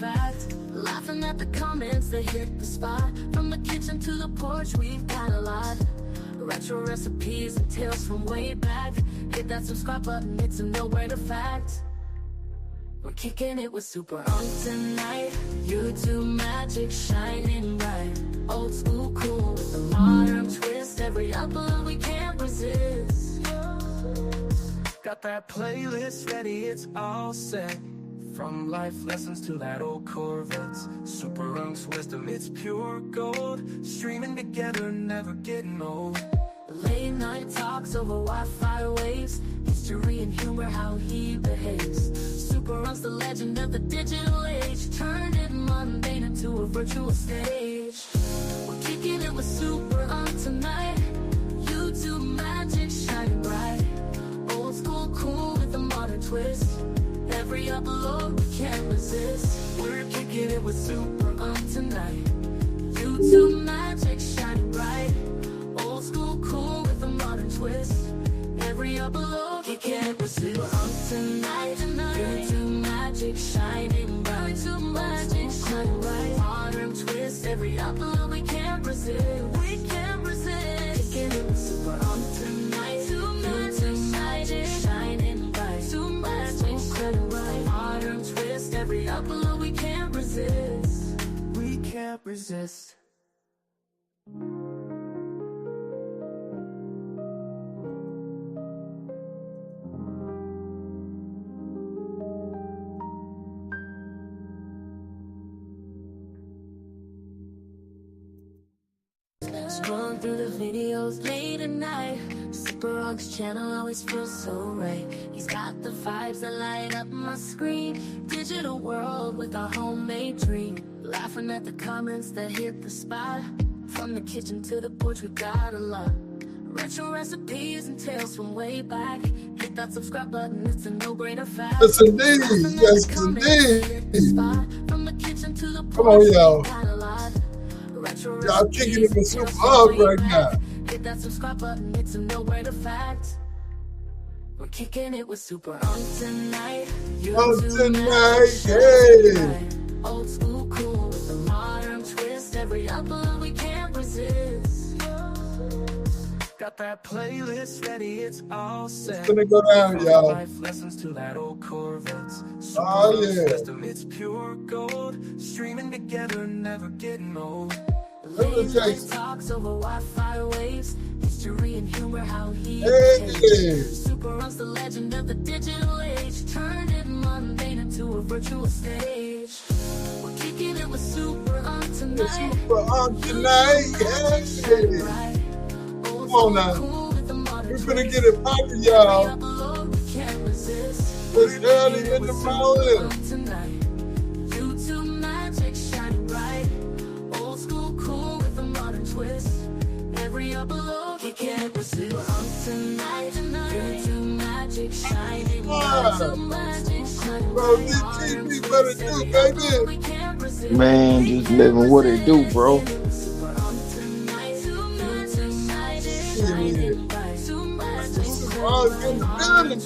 fact. Laughing at the comments that hit the spot. From the kitchen to the porch, we've got a lot. Retro recipes and tales from way back. Hit that subscribe button, it's a no-brainer fact. We're kicking it with Super On tonight. YouTube magic shining bright. Old school cool with a modern twist. Every upload we can't resist. Got that playlist ready, it's all set. From life lessons to that old Corvettes. Super Unc's wisdom, it's pure gold. Streaming together, never getting old. Late night talks over Wi-Fi waves. History and humor, how he behaves. Super Unc's the legend of the digital age. Turned it mundane into a virtual stage. We're kicking it with Super Unc tonight. YouTube magic shining bright. Old school cool with a modern twist. Every upload we can't resist. We're kicking it with Super Unc tonight. YouTube magic shining bright. Old school cool with a modern twist. Every upload we can't resist. Super Unc tonight. YouTube magic shining bright. YouTube magic shining bright. Modern twist. Every upload we can't resist. We can't resist. Kicking it with Super Unc tonight. YouTube magic shining bright. YouTube magic shining bright. Modern twist. Every upload we can't resist. We can't resist. Scrolling through the videos late at night. Super Unc's channel always feels so right. He's got the vibes that light up my screen. Digital world with a homemade dream. Laughing at the comments that hit the spot. From the kitchen to the porch, we got a lot. Retro recipes and tales from way back. Hit that subscribe button, it's a no-brainer fact. Yes, indeed. Yes, indeed. From the kitchen to the porch, come on, y'all. we got a lot. Y'all kicking it with Super Uncc right now. Hit that subscribe button, it's a no-brainer fact. We're kicking it with Super Uncc tonight. Tonight, hey. Old school cool with a modern twist. Every upload we can't resist. Got that playlist ready, it's all set. It's gonna go down, y'all. Life lessons to that old Corvettes. Oh yeah. System, it's pure gold. Streaming together, never getting old. Late night talks over Wi-Fi waves. History and humor, how he behaves. Super Unc's the legend of the digital age. Turned it mundane into a virtual stage. We're kicking it with Super Uncc tonight. Super Uncc tonight. Hey. Come on now. We're gonna get it poppin', y'all. It's early in the morning. YouTube magic shining bright. Old school cool with a modern twist. Every upload we can't resist. Uncc tonight. YouTube magic shining bright. YouTube magic shining Bro, bright. DTV better do, baby. Man, just living what it do, bro. Oh, in the building,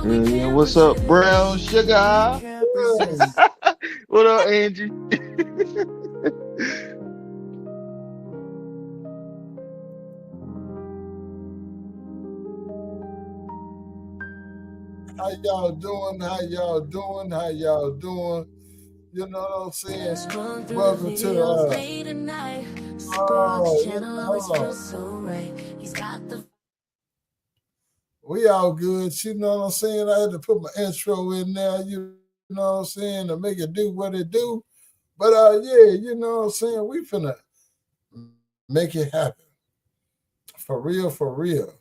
baby. Yeah, what's up, brown sugar? Yeah. What up, Angie? How y'all doing? How y'all doing? How y'all doing? You know what I'm saying? Welcome to we all good. You know what I'm saying? I had to put my intro in there, you know what I'm saying, to make it do what it do. But yeah, you know what I'm saying? We finna make it happen. For real, for real.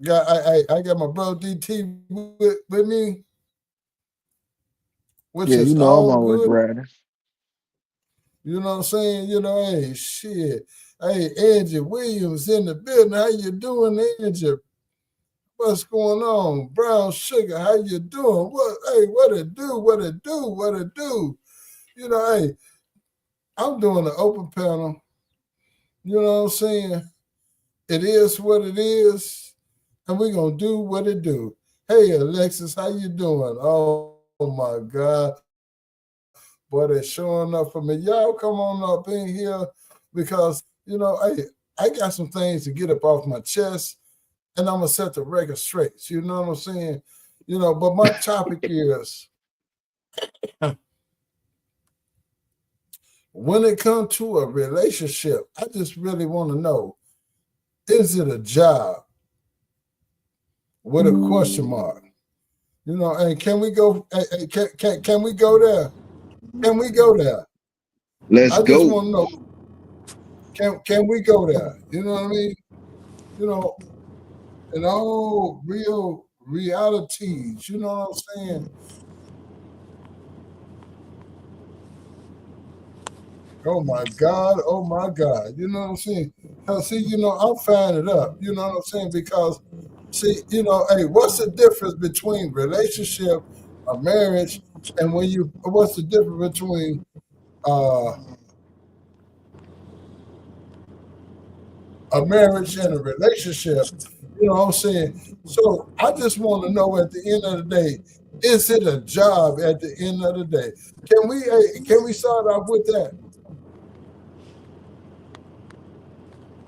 I got my bro DT with me. Which Yeah, is you know I'm all always good. riding. You know what I'm saying? You know, hey, shit. Hey, Angie Williams in the building. How you doing, Angie? What's going on? Brown Sugar, how you doing? What it do? You know, hey, I'm doing an open panel. You know what I'm saying? It is what it is, and we're going to do what it do. Hey, Alexis, how you doing? Oh, Oh my God. Boy, they're showing up for me. Y'all come on up in here because, I got some things to get up off my chest and I'm going to set the record straight. You know what I'm saying? But my topic is when it comes to a relationship, I just really want to know, is it a job with a question mark? And can we go? Can we go there? Can we go there? Let's I just go. want to know, can we go there? You know what I mean? You know, in all real realities. You know what I'm saying? Oh my God! Oh my God! You know what I'm saying? Cause see, I'm firing it up. You know what I'm saying? Because see, hey, what's the difference between relationship, a marriage, and what's the difference between uh a marriage and a relationship? You know what I'm saying? So I just want to know at the end of the day, is it a job at the end of the day? Can we start off with that?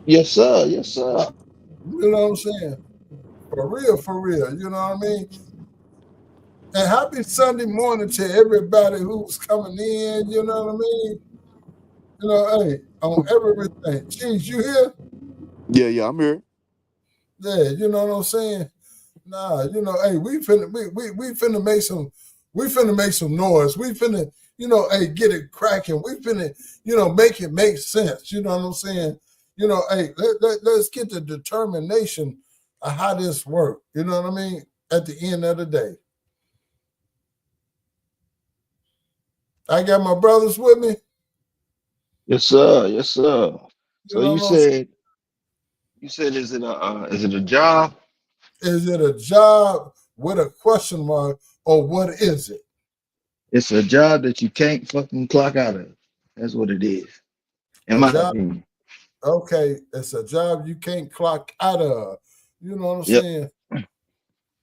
Yes, sir. Yes, sir. You know what I'm saying? For real, for real. You know what I mean? And happy Sunday morning to everybody who's coming in. You know what I mean? Hey, on everything. Jeez, you here? Yeah, I'm here. Yeah, you know what I'm saying? Nah, hey, we finna make some noise. We finna, hey, get it cracking. We finna, make it make sense. You know what I'm saying? Hey, let's get the determination of how this work. You know what I mean? At the end of the day. I got my brothers with me. Yes, sir. Yes, sir. You So know you what I'm saying? said is it a job? Is it a job with a question mark or what is it? It's a job that you can't fucking clock out of. That's what it is, in A my job, opinion. okay, it's a job you can't clock out of. You know what I'm Yep. saying?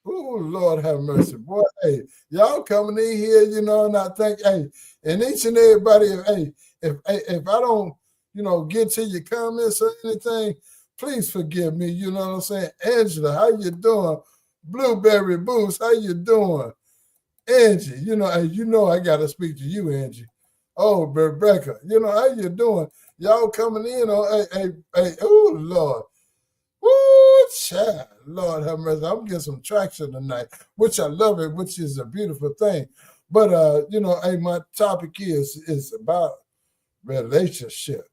Oh, Lord have mercy. Boy, hey, y'all coming in here, and I think, hey, and each and everybody, hey, if I don't, get to your comments or anything, please forgive me. You know what I'm saying? Angela, how you doing? Blueberry Boost, how you doing? Angie, hey, I gotta speak to you, Angie. Oh, Rebecca, how you doing? Y'all coming in on hey, oh Lord. Woo, child. Lord have mercy. I'm getting some traction tonight, which I love it, which is a beautiful thing. But hey, my topic is about relationship,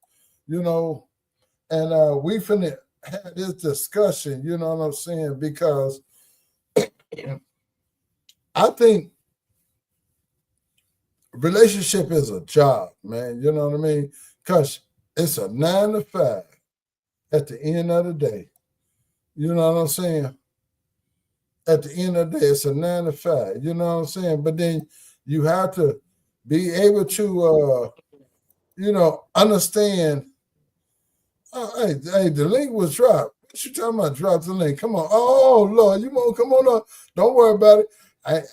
you know, and we finna have this discussion, you know what I'm saying? Because I think relationship is a job, man. You know what I mean? Because it's a 9 to 5 at the end of the day. You know what I'm saying? At the end of the day, it's a 9 to 5. You know what I'm saying? But then you have to be able to, understand. Hey, the link was dropped. What you talking about? Drop the link. Come on. Oh Lord, you want come on up? Don't worry about it.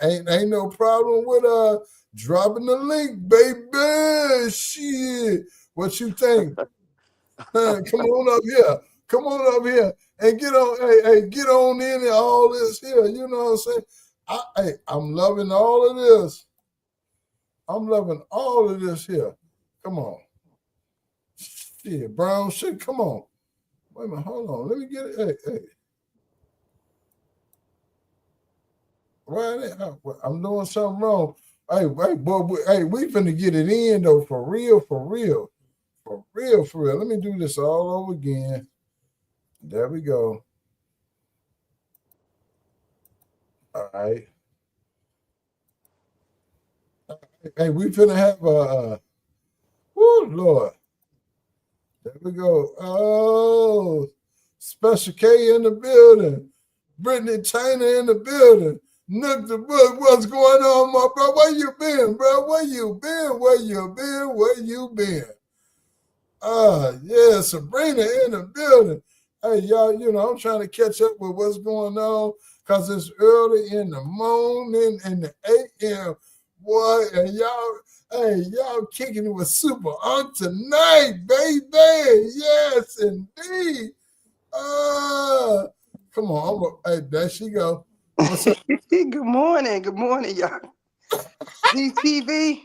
Ain't no problem with dropping the link, baby. Shit. What you think? Come on up here. Come on up here and get on. Get on in and all this here. You know what I'm saying? I'm loving all of this. I'm loving all of this here. Come on. Shit, brown shit. Come on. Wait a minute. Hold on. Let me get it. Hey. Why? I'm doing something wrong. Hey, boy. We finna get it in though. For real. For real. For real. For real. Let me do this all over again. There we go. All right. Hey, we finna have whoo, Lord. There we go. Oh, Special K in the building. Brittany China in the building. Nook the book. What's going on, my bro? Where you been, bro? Where you been? Where you been? Where you been? Yeah, Sabrina in the building. Hey, y'all, I'm trying to catch up with what's going on because it's early in the morning in the 8 a.m. Boy, and y'all kicking it with Super on tonight, baby. Yes, indeed. Come on. Hey, there she go. What's up? Good morning, y'all. DTV,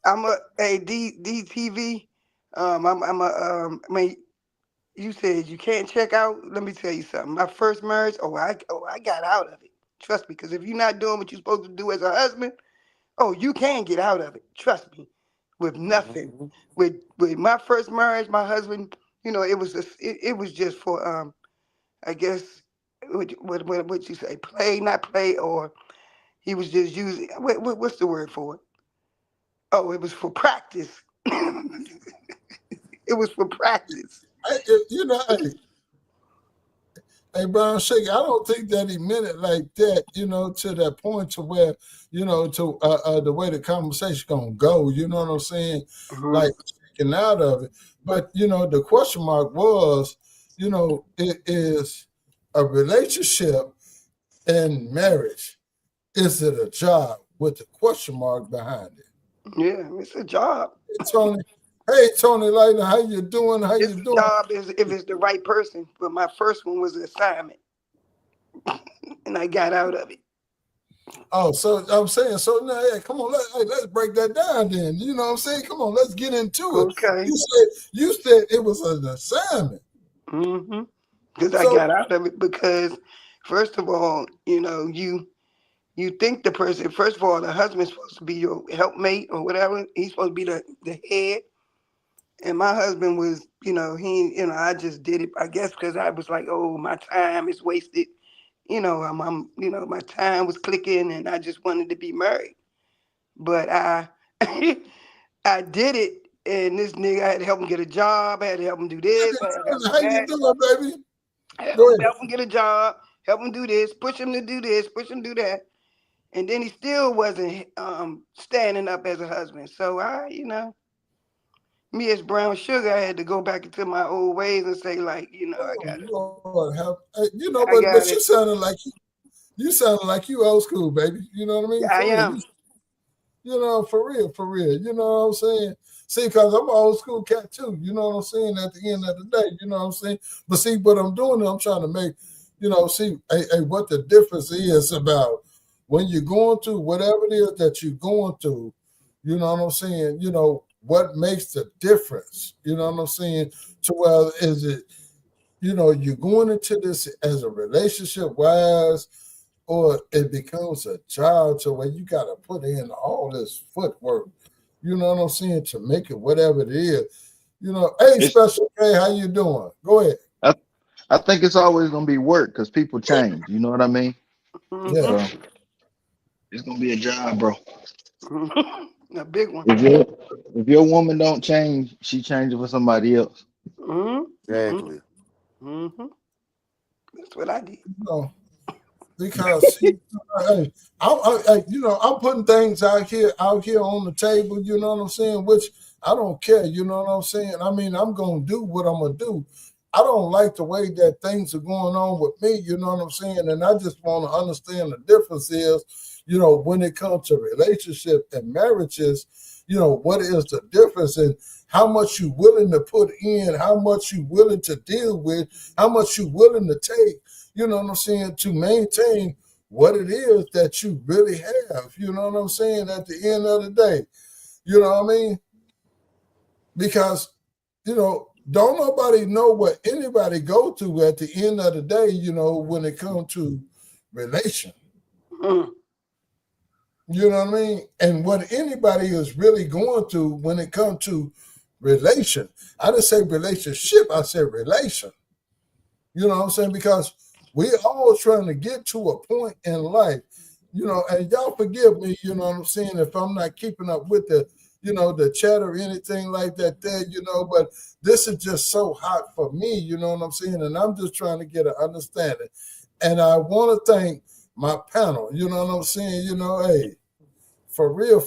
DTV. I mean, you said you can't check out. Let me tell you something. My first marriage, I got out of it. Trust me, because if you're not doing what you're supposed to do as a husband, you can get out of it. Trust me, with nothing. Mhm. With my first marriage, my husband, it was just for I guess what you say, play, not play, or he was just using what's the word for it? Oh, it was for practice. It was for practice. Hey, hey, Brown Sugar, I don't think that he meant it like that, to that point to where, to the way the conversation gonna go, you know what I'm saying? Mhm. Like checking out of it. But the question mark was, it is a relationship and marriage. Is it a job with the question mark behind it? Yeah, it's a job. Tony, hey Tony Lighter, how you doing? How you It's a doing? job if it's the right person. But my first one was an assignment, and I got out of it. Oh, so I'm saying, so now, hey, come on, let's break that down then. You know what I'm saying? Come on, let's get into it. Okay. You said it was an assignment. Because I So got out of it because, first of all, you think the person. First of all, the husband's supposed to be your helpmate or whatever. He's supposed to be the head. And my husband was, I just did it, I guess, because I was like, oh, my time is wasted. My time was clicking, and I just wanted to be married. But I, I did it, and this nigga, I had to help him get a job. I had to help him do this. I had to help him how do you that. doing, baby? I had Go to ahead. help him get a job, help him do this, push him to do this, push him to do that. And then he still wasn't standing up as a husband. So me as brown sugar, I had to go back into my old ways and say, like, Oh Lord, I but got you it. sounded like you old school, baby. You know what I mean? I For real. am. For real, for real. You know what I'm saying? See, because I'm an old school cat too. You know what I'm saying? At the end of the day, you know what I'm saying? But see, what I'm doing, I'm trying to make, see what the difference is about when you're going through whatever it is that you're going through, you know what I'm saying? What makes the difference? You know what I'm saying? To well, is it, you're going into this as a relationship wise, or it becomes a job to where you got to put in all this footwork, you know what I'm saying, to make it whatever it is. Hey, It's Special K, how you doing? Go ahead. I, I think it's always gonna be work because people change. You know what I mean? Yeah. So it's gonna be a job, bro. A big one. If your if your woman don't change, she changes for somebody else. Mm-hmm. Exactly. Mm-hmm. That's what I did. No, because see, hey, I'm putting things out here on the table. You know what I'm saying? Which I don't care. You know what I'm saying? I mean, I'm gonna do what I'm gonna do. I don't like the way that things are going on with me. You know what I'm saying? And I just want to understand the difference is, when it comes to relationship and marriages, what is the difference and how much you willing to put in, how much you willing to deal with, how much you willing to take, you know what I'm saying, to maintain what it is that you really have. You know what I'm saying? At the end of the day, you know what I mean? Because, don't nobody know what anybody go through at the end of the day, when it comes to relation. Mm. You know what I mean? And what anybody is really going through when it comes to relation. I didn't say relationship, I said relation. You know what I'm saying? Because we all trying to get to a point in life, and y'all forgive me, you know what I'm saying, if I'm not keeping up with the chat or anything like that there, but this is just so hot for me, you know what I'm saying? And I'm just trying to get an understanding. And I want to thank my panel, you know what I'm saying? Hey, for real,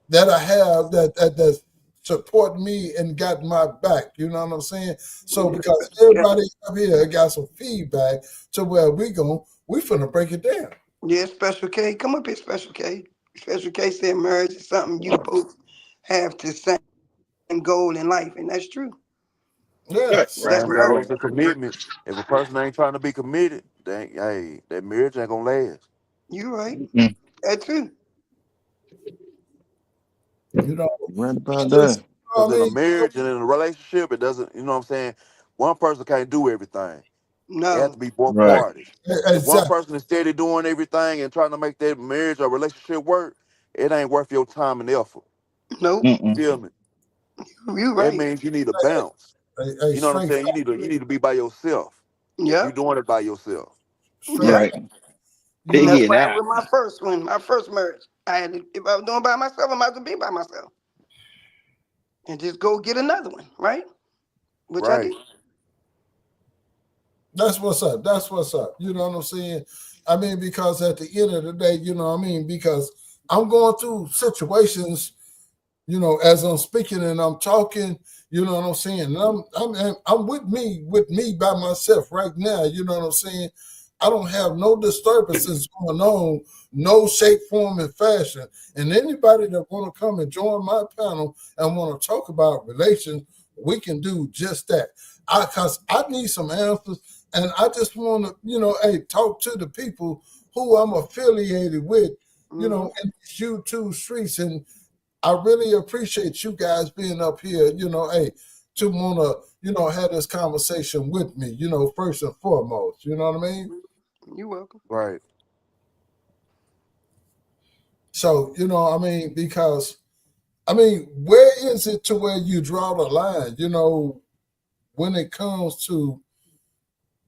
that I have that support me and got my back. You know what I'm saying? So Yeah. because Yeah. everybody up here got some feedback to where we finna break it down. Yeah, Special K. Come up here, Special K. Special K said marriage is something you both have to same goal in life, and that's true. Right, Yes. That's Same right, marriage. goes right. to commitment. If a person ain't trying to be committed, then hey, that marriage ain't gonna last. You right. Mm, That's true. You know, right I about just, that. I Because in a mean, marriage and in a relationship, it doesn't. You know what I'm saying? One person can't do everything. It has No, to be both Right. parties. If one exactly. person is steady doing everything and trying to make that marriage or relationship work, it ain't worth your time and effort. nope. You Mm-mm. feel me? You That right. means you need to bounce. You know what I'm Straight saying? You facts. need to be by yourself if you're Yep. doing it by yourself. Straight Yep. Right. facts. You And know, that's Figure it what happened out. with my first one, my first marriage. I had to, if I was doing by myself, I might as well be by myself and just go get another one, right? Which I Right. did. that's what's up. That's what's up. You know what I'm saying? I mean, because at the end of the day, you know what I mean? Because I'm going through situations, you know, as I'm speaking and I'm talking, you know what I'm saying? And I'm with me by myself right now, you know what I'm saying? I don't have no disturbances going on, no shape, form, and fashion. And anybody that want to come and join my panel and want to talk about relations, we can do just that. Cause I need some answers, and I just want to, you know, hey, talk to the people who I'm affiliated with, you Hmm. know, in these YouTube streets. And I really appreciate you guys being up here, you know, hey, to want to, you know, have this conversation with me, you know, first and foremost. You know what I mean? You welcome. Right. So, you know, I mean, because, I mean, where is it to where you draw the line, you know, when it comes to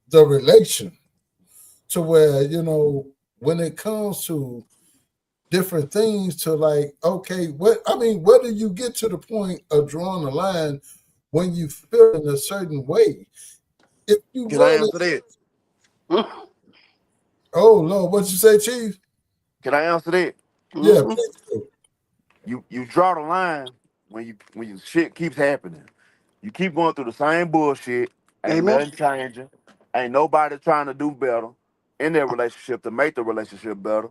the relation, to where, you know, when it comes to different things, to like, okay, what, I mean, where do you get to the point of drawing the line when you feel in a certain way? If you Can I really, answer that? oh Lord, what you say, Chief? Can I answer that? Yeah, Hmm. please do. You draw the line when shit keeps happening. You keep going through the same bullshit. Ain't Amen. nothing changing. Ain't nobody trying to do better in their relationship to make the relationship better.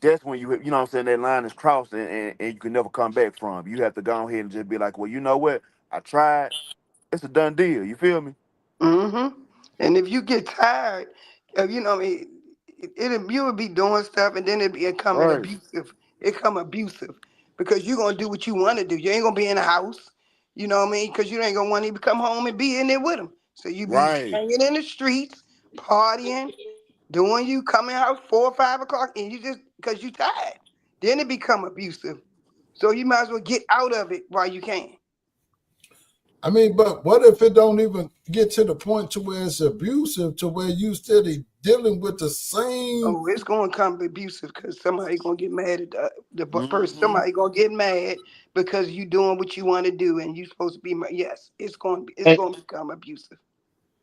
That's when you know what I'm saying, that line is crossed and you can never come back from. You have to go ahead and just be like, well, you know what? I tried. It's a done deal. You feel me? Hmm. And if you get tired of, you know, what I mean, you would be doing stuff, and then it coming Right. abusive. It come abusive because you gonna do what you want to do. You ain't gonna be in the house. You know what I mean? Because you ain't gonna want to even come home and be in there with them. So you be Right. hanging in the streets, partying, doing you coming out 4 or 5 o'clock, and you just because you tired. Then it become abusive. So you might as well get out of it while you can. I mean, but what if it don't even get to the point to where it's abusive, to where you steady dealing with the same? Oh, it's gonna come abusive because somebody gonna get mad at the person. Hmm. Somebody gonna get mad because you doing what you want to do and you supposed to be. Yes, it's And, gonna become abusive.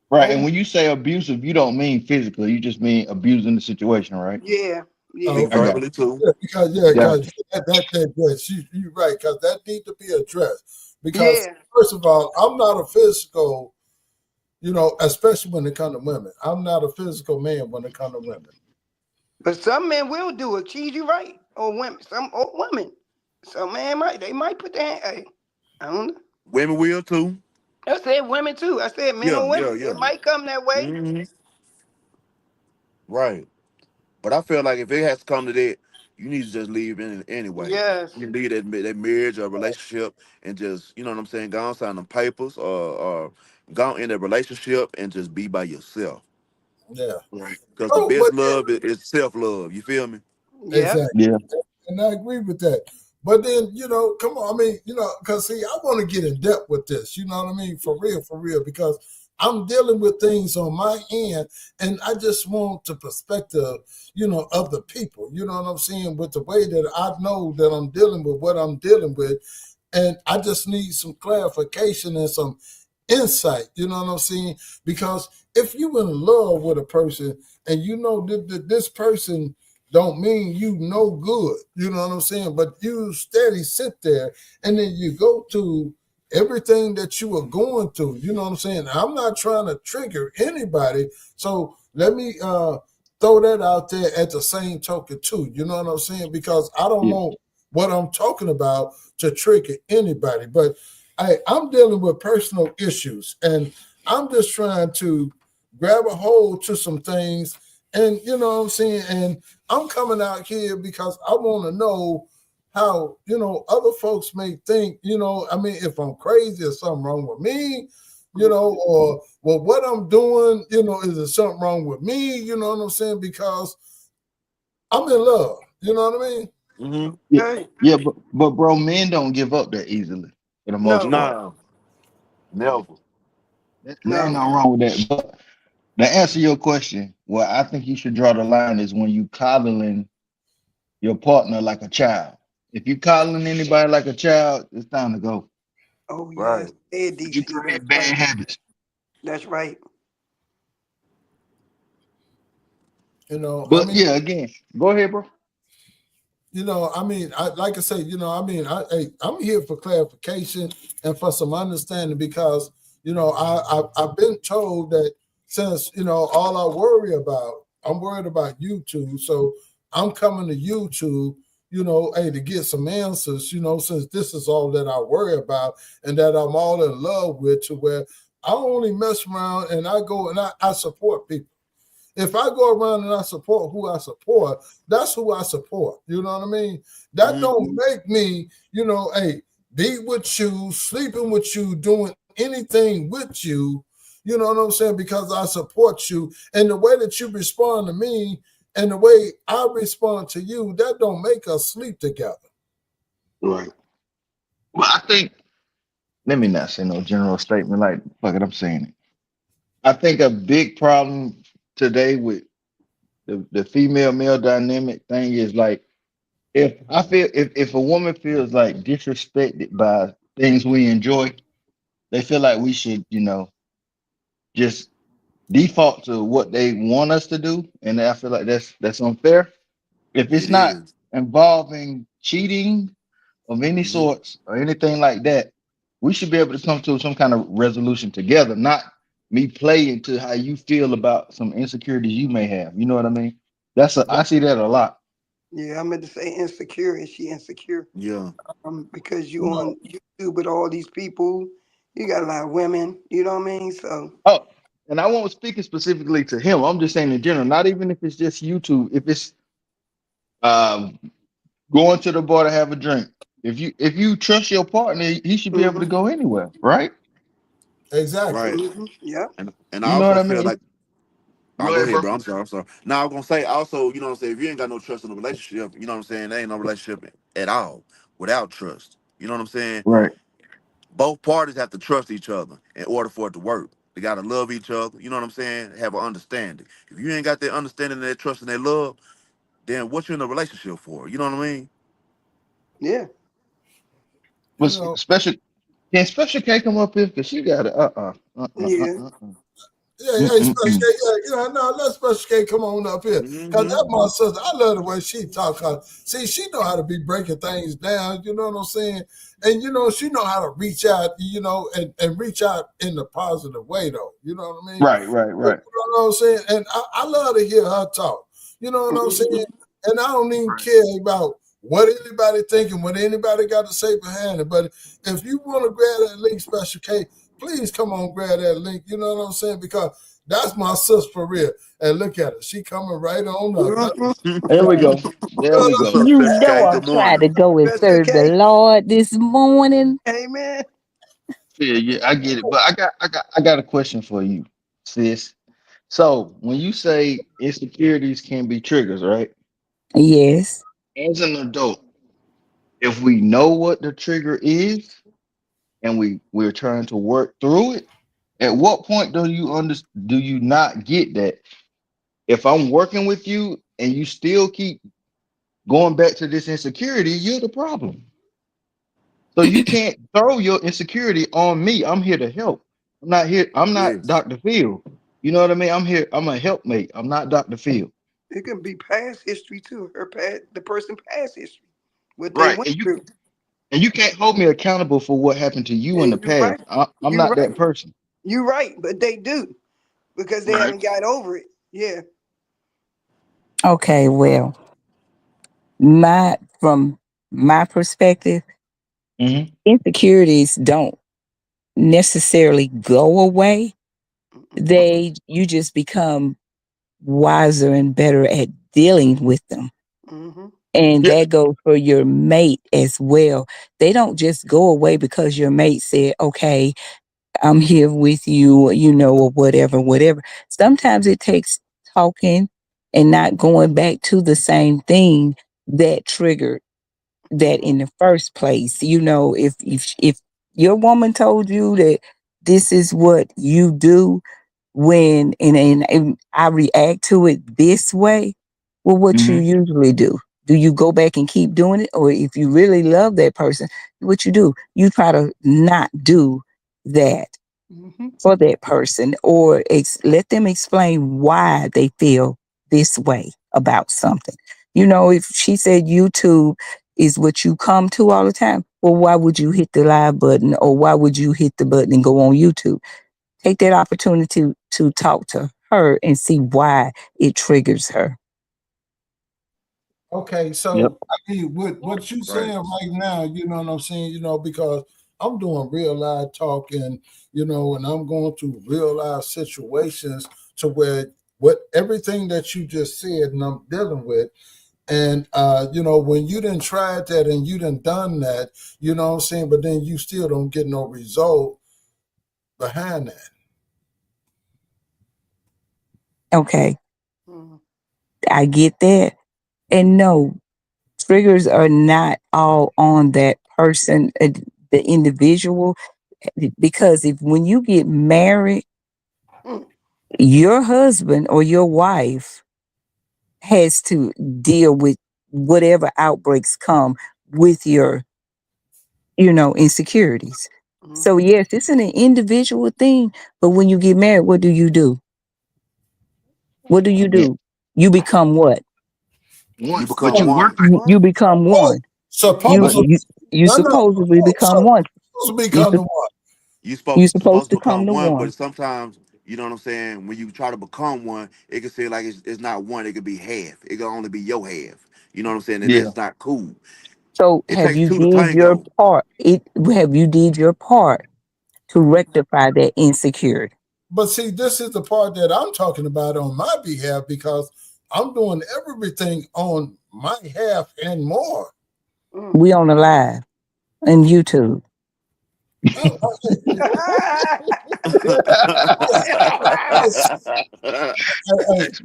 right. And Oh, when you say abusive, you don't mean physically. You just mean abusing the situation, right? Yeah, yeah, Be okay. I got verbally too. Yeah, you. Got because that yes, you right, because that need to be addressed. Because yeah. first of all, I'm not a physical, you know, especially when it comes to women. I'm not a physical man when it comes to women. But some men will do it. Cheese, you right. Or women, some or women. Some man might they might put their hand. Hey, I don't know. Women will too. I said women too. I said men Yeah, or yeah, women. yeah. It might come that way. Hmm. Right. But I feel like if it has to come to that, you need to just leave anyway. Yes. You leave that marriage or relationship and just, you know what I'm saying, go on sign them papers or go in a relationship and just be by yourself. Yeah. Right. Because the Oh, best but love is self love. You feel me? Yeah. exactly. Yeah. And I agree with that. But then, you know, come on, I mean, you know, because see, I want to get in depth with this, you know what I mean? For real, because I'm dealing with things on my end, and I just want the perspective, you know, of the people, you know what I'm saying? With the way that I know that I'm dealing with what I'm dealing with. And I just need some clarification and some insight, you know what I'm saying? Because if you in love with a person and you know that this person don't mean you no good, you know what I'm saying? But you steady sit there and then you go to everything that you are going through, you know what I'm saying? I'm not trying to trigger anybody. So let me throw that out there at the same token too. You know what I'm saying? Because I don't Yeah. want what I'm talking about to trigger anybody. But I'm dealing with personal issues, and I'm just trying to grab a hold to some things. And you know what I'm saying? And I'm coming out here because I want to know how, other folks may think, I mean, if I'm crazy or something wrong with me, or well, what I'm doing, is there something wrong with me? You know what I'm saying? Because I'm in love. You know what I mean? Mm-hmm. Yeah, Hey, yeah, but bro, men don't give up that easily for the most no, part. Nah, never. There ain't no. nothing wrong with that. But to answer your question, what I think you should draw the line is when you coddling your partner like a child. If you coddling anybody like a child, it's time to go. Oh yes. Right. Hey, You DC, that's create bad right. habits. That's right. I But mean, yeah, again, go ahead, bro. I mean, like I say, I mean, I'm here for clarification and for some understanding because, I've been told that since, all I worry about, I'm worried about YouTube. So I'm coming to YouTube, to get some answers, since this is all that I worry about and that I'm all in love with, to where I only mess around and I go and I support people. If I go around and I support who I support, that's who I support. You know what I mean? That Mm-hmm. don't make me, be with you, sleeping with you, doing anything with you. You know what I'm saying? Because I support you. And the way that you respond to me and the way I respond to you, that don't make us sleep together. Right. Well, I think, let me not say no general statement like, fuck it, I'm saying it. I think a big problem today with the female male dynamic thing is like, if a woman feels like disrespected by things we enjoy, they feel like we should, just default to what they want us to do, and I feel like that's unfair. If it's It not is. involving cheating of any Mm-hmm. sorts or anything like that, we should be able to come to some kind of resolution together, not me play into how you feel about some insecurities you may have. You know what I mean? I see that a lot. Yeah, I meant to say insecure. Is she insecure? Yeah. Because you You know, on YouTube with all these people, you got a lot of women. You know what I mean? So Oh, and I won't speak specifically to him. I'm just saying in general, not even if it's just YouTube. If it's um, going to the bar to have a drink, if you trust your partner, he should be able to mm-hmm, go anywhere, right? exactly. Right. mm-hmm, yep, And I You know what also I feel mean? like I'll Go go ahead, ahead, bro. bro. I'm sorry. I'm sorry. Now I'm gonna say also, you know what I'm saying, if you ain't got no trust in a relationship, you know what I'm saying, there ain't no relationship at all without trust. You know what I'm saying? Right. Both parties have to trust each other in order for it to work. They gotta love each other, you know what I'm saying? Have an understanding. If you ain't got that understanding, that trust and that love, then what you in a relationship for? You know what I mean? yeah, You But know, special can Special K come up here? Because she got it. yeah. Yeah, hey, Special K, Mm-mm. yeah, no, let Special K come on up here. Cause Mm-hmm. that my sister, I love the way she talk. See, she know how to be breaking things down, you know what I'm saying? And she know how to reach out, and reach out in the positive way though. You know what I mean? Right, right, You right. know what I'm saying? And I love to hear her talk. You know what I'm saying? And I don't even Right. care about what anybody thinking, what anybody got to say behind it. But if you want to grab that link, Special K, please come on, grab that link. You know what I'm saying? Because that's my sis for real. And look at her. She coming right on up. Mm-hmm. There we go. There we What's go. up, You Special know K? I'm Good trying morning. to go and That's serve the okay. Lord this morning. Amen. Yeah, yeah, I get it. But I got a question for you, sis. So when you say insecurities can be triggers, right? Yes. As an adult, if we know what the trigger is and we're trying to work through it, at what point do you not get that if I'm working with you and you still keep going back to this insecurity, you're the problem. So you can't throw your insecurity on me. I'm here to help. I'm not here. I'm not Yes. Dr. Phil. You know what I mean? I'm here. I'm a helpmate. I'm not Dr. Phil. It can be past history too. Her past, the person past history, what they Right. went And you through. and you can't hold me accountable for what happened to you in the And you're right. past. I'm You're not that right. person. You're right. But they do because they Right. haven't got over it. Yeah. Okay, well, my from my perspective, Hmm. insecurities don't necessarily go away. Mm-mm. They you just become wiser and better at dealing with them. Mhm. And Yeah. that goes for your mate as well. They don't just go away because your mate said, okay, I'm here with you, or whatever, whatever. Sometimes it takes talking and not going back to the same thing that triggered that Mhm. in the first place. If your woman told you that this is what you do when and I react to it this way, well, what you Hmm. usually do? Do you go back and keep doing it? Or if you really love that person, what you do? You try to not do that Mhm. for that person, or let them explain why they feel this way about something. If she said YouTube is what you come to all the time, well, why would you hit the live button, or why would you hit the button and go on YouTube? Take that opportunity to talk to her and see why it triggers her. Okay, Yep. so I mean, what you Right. saying right now, you know what I'm saying, because I'm doing real life talk, and and I'm going through real life situations to where what everything that you just said and I'm dealing with. And when you didn't try that and you didn't done that, you know what I'm saying, but then you still don't get no result behind that. Okay, Mhm. I get that. And no, triggers are not all on that person, the individual, because if when you get married, Mm. your husband or your wife has to deal with whatever outbreaks come with your, insecurities. So Mhm. yes, it's an individual thing, but when you get married, what do you do? What do you Again, do? You become what? You one, but become you one. working. You What? become Oh, one. You But supposedly, you you no, no, supposedly become one. supposed to You become the sup- one. you Supposed supposed to to come become to one, but one. sometimes you know what I'm saying. When you try to become one, it can seem like it's not one. It could be half. It can only be your half. You know what I'm saying, and yeah, that's not cool. So It have takes you two to did your tango. part? It have you did your part to rectify that insecurity? But see, this is the part that I'm talking about on my behalf because I'm doing everything on my half and more. Mm. We on the live and YouTube. I,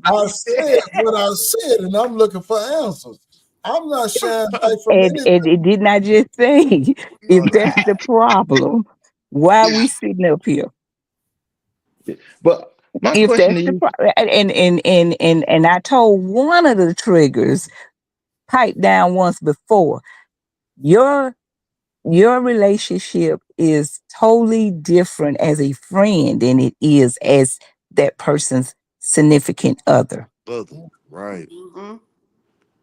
I said what I said, and I'm looking for answers. I'm not shying back from And anything. it didn't I just say, We if on that's live. the problem, why are yeah. we sitting up here? But my If question that's to the you, problem, and I told one of the triggers, pipe down once before. Your your relationship is totally different as a friend than it is as that person's significant other. Other. Right. Mhm.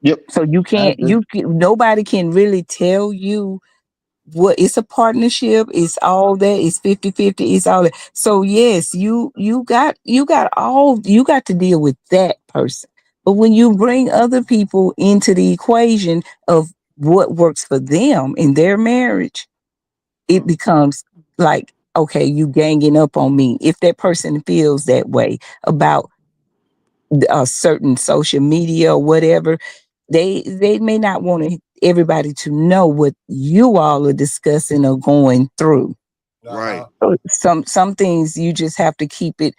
yep, So you I can't agree. nobody can really tell you what it's a partnership, it's all that, it's 50-50, it's all that. So yes, you got to deal with that person. But when you bring other people into the equation of what works for them in their marriage, it Mm. becomes like, okay, you ganging up on me. If that person feels that way about a certain social media or whatever, they may not want everybody to know what you all are discussing or going through. Uh-huh. Right. So some things you just have to keep it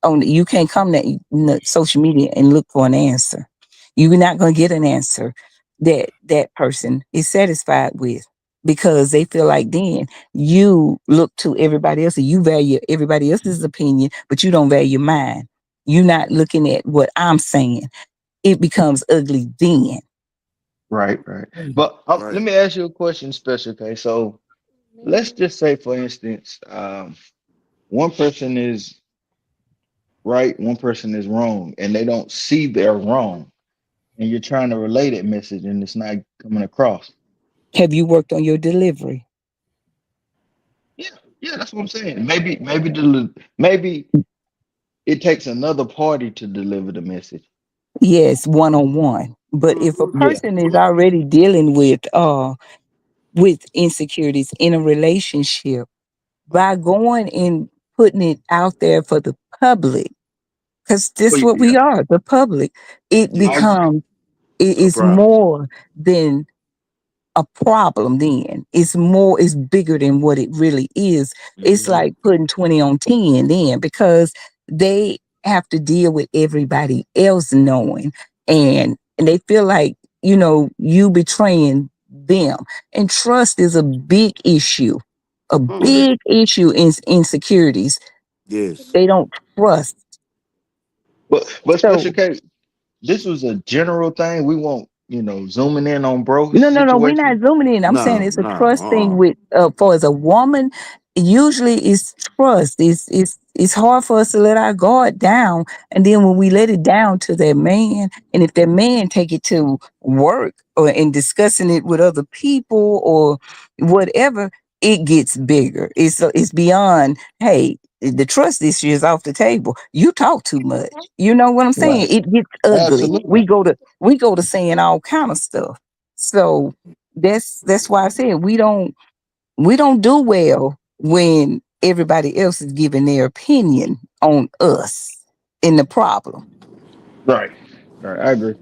on. You can't come to social media and look for an answer. You're not going to get an answer that that person is satisfied with, because they feel like then you look to everybody else and you value everybody else's opinion, but you don't value mine. You're not looking at what I'm saying. It becomes ugly then. Right, right. Mm. But let Right. me ask you a question, special. Okay, so let's just say, for instance, one person is right, one person is wrong, and they don't see they're wrong, and you're trying to relay that message, and it's not coming across. Have you worked on your delivery? Yeah, yeah, that's what I'm saying. Maybe it takes another party to deliver the message. Yes, one on one. But if a Mm-hmm. Yeah. person is already dealing with insecurities in a relationship, by going and putting it out there for the public, because Well, this what yeah, we are, the public, it Yeah. I agree. becomes it A is problem. more than a problem. Then it's bigger than what it really is. It's Hmm. like putting 20 on 10 then, because they have to deal with everybody else knowing, and they feel like, you betraying them. And trust is a big issue, a Mm-hmm. big issue in insecurities. Yes. They don't trust. But So special case, this was a general thing. We won't, zooming in on bro's no, we're not situation. zooming in. I'm saying No, it's a no. trust thing with for as a woman, usually it's trust. It's hard for us to let our guard down. And then when we let it down to that man, and if that man take it to work or in discussing it with other people or whatever, it gets bigger. It's beyond, hey, the trust issue is off the table. You talk too much. You know what I'm saying? Right. It gets ugly. Absolutely. We go to saying all kind of stuff. So that's why I said we don't do well when everybody else is giving their opinion on us in the problem. Right. Right. I agree.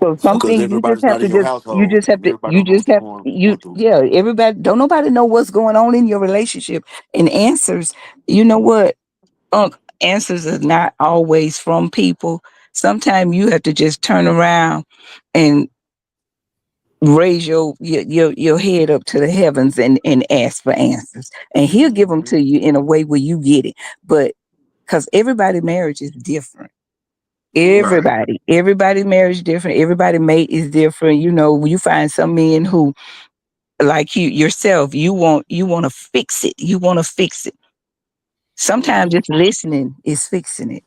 So some because things everybody's not in your you household. just have to Everybody don't know what you're going through. yeah, everybody don't nobody know what's going on in your relationship, and answers, you know what, answers are not always from people. Sometimes you have to just turn around and raise your head up to the heavens and ask for answers, and he'll give them Hmm. to you in a way where you get it. But because everybody marriage is different, Mm-hmm. Right. everybody marriage different, everybody mate is different. You find some men who, like you yourself, you want to fix it, sometimes Mm-hmm. just listening is fixing it.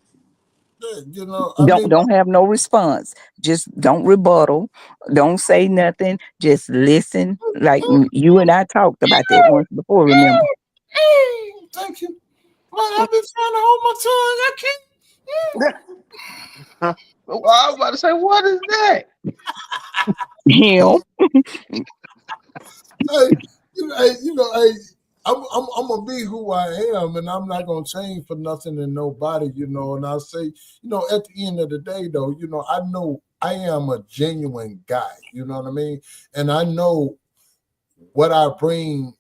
Yeah, I don't mean, don't have no response, just don't rebuttal, don't say nothing, just listen, like you and I talked about that once before, remember? thank you. Well, I've been trying to hold my tongue. I can't. Well, I was about to say, what is that? Him. Hey, hey, I'm gonna be who I am, and I'm not gonna change for nothing and nobody, And I say, at the end of the day, though, I know I am a genuine guy. You know what I mean? And I know what I bring.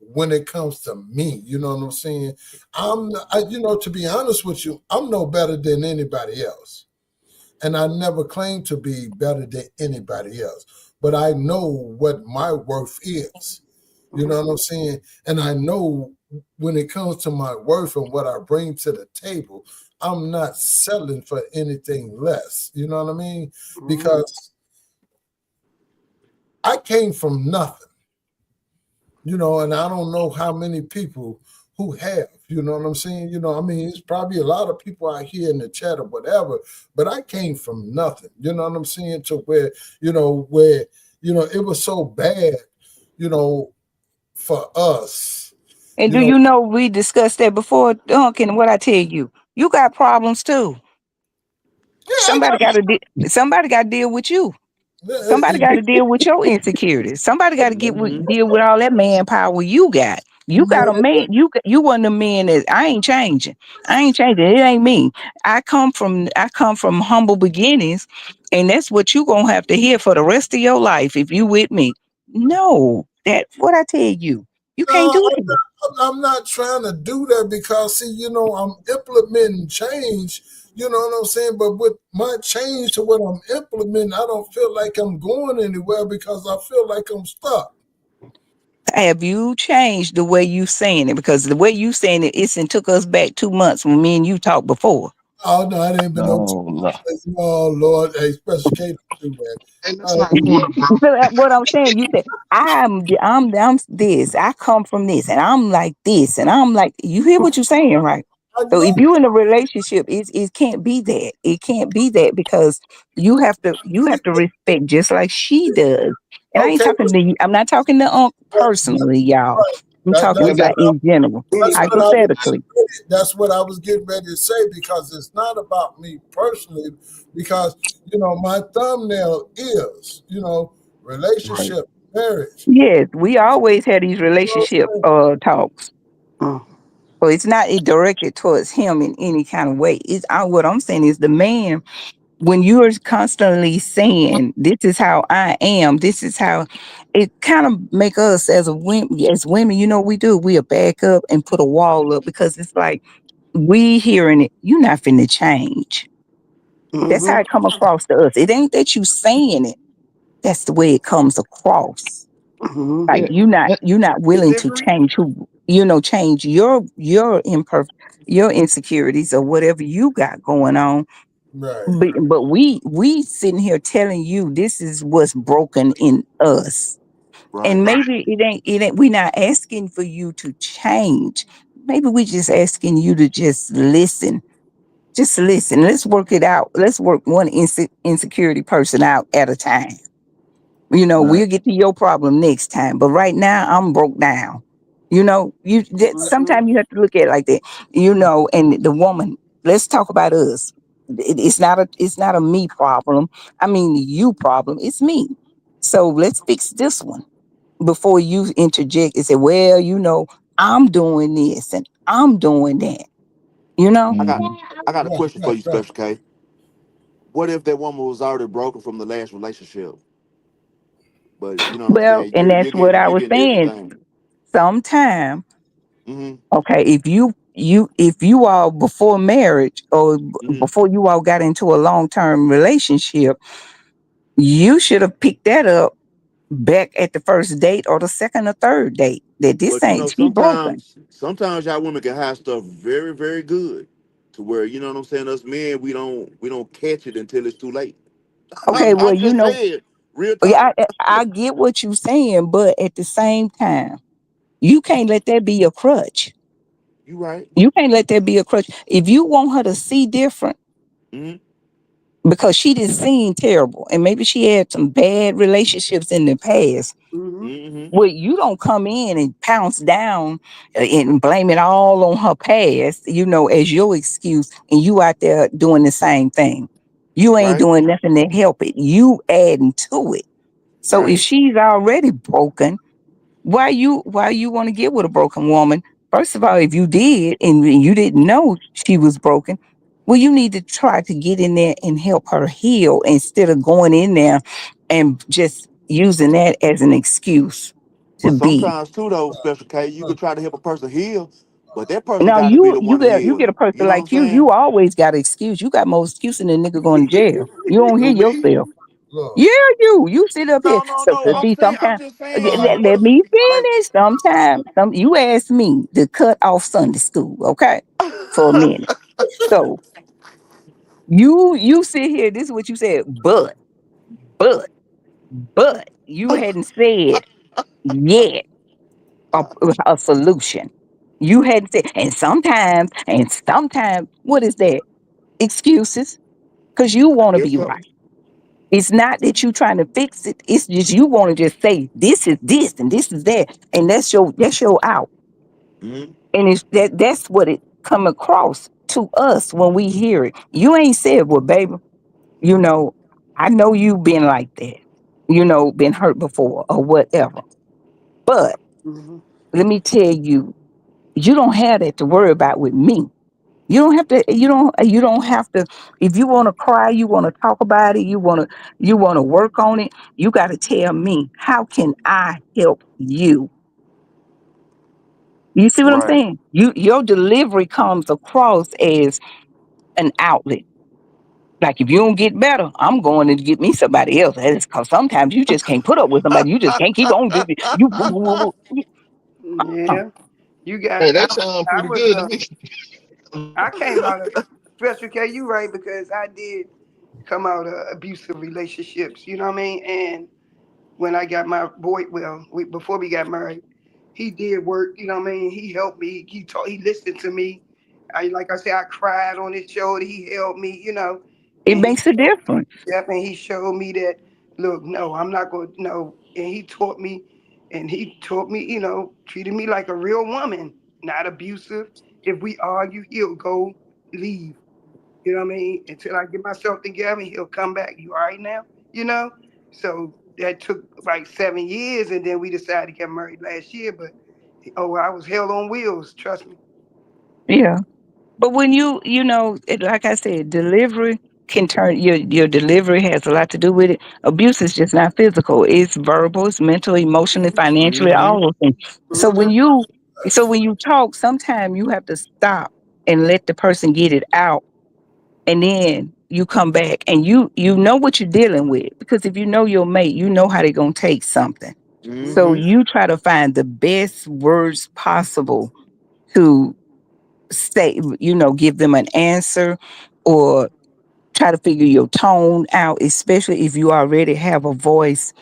When it comes to me, you know what I'm saying? To be honest with you, I'm no better than anybody else. And I never claim to be better than anybody else. But I know what my worth is. You know what I'm saying? And I know when it comes to my worth and what I bring to the table, I'm not settling for anything less. You know what I mean? Mm-hmm. Because I came from nothing, and I don't know how many people who have, you know what I'm saying? I mean, it's probably a lot of people out here in the chat or whatever, but I came from nothing, you know what I'm saying? To where it was so bad, you know, for us, And you do know, you know we discussed that before, Duncan? What I tell you, you got problems too. yeah, I Somebody got, got to somebody got to deal with you. Somebody got to yeah, deal with your insecurities. Somebody got to Hmm. deal with all that manpower you got. You got a man, man. You wasn't a man that I ain't changing. I ain't changing. It ain't me. I come from humble beginnings, and that's what you gonna have to hear for the rest of your life if you with me. No, that what I tell you. You can't no, do that. I'm not trying to do that because, see, I'm implementing change. You know what I'm saying? But with my change to what I'm implementing, I don't feel like I'm going anywhere because I feel like I'm stuck. Have you changed the way you saying it? Because the way you saying it, it's and took us back 2 months when me and you talked before. Oh no, it ain't been no No, two no. months. Oh Lord, hey, Special K don't do that. And let's Uh, not corner, bro. So what I'm saying, you said I'm this. I come from this, and I'm like this, and I'm like. You hear what you're saying, right? I So if know. you in a relationship, it can't be that. It can't be that because you have to respect just like she does. And I ain't Okay, talking to you. I'm not talking to personally, y'all. I'm That, talking But that's that, about what I, in general, that's Anyway, what I was getting hypothetically. ready. That's what I was getting ready to say because it's not about me personally. Because my thumbnail is right. relationship, marriage. Yes, we always had these You know relationship what talks. mm, So it's not directed towards him in any kind of way. What I'm saying is the man, when you're constantly saying, "This is how I am," this is how it kind of make us as women, we do. We'll back up and put a wall up because it's like we hearing it. You're not finna change. That's how mm-hmm, it come across to us. It ain't that you saying it. That's the way it comes across. mm-hmm. Like Yeah. you're not willing to Delivery. change change your insecurities or whatever you got going on. Right. But we sitting here telling you this is what's broken in us. Right. And maybe it ain't we not asking for you to change. Maybe we just asking you to just listen. Just listen. Let's work it out. Let's work one insecurity person out at a time. Right. We'll get to your problem next time. But right now, I'm broke down. Mm-hmm, Sometimes you have to look at it like that. And the woman. Let's talk about us. It's not a me problem. I mean, you problem. It's me. So let's fix this one before you interject and say, "Well, I'm doing this and I'm doing that." You know. I got Hmm. I got a Right. question for Right. you, Right. Special K. What if that woman was already broken from the last relationship? But you know what I'm Well, saying? and that's what I You're was getting saying. everything. Sometime, Mm-hmm. okay, if you all before marriage or Mm-hmm. before you all got into a long-term relationship, you should have picked that up back at the first date or the second or third date. That this But you know, ain't she broken. sometimes y'all women can hide stuff very, very good to where you know what I'm saying. Us men, we don't catch it until it's too late. Okay, well, I'm just saying, real yeah, talk. I get what you're saying, but at the same time, you can't let that be a crutch. You right. You can't let that be a crutch. If you want her to see different, Mm-hmm. because she did seen terrible, and maybe she had some bad relationships in the past. mm-hmm, Mm-hmm. Well, you don't come in and pounce down and blame it all on her past, as your excuse, and you out there doing the same thing. You ain't Right. doing nothing to help it. You adding to it. So if Right. she's already broken, why you want to get with a broken woman? First of all, if you did and you didn't know she was broken, well, you need to try to get in there and help her heal instead of going in there and just using that as an excuse to But be. sometimes too, though, Special K, you could try to help a person heal, but that person Now got to be you the you one to get you get heal. a person You know what I'm like you. saying? You always got an excuse. You got more excuse than a nigga going to jail. You don't hear Who me? yourself. Look. Yeah, you sit up here. No, So no. see, I'm sometimes just saying, Uh, like, what let if, me like, finish. Sometimes you ask me to cut off Sunday school, okay, for a minute. So you sit here. This is what you said, but but you hadn't said yet a, a solution. You hadn't said, and sometimes, what is that? Excuses, because you want to yes, be sir. right. It's not that you trying to fix it. It's just you want to just say this is this and this is that, and that's your out. Mm-hmm. And it's that's what it come across to us when we hear it. You ain't said, well, baby, you know, I know you've been like that, been hurt before or whatever. But mm-hmm, let me tell you, you don't have that to worry about with me. You don't have to. If you want to cry, you want to talk about it, you want to work on it, you got to tell me, how can I help you? You see what I'm Right. saying? Your delivery comes across as an outlet. Like, if you don't get better, I'm going to get me somebody else. Because sometimes you just can't put up with somebody. You just can't keep on. Uh, yeah. You got. Hey, I, that sounds I pretty was. good to me. I came out of Special K. You right because I did come out of abusive relationships. You know what I mean? And when I got my boy, well, before we got married, he did work. You know what I mean? He helped me. He taught. He listened to me. Like I said, I cried on his shoulder. He helped me. it And he makes a showed, difference. yep, and he showed me that. Look, no, I'm not going. No, and he taught me. And he taught me, treated me like a real woman, not abusive. If we argue, he'll go leave. You know what I mean? Until I get myself together, he'll come back. You all right now? You know? So that took like 7 years, and then we decided to get married last year. But oh, I was hell on wheels. Trust me. Yeah. But when like I said, delivery can turn your delivery has a lot to do with it. Abuse is just not physical; it's verbal, it's mental, emotionally, financially, Mm-hmm. all those things. So when Mm-hmm. you talk, sometimes you have to stop and let the person get it out, and then you come back and you know what you're dealing with, because if you know your mate, you know how they're gonna take something. So Mm-hmm. you try to find the best words possible to say, give them an answer, or try to figure your tone out, especially if you already have a voice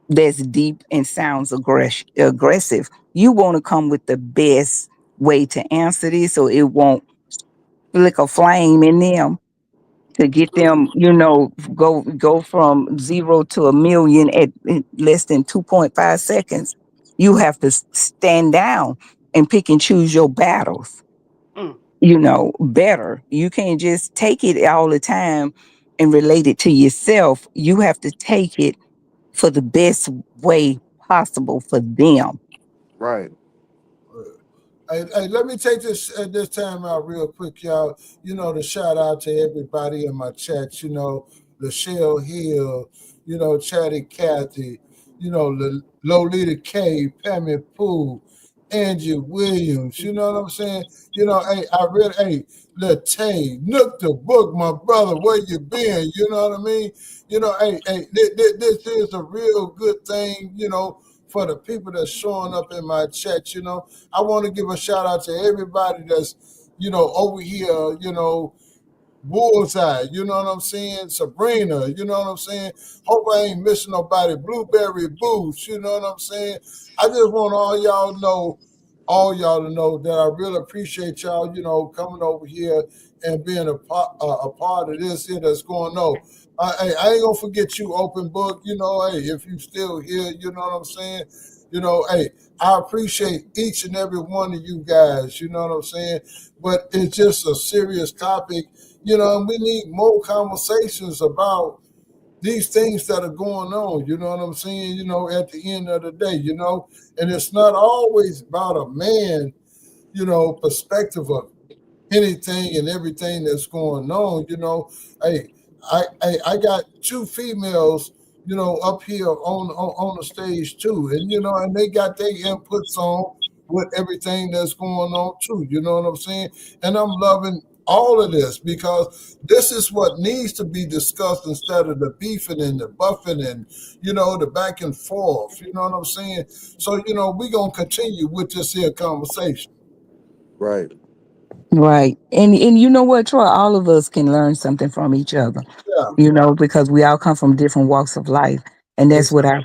that's deep and sounds aggressive. You want to come with the best way to answer this so it won't flick a flame in them, to get them, go from 0 to 1 million in less than 2.5 seconds. You have to stand down and pick and choose your battles, Mm. better. You can't just take it all the time and relate it to yourself. You have to take it for the best way possible for them. Right. Hey, let me take this time out real quick, y'all. To shout out to everybody in my chat. Lachelle Hill. Chatty Cathy. Lolita K, Pammy Pooh, Angie Williams. You know what I'm saying? Hey, I really, hey, Latte, Nook the Book, my brother, where you been? You know what I mean? Hey, this is a real good thing. For the people that's showing up in my chat. I want to give a shout out to everybody that's, over here, Bullseye, you know what I'm saying? Sabrina, you know what I'm saying? Hope I ain't missing nobody. Blueberry Boots, you know what I'm saying? I just want all y'all to know that I really appreciate y'all, coming over here and being a part of this here that's going on. I ain't gonna forget you, open book. Hey, if you still here, you know what I'm saying. Hey, I appreciate each and every one of you guys. You know what I'm saying. But it's just a serious topic, and we need more conversations about these things that are going on. You know what I'm saying? At the end of the day, and it's not always about a man, perspective of anything and everything that's going on. Hey, I got two females, up here on the stage too, and and they got their inputs on with everything that's going on too. You know what I'm saying? And I'm loving all of this because this is what needs to be discussed instead of the beefing and the buffing and the back and forth. You know what I'm saying? So we're gonna continue with this here conversation. Right. Right. And you know what, Troy? All of us can learn something from each other, Yeah, because we all come from different walks of life. And that's what I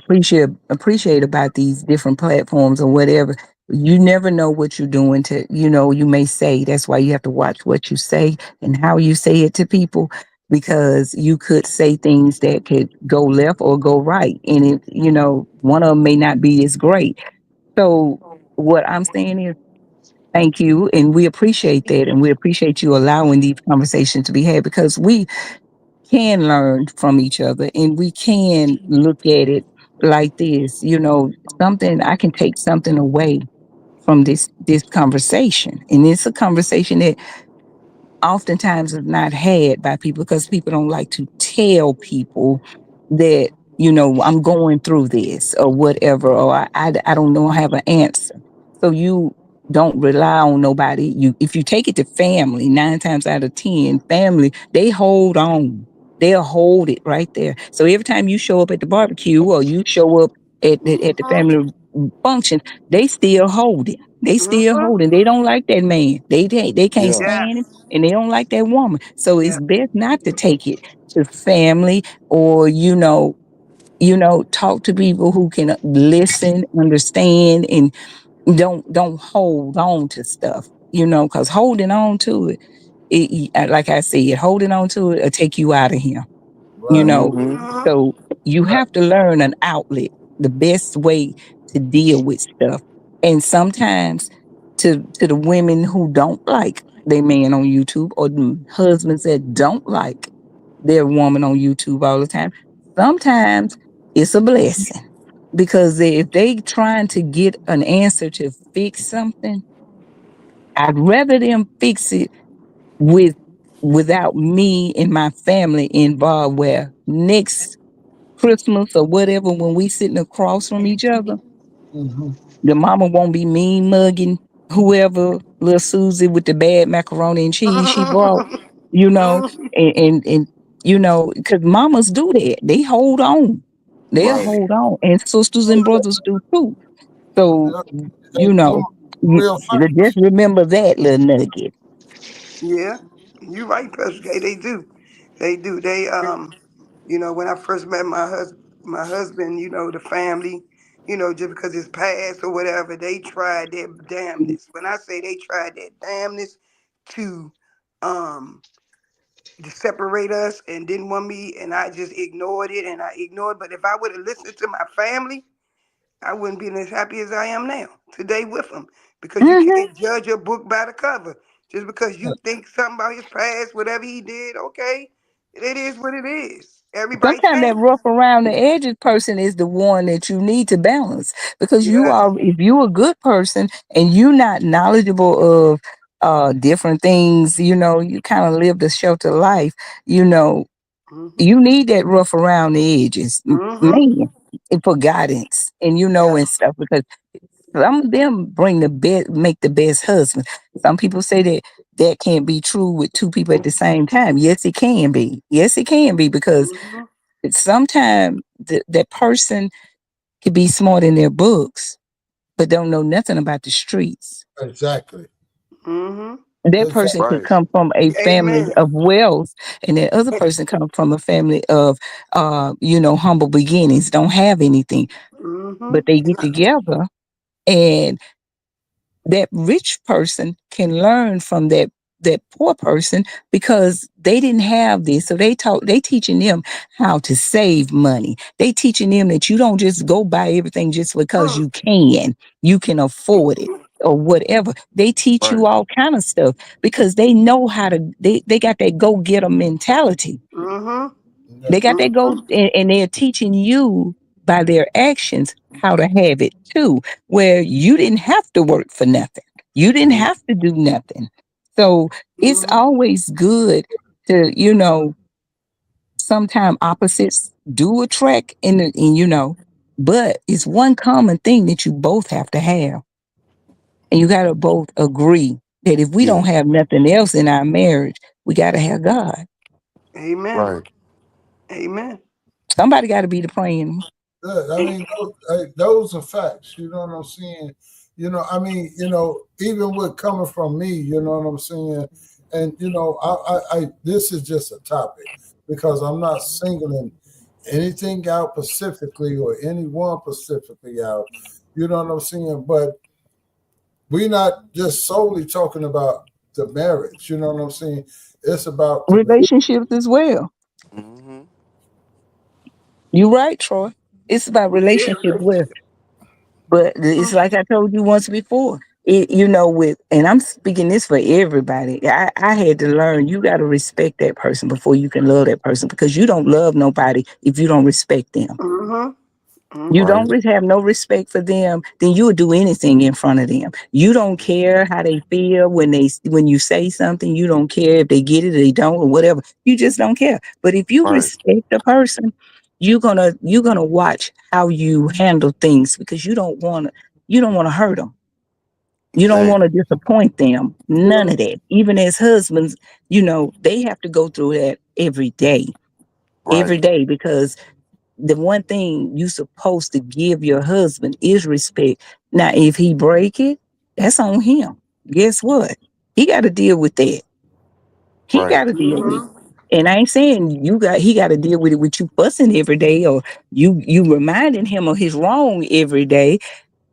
appreciate about these different platforms or whatever. You never know what you're doing to, you may say. That's why you have to watch what you say and how you say it to people, because you could say things that could go left or go right. And one of them may not be as great. So what I'm saying is, thank you. And we appreciate that. And we appreciate you allowing these conversations to be had, because we can learn from each other and we can look at it like this. Something I can take something away from this conversation. And it's a conversation that oftentimes is not had by people, because people don't like to tell people that, I'm going through this or whatever, or I don't know, I have an answer. So you don't rely on nobody. If you take it to family, 9 times out of 10, family, they hold on. They'll hold it right there. So every time you show up at the barbecue or you show up at the Mm-hmm. family function, they still hold it. They still Mm-hmm. holding. They don't like that man. They can't Yeah. Yes. stand him, and they don't like that woman. So Yeah. it's best not to take it to family, or talk to people who can listen, understand, and don't hold on to stuff. Because holding on to like I said, holding on to it will take you out of here. You right. know, Mm-hmm. Mm-hmm. so you Right. have to learn an outlet. the best way to deal with stuff. And sometimes to the women who don't like their man on YouTube, or the husbands that don't like their woman on YouTube all the time, sometimes it's a blessing, because if they trying to get an answer to fix something, I'd rather them fix it with without me and my family involved, where next Christmas or whatever, when we sitting across from each other, Mm-hmm. the mama won't be mean mugging whoever little Susie with the bad macaroni and cheese she brought, you know, and you know, because mamas do that. They hold on. They'll Right. hold on. And sisters and brothers do too. So, Yeah, you some know, real just facts. remember that little nugget. Yeah, you right, Pastor K. They do. They do. They when I first met my husband, the family, just because it's past or whatever, they tried their damnness. When I say they tried their damnness to um to separate us and didn't want me, and I just ignored it and I ignored. But if I would have listened to my family, I wouldn't be as happy as I am now today with him, because you Hmm. can't judge a book by the cover. Just because you think something about his past, whatever he did, okay, it is what it is. Everybody Sometimes that changes. rough around the edges person is the one that you need to balance, because you Yes. are, if you're a good person and you're not knowledgeable of different things, you kind of live the shelter life, you know, Mhm. you need that rough around the edges, Mhm. man, for guidance, and Yeah. and stuff, because some of them bring the best, make the best husband. Some people say that that can't be true with two people at the same time. Yes, it can be. Yes, it can be, because Mhm. sometimes that person could be smart in their books, but don't know nothing about the streets. Exactly. Mhm. That person Exactly. could Right. come from a family Amen. of wealth, and that other person come from a family of, humble beginnings, don't have anything, but Mhm. they get together, and that rich person can learn from that poor person, because they didn't have this. So they teaching them how to save money. They teaching them that you don't just go buy everything just because Mm. you can afford it or whatever. They teach Right. you all kind of stuff, because they know how to, they got that go getter mentality. Mhm. Yeah. They got that go, Mhm. and they're teaching you by their actions how to have it too, where you didn't have to work for nothing. You didn't Mhm. have to do nothing. So it's Mhm. always good to, sometimes opposites do attract but it's one common thing that you both have to have. And you got to both agree that if we don't Yes. have nothing else in our marriage, we got to have God. Amen. Right. Amen. Somebody got to be the praying. Yeah, I mean, those are facts. You know what I'm saying? I mean, even with coming from me, you know what I'm saying? And this is just a topic, because I'm not singling anything out specifically or anyone specifically out. You know what I'm saying? But we're not just solely talking about the marriage. You know what I'm saying? It's about the Relationships as well. Mm-hmm. You're right, Troy. It's about Yeah. relationships well. But it's like I told you once before. And I'm speaking this for everybody. I had to learn, you got to respect that person before you can love that person, because you don't love nobody if you don't respect them. Mhm. You Mhm. Right. don't have no respect for them, then you would do anything in front of them. You don't care how they feel when you say something. You don't care if they get it or they don't or whatever. You just don't care. But if you Right. respect the person, you're gonna watch how you handle things, because you don't want to hurt them. You don't want to Exactly. disappoint them. None of that. Even as husbands, they have to go through that every Right. day, because the one thing you supposed to give your husband is respect. Now, if he break it, that's on him. Guess what? He got to deal with that. He Right. got to deal with it. Mhm. And I ain't saying he got to deal with it with you fussing every day, or you reminding him of his wrong every day.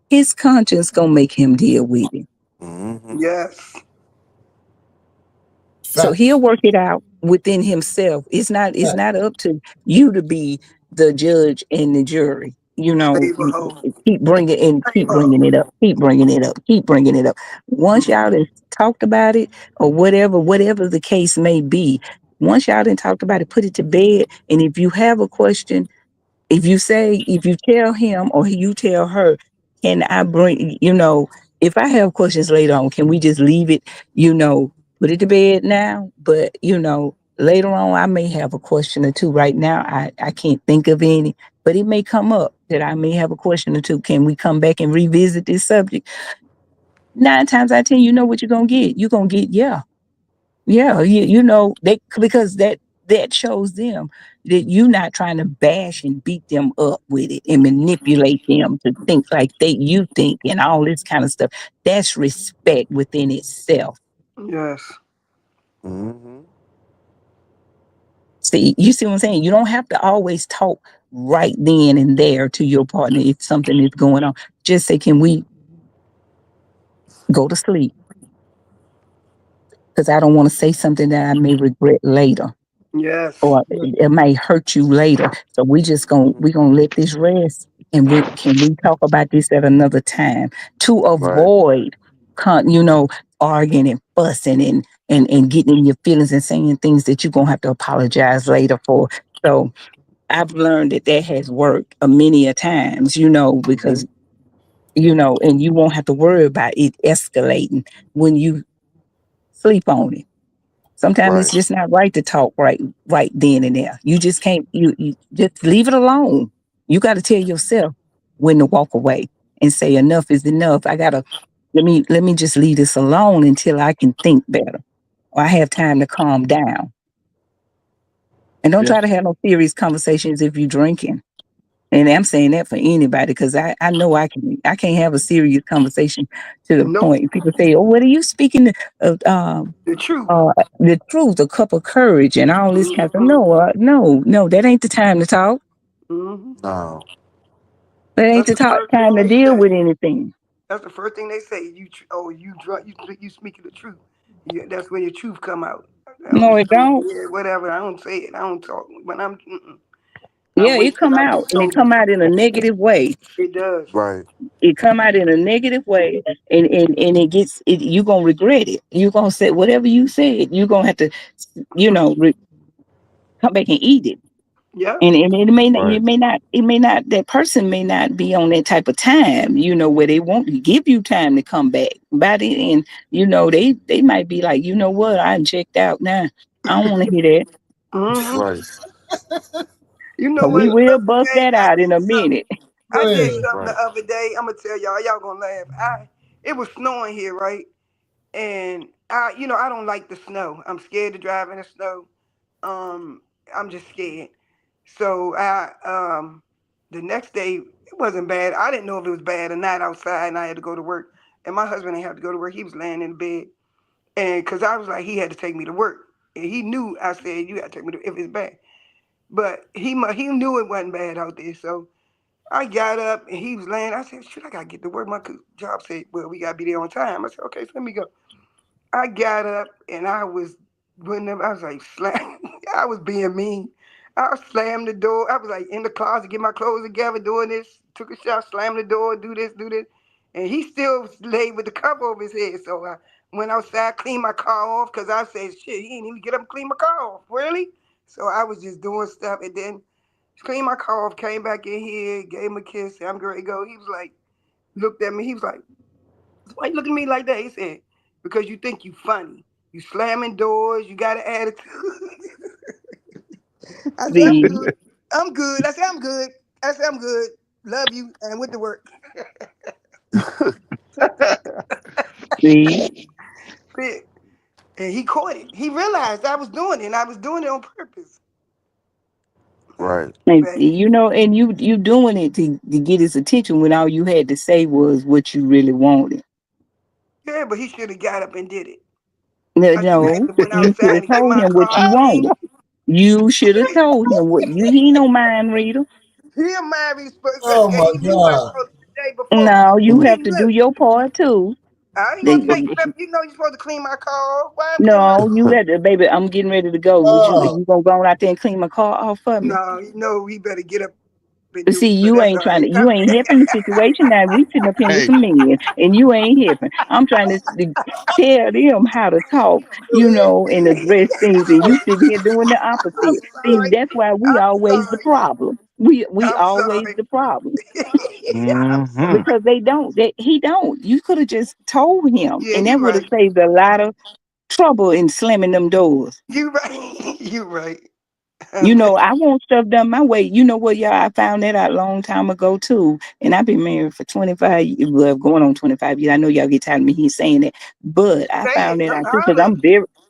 His conscience gonna make him deal with it. Mm-hmm. Yes. So he'll facts. work it out within himself. It's not up to you to be the judge and the jury. you know, Save a hoe. keep bringing and Save keep a hoe. bringing it up, keep bringing it up, keep bringing it up. Once y'all done talked about it or whatever the case may be, once y'all done talked about it, put it to bed. And if you have a question, if you tell him or you tell her, can I bring, if I have questions later on, can we just leave it, put it to bed now? But, later on, I may have a question or two. Right now, I can't think of any, but it may come up that I may have a question or two. Can we come back and revisit this subject? 9 times out of 10, you know what you're going to get. You're going to get, yeah. Yeah, they because that shows them that you're not trying to bash and beat them up with it and manipulate them to think like you think and all this kind of stuff. That's respect within itself. Yes. Mm-hmm. See, you see what I'm saying? You don't have to always talk right then and there to your partner if something is going on. Just say, can we go to sleep? Because I don't want to say something that I may regret later. Yes. Or it may hurt you later. So we gonna let this rest, and can we talk about this at another time to Right. avoid, arguing and fussing and getting in your feelings and saying things that you're gonna have to apologize later for. So I've learned that has worked many a times, Mm-hmm. because and you won't have to worry about it escalating when you sleep on it. Sometimes it's Right. just not right to talk right then and there. You just can't you just leave it alone. You got to tell yourself when to walk away and say enough is enough. I gotta let me just leave this alone until I can think better or I have time to calm down. And don't Yeah. try to have no serious conversations if you're drinking. And I'm saying that for anybody because I know I can't have a serious conversation to the Nope. point people say, "Oh, what are you speaking of?" The truth. The truth, a cup of courage, and all this kind of stuff. Mm-hmm. No, no, that ain't the time to talk. Mm-hmm. No. That ain't That's the the first time thing to they deal say. with anything. That's the first thing they say. You drunk. You speaking the truth. That's when your truth come out. I'm No, it sure. don't. Yeah, whatever. I don't say it. I don't talk. But I Yeah, wait it till come I out, get and it sober. come out in a negative way. It does. Right. It come out in a negative way, and it gets it. You gonna regret it. You gonna say whatever you said. You gonna have to, come back and eat it. Yeah. And Right. it may not, that person may not be on that type of time, where they won't give you time to come back. By the end, they might be like, you know what, I'm checked out now. I don't want to hear that. Mm-hmm. Right. You know But we what? The will other bust day that I out in did a something. minute. I did Man, something the Right. other day. I'm gonna tell y'all. Y'all gonna laugh. It was snowing here, right? And I don't like the snow. I'm scared to drive in the snow. Um, I'm just scared. So the next day it wasn't bad. I didn't know if it was bad or not outside, and I had to go to work. And my husband didn't have to go to work. He was laying in bed, and because I was like, he had to take me to work, and he knew. I said, you got to take me to if it's bad. But he knew it wasn't bad out there. So I got up and he was laying. I said, shit, I gotta get to work. My job said, well, we gotta be there on time. I said, okay, so let me go. I got up and I was like, slam. I was being mean. I slammed the door. I was like in the closet, get my clothes together, doing this. Took a shot, slammed the door, do this, do this. And he still laid with the cover over his head. So I went outside, cleaned my car off because I said, shit, he didn't even get up and clean my car off. Really? So I was just doing stuff. And then cleaned my car off, came back in here, gave him a kiss. Said, I'm ready to go. He was like, looked at me. He was like, why you looking at me like that? He said, because you think you funny. You slamming doors. You got an attitude. I said, I'm See, good. I'm good. I said, I'm good. I said, I'm good. Love you. And went to work. see, And he caught it. He realized I was doing it, and I was doing it on purpose. Right. and Bad. and you doing it to get his attention when all you had to say was what you really wanted. Yeah, but he should have got up and did it. No, I should have no, had to went you should outside have and get told my him what car you cleaned. want. You should have told him what you. He no mind reader. He a married oh and my he knew I God. supposed to the day before. No, you He have to do knew. your part too. I ain't gonna take They- stuff. You know you're supposed to clean my car off. Why I'm cleaning my no, you car? had to, baby. I'm getting ready to go. Would you? Oh, You gonna go on out there and clean my car off for me? No, you know he better get up and do it. been But see, doing, so you that's ain't how trying they to, you coming. ain't helping the situation. Now we sitting up here with Hey, some men, and you ain't helping. I'm trying to tell them how to talk, and address things, and you sit here doing the I'm opposite. See, sorry. that's why we I'm always the sorry. problem. We I'm always sorry. the problem I'm hmm sorry. because they don't. He don't. You could have just told him, Yeah, and you that would have right. saved a lot of trouble in slamming them doors. You right. You right. I want stuff done my way. You know what, y'all? I found that out a long time ago too. And I've been married for 25 years, well, going on 25 years. I know y'all get tired of me he's saying that. But I Say found it. that I'm out too because hollering.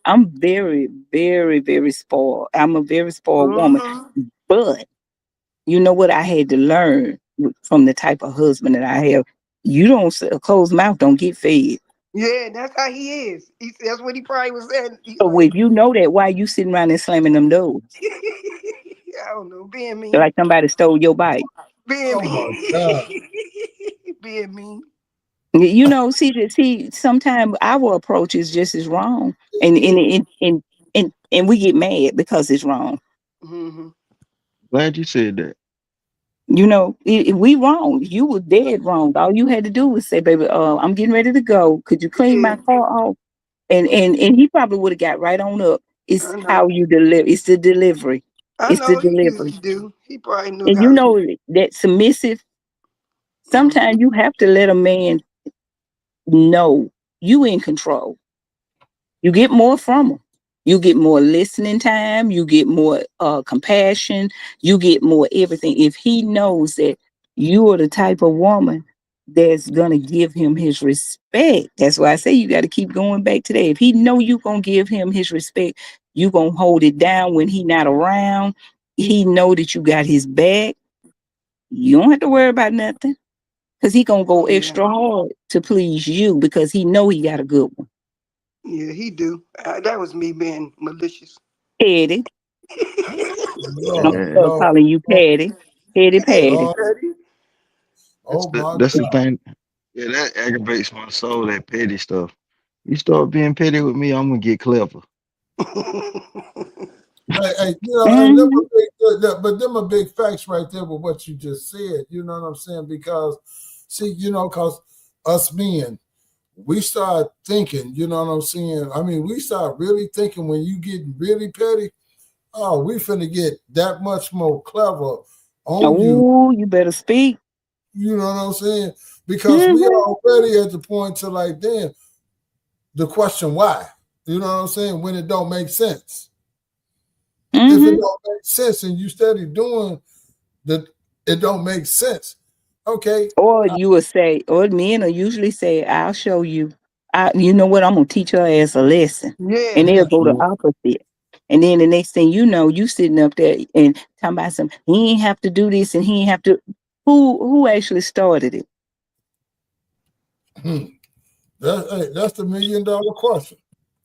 I'm very, very, very spoiled. I'm a very spoiled woman. Mm-hmm. But you know what I had to learn from the type of husband that I have? You don't a closed mouth don't get fed. Yeah, that's how he is. That's what he probably was saying. He's So like, if you know that, why you sitting around and slamming them doors? I don't know, being mean. Like somebody stole your bike. Being Oh my God. mean. Being mean. See, sometimes our approach is just as wrong, and Yeah. we get mad because it's wrong. Mm-hmm. glad you said that. We wrong. You were dead wrong. All you had to do was say, "Baby, I'm getting ready to go. Could you clean Yeah, my car off?" And he probably would have got right on up. It's I know. how you deliver. It's the delivery. I It's the know he delivery. usually do. He probably knew And how to. that submissive. Mm-hmm. Sometimes you have to let a man know you in control. You get more from them. You get more listening time. You get more compassion. You get more everything. If he knows that you are the type of woman that's gonna give him his respect, that's why I say you got to keep going back to that. If he know you gonna give him his respect, you gonna hold it down when he not around. He know that you got his back. You don't have to worry about nothing because he gonna go Yeah, extra hard to please you because he know he got a good one. yeah, he do. That was me being malicious. Eddie. I'm Lord, Yeah, start Lord, calling you Lord, Patty. Patty Patty. Lord. Petty. Oh my that's the God. thing. Yeah, that aggravates my soul. That petty stuff. You start being petty with me, I'm gonna get clever. Hey, and them Hmm. but them are big facts right there with what you just said. You know what I'm saying? Because, see, because us men, we start thinking. You know what I'm saying? I mean, we start really thinking when you get really petty. Oh, we finna get that much more clever on you. Oh, you better speak. You know what I'm saying? Because we Hmm. already at the point to like, then the question why. You know what I'm saying? When it don't make sense. If it Hmm. don't make sense and you steady doing that, it don't make sense. Okay. Or you will say, or men will usually say, "I'll show you." You know what? I'm gonna teach her as a lesson, and Yeah. they'll go the Yeah. opposite. And then the next thing you know, you sitting up there and talking about some. He ain't have to do this, and he ain't have to. Who actually started it? Hmm. That's the $1 million question.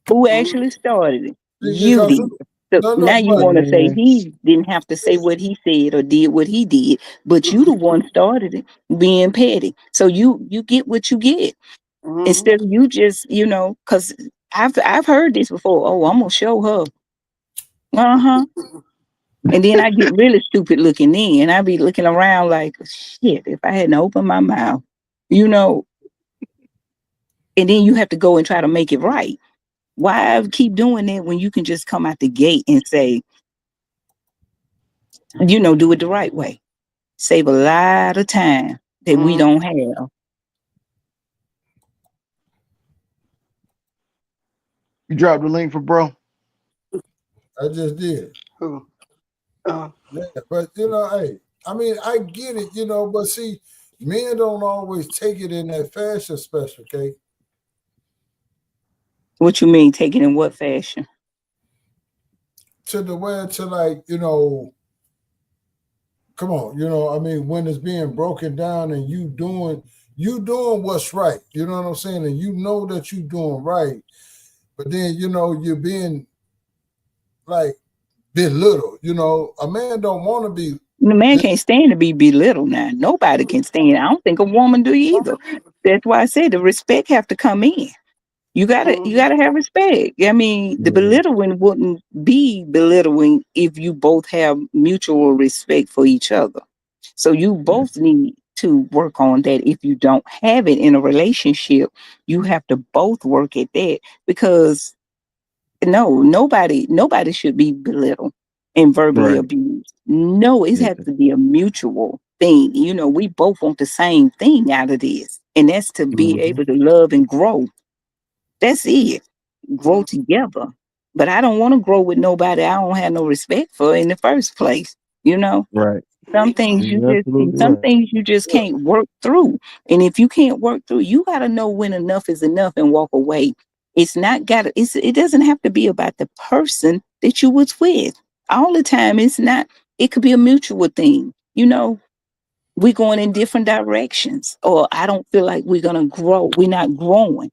Who Mm-hmm. actually started it? You Because did. So no, now you but want to say Man, he didn't have to say what he said or did what he did, but you the one started it, being petty. So you get what you get Mm-hmm. instead of you just because I've heard this before. Oh, I'm gonna show her. Uh huh. And then I get really stupid looking in. I be looking around like shit. If I hadn't opened my mouth, you know. And then you have to go and try to make it right. Why keep doing that when you can just come out the gate and say, do it the right way. Save a lot of time that we Mm-hmm. don't have. you dropped the link for bro. I just did. Who? Uh, Yeah, but hey, I mean, I get it, but see, men don't always take it in that fashion special, okay? What you mean, take it in what fashion? To the way to like, come on, I mean, when it's being broken down and you doing what's right, you know what I'm saying? And you know that you doing right, but then you're being like belittled. A man don't want to be. The man can't stand to be belittled now. Nobody can stand. I don't think a woman do either. That's why I said the respect have to come in. You mm-hmm. gotta have respect. I mean, the Yeah. belittling wouldn't be belittling if you both have mutual respect for each other. So you both need to work on that. If you don't have it in a relationship, you have to both work at that, because no, nobody should be belittled and verbally Right. abused. No, it Yeah. has to be a mutual thing. We both want the same thing out of this, and that's to be Hmm. able to love and grow. That's it. Grow Mhm. together. But I don't want to grow with nobody I don't have no respect for in the first place. You know, Right. You're absolutely some right. things you just Yeah. can't work through. And if you can't work through, you got to know when enough is enough and walk away. It's not got to, it doesn't have to be about the person that you was with. All the time it's not, it could be a mutual thing. We're going in different directions, or I don't feel like we're going to grow. We're not growing.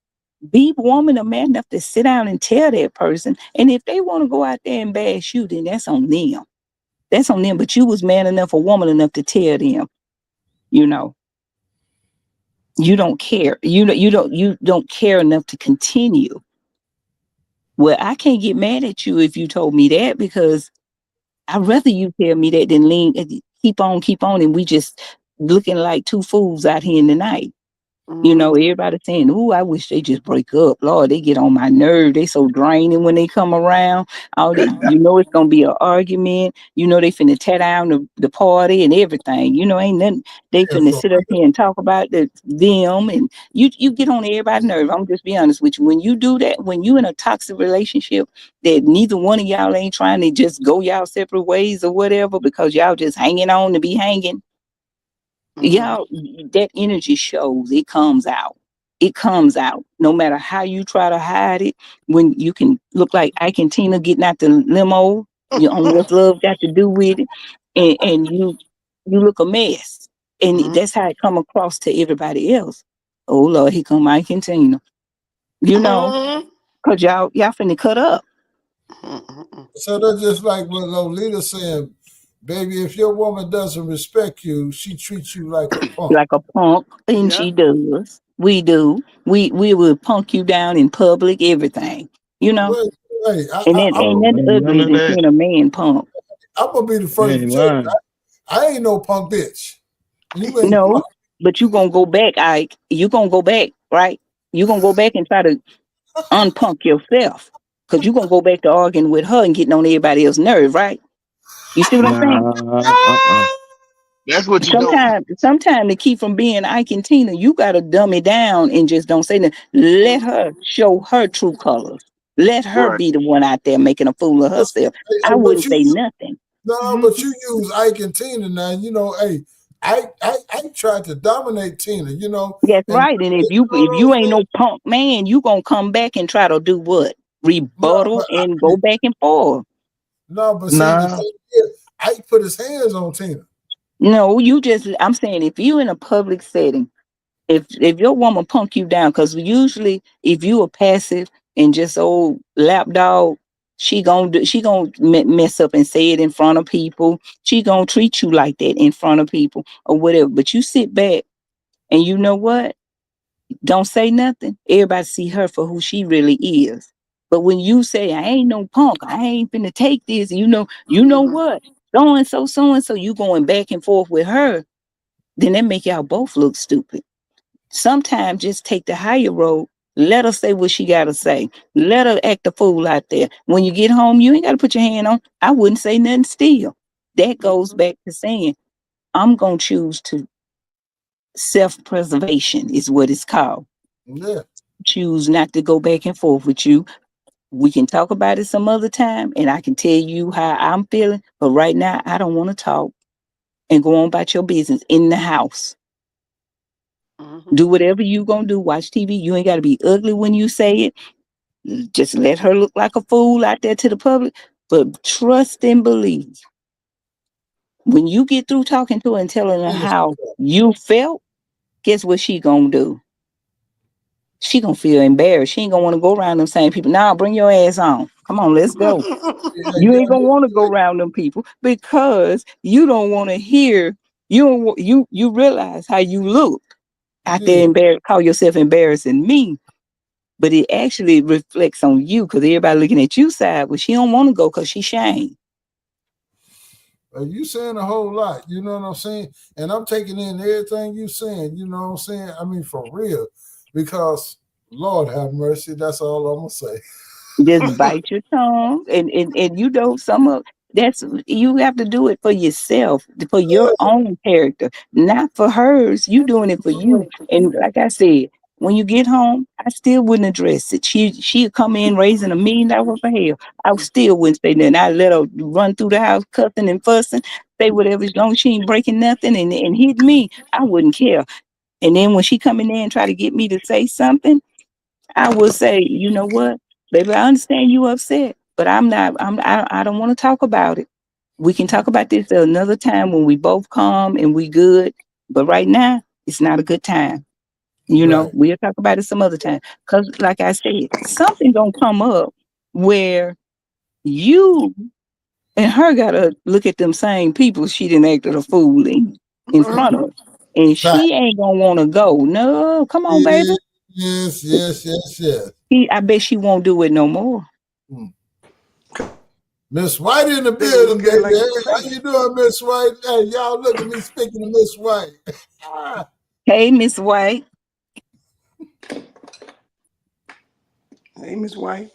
Be woman or man enough to sit down and tell that person. And if they want to go out there and bash you, then that's on them. That's on them. But you was man enough or woman enough to tell them, you know, you don't care. You don't care enough to continue. Well, I can't get mad at you if you told me that, because I'd rather you tell me that than keep on, and we just looking like two fools out here in the night. Mhm. Everybody saying, "Ooh, I wish they just break up." Lord, they get on my nerve. They so draining when they come around. All they, it's gonna be an argument. They finna tear down the party and everything. Ain't nothing. They Yeah, finna for sit up here and talk about them, and you get on everybody's nerve. I'm just be honest with you. When you do that, when you in a toxic relationship that neither one of y'all ain't trying to just go y'all separate ways or whatever, because y'all just hanging on to be hanging, Mhm. y'all, that energy shows. It comes out no matter how you try to hide it. When you can look like Ike and Tina getting out the limo, on what's love got to do with it, and you look a mess, and Mhm. that's how it come across to everybody else. Oh Lord, here come Ike and Tina, you know Mhm. because y'all finna cut up Mhm. so that's just like what Lolita saying, baby, if your woman doesn't respect you, she treats you like a punk. like a punk, and Yeah. she does. We do. We will punk you down in public, everything, you know Well, hey, And that ain't Oh, nothing ain't none ugly of than that. seeing a man punk. I'm gonna be the You first to ain't tell you, lying. I ain't no punk bitch. You ain't No, punk. but you gonna go back, Ike. You gonna go back, right? You gonna go back and try to unpunk yourself. Cause you gonna go back to arguing with her and getting on everybody else's nerve, right? You see what I'm saying? Nah. That's what you don't. Sometimes to keep from being Ike and Tina, you gotta dumb it down and just don't say nothing. Let her show her true colors. Let her Right. be the one out there making a fool of herself. I But wouldn't you say nothing. no, Mhm. but you use Ike and Tina now. Hey, I tried to dominate Tina. That's And right. And if you you know if what I'm you ain't saying? no punk man, you gonna come back and try to do what? No, Rebuttal but and go back and forth. no, but see the Nah. thing is, Ike put his hands on Tina. No, I'm saying if you in a public setting, if your woman punk you down, because usually if you are passive and just old lapdog, she gonna mess up and say it in front of people. She gonna treat you like that in front of people or whatever. But you sit back and you know what? Don't say nothing. Everybody see her for who she really is. But when you say, I ain't no punk, I ain't finna take this, you know Mhm. what? So and so, you going back and forth with her, then that make y'all both look stupid. Sometimes just take the higher road. Let her say what she gotta say. Let her act a fool out there. When you get home, you ain't gotta put your hand on. I wouldn't say nothing still. That goes Mhm. back to saying, I'm gonna choose to self-preservation is what it's called. Yeah, Choose not to go back and forth with you. We can talk about it some other time and I can tell you how I'm feeling. But right now, I don't want to talk, and go on about your business in the house. Mhm. Do whatever you going to do. Watch TV. You ain't got to be ugly when you say it. Just let her look like a fool out there to the public. But trust and believe. When you get through talking to her and telling her finish how it up. you felt, guess what she going to do? She going to feel embarrassed. She ain't going to want to go around them same people. Nah, bring your ass on. Come on, let's go. Yeah, You yeah, ain't gonna want to go around them people because you don't want to hear. You realize how you look out there, yeah. call yourself embarrassing me, but it actually reflects on you because everybody looking at you side. But she don't want to go because she shame. You saying a whole lot, you know what I'm saying? And I'm taking in everything you saying, you know what I'm saying? I mean, for real, because Lord have mercy, that's all I'm gonna say. Just bite your tongue, and you know some of that's you have to do it for yourself, for your own character, not for hers. You doing it for you. And like I said, when you get home, I still wouldn't address it. She'd come in raising $1 million for hell. I still wouldn't say nothing. I let her run through the house cussing and fussing, say whatever as long as she ain't breaking nothing and hit me, I wouldn't care. And then when she come in there and try to get me to say something, I will say, you know what, baby, I understand you upset, but I'm not. I don't want to talk about it. We can talk about this at another time when we both calm and we good. But right now, it's not a good time. You know, Right. we'll talk about it some other time. Cause, like I said, something gonna come up where you and her gotta look at them same people she didn't acted a fool in front of, and Fact. she ain't gonna want to go. No, come on, baby. Yes, yes, yes, yes. I bet she won't do it no more. Hmm. Miss White in the They gonna building, look at it baby. like Hey, you how crazy. you doing, Miss White? Hey, y'all look at me speaking to Miss White. Ah, Hey, Miss White. Hey, Miss White.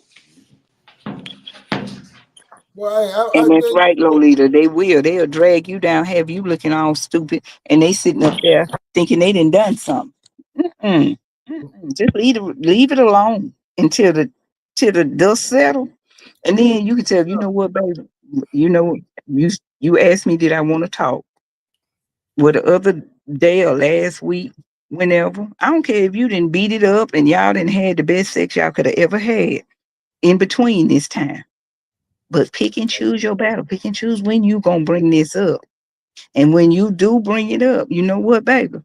well, I And that's think right, Lolita. They will. They'll drag you down, have you looking all stupid, and they sitting up there thinking they done done something. Mm-mm. Mm-mm. Just leave it alone until the dust settle, and then you can tell. You know what, baby? You know you asked me did I want to talk? Well, the other day or last week, whenever I don't care if you didn't beat it up and y'all didn't had the best sex y'all could have ever had in between this time. But pick and choose your battle. Pick and choose when you gonna bring this up. And when you do bring it up, you know what, baby?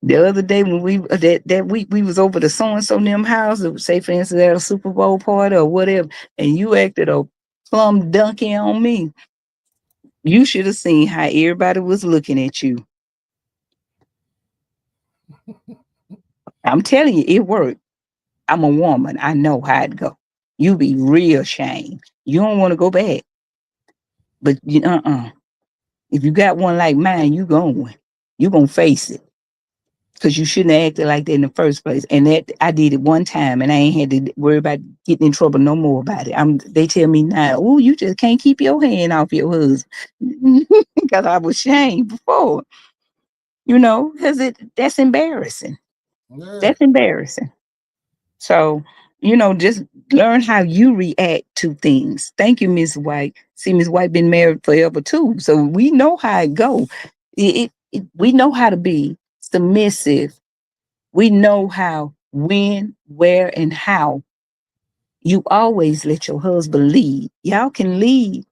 The other day when that week we was over to so and so them house, say for instance at a Super Bowl party or whatever, and you acted a plum donkey on me. You should have seen how everybody was looking at you. I'm telling you, it worked. I'm a woman. I know how it go. You be real shame. You don't want to go back, but if you got one like mine, you gonna face it. Because you shouldn't have acted like that in the first place. And that I did it one time, and I ain't had to worry about getting in trouble no more about it. They tell me now, oh, you just can't keep your hand off your husband because I was shamed before, because that's embarrassing. yeah, That's embarrassing. So, just learn how you react to things. Thank you, Miss White. See, Miss White been married forever too, so we know how it go. We know how to be submissive. We know how, when, where, and how. You always let your husband lead. Y'all can lead.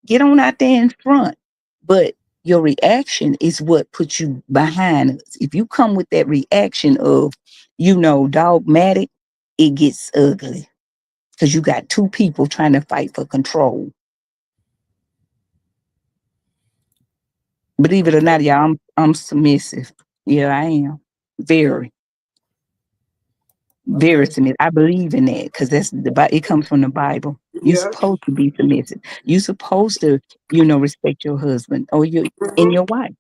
Get on out there in front. But your reaction is what puts you behind us. If you come with that reaction of, dogmatic, it gets ugly because you got two people trying to fight for control. Believe it or okay, not, y'all, I'm submissive. Yeah, I am. Very. Very okay, submissive. I believe in that because it comes from the Bible. You're Yes. supposed to be submissive. You're supposed to, respect your husband or your Mm-hmm. wife. Yeah.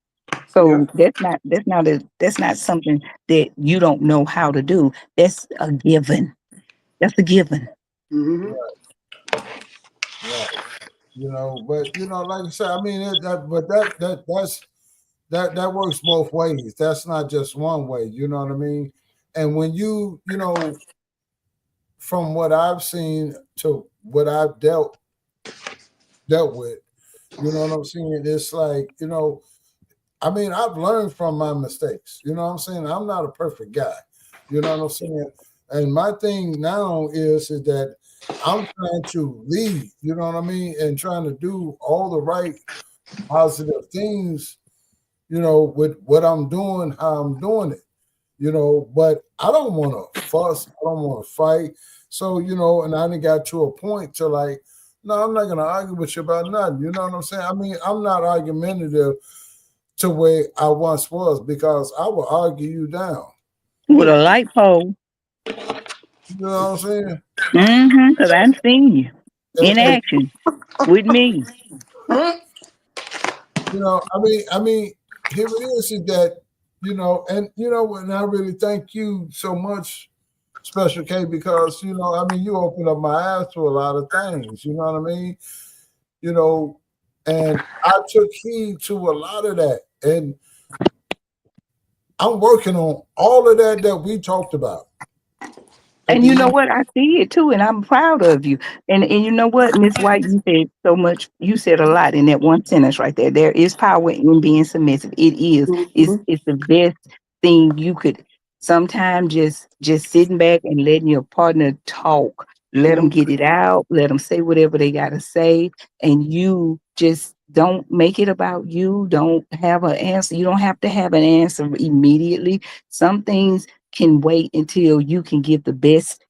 So that's not something that you don't know how to do. That's a given. That's a given. Mm-hmm. right, right. But like I said, I mean, but that works both ways. That's not just one way. You know what I mean? And when from what I've seen to what I've dealt with, you know what I'm saying? It's like, I mean, I've learned from my mistakes. You know what I'm saying? I'm not a perfect guy. You know what I'm saying? And my thing now is that I'm trying to lead, you know what I mean? And trying to do all the right positive things, with what I'm doing, how I'm doing it, but I don't want to fuss. I don't want to fight. So, and I done got to a point to like, no, I'm not going to argue with you about nothing. You know what I'm saying? I mean, I'm not argumentative to where I once was because I will argue you down. With a light pole. You know what I'm saying? Because I've seen you And, in action with me. Here it is that, and and I really thank you so much, Special K, because you opened up my eyes to a lot of things. You know what I mean? You know, and I took heed to a lot of that, and I'm working on all of that we talked about. At And the you know end, what? I see it too, and I'm proud of you. And you know what, Miss White, you said so much. You said a lot in that one sentence right there. There is power in being submissive. It is. Mhm. It's the best thing you could. Sometimes just sitting back and letting your partner talk. Let them get it out. Let them say whatever they gotta say, and you just don't make it about you. Don't have an answer. You don't have to have an answer immediately. Some things can wait until you can give the best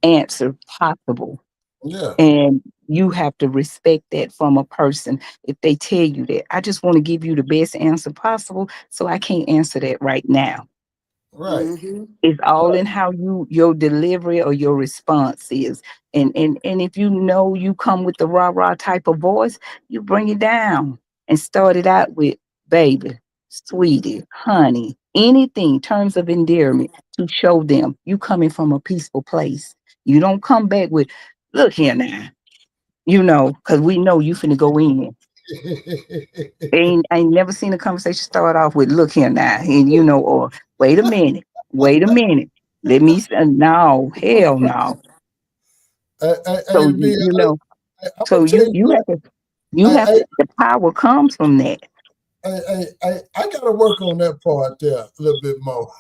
answer possible. yeah, And you have to respect that from a person if they tell you that. I just want to give you the best answer possible, so I can't answer that right now. right. Mhm. It's all in how your delivery or your response is. And if you know you come with the rah-rah type of voice, you bring it down and start it out with baby, sweetie, honey, anything, terms of endearment to show them you coming from a peaceful place. You don't come back with, look here now, because we know you finna go in. I ain't never seen a conversation start off with "Look here now," and or wait a minute, let me say, no, hell no. So Hey, B, I'm so gonna tell you you what. have to. The power comes from that. I gotta work on that part there a little bit more.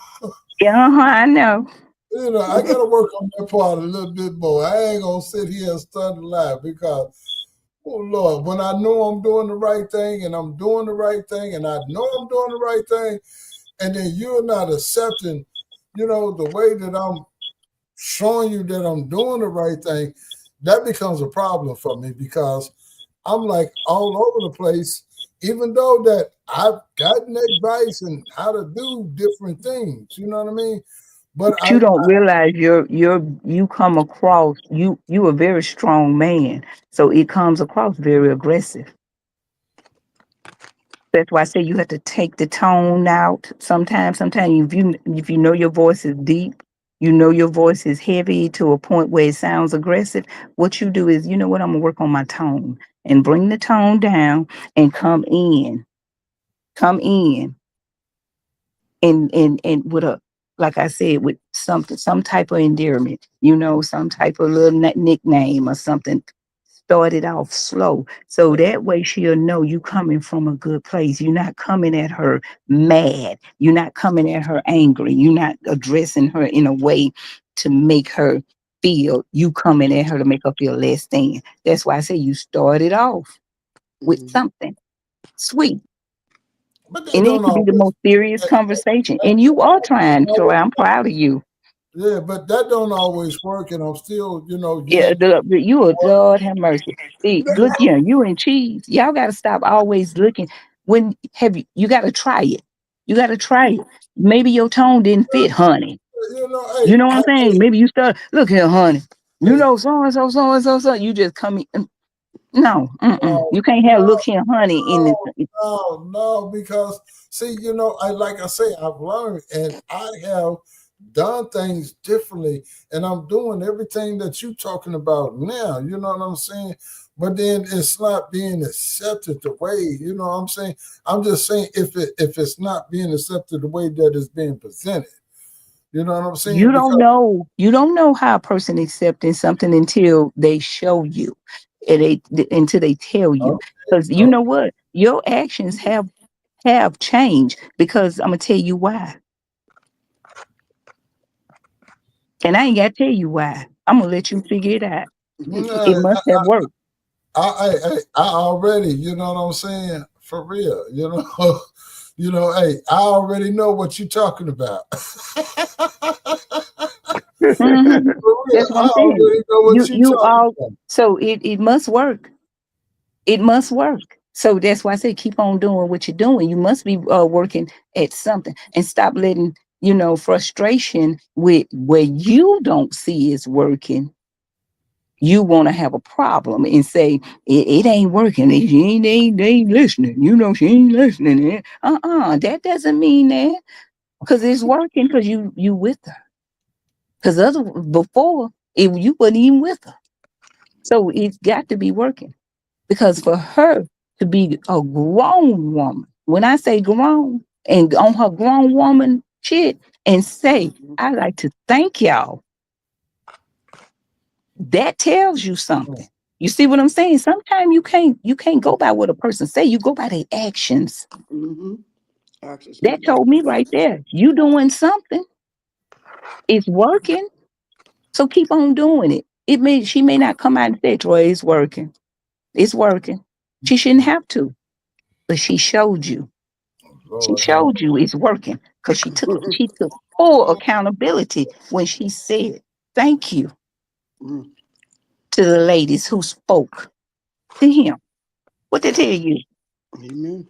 Yeah, I know. I gotta work on that part a little bit more. I ain't gonna sit here and study lie because, oh Lord, when I know I'm doing the right thing and I'm doing the right thing and I know I'm doing the right thing, and then you're not accepting, the way that I'm showing you that I'm doing the right thing, that becomes a problem for me because I'm like all over the place, even though that I've gotten advice and how to do different things. You know what I mean? But But you don't realize you come across you a very strong man, so it comes across very aggressive. That's why I say you have to take the tone out. Sometimes if you know your voice is deep, you know your voice is heavy to a point where it sounds aggressive. What you do is, you know what, I'm gonna work on my tone and bring the tone down and come in, and with a, like I said, with something, some type of endearment, some type of little nickname or something. Start it off slow, so that way she'll know you coming from a good place. You're not coming at her mad. You're not coming at her angry. You're not addressing her in a way to make her feel you coming at her to make her feel less than. That's why I say you start it off with Mhm. something sweet. but that And it don't could be the always. most serious That, conversation. that And you don't are trying, Troy. always I'm proud of you. yeah, but that don't always work, and I'm still, Yeah, yet. you a Lord have mercy. See, look, you and Cheese, y'all got to stop always looking. When have you got to try it? You got to try it. Maybe your tone didn't fit, honey. Hey, You know what I'm saying? Maybe you start, look here, honey. hey, So and so, so and so, so. You just come in. No, no, you can't have look here, honey. In no, this, no, because see, I like I say, I've learned and I have done things differently, and I'm doing everything that you talking about now. You know what I'm saying? But then it's not being accepted the way, what I'm saying. I'm just saying if it's not being accepted the way that it's being presented, you know what I'm saying? you don't Because know. You don't know how a person accepting something until they show you, and until they tell you. okay, Because you know okay, what, your actions have changed. Because I'm gonna tell you why, and I ain't gotta tell you why. I'm gonna let you figure it out. It nah, must have worked. I already, you know what I'm saying? For real, hey, I already know what you're talking about. Hmm. For real, That's what I I'm saying. already know what you're You talking all. about. So it must work. It must work. So that's why I say keep on doing what you're doing. You must be working at something, and stop letting frustration with where you don't see is working You want to have a problem and say it ain't working. She ain't, they ain't listening. You know, she ain't listening. That doesn't mean that because it's working because you with her. Because other before if you wasn't even with her, so it's got to be working. Because for her to be a grown woman, when I say grown and on her grown woman shit, and say, I like to thank y'all, that tells you something. You see what I'm saying? Sometimes you can't go by what a person say. You go by their actions. Mm-hmm. Actions That speak louder told me than right words. there. You doing something. It's working. So keep on doing it. It may she may not come out and say, Troy, it's working. It's working. She shouldn't have to, but she showed you. She Lord have showed you it's working because she took full accountability when she said thank you Mm. to the ladies who spoke to him. What they tell you? Amen.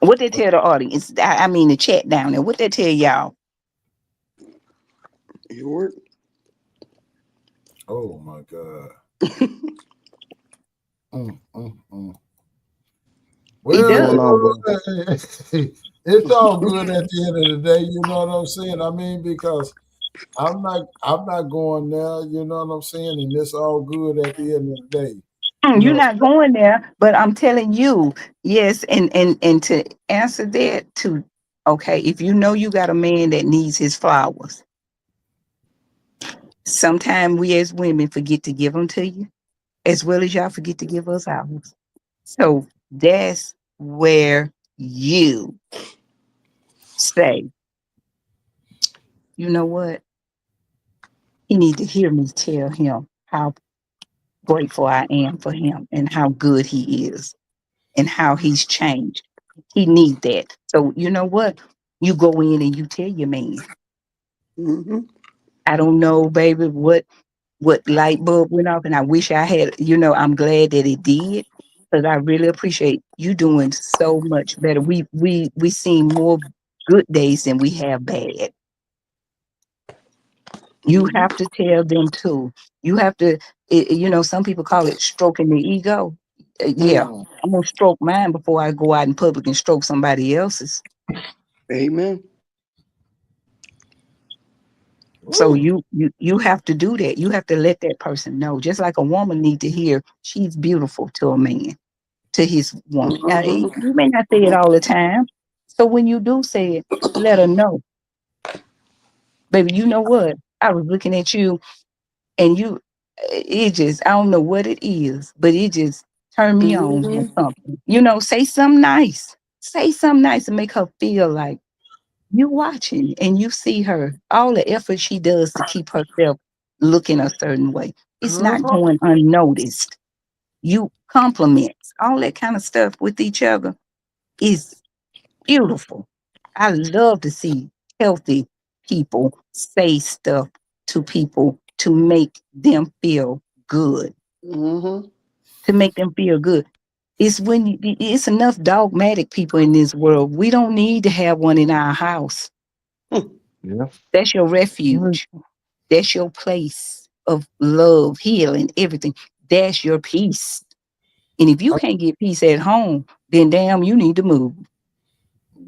What they tell the audience? I mean the chat down there. What they tell y'all? Your work. Oh my God. Mm. It What's Well, does. going on, bro? it's all good at the end of the day. You know what I'm saying? I mean, because I'm not going there. You know what I'm saying? And it's all good at the end of the day. You You're know, not going there, but I'm telling you, yes, and to answer that to okay, if you know you got a man that needs his flowers, sometimes we as women forget to give them to you, as well as y'all forget to give us ours. So that's where you say, you know what? He need to hear me tell him how grateful I am for him and how good he is and how he's changed. He need that. So you know what? You go in and you tell your man, Mm-hmm. I don't know, baby, what light bulb went off, and I wish I had. I'm glad that it did because I really appreciate you doing so much better. We seen more good days than we have bad. You Mm-hmm. have to tell them too. You have to. Some people call it stroking the ego. Yeah, Mm. I'm gonna stroke mine before I go out in public and stroke somebody else's. Amen. So woo, you have to do that. You have to let that person know. Just like a woman need to hear she's beautiful to a man, to his woman. Now, Mm-hmm. you may not say it all the time. So when you do say it, let her know, baby. You know what? I was looking at you, and it just I don't know what it is, but it just turned me on or Mm-hmm. something. Say something nice. Say something nice and make her feel like you watching and you see her, all the effort she does to keep herself looking a certain way. It's not Uh-huh. going unnoticed. You compliments, all that kind of stuff with each other is beautiful. I love to see healthy people say stuff to people to make them feel good, Mm-hmm. to make them feel good. It's enough dogmatic people in this world. We don't need to have one in our house. Yeah. That's your Right. refuge. That's your place of love, healing, everything. That's your peace. And if you I, can't get peace at home, then damn, you need to move.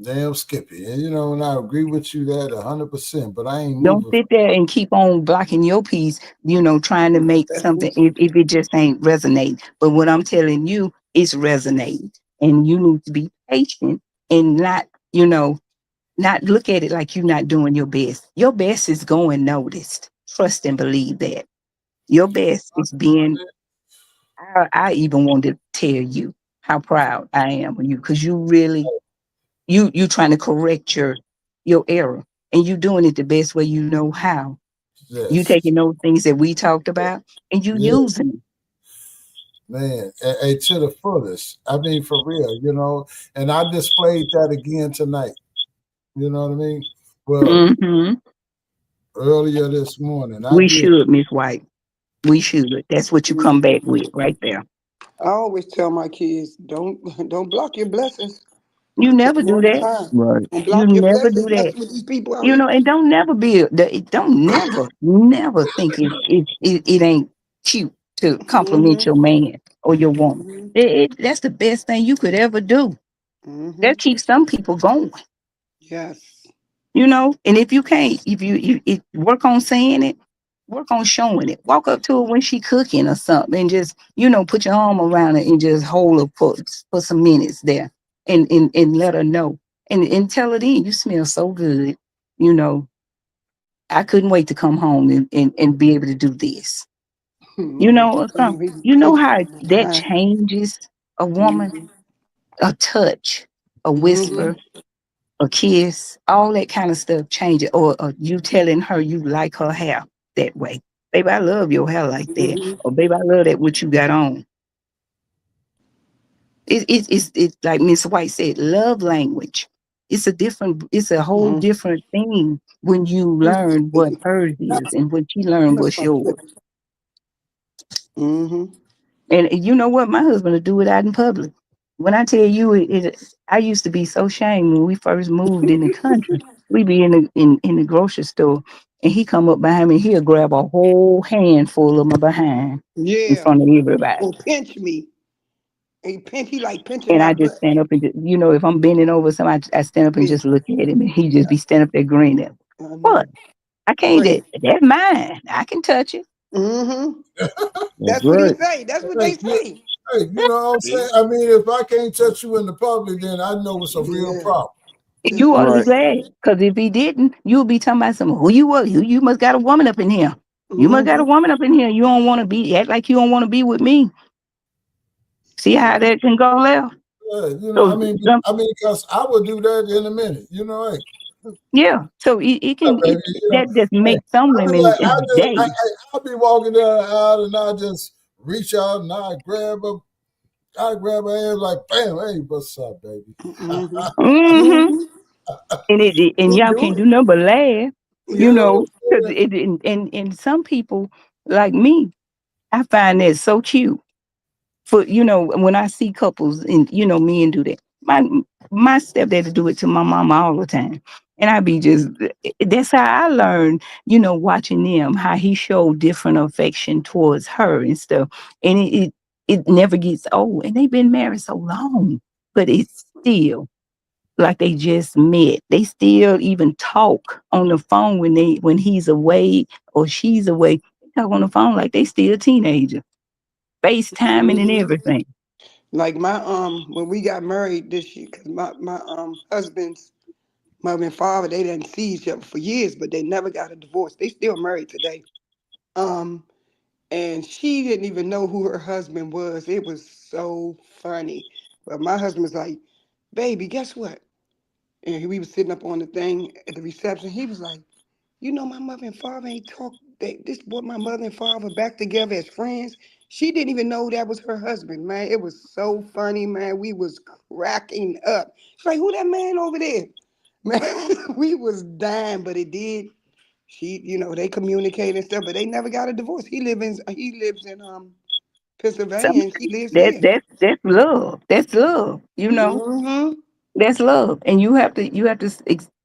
damn Skippy. And and I agree with you that 100%. But I ain't Don't moving. sit there and keep on blocking your peace, trying to make That's something what. if it just ain't resonate. But what I'm telling you, it's resonating. And you need to be patient and not look at it like you're not doing your best. Your best is going noticed. Trust and believe that. Your best is being I even want to tell you how proud I am of you because you really you trying to correct your error and you doing it the best way you know how. You Yes. taking those things that we talked about and you Yeah, using them. man. To the fullest. I mean, for real. And I displayed that again tonight. You know what I mean? Well, Hmm. earlier this morning, I We did. should, Miss White. We should. That's what you come back with right there. I always tell my kids, don't block your blessings. You I tell never them do all the that. time. Right. Don't You block your never do blessings that. messing with these people out here. And don't never be don't never think it ain't. cute to compliment Mhm. your man or your woman. Mhm. That's the best thing you could ever do. That Mhm. keeps some people going, Yes. you know. And if you can't, if you work on saying it, work on showing it. Walk up to her when she cooking or something, and just put your arm around her and just hold her for some minutes there, and let her know, and tell her then you smell so good. You know, I couldn't wait to come home and be able to do this. You My know, husband or told me something. he be You know cooking how all the that time. changes a woman. Mhm. A touch, a whisper, Mhm. a kiss, all that kind of stuff changes. Or you telling her you like her hair that way. Baby, I love your hair like that. Mhm. Or baby, I love that what you got on. It's like Miss White said, love language. It's a whole Mhm. different thing when you learn what hers is and when she learn what's yours. Mhm. And you know what? My husband will do it out in public. When I tell you, I used to be so ashamed when we first moved in the country. We be in the grocery store, and he come up behind me. He'll grab a whole handful of my behind in Yeah. front of everybody, Or pinch me. He like pinching and my I just butt. stand up and if I'm bending over somebody, I stand up and Yeah. just look at him, and he just be standing up there grinning. At me. I What? know. I can't. Crazy. That's mine. I can touch it. Mhm. That's That's what he right. say. That's what Hey, they say. hey, you know what I'm saying? See? I mean, if I can't touch you in the public, then I know it's a real Yeah. problem. You That's ought to be right. Right. glad, because if he didn't, you'll be talking about some who you are. You must got a woman up in here. You must got a Mhm. woman up in here. You don't want to be act like you don't want to be with me. See how Yeah. that can go left. Yeah, So because I would do that in a minute. Hey, yeah, so it yeah, can baby, that just hey, makes some I be like, women's day. I'll be walking down the aisle and I just reach out and I grab her hand like, bam, hey, what's up, baby? Mhm. Hmm. Mhm. And He y'all do can't it. do nothing but laugh, You Yeah. know, because and some people like me, I find that so cute. For when I see couples and men do that. My stepdad do it to my mama all the time. And I be just that's how I learned, watching them, how he showed different affection towards her and stuff. And it never gets old. And they've been married so long, but it's still like they just met. They still even talk on the phone when he's away or she's away. They talk on the phone like they still teenagers, FaceTiming and Mhm. everything. Like my when we got married this year, cause my husband's mother and father, they didn't see each other for years, but they never got a divorce. They still married today. Um, and she didn't even know who her husband was. It was so funny. But my husband was like, "Baby, guess what?" And we was sitting up on the thing at the reception. He was like, my mother and father ain't talk. This brought my mother and father back together as friends. She didn't even know that was her husband, man. It was so funny, man. We was cracking up. She's like, who that man over there? Man, we was dying, but it did. They communicate and stuff, but they never got a divorce. He lives in Pennsylvania, Some and she lives that here. that's love. That's love. Mm-hmm. That's love. And you have to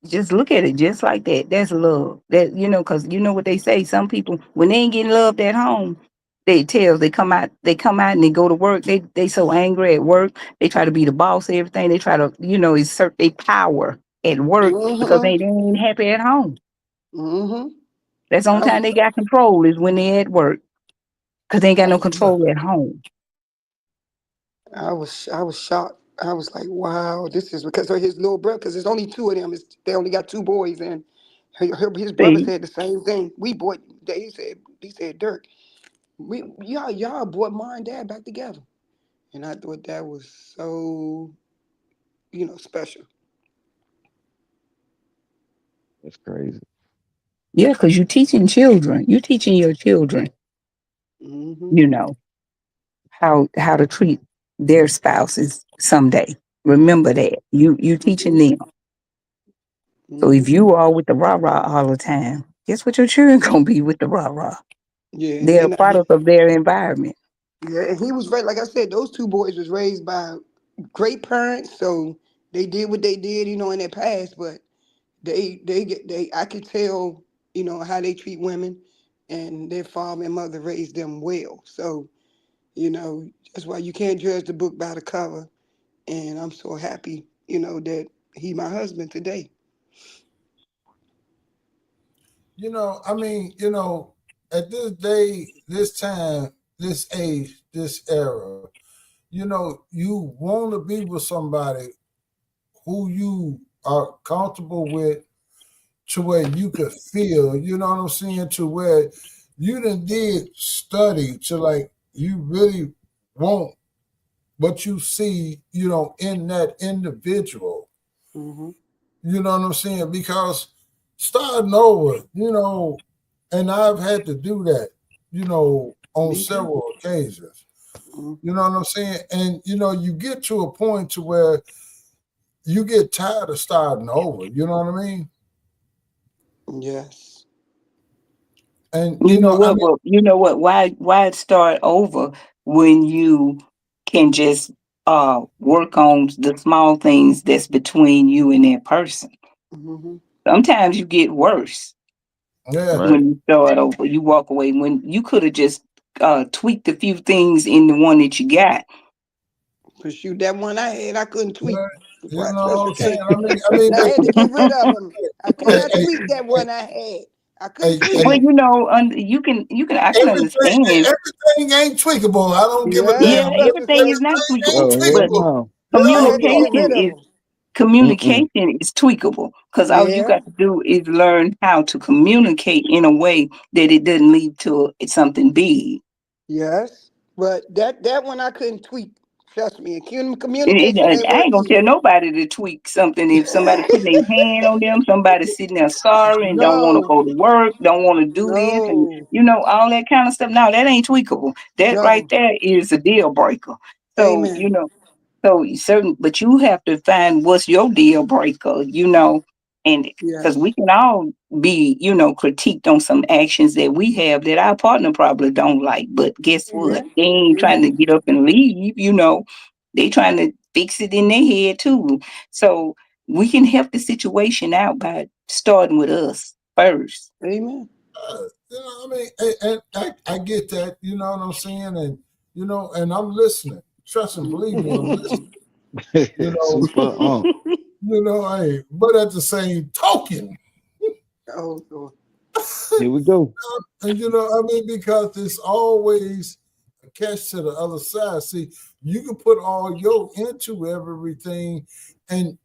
just look at it just like that. That's love. That because you know what they say. Some people when they ain't getting loved at home, they come out and they go to work. They so angry at work. They try to be the boss. Everything they try to assert their power at work because Mm-hmm. they ain't happy at home. Mm-hmm. That's the only I time was they got control is when they at work because they ain't got I no was control at home. I was shocked. I was like, wow, this is because of his little brother. Because there's only two of them. They only got two boys, and his brother See, said the same thing. He said, Dirk, y'all brought mom and dad back together, and I thought that was so special. That's crazy. yeah, because you're teaching your children, Mm-hmm. you know, how to treat their spouses someday. Remember that. You teaching Mm-hmm. them. So if Mm-hmm. you are with the rah-rah all the time, guess what your children gonna be with the rah-rah? Yeah, and They're they a not. product of their environment. Yeah, and he was right. Like I said, those two boys was raised by great parents, so they did what they did, in their past. But they I could tell, how they treat women. and their father and mother raised them well. So, that's why you can't judge the book by the cover. And I'm so happy, that he my husband today. I mean, at this day, this time, this age, this era, you want to be with somebody who you are comfortable with, to where you could feel, you know what I'm saying, to where you done did study to, like, you really want what you see, in that individual. Hmm. You know what I'm saying? Because starting over, and I've had to do that, on Me too. several occasions. Hmm. You know what I'm saying? And you get to a point to where you get tired of starting over. You know what I mean? Yes. And You know I what? mean, Well, you know what? Why start over when you can just work on the small things that's between you and that person? Hmm. Sometimes you get worse yeah, Right. when you start over. You walk away when you could have just tweaked a few things in the one that you got. For shoot, that one I had, I couldn't tweak. yeah, you Before I know what trust I'm saying? came. I mean, I had to get rid of them. I could hey, not hey, tweak that hey, one I had. I couldn't hey, tweak Well, hey, it. you can I can understand. everything ain't tweakable. I don't give a Yeah, Yeah, damn. Sister everything is Faith. not Everything tweakable, ain't Oh hell but tweakable. no. I had to get communication rid of is them. Mm-mm. tweakable because all you Yeah. got to do is learn how to communicate in a way that it doesn't lead to something big. Yes. But that one I couldn't tweak. Trust me. And Communication ain't I work ain't gonna either. tell nobody to tweak something if somebody putting their hand on them, somebody sitting there sorry and don't want to No. go to work, don't want to do this, and No. all that kind of stuff. No, that ain't tweakable. That right No. there is a deal breaker. So Amen. so certain, but you have to find what's your deal breaker, and because Yes. we can all be, critiqued on some actions that we have that our partner probably don't like. But guess Yeah. what? They ain't trying to Amen. get up and leave. They trying to fix it in their head too. So we can help the situation out by starting with us first. Amen. I mean, and I get that. You know what I'm saying? And and I'm listening. Trust and believe me, I'm listening. You know, Super. but at the same token, Oh Lord. Here we go. and because it's always a catch to the other side. See, you can put all your into everything, and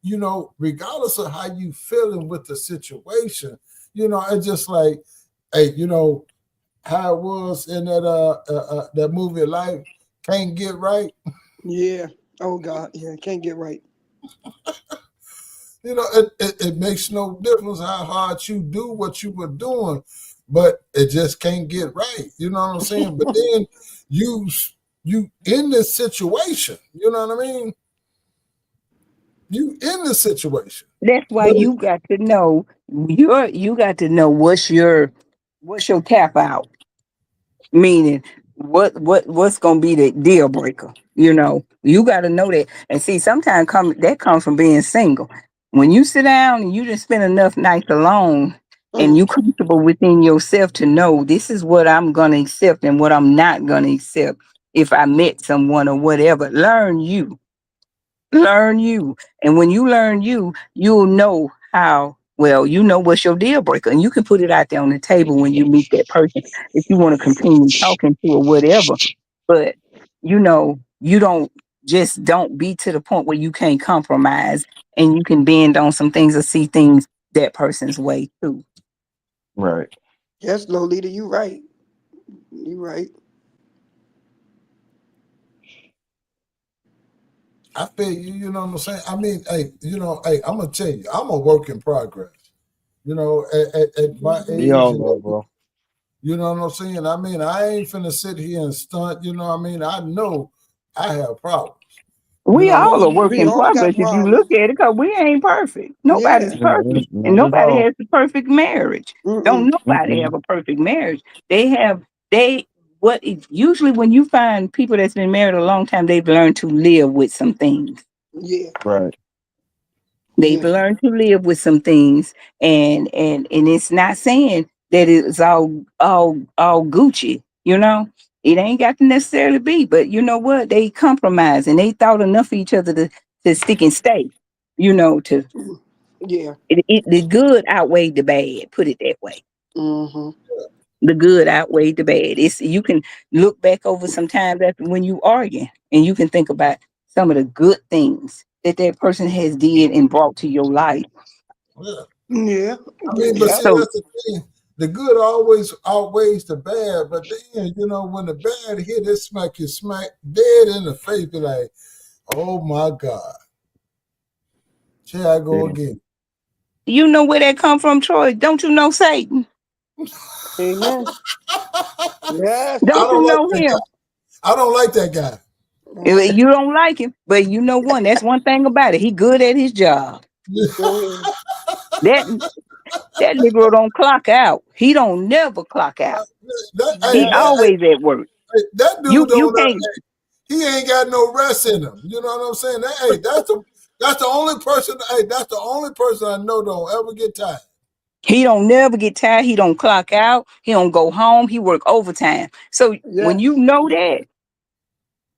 regardless of how you feeling with the situation, it's just like, hey, how it was in that movie Life Can't Get Right. Yeah. Oh God. Yeah. Can't get right. It makes no difference how hard you do what you were doing, but it just can't get right. You know what I'm saying? But then you you in this situation. You know what I mean? You in the situation. That's why But you got to know what's your tap out. Meaning, what's gonna be the deal breaker? You got to know that. And see, sometimes that comes from being single. When you sit down and you just spend enough nights alone, and Mm. you comfortable within yourself to know this is what I'm gonna accept and what I'm not gonna accept. If I met someone or whatever, learn you. And when you learn you, you'll know how well, what's your deal breaker. And you can put it out there on the table when you meet that person if you want to continue talking to or whatever. But don't be to the point where you can't compromise and you can bend on some things or see things that person's way too. Right. Yes, Lolita, you right. You right. I feel you. You know what I'm saying? I mean, hey, I'm gonna tell you, I'm a work in progress. At my We age all and are, bro. you know what I'm saying? I mean, I ain't finna sit here and stunt. You know what I mean? I know I have problems. You We know what I all mean? are work We in all got progress if you look problems. at it, because we ain't perfect. Nobody's Yeah. perfect. And Not at nobody all. has the perfect marriage. Don't Mm-mm. nobody have Mm-mm. a perfect marriage. They have they what if usually when you find people that's been married a long time, they've learned to live with some things. Yeah. Right. They've Yeah. learned to live with some things, and it's not saying that is all Gucci, you know. It ain't got to necessarily be, but you know what? They compromise and they thought enough of each other to stick and stay, you know, to Yeah. the good outweighed the bad, put it that way. Mm-hmm. The good outweighed the bad. It's you can look back over some time after when you argue and you can think about some of the good things that that person has did and brought to your life. Yeah. Yeah. I mean, but Yeah. see, So that's the thing. The good always outweighs the bad, but then when the bad hit, it smack you smack dead in the face. Be like, oh my God, here I go again. you know where that come from, Troy? Don't you know Satan? Amen. Yes. I Don't you don't like know that him? guy. I don't like that guy. You don't like him, but you know one. That's one thing about it. He good at his job. Mm-hmm. That that Negro don't clock out. He don't never clock out. Hey, He Yes. man, always at work. that You dude you don't. can't. He ain't got no rest in him. You know what I'm saying? Hey, that's the only person. Hey, that's the only person I know don't ever get tired. He don't never get tired. He don't clock out. He don't go home. He work overtime. So when Yes. you know that,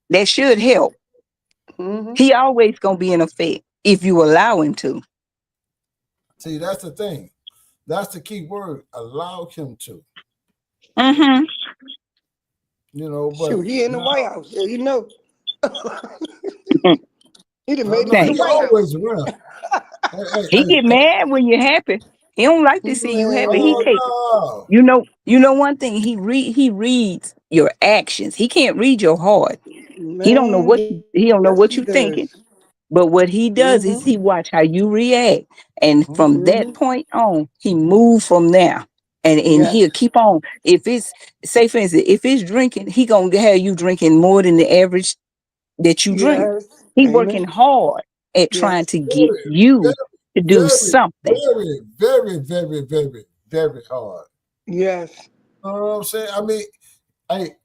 that should help. Mm-hmm. He always gonna be in effect if you allow him to. See, that's the thing. That's the key word. Allow him to. Mm-hmm. But Shoot, he in the now White House. Yeah, you know. He done I made it know to the Thank he you. White always House. around. Hey, hey, He hey, get hey. mad when you're happy. He don't like to see you happy. He Man. take Oh you know one thing. He reads your actions. He can't read your heart. Man, yes, He he don't know what does. you thinking. But what he does Mm-hmm. is he watch how you react, and no. from that Mm-hmm. point on, he move from there, and Yes. he'll keep on. If it's say for instance, if it's drinking, he gonna have you drinking more than the average that you drink. Yes. He working Amen. hard at trying Yes. to get Very, you to do very, something. very, very, very, very, very hard. Yes. You know what I'm saying? I mean,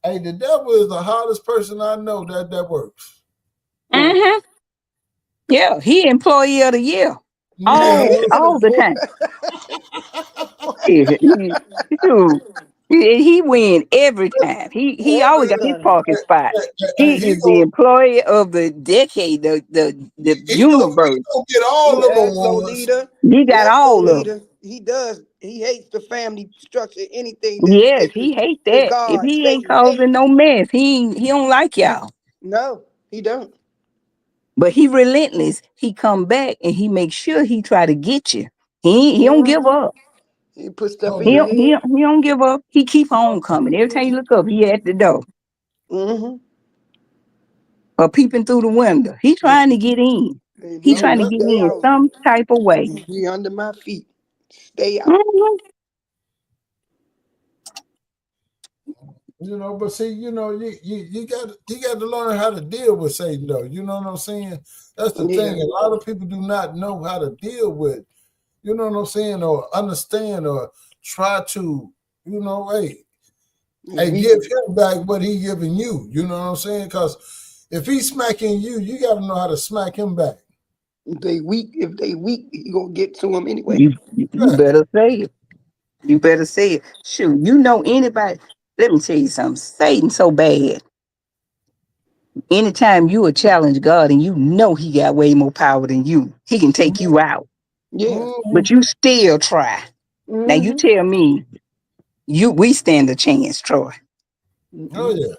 hey, the devil is the hardest person I know that works. Mm. Hmm. Yeah, he employee of the year Yeah, all the time. What? Yeah, dude, he win every time. He Every always got his time. parking spot. hey, He is the employee of the decade, the he universe. gonna get all them Yes, awards. Lolita. He got Yes, all of them. Lolita. He does. He hates the family structure. Anything that Yes, faces he hate with that. If God, he ain't Satan causing hates. no mess, he don't like y'all. No, he don't. But he relentless. He come back and he make sure he try to get you. He don't give Mm-hmm. up. He put stuff Oh in yeah. your head. He don't give up. He keep on coming. Every time you look up, he at the door Mm-hmm. or peeping through the window. He trying to get in. He Oh trying Amen. to yeah. get Stay in out. some type of way. Be under my feet. Stay out. Mhm. But see, you got to learn how to deal with Satan though. You know what I'm saying? That's the Yeah. thing. A lot of people do not know how to deal with, you know what I'm saying, or understand or try to, And hey, we give him back what he giving you. You know what I'm saying? Because if he's smacking you, you got to know how to smack him back. if they weak, he gonna get to them anyway. You Right. better say it. You better say it. Shoot, you know anybody. Let me tell you something. Satan so bad. Anytime you will challenge God and you know he got way more power than you, he can take you out. Yeah. But Mhm. you still try. Now you Mm-hmm. tell me we stand a chance, Troy. Oh Mm-mm. yeah.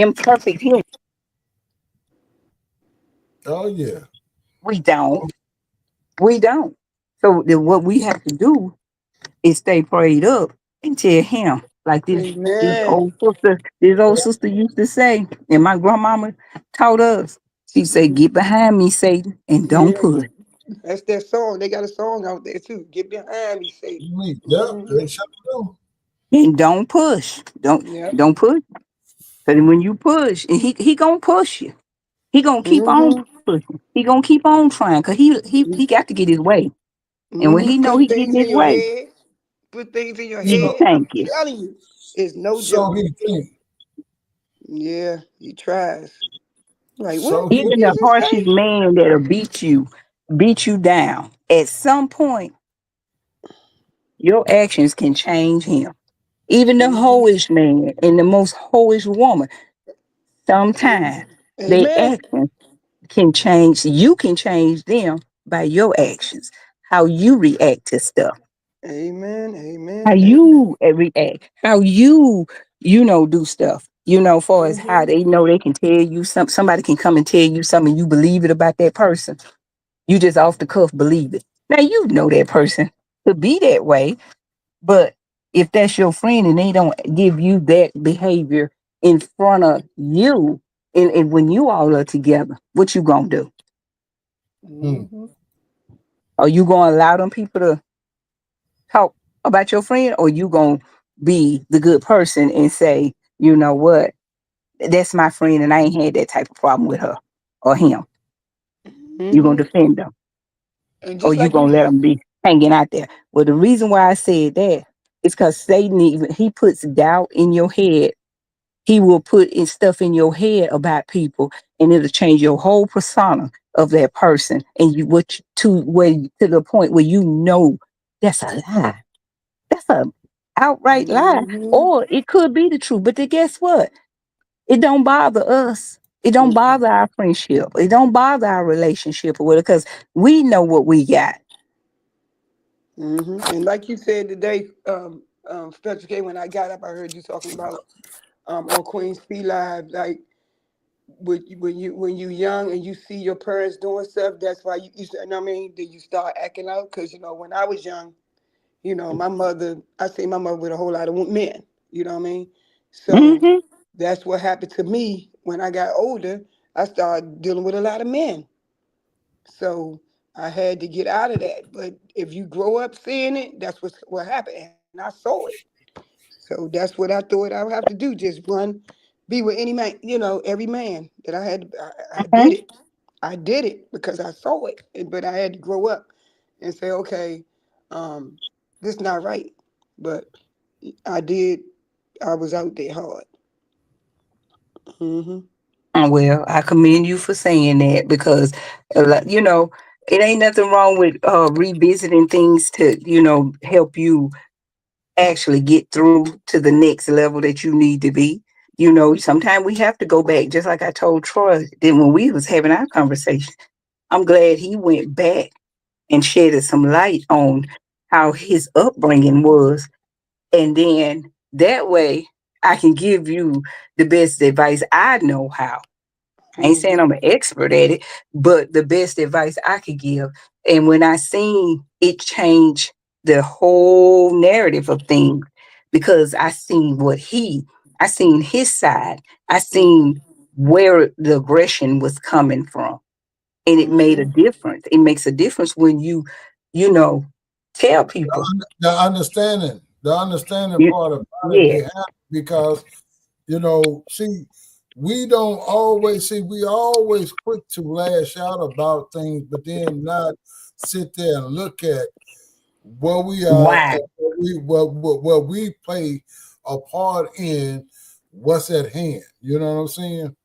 Imperfect human. Oh yeah. We don't. We don't. So then what we have to do is stay prayed up and tell him, like Amen. this old sister used to say, and my grandmama taught us. She said, "Get behind me, Satan, and don't Yeah. push. That's their song. They got a song out there too. Get behind me, Satan. Me. Yep. Mm-hmm. They shut do. And don't push. Yep. Don't push. Because when you push, and he gonna push you. He gonna keep on Mm-hmm. pushing. He gonna keep on trying. Cause he got to get his way. And when he Mm-hmm. know Put he getting things in his your way, head. Put things in your he So head. I'm thank you. telling you, it's no so joke. he think. Yeah, he tries. Like, So he what Even did the you harshest say? man that'll beat you down. At some point, Your actions can change him. Even the Mm-hmm. hoish man and the most hoish woman, sometimes their Amen. actions can change. You can change them by your actions, how you react to stuff, Amen. how Amen. Amen. you react, how do stuff. Far as how Mm-hmm. they know they can tell you something. Somebody can come and tell you something, you believe it about that person. You just off the cuff believe it. Now you know that person could be that way, but if that's your friend and they don't give you that behavior in front of you, and when you all are together, what you gonna do? Hmm. Mm-hmm. Are you gonna allow them people to talk about your friend, or you gonna be the good person and say, you know what, that's my friend and I ain't had that type of problem with her or him? You gonna Mm-hmm. defend them, And or just you like you, gonna let them be hanging out there? Well, the reason why I said that is because Satan, even he puts doubt in your head. He will put in stuff in your head about people, and it'll change your whole persona of that person, and to the point where that's a lie. That's a outright lie, mm-hmm. or it could be the truth. But then guess what? It don't bother us. It don't bother our friendship. It don't bother our relationship with it because we know what we got. Mm-hmm. And like you said today, Special K, when I got up, I heard you talking about on Queen's P Live, like when you young and you see your parents doing stuff, that's why you know what I mean, then you start acting out. Because when I was young, my mother, I see my mother with a whole lot of men. You know what I mean? So Hmm. that's what happened to me when I got older. I started dealing with a lot of men. So I had to get out of that. But if you grow up seeing it, that's what happened. And I saw it. So that's what I thought I would have to do. Just run, be with any man, every man that I had. I did Hmm. it. I did it because I saw it. But I had to grow up and say, okay, um, this not right. But I did. I was out there hard. Hmm. Well, I commend you for saying that because, it ain't nothing wrong with revisiting things to, help you actually get through to the next level that you need to be. Sometimes we have to go back, just like I told Troy then when we was having our conversation. I'm glad he went back and shedded some light on how his upbringing was. And then that way I can give you the best advice I know how. I ain't saying Hmm. I'm an expert at it, but the best advice I could give. And when I seen it change the whole narrative of things, because I seen his side, I seen where the aggression was coming from. And it made a Hmm. difference. It makes a difference when you know, tell people. The understanding You, part about it yeah. behind it, because see, we always quick to lash out about things, but then not sit there and look at where we are Why? and where we play a part in what's at hand. You know what I'm saying?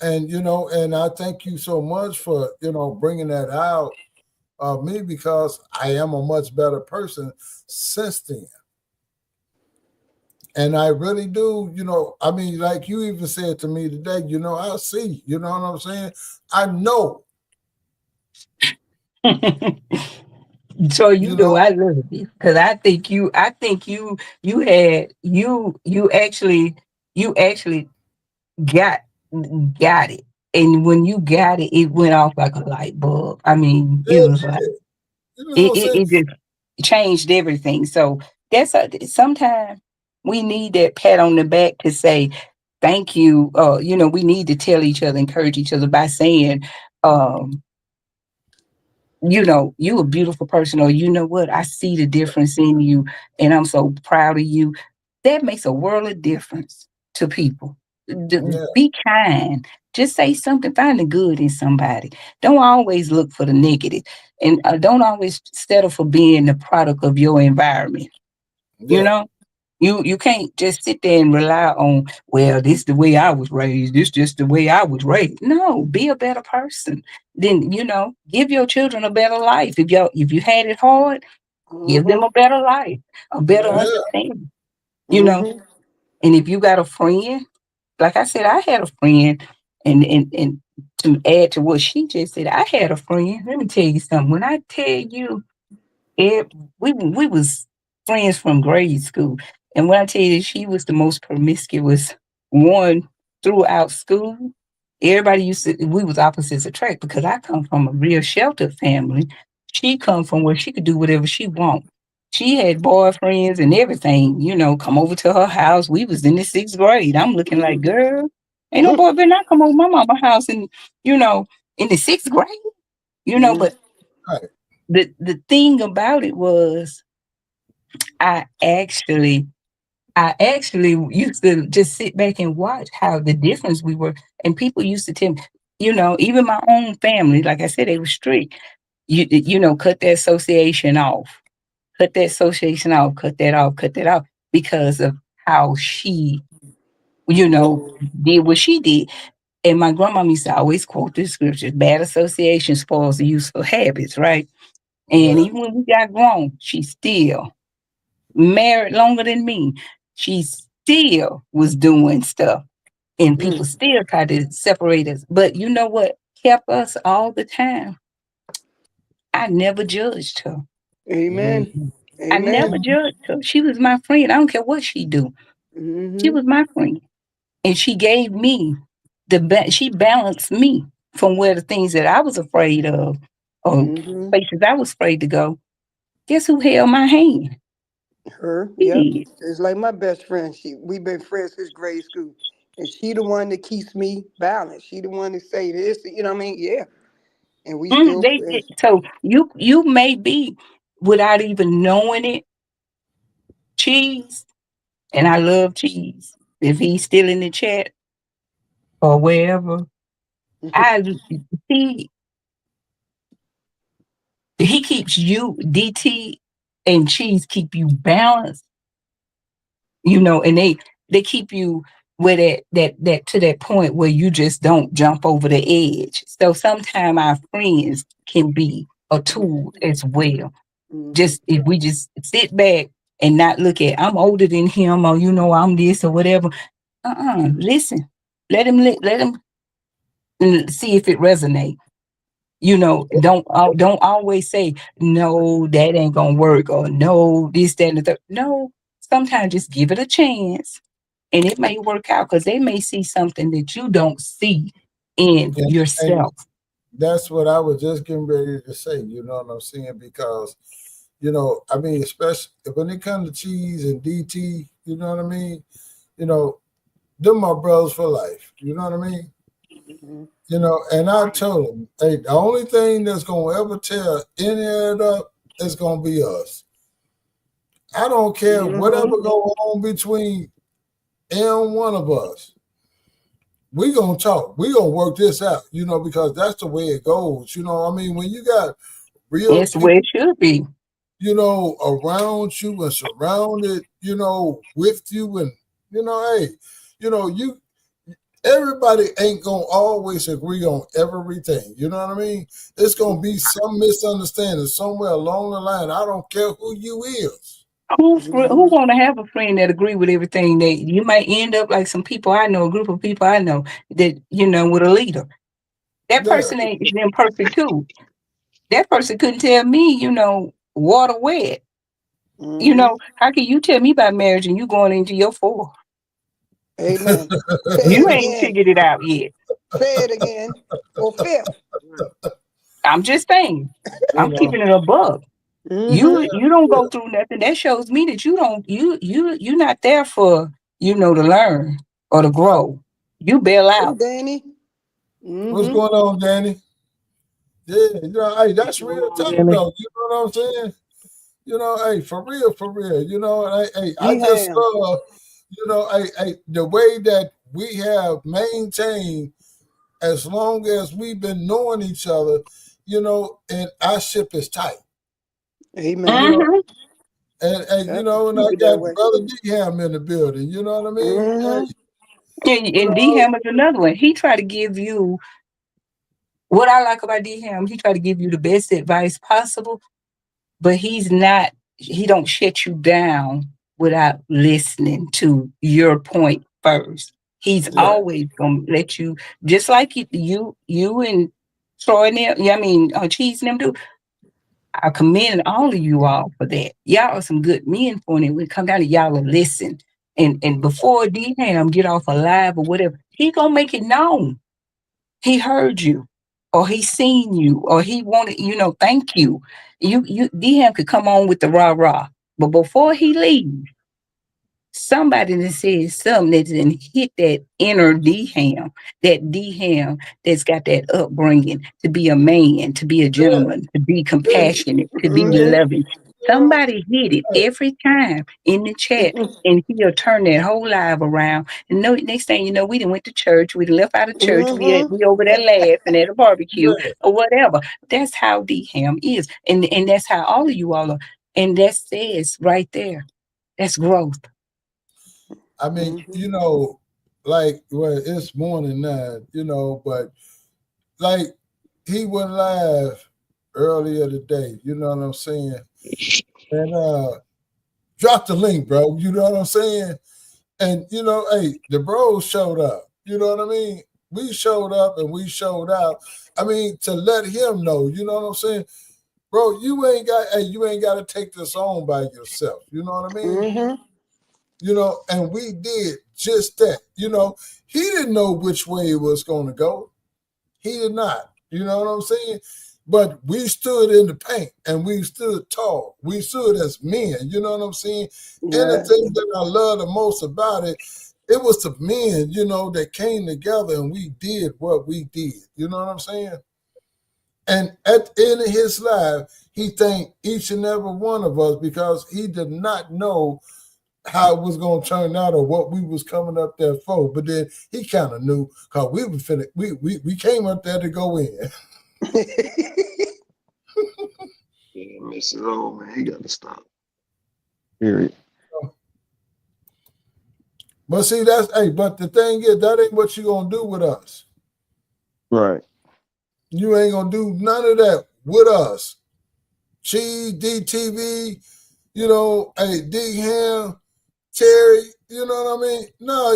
And I thank you so much for bringing that out of me, because I am a much better person since then. And I really do, I mean, like you even said to me today, I see, you know what I'm saying? I know, So you know, I love you because I think you actually got got it, and when you got it, it went off like a light bulb. I mean, it it was like did. You know what it I'm it, saying? it just changed everything. So sometimes we need that pat on the back to say thank you. We need to tell each other, encourage each other by saying, um, you a beautiful person, or you know what, I see the difference in you and I'm so proud of you. That makes a world of difference to people. Yeah, Be kind. Just say something, find the good in somebody. Don't always look for the negative, and don't always settle for being the product of your environment. you yeah, know you can't just sit there and rely on, well, this is the way I was raised. This just the way I was raised. No, be a better person. Then, give your children a better life. If you had it hard, Give them Mm-hmm. a better life, a better Yep. Yeah. understanding, you know. Mm-hmm. And if you got a friend, like I said, I had a friend, and to add to what she just said, I had a friend. Let me tell you something. When I tell you, it, we was friends from grade school, and when I tell you she was the most promiscuous one throughout school, everybody used to. We was opposites attract because I come from a real sheltered family. She come from where she could do whatever she want. She had boyfriends and everything, come over to her house. We was in the sixth grade. I'm looking like, girl, ain't no boy better not come over my mama house and, you know, in the sixth grade, Mm-hmm. but Right. the thing about it was I actually I actually used to just sit back and watch how the difference we were. And people used to tell me, even my own family, like I said, they were strict. Cut that association off. Cut that association off. Cut that off. Cut that off. Because of how she, you know, did what she did. And my grandmama used to always quote the scriptures, bad association spoils the useful habits, right? And Right. even when we got grown, she still married longer than me. She still was doing stuff. And people Mm. still tried to separate us. But you know what kept us all the time? I never judged her. Amen. Mhm. I Amen. never judged her. She was my friend. I don't care what she do. She Mm-hmm. was my friend. And she gave me she balanced me from where the things that I was afraid of or Mm-hmm. places I was afraid to go. Guess who held my hand? Her, She yep. did. It's like my best friend. We've been friends since grade school. And she the one that keeps me balanced. She the one that say this, you know what I mean? Yeah. And we still friends. So you may be without even knowing it, cheese, and I love cheese. If he's still in the chat or wherever, I he he keeps you DT and cheese keep you balanced, and they keep you where that to that point where you just don't jump over the edge. So sometimes our friends can be a tool as well. Mm-hmm. Just if we just sit back and not look at I'm older than him or I'm this or whatever. Listen, let him see if it resonates. Don't always say no, that ain't gonna work or no, this, that, and the third. No, sometimes just give it a chance, and it may work out because they may see something that you don't see in And yourself. that's what I was just getting ready to say. You know what I'm saying? Because I mean, especially when it comes to cheese and DT, you know what I mean? You know, them my brothers for life. You know what I mean? Mm-hmm. And I told them, hey, the only thing that's gonna ever tear any of it up is gonna be us. I don't care whatever Mm-hmm. go on between one of us. We gonna talk. We gonna work this out. Because that's the way it goes. I mean, when you got real It's the way it people, should be. around you and surrounded, with you, and hey, you everybody ain't gonna always agree on everything. You know what I mean? It's gonna be some misunderstanding somewhere along the line. I don't care who you is. Who Mm-hmm. want to have a friend that agree with everything? That you might end up like some people I know, a group of people I know that with a leader. That Yeah, person ain't imperfect too. That person couldn't tell me, water wet. Mm-hmm. How can you tell me about marriage and you going into your four? Amen. Say You it ain't again. figured it out yet. Say it again. For fifth. Right. I'm just saying. you I'm know, keeping it above. Mm-hmm. You don't go through nothing. That shows me that you don't you're not there for to learn or to grow. You bail Hey, out. Danny. what's Mm-hmm. going on, Danny? Yeah, hey, What's that's going real on, talk Danny? though. You know what I'm saying? Hey, for real, for real. Hey, I just D-Ham. love, hey, the way that we have maintained as long as we've been knowing each other, and our ship is tight. You Amen. know, Hmm. and Yep. and I Keep it that got way. Brother Ham in the building. You know what I mean? Hey, Mm-hmm. And D Ham is another one. He try to give you what I like about D Ham. He try to give you the best advice possible, but he's not. he don't shut you down without listening to your point first. He's Right. always gonna let you, just like you and Troy and them, I mean, Cheese and them do. I commend all of you all for that. Y'all are some good men for it. When it come down to y'all will listen. And before D Ham get off alive or whatever, he gonna make it known. He heard you, or he seen you, or he wanted, thank you. You D Ham could come on with the rah-rah. But before he leaves, somebody that says something that didn't hit that inner D Ham that's got that upbringing to be a man, to be a Yeah. gentleman, to be Yeah. compassionate, to be Yeah. Mm-hmm. loving. You know what Somebody hit it I'm saying? every time in the chat, and he'll turn that whole live around. And no, next thing you know, we done went to church, we done left out of church, Mm-hmm. we over there laughing at a barbecue Yeah. or whatever. That's how D Ham is, and that's how all of you all are. And that says right there, that's growth. I mean, Mm-hmm. like, well, it's morning now, but like he went live earlier today, you know what I'm saying? And drop the link, bro. You know what I'm saying? And hey, the bros showed up. You know what I mean? We showed up and we showed out. I mean, to let him know, you know what I'm saying? Bro, you ain't got to take this on by yourself. You know what I mean? Mm-hmm. And we did just that. He didn't know which way it was going to go. He did not. You know what I'm saying? But we stood in the paint and we stood tall. We stood as men. You know what I'm saying? And the Yeah. thing that I love the most about it, it was the men, that came together and we did what we did. You know what I'm saying? And at the end of his life, he thanked each and every one of us because he did not know how it was going to turn out or what we was coming up there for. But then he kind of knew because we were finna, we came up there to go in. Yeah, Mrs. Old man, he got to stop. Period. But see, but the thing is, that ain't what you gonna do with us. Right. You ain't gonna do none of that with us. Cheese, DTV, hey, D Ham, Terry, you know what I mean? No,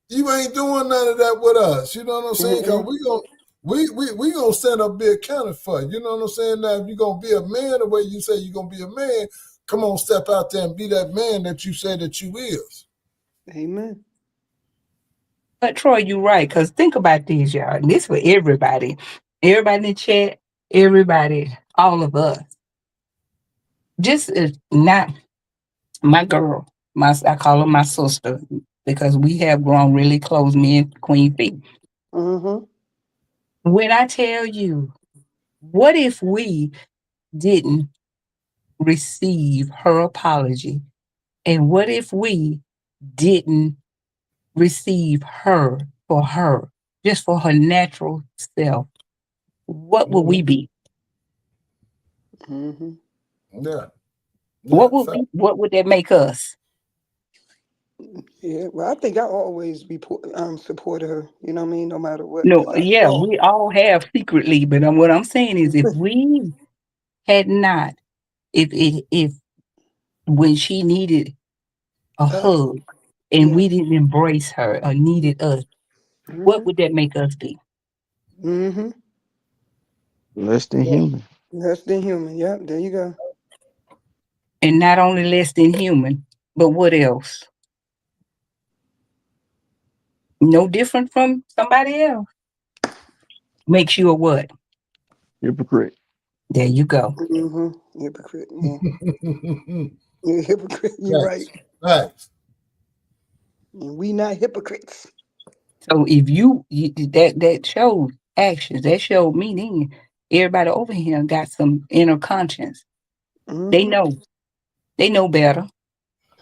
you ain't doing none of that with us. You know what I'm saying? Cause Mm-mm. we gonna stand up be accounted for. You know what I'm saying? Now if you're gonna be a man the way you say you're gonna be a man, come on, step out there and be that man that you say that you is. Amen. But Troy, you're right. Because think about this, y'all. And this for everybody. Everybody in the chat, everybody, all of us. Just not my girl. I call her my sister because we have grown really close, me and Queen Fee. Mm-hmm. When I tell you, what if we didn't receive her apology? And what if we didn't receive her, just for her natural self? What would we be? Mm-hmm. Yeah. What Yeah. would be? What would that make us? Yeah. Well, I think I always supported her. You know what I mean? No matter what, No, because I yeah, saw. we all have secretly, but what I'm saying is, if we had not, if when she needed a Us. hug and Yeah. we didn't embrace her or needed us, what Mm-hmm. would that make us be? Mm-hmm. Less than Yeah. human. Less than human. Yep. There you go. And not only less than human, but what else? No different from somebody else. Makes you a what? Hypocrite. There you go. Mm-hmm. Hypocrite. Yeah. You're a hypocrite. You're right. Facts. Facts. And we not hypocrites. So if that showed actions, that showed me then everybody over here got some inner conscience. They Mm-hmm. know, they know better,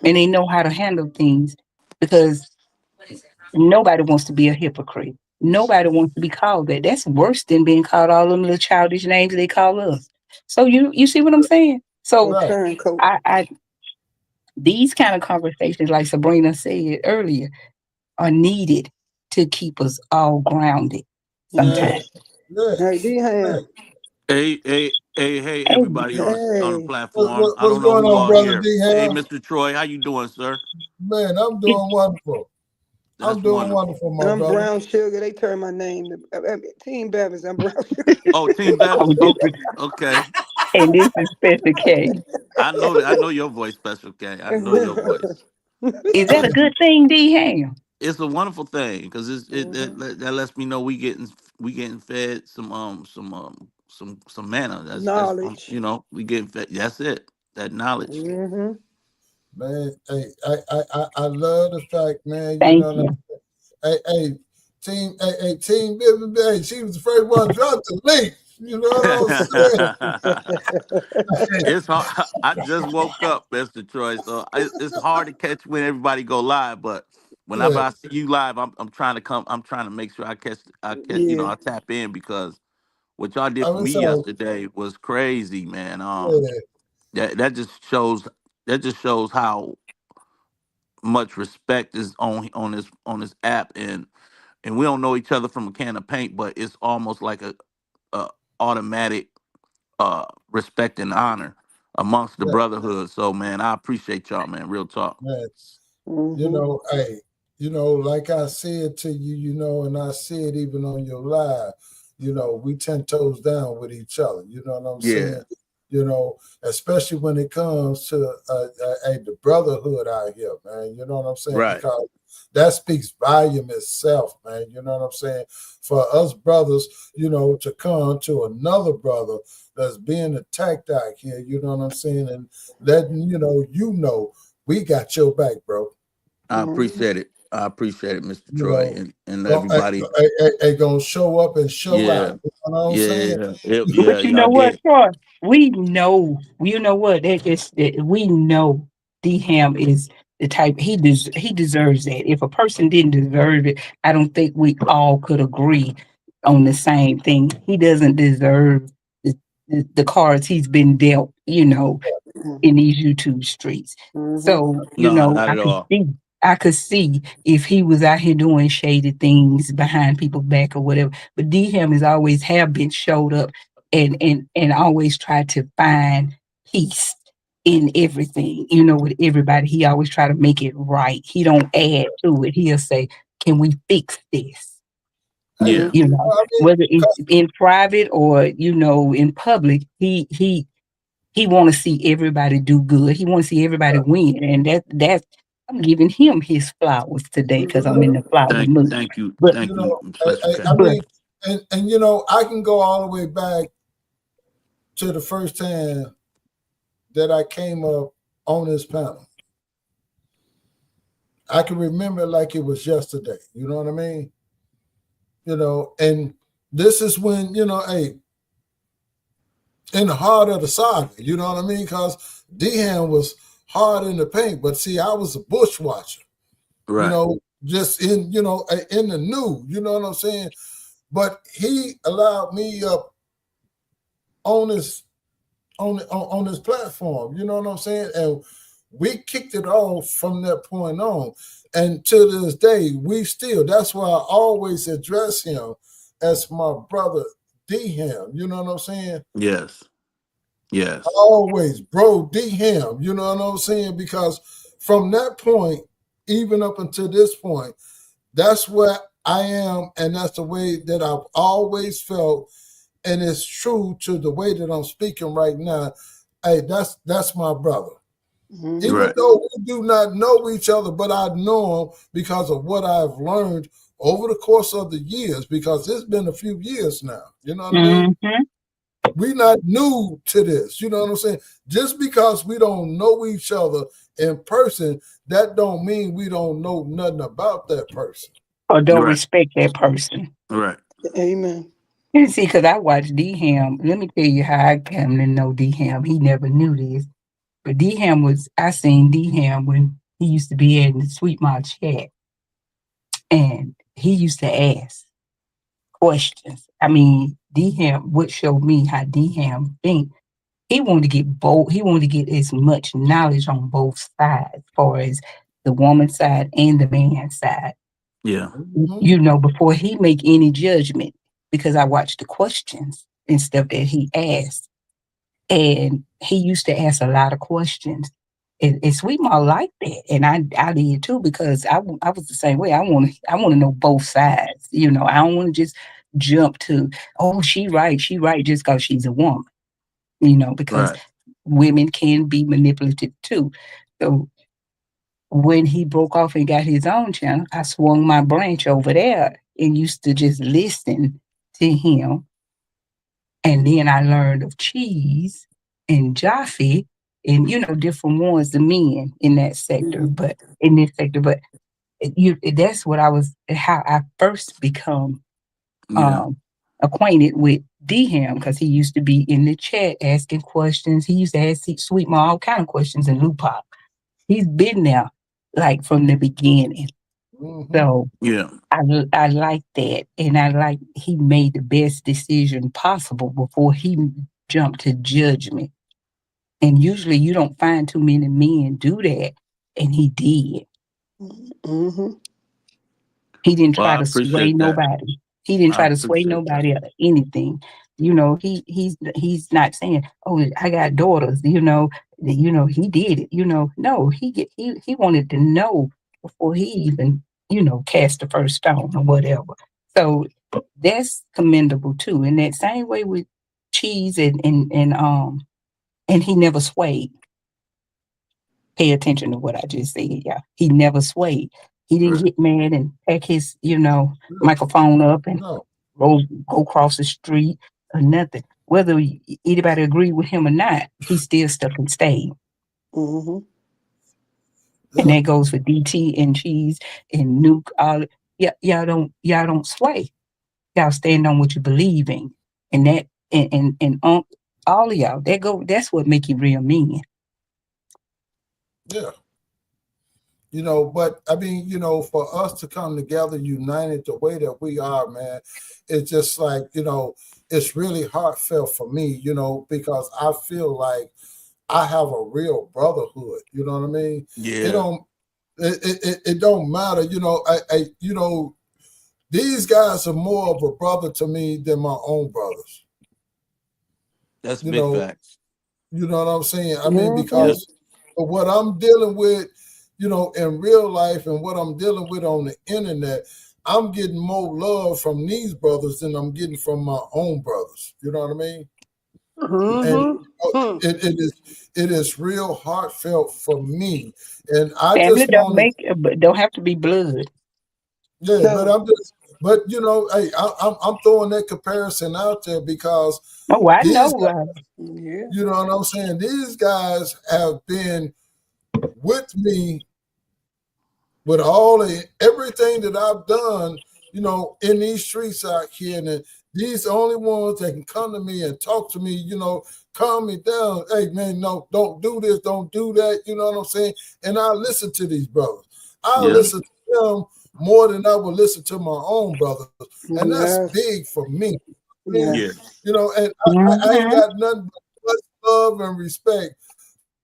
and they know how to handle things because nobody wants to be a hypocrite. Nobody wants to be called that. That's worse than being called all them little childish names they call us. So you see what I'm saying? Or So Right. turncoat. I these kind of conversations, like Sabrina said earlier, are needed to keep us all grounded Yeah. Yeah. sometimes. Yeah. Hey, D-Ham. Right. Hey, Hey, Hey, everybody on the Hey, platform. I What's don't know going who on, all brother here. D Hey, Hell? Mr. Troy, how you doing, sir? Man, I'm it- doing wonderful. I'm That's doing wonderful. wonderful, and my I'm brother. Brown Sugar. They turned my name to Team Bevins. I'm Brown Oh, Team Bevins. oh, this Okay, is, okay. and this is Special K. I know that. I know your voice, Special K. I know your voice. Is that a good thing, D Ham? It's a wonderful thing because Sugar. that lets me know we getting fed some manna. That's Knowledge. we getting fed. That's it. That knowledge. Mm-hmm. Man, hey, I love the fact, man, you Thank know, you. team, hey, she was the first one to drop the link. You know what I'm saying? Hey, It's hard. I just woke up, Mr. Troy, so it's hard to catch when everybody go live. But whenever yeah, I see you live, I'm trying to come. I'm trying to make sure I catch. Yeah. I tap in because what y'all did I for mean, me so, yesterday was crazy, man. yeah, That just shows how much respect is on this app, and we don't know each other from a can of paint, but it's almost like a automatic respect and honor amongst the yeah, brotherhood. So man, I appreciate y'all, man. Real talk. man. You Mm-hmm. know, hey, like I said to you, and I said even on your live, we 10 toes down with each other. You know what I'm Yeah. saying? Especially when it comes to the brotherhood out here, man. You know what I'm saying? Right. Because that speaks volume itself, man. You know what I'm saying? For us brothers, to come to another brother that's being attacked out here, you know what I'm saying? And letting we got your back, bro. I Mm-hmm. appreciate it. I appreciate it, Mr. You Troy, know, and go, everybody. gonna show up and show Yeah. out. You know what I'm saying? Yeah. Yeah. But Yeah. you Y'all know what, did. Troy? We know. You know what? We know D Ham is the type he deserves that. If a person didn't deserve it, I don't think we all could agree on the same thing. He doesn't deserve the cards he's been dealt. In these YouTube streets. Mm-hmm. So, No, not at all. I could see if he was out here doing shady things behind people's back or whatever. But D Ham has always have been showed up and always tried to find peace in everything, with everybody. He always try to make it right. He don't add to it. He'll say, can we fix this? Hey, Yeah. I mean, Whether it's in private or, in public, he want to see everybody do good. He want to see everybody win, and that's I'm giving him his flowers today because I'm in Mm-hmm. the flower mood. Thank you. But Thank you, Special I K. but mean, and I can go all the way back to the first time that I came up on this panel. I can remember it like it was yesterday. You know what I mean? And this is when hey, in the heart of the saga. You know what I mean? Because Dehan was hard in the paint, but see, I was a bushwatcher. Right. Just in the new. You know what I'm saying? But he allowed me up on this platform. You know what I'm saying? And we kicked it off from that point on. And to this day, we still. That's why I always address him as my brother D Ham. You know what I'm saying? Yes. Yes. Always, bro, D Ham. You know what I'm saying? Because from that point, even up until this point, that's where I am, and that's the way that I've always felt, and it's true to the way that I'm speaking right now. Hey, that's my brother. Mm-hmm. Even Right. though we do not know each other, but I know him because of what I've learned over the course of the years, because it's been a few years now. You know what I mean? mhm. We're not new to this. You know what I'm saying? Just because we don't know each other in person, that don't mean we don't know nothing about that person. Or don't Right. respect that person. Right. Amen. And see, because I watched D Ham. Let me tell you how I came to know D Ham. He never knew this, but I seen D Ham when he used to be in the Sweet Mouth Chat, and he used to ask questions. I mean, D Ham would show me how D Ham think. He wanted to get both. He wanted to get as much knowledge on both sides, as far as the woman's side and the man's side. Yeah. Mm-hmm. Before he make any judgment, because I watched the questions and stuff that he asked. And he used to ask a lot of questions. And Sweet Ma liked that, and I did too because I was the same way. I want to know both sides. I don't want to just jump to, oh, she right just because she's a woman. Because Right. women can be manipulative too. So when he broke off and got his own channel, I swung my branch over there and used to just listen to him. And then I learned of Cheese and Jaffe and, different ones, the men in that sector, Mhm. but in this sector. But that's what how I first become Yeah. um, acquainted with Dham because he used to be in the chat asking questions. He used to ask Sweet Ma all kind of questions and Lupac. He's been there like from the beginning. Mm-hmm. So Yeah. I like that, and I like he made the best decision possible before he jumped to judgment. And usually, you don't find too many men do that, and he did. Mhm. He didn't Well, try I to sway appreciate that. nobody. He didn't I try to sway appreciate that. nobody or anything. He's not saying, "Oh, I got daughters." He did it. No, he wanted to know before he even cast the first stone or whatever. So that's commendable too. In that same way with Cheese and he never swayed. Pay attention to what I just said, yeah. He never swayed. He didn't Right. get mad and pack his, Yeah. microphone up and No. go across the street or nothing. Whether anybody agreed with him or not, he still stuck and stayed. Mhm. And Yeah. that goes for DT and Cheese and Nuke. All yeah, y'all don't sway. Y'all stand on what you believe in, and that and all of y'all that's what make you real men. Yeah. But I mean, for us to come together united the way that we are, man, it's just like, it's really heartfelt for me, because I feel like I have a real brotherhood. You know what I mean? It Yeah. don't it don't matter, these guys are more of a brother to me than my own brothers. That's You big know, facts. you know what I'm saying? I mean, Mhm. Yeah. because of what I'm dealing with, in real life and what I'm dealing with on the internet, I'm getting more love from these brothers than I'm getting from my own brothers. You know what I mean? And Mhm. Hmm. it is real heartfelt for me. And I Family just wanted, but don't have to be blood. yeah, but No. hey, I'm throwing that comparison out there because Oh, I these know. guys, Yeah. you know what I'm saying? These guys have been with me with all the everything that I've done, in these streets out here, and these only ones that can come to me and talk to me, calm me down. Hey man, no, don't do this, don't do that. You know what I'm saying? And I listen to these brothers. I Yeah. listen to them more than I would listen to my own brothers, and that's Yes. big for me. I mean, Yeah. Yes. and I ain't Mm-hmm. got nothing but much love and respect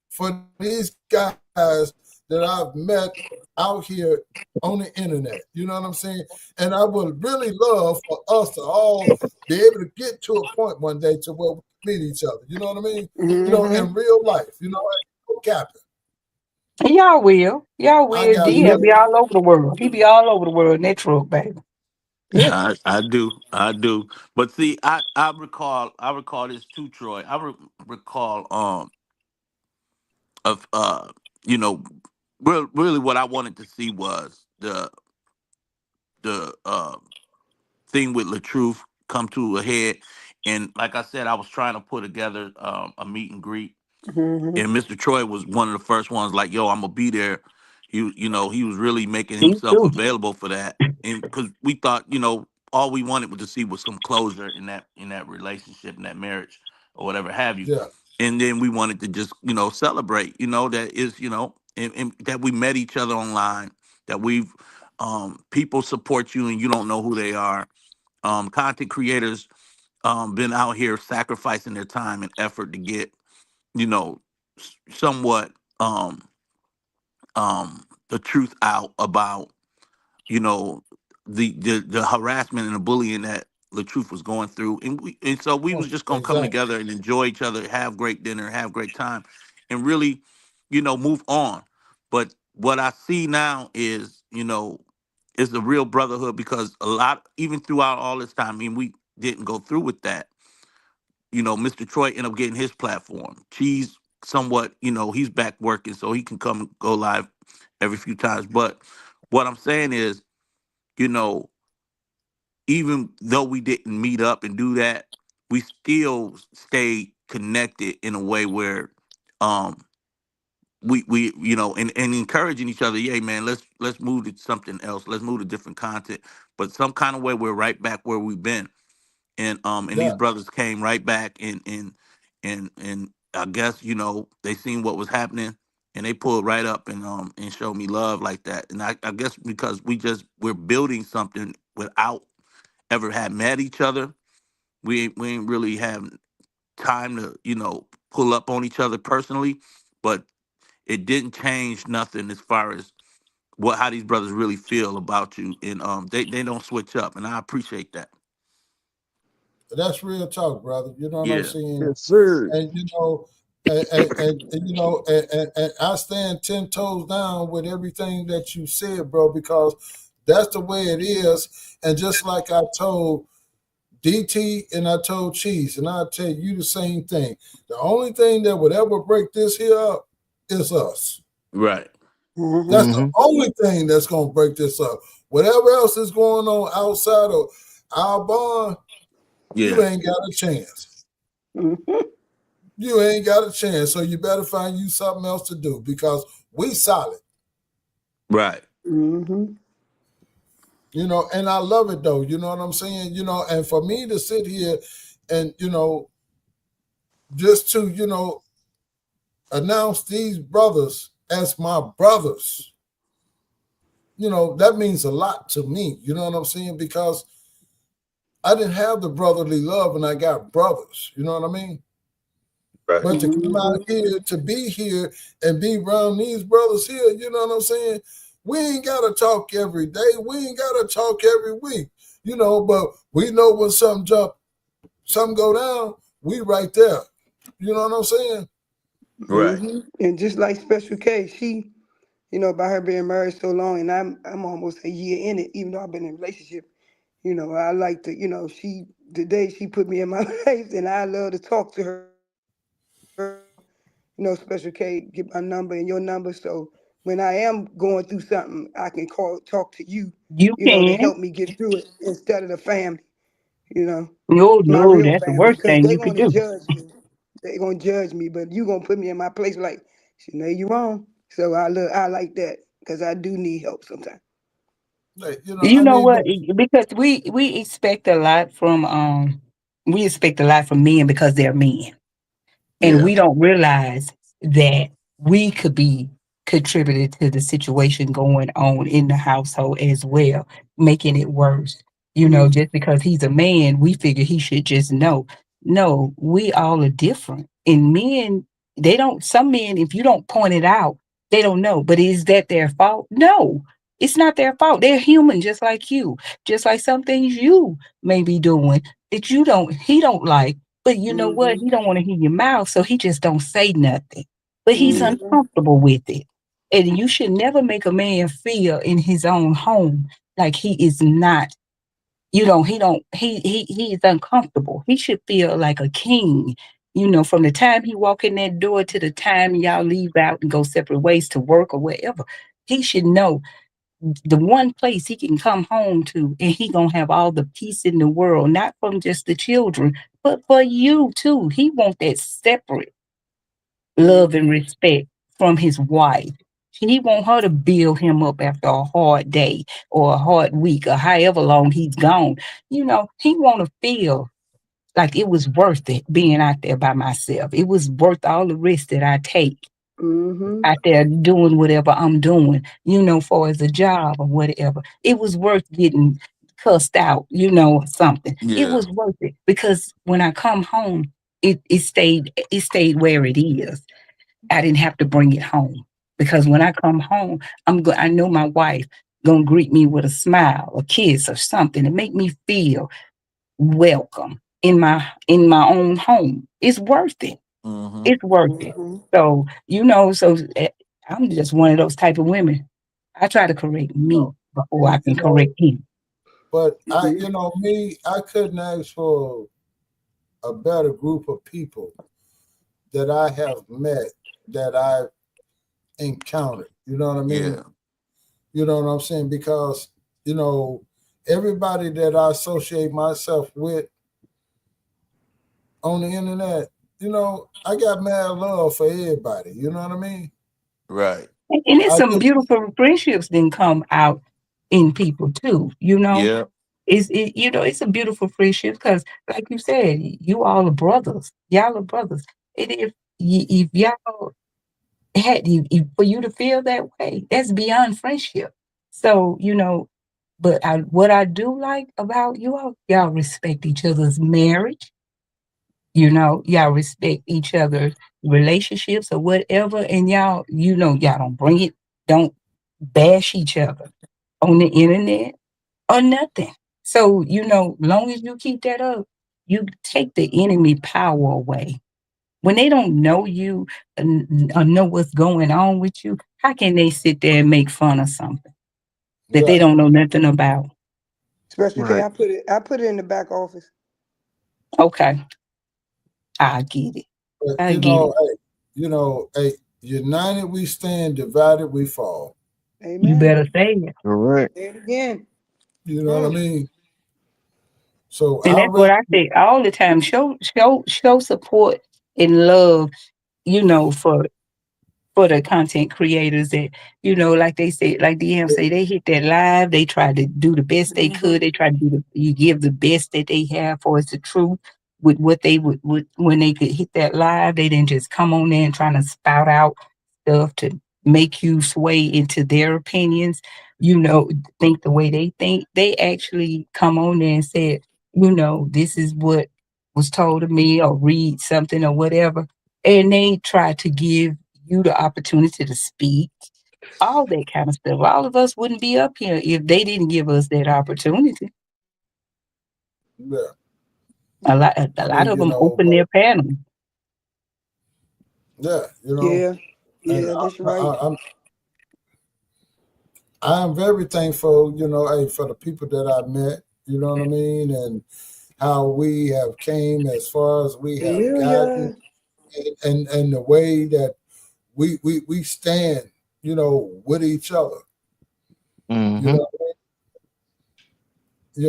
for these guys that I've met out here on the internet. You know what I'm saying? And I would really love for us to all be able to get to a point one day to where we meet each other. You know what I mean? In Mhm. real life. No capping. Y'all will. Y'all I will. got D will Yeah. be nothing. all over the world. He be all over the world in that truck, baby. Yeah. I do. I do. But see, I recall this too, Troy. I recall of you know really what I wanted to see was the thing with Latruth come to a head. And like I said, I was trying to put together a meet and greet, Mhm. and Mr. Troy was one of the first ones. Like, yo, I'm gonna be there. He was really making Me himself too. available for that, and because we thought, all we wanted was to see was some closure in that relationship, in that marriage, or whatever have you. Yeah. And then we wanted to just, celebrate, that is, and that we met each other online, that we've people support you and you don't know who they are. Content creators been out here sacrificing their time and effort to get, you know, somewhat the truth out about, you know, the harassment and the bullying that LaTruth was going through, and so we was just gonna come Exactly. together and enjoy each other, have great dinner, have great time, and really, move on. But what I see now is, is the real brotherhood, because a lot, even throughout all this time, I mean, we didn't go through with that. Mr. Troy ended up getting his platform. Cheese somewhat, he's back working, so he can come and go live every few times. But what I'm saying is, you know, even though we didn't meet up and do that, we still stayed connected in a way where um we and encouraging each other. Yeah, man, let's move to something else. Let's move to different content. But some kind of way we're right back where we've been. And these Yeah, brothers came right back, and I guess, they seen what was happening, and they pulled right up and showed me love like that. And I guess because we're building something without ever had met each other. We ain't really have time to, pull up on each other personally, but it didn't change nothing as far as how these brothers really feel about you, and they don't switch up, and I appreciate that. that's real talk, brother. You know what I'm Yeah. saying? Yes, sir. And and I stand 10 toes down with everything that you said, bro, because that's the way it is. And just like I told DT and I told Cheese, and I tell you the same thing. The only thing that would ever break this here up is us. Right. Mm-hmm. That's the Mm-hmm. only thing that's gonna break this up. Whatever else is going on outside of our bond, you Yeah. ain't got a chance. Mm-hmm. You ain't got a chance. So you better find you something else to do because we solid. Right. Mm-hmm. And I love it though. You know what I'm saying? And for me to sit here and just to announce these brothers as my brothers, that means a lot to me. You know what I'm saying? Because I didn't have the brotherly love and I got brothers. You know what I mean? Right. But to come Mm-hmm. out here, to be here and be around these brothers here, you know what I'm saying? We ain't got to talk every day. We ain't got to talk every week, but we know when something go down, we right there. You know what I'm saying? Right. Mm-hmm. And just like Special K, she, by her being married so long, and I'm almost a year in it, even though I've been in a relationship. I like to, she today she put me in my life, and I love to talk to her. Special K, get my number and your number, so when I am going through something, I can talk to you, You to can. help me get through it instead of the family, you know, No, my no, real that's the family, worst because thing they're you could gonna do. judge me. They're gonna judge me, but you gonna put me in my place like, know you wrong. So I like that because I do need help sometimes. Like, You I know mean, what? but Because we expect a lot from men because they're men. And Yeah. we don't realize that we could be contributed to the situation going on in the household as well, making it worse. Mm-hmm. Just because he's a man, we figure he should just know. No, we all are different. And men, they don't, some men, if you don't point it out, they don't know. But is that their fault? No, it's not their fault. They're human just like you, just like some things you may be doing that he don't like, but you know what? Mm-hmm. He don't want to hear your mouth, so he just don't say nothing. But he's Yeah. Mm-hmm. uncomfortable with it. And you should never make a man feel in his own home like he is not, he don't he is uncomfortable. He should feel like a king. From the time he walk in that door to the time y'all leave out and go separate ways to work or wherever. He should know the one place he can come home to and he gonna have all the peace in the world, not from just the children, but for you too. He want that separate love and Mm-hmm. respect from his wife. He want her to build him up after a hard day or a hard week or however long he's gone. He want to feel like it was worth it being out there by myself. It was worth all the risk that I take Mm-hmm. out there doing whatever I'm doing, for as a job or whatever. It was worth getting cussed out, or something. It Yeah. was worth it because when I come home, it stayed where it is. I didn't have to bring it home because when I come home, I know my wife gonna greet me with a smile, a kiss, or something to make me feel welcome in my own home. It's worth it. Mm-hmm. It's worth it. Mm-hmm. So I'm just one of those type of women. I try to correct me No, before I you can know, correct him. but Mm-hmm. me, I couldn't ask for a better group of people that I have met, that I've encountered. You know what I mean? Yeah. You know what I'm saying? Because, you know, everybody that I associate myself with on the internet, I got mad love for everybody. You know what I mean? Right. And it's I some just, beautiful friendships then come out in people too. Yeah. It's a beautiful friendship because, like you said, you all are brothers. Y'all are brothers. And if y'all for you to feel that way, that's beyond friendship. So but what I do like about you all, y'all respect each other's marriage. Y'all respect each other's relationships or whatever, and y'all don't bring it, don't bash each other on the internet or nothing. So, long as you keep that up, you take the enemy power away. When they don't know you or know what's going on with you, how can they sit there and make fun of something that they right. don't know nothing about? Special K, Right. I put it in the back office. Okay, I get it. But, I get it. hey, united we stand, divided we fall. You Amen. better say it. Correct. Say it again. You know what I Mm. mean? So And I that's what rather, I say all the time. Show support and love, for the content creators that, like they say, like DM say, they hit that live, they try to do the best they Mm-hmm. could. They try to you give the best that they have for it's the truth with what they would when they could hit that live, they didn't just come on there and trying to spout out stuff to make you sway into their opinions, think the way they think. They actually come on there and said, this is what was told to me, or read something or whatever. And they try to give you the opportunity to speak, all that kind of stuff. All of us wouldn't be up here if they didn't give us that opportunity. yeah. A I lot mean, of them open their panel. yeah, Yeah. and Yeah, that's right. I'm very thankful, hey, for the people that I met. You know what I mean, and how we have came as far as we have gotten, Amelia. and the way that we stand, with each other. You Mm-hmm.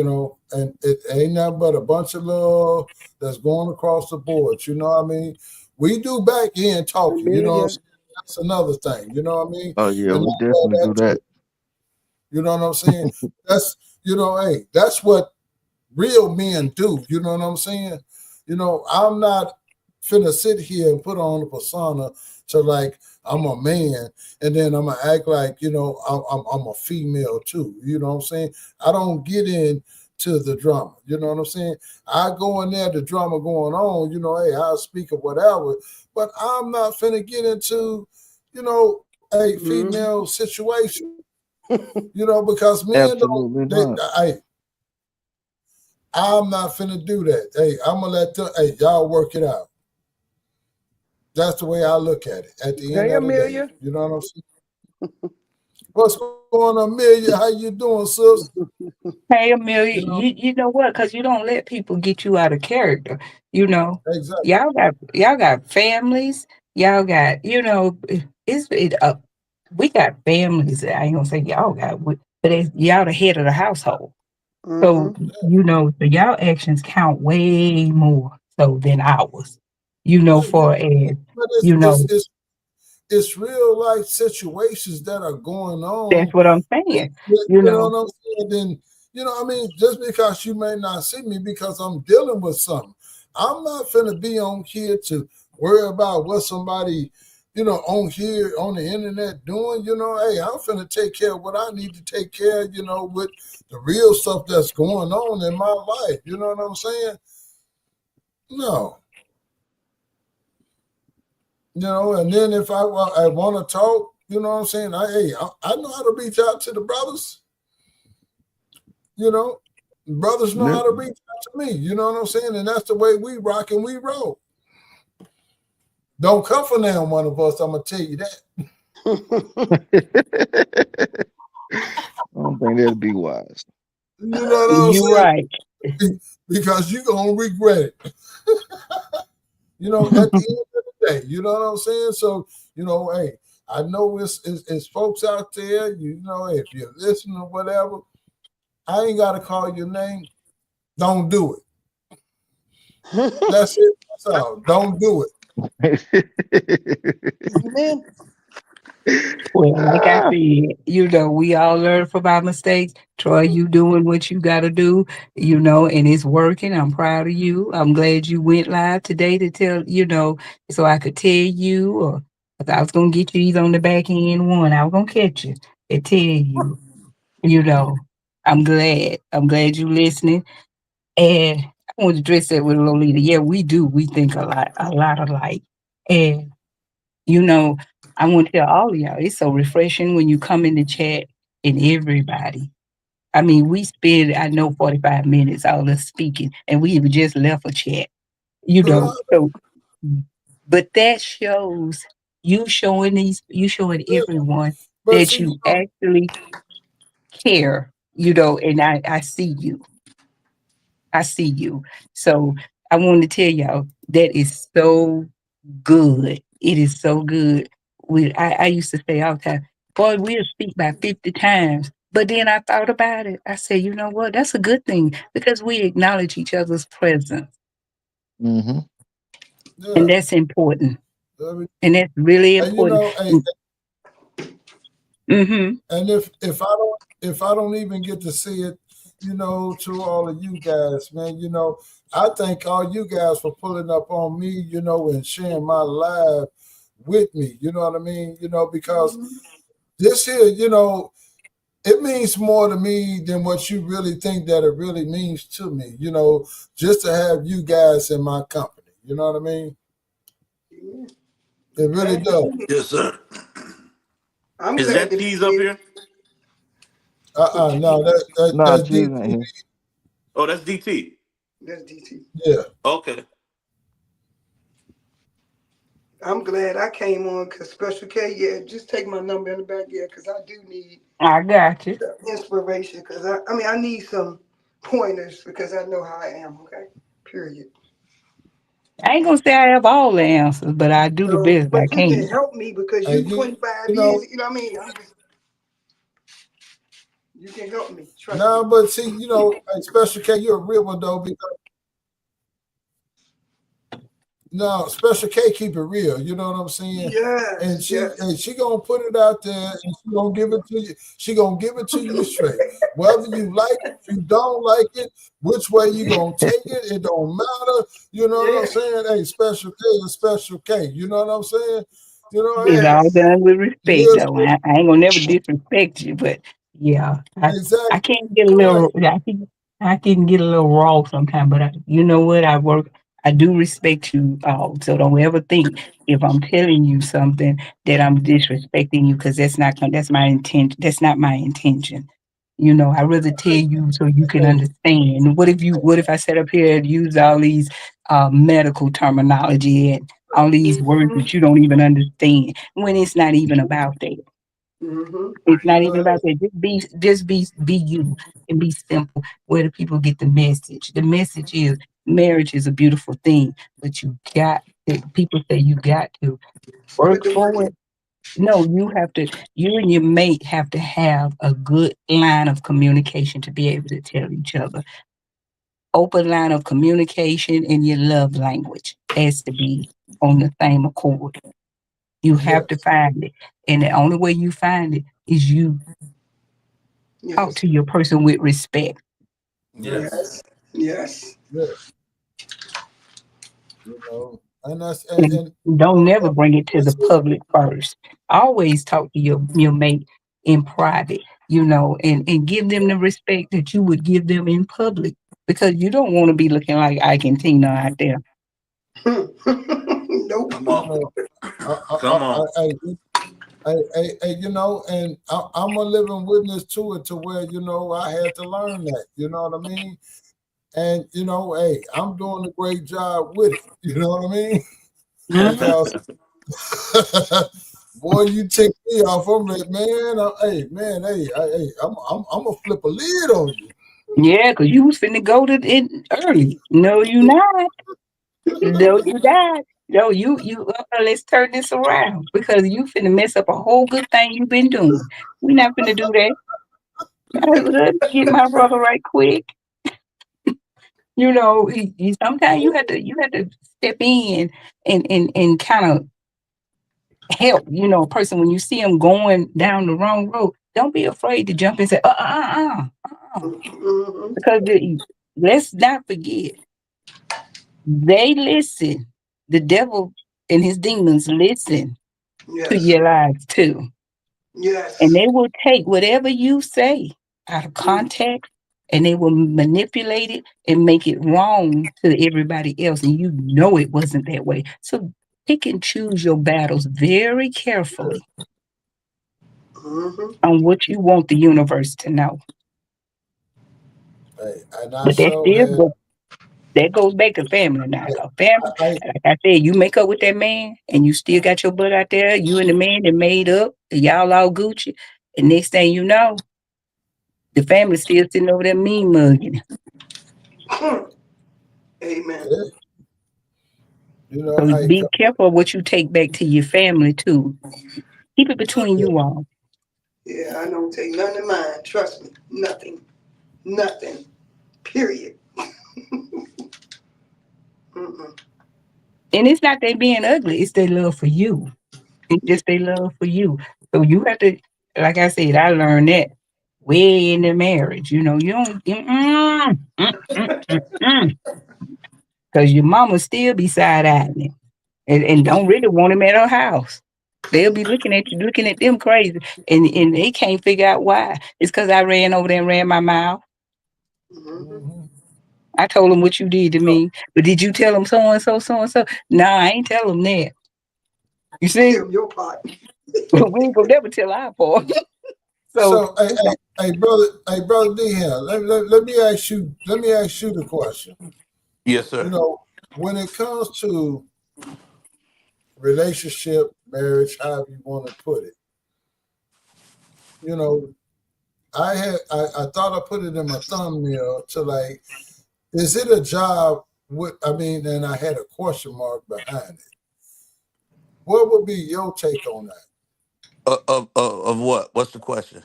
know, and it ain't nothing but a bunch of love that's going across the board. You know what I mean? We do back end talking. You know what I'm Amelia. saying? That's another thing. You know what I mean? Oh yeah, And we I love definitely do that too. that. You know what I'm saying? That's hey, that's what real men do. You know what I'm saying? I'm not finna sit here and put on a persona to like I'm a man, and then I'm gonna act like I'm a female too. You know what I'm saying? I don't get into the drama. You know what I'm saying? I go in there, the drama going on. Hey, I'll speak or whatever, but I'm not finna get into a Mm-hmm. female situation. Because men don't. Absolutely not. I'm not finna do that. Hey, I'm gonna let them. Hey, y'all work it out. That's the way I look at it. At the end Hey, of the day, Amelia. you know what I'm saying? What's going on, Amelia? How you doing, sis? Hey, Amelia, You know you know what? Because you don't let people get you out of character. You know, exactly. y'all got families. Y'all got we got families. I ain't gonna say y'all got, but y'all the head of the household. So, Mm-hmm. so y'all actions count way more so than ours. Yeah, For as, but you know, it's real life situations that are going that's on. what I'm You saying. You know know, what I'm saying? Then I mean, just because you may not see me because I'm dealing with something, I'm not finna be on here to worry about what somebody, on here on the internet doing. Hey, I'm finna take care of what I need to take care of. With the real stuff that's going on in my life. You know what I'm saying? No, and then if I want to talk, you know what I'm saying? I know how to reach out to the brothers. You know, brothers know Yeah. how to reach to me. You know what I'm saying? And that's the way we rock and we roll. Don't come for now, one of us. I'm gonna tell you that. I don't think that'd be wise. You know what I'm You right. saying? Because you're gonna regret it. You know, at the end of the day, you know what I'm saying? So, you know, hey, I know it's folks out there, you know, if you're listening or whatever, I ain't gotta call your name. Don't do it. That's it. That's all. Don't do it. Amen. Well, like I Ah, said, we all learn from our mistakes. Troy, you doing what you got to do, and it's working. I'm proud of you. I'm glad you went live today to tell, so I could tell you, or if I was going to get you either on the back end one, I was going to catch you and tell you, you know, I'm glad. I'm glad you listening. And I want to address that with Lolita. Yeah, we do. We think a lot alike. And you know, I want to tell all of y'all, it's so refreshing when you come in the chat and everybody. I mean, we spend, I know, 45 minutes all us speaking, and we even just left a chat, Uh, So, but that shows you showing yeah. everyone But that see, you actually care, and I see you. I see you. So I want to tell y'all that is so good. It is so good. I used to say all the time, boy, we'll speak by 50 times. But then I thought about it. I said, you know what? That's a good thing because we acknowledge each other's presence. mm-hmm. And yeah. that's important. I mean, And that's really and you important. know, hey, Mm-hmm. and if I don't even get to see it, you know, to all of you guys, man, you know, I thank all you guys for pulling up on me, you know, and sharing my life with me. You know what I mean? You know, because this here, you know, it means more to me than what you really think that it really means to me. You know, just to have you guys in my company. You know what I mean? It really Glad to does. be here. Yes, sir. I'm Is glad that to be cheese up here. here? No, Nah, that's cheese DT. ain't here. Oh, that's DT. That's DT. Yeah. Okay. I'm glad I came on because Special K, yeah, just take my number in the back, yeah, because I do need I got you. inspiration because I need some pointers because I know how I am, okay? Period. I ain't gonna say I have all the answers, but I do the So, best I but you can can. help me because you You 25 know, years, you know what I mean? You can help me. Trust me. no, but see, you know, Special K, you're a real one though, because no, Special K keep it real. You know what I'm saying? Yes, And yes. she gonna put it out there, and she gonna give it to you. She gonna give it to you straight, whether you like it, you don't like it, which way you gonna take it. It don't matter. You know what I'm Yeah, saying? Hey, Special K is Special K. You know what I'm saying? You know, It's hey, all yes. done with respect, years though. I ain't gonna never disrespect you, but yeah, I exactly can't get a right. little, I can get a little raw sometimes. But you know what? I do respect you all. So don't ever think if I'm telling you something that I'm disrespecting you, because that's my intent. That's not my intention. I rather tell you so you can Hey, understand. What if I sat up here and use all these medical terminology and all these words Mm-hmm. that you don't even understand when it's not even about that. Mm-hmm. It's not even well, about that. Just be you and be simple. Where do people get the message? The message is marriage is a beautiful thing, but people say you got to Put work the work for in. it. No, you and your mate have to have a good line of communication to be able to tell each other. Open line of communication and your love language has to be on the same accord. You have to yes, find it. And the only way you find it is you talk Yes. to your person with respect. Yes. Yes. Yes. yes, you know, and that's And and you don't know, never bring it to the that's it. public first. Always talk to your mate in private, and give them the respect that you would give them in public. Because you don't want to be looking like Ike and Tina out there. Nope. Come You on. know, Come on. you know, and I'm a living witness to it, to where you know I had to learn that. You know what I mean? And hey, I'm doing a great job with it. You know what I mean? Mhm. Because boy, you take me off. I'm like, man, hey, man, hey, I'm gonna flip a lid on you. Yeah, because you was finna go to it early. No, you not. No, you not. No, let's turn this around because you finna mess up a whole good thing you've been doing. We not finna do that. Let me get my brother right quick. Sometimes you have to step in and kind of help. A person when you see them going down the wrong road. Don't be afraid to jump and say, Hmm. because let's not forget they listen. The devil and his demons listen to Yes. your lives too. And Yes. they will take whatever you say out of Mm. context and they will manipulate it and make it wrong to everybody else. And you know it wasn't that way. So pick and choose your battles very carefully Hmm. on what you want the universe to know. Hey, and I But that sure still had. goes that goes back to family now. A family, I, like I said, you make up with that man and you still got your butt out there, you and the man that made up, y'all all Gucci. And next thing you know, the family still sitting over there mean mugging. Amen. yeah, So I be careful of what you take back to your family too. Keep it between yeah. you all. Yeah, I don't take none of mine. Trust me. Nothing. Nothing. Period. Mm-mm. And it's not they being ugly, it's their love for you. It's just their love for you. So you have to, like I said, I learned that way in the marriage. You don't, because your mama still be side eyeing him and don't really want him at her house. They'll be looking at you, looking at them crazy, and they can't figure out why. It's because I ran over there and ran my mouth. Hmm. Mhm. I told them what you did to So, me, but did you tell them so and so? Nah, I ain't tell them that. You see, Tell your part. we ain't gonna never tell our part. So, hey, brother D here. Let me ask you. Let me ask you the question. Yes, You sir. know, when it comes to relationship, marriage, however you want to put it, you know, I thought I put it in my thumbnail to like, is it a job? I mean, and I had a question mark behind it. What would be your take on that? Of what? What's the question?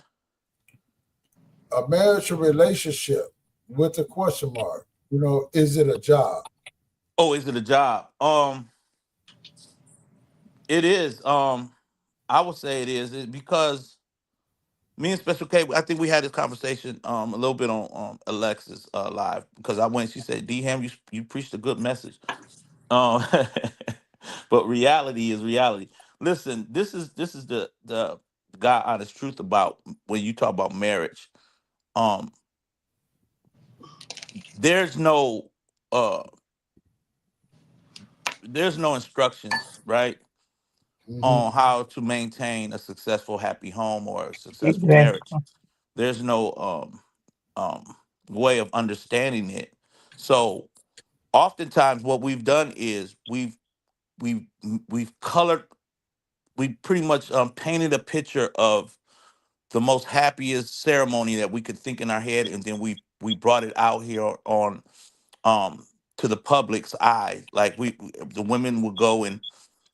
A marriage or relationship with a question mark. Is it a job? Oh, is it a job? It is. I would say it is because me and Special K, I think we had this conversation a little bit on Alexis live because I went. She said, "D Ham, you preached a good message." Um, but reality is reality. Listen, this is the God honest truth about when you talk about marriage. Um, there's no uh there's no instructions, right, Hmm. on how to maintain a successful, happy home or a successful exactly. marriage. There's no way of understanding it. So oftentimes what we've done is we've we've colored we pretty much painted a picture of the most happiest ceremony that we could think in our head, and then we brought it out here on um to the public's eye. Like the women would go and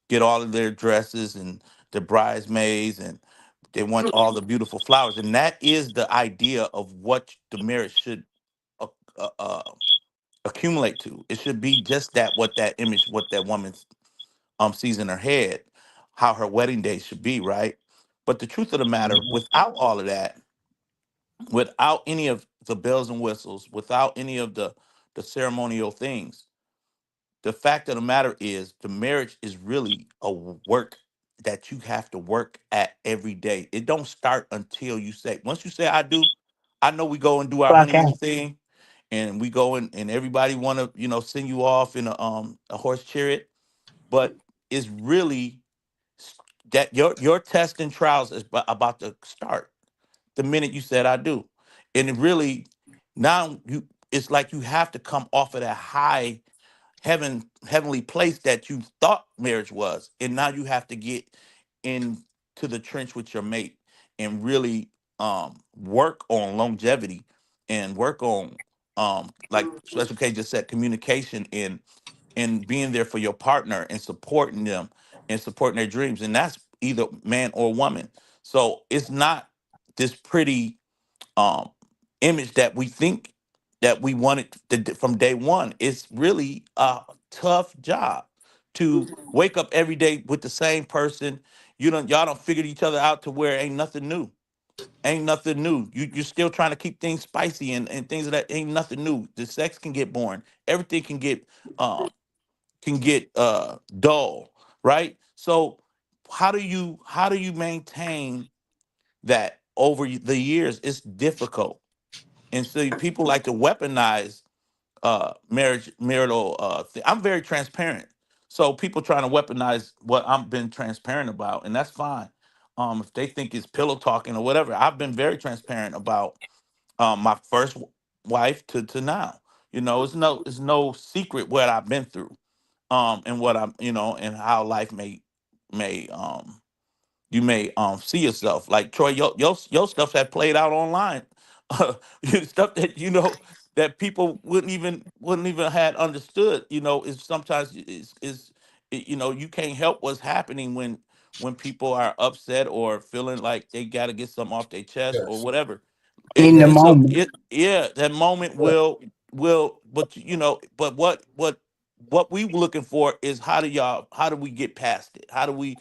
get all of their dresses and the bridesmaids, and they want all the beautiful flowers, and that is the idea of what the marriage should uh, uh, uh, accumulate to. It should be just that, what that image, what that woman sees in her head, how her wedding day should be, right? But the truth of the matter, without all of that, without any of the bells and whistles, without any of the ceremonial things, the fact of the matter is the marriage is really a work that you have to work at every day. It don't start until you say, once you say I do. I know we go and do our Clock honeymoon out. thing, and we go in and everybody want to send you off in a horse chariot, but it's really that your test and trials is about to start the minute you said I do. And it really, now you it's like you have to come off of that high heavenly place that you thought marriage was, and now you have to get into the trench with your mate and really work on longevity and work on like Special K just said, communication and being there for your partner and supporting them and supporting their dreams, and that's either man or woman. So it's not this pretty um image that we think that we wanted from day one. It's really a tough job to wake up every day with the same person. Y'all don't figured each other out to where ain't nothing new. Ain't nothing new. You're still trying to keep things spicy and things of that ain't nothing new. The sex can get boring. Everything um can get dull, right? So how do you maintain that over the years? It's difficult. And so people like to weaponize marital I'm very transparent. So people trying to weaponize what I've been transparent about, and that's fine. If they think it's pillow talking or whatever, I've been very transparent about my first wife to now. It's no secret what I've been through, and what I'm, and how life may you may see yourself like Troy. Your stuff had played out online. Stuff that that people wouldn't even had understood. Is sometimes you can't help what's happening when people are upset or feeling like they got to get something off their chest or Yes, whatever. in the It's a moment. it Yeah, that moment yes, will but what we were looking for is how do we get past it? How do we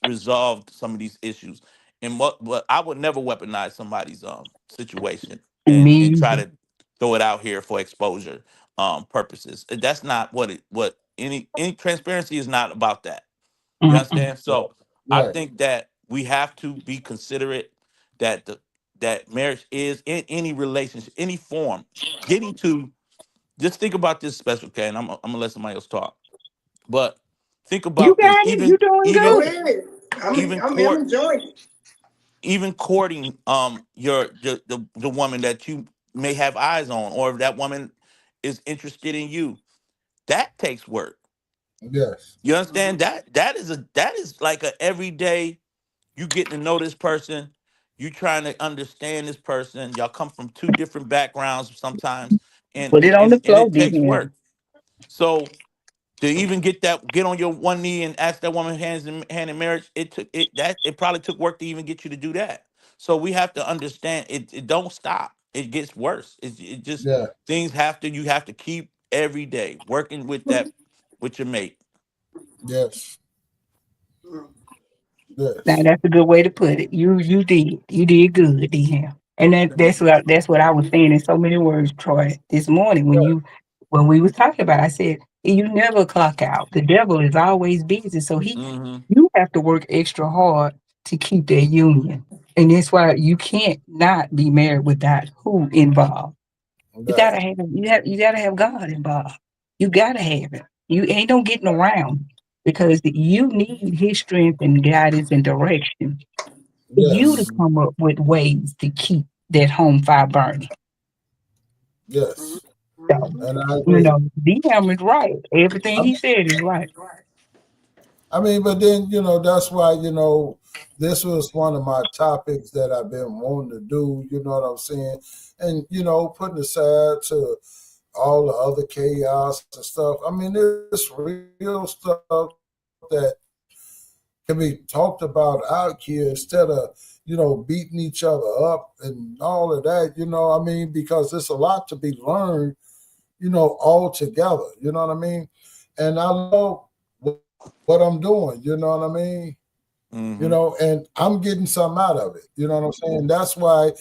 resolve some of these issues? And what I would never weaponize somebody's situation and Me, try to throw it out here for exposure purposes. That's not what any transparency is not about that. You mm-mm. understand? So I right. think that we have to be considerate that that marriage is in any relationship, any form, getting to just think about this special K, and I'm gonna let somebody else talk. But think You about this. got it. You doing Go Even good. ahead. even I'm court enjoying it. even courting the woman that you may have eyes on, or if that woman is interested in you, that takes work. Yes, You understand that is like a everyday. You getting to know this person, you trying to understand this person. Y'all come from two different backgrounds sometimes, and Put it and, on and, the and floor, it takes DM. work. So to even get on your one knee and ask that woman hand in marriage, it probably took work to even get you to do that. So we have to understand it don't stop. It gets worse. It just yeah, you have to keep every day working with your mate. yes, Now yes, that's a good way to put it. You did good, DM. And that's what I was saying in so many words, Troy, this morning when we was talking about it, I said, you never clock out. The devil is always busy. So Hmm. you have to work extra hard to keep that union. And that's why you can't not be married without who involved. right. You gotta have God involved. You gotta have it. You ain't no getting around because you need his strength and guidance and direction for you to Yes, Hmm. come up with ways to keep that home fire burning. yes, So, and I agree. DM is right. Everything I he said is right. I mean, but then that's why this was one of my topics that I've been wanting to do. You know what I'm saying? And putting aside to all the other chaos and stuff. I mean, it's real stuff that can be talked about out here instead of beating each other up and all of that. I mean, because it's a lot to be learned. All together. You know what I mean? And I love what I'm doing. You know what I mean? Hmm. And I'm getting something out of it. You know what I'm saying? That's why,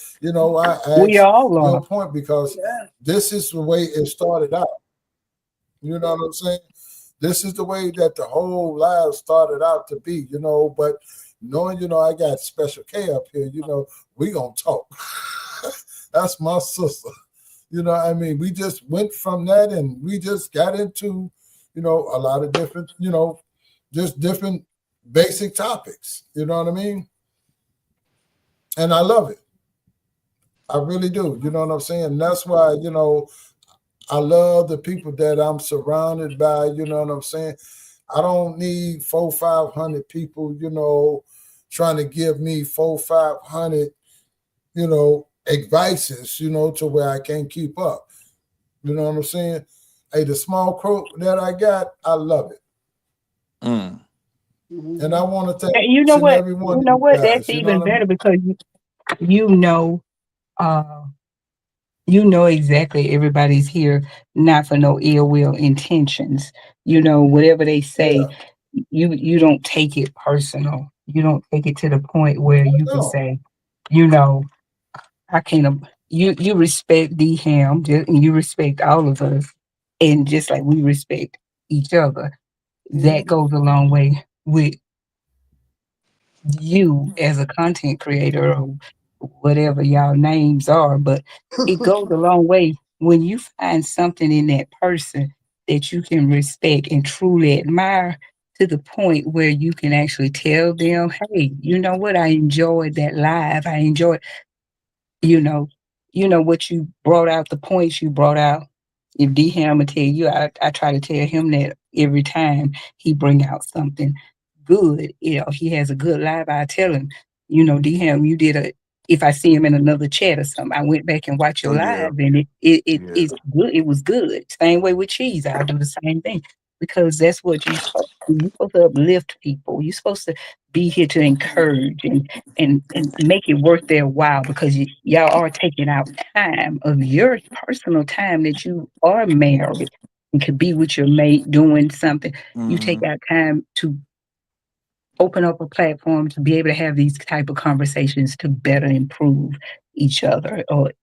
I We asked all your are. point because Yeah. this is the way it started out. You know what I'm saying? This is the way that the whole life started out to be, but knowing, I got Special K up here, we gonna talk. That's my sister. I mean, we just went from that and we just got into, a lot of different, just different basic topics. You know what I mean? And I love it. I really do. You know what I'm saying? That's why, I love the people that I'm surrounded by. You know what I'm saying? I don't need 400, 500 people, trying to give me 400, 500, advices, to where I can't keep up. You know what I'm saying? Hey, the small crow that I got, I love it. Mm. And I Mhm. want to thank And you each know and what? every one You of know you what? That's guys. You know even what I better mean? because you know, uh, you know exactly everybody's here not for no ill will intentions. Whatever they say, Yeah. you don't take it personal. You don't take it to the point where you can No. say, you know, I can't. You respect D Ham, and you respect all of us, and just like we respect each other, that Mhm. goes a long way with you as a content creator or whatever y'all names are, but it goes a long way when you find something in that person that you can respect and truly admire to the point where you can actually tell them, hey, you know what? I enjoyed that live. I enjoyed you know, what you brought out, the points you brought out. If D Ham will tell you, I try to tell him that every time he bring out something good, he has a good live. I tell him, D Ham, you did a. If I see him in another chat or something, I went back and watched your Oh yeah, live, and yeah. it's good. It was good. Same way with cheese, I'll do the same thing because that's what you're supposed to do. You're supposed to uplift people. You're supposed to be here to encourage and make it worth their while because y'all are taking out time of your personal time that you are married and could be with your mate doing something. You take Hmm. out time to open up a platform to be able to have these type of conversations to better improve each other or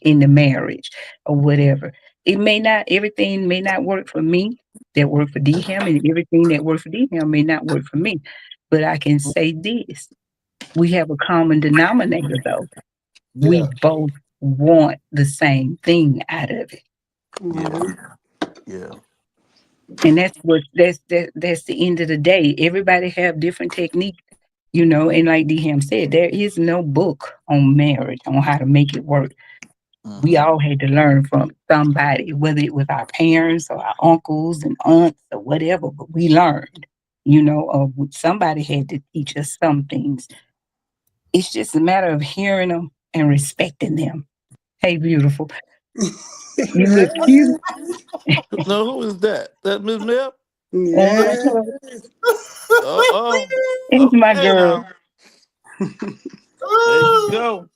in the marriage or whatever. Everything may not work for me that work for D Ham, and everything that work for D Ham may not work for me. But I can say this: we have a common denominator though. We Yeah. both want the same thing out of it. Yeah. Mhm. Yeah. And that's the end of the day. Everybody have different techniques, and like DM said, there is no book on marriage on how to make it work. We Hmm. all had to learn from somebody, whether it was our parents or our uncles and aunts or whatever, but we learned, somebody had to teach us some things. It's just a matter of hearing them and respecting them. Hey, beautiful. You look cute No, who is that? That Miss Mel? on the Yeah. club. Uh oh. It's my Okay girl. now. There you go.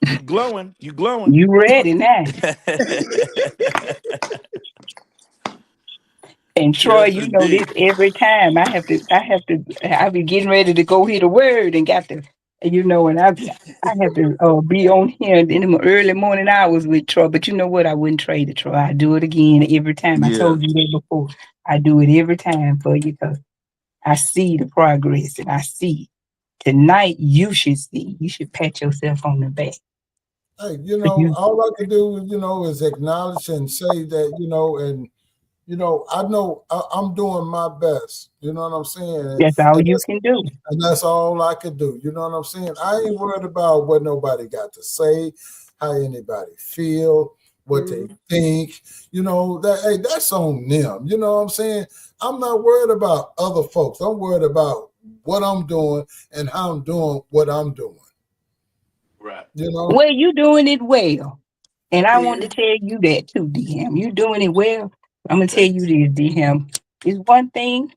You glowing. You glowing. You ready now? And Troy, Yes, you know this indeed. every time. I be getting ready to go hit a word and got to, and I have to be on here in the early morning hours with Troy. But you know what? I wouldn't trade it, Troy. I do it again every time. I Yeah. told you that before. I do it every time for you because I see the progress and I see tonight. You should pat yourself on the back. Hey, You, all I can do, is acknowledge and say that, and I know I'm doing my best. You know what I'm saying? that's all And you that's can do. all I could do. You know what I'm saying? I ain't worried about what nobody got to say, how anybody feel, what they Mhm. think. That's on them. You know what I'm saying? I'm not worried about other folks. I'm worried about what I'm doing and how I'm doing what I'm doing. Right. You know? Well, you doing it well. And I want Yeah. to tell you that too, DM. You doing it well. I'm gonna tell Thank you this, DM. Is one thing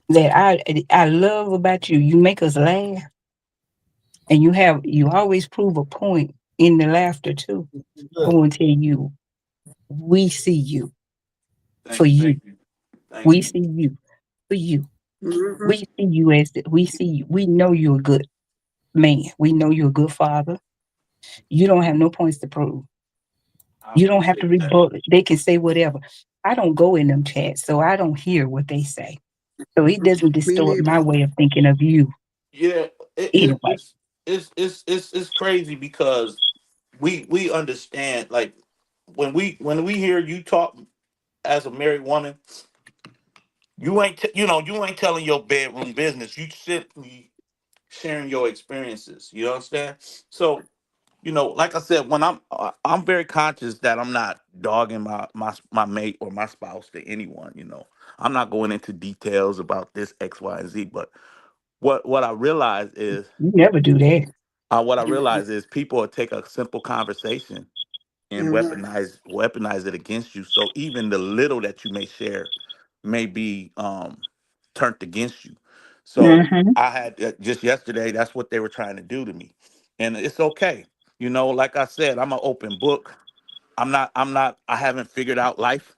that I love about you. You make us laugh, and you always prove a point in the laughter too. I Yeah. want to tell you, we see you for you. thank you. Thank We you. see you for you. Mhm. We see you we see you. We know you're a good man. We know you're a good father. You don't have no points to prove. I You don't have to appreciate that. rebut. They can say whatever. I don't go in them chats, so I don't hear what they say. So it doesn't Me distort neither. my way of thinking of you Yeah, anyway. it's crazy because we understand like when we hear you talk as a married woman, you ain't telling your bedroom business. You simply sharing your experiences. You understand? So like I said, when I'm very conscious that I'm not dogging my mate or my spouse to anyone. I'm not going into details about this X, Y, and Z. But what I realize is You never do that. what I realize is people will take a simple conversation and Mm-hmm. weaponize it against you. So even the little that you may share may be turned against you. So Mm-hmm. I had just yesterday. That's what they were trying to do to me, and it's okay. Like I said, I'm an open book. I'm not. I'm not. I haven't figured out life.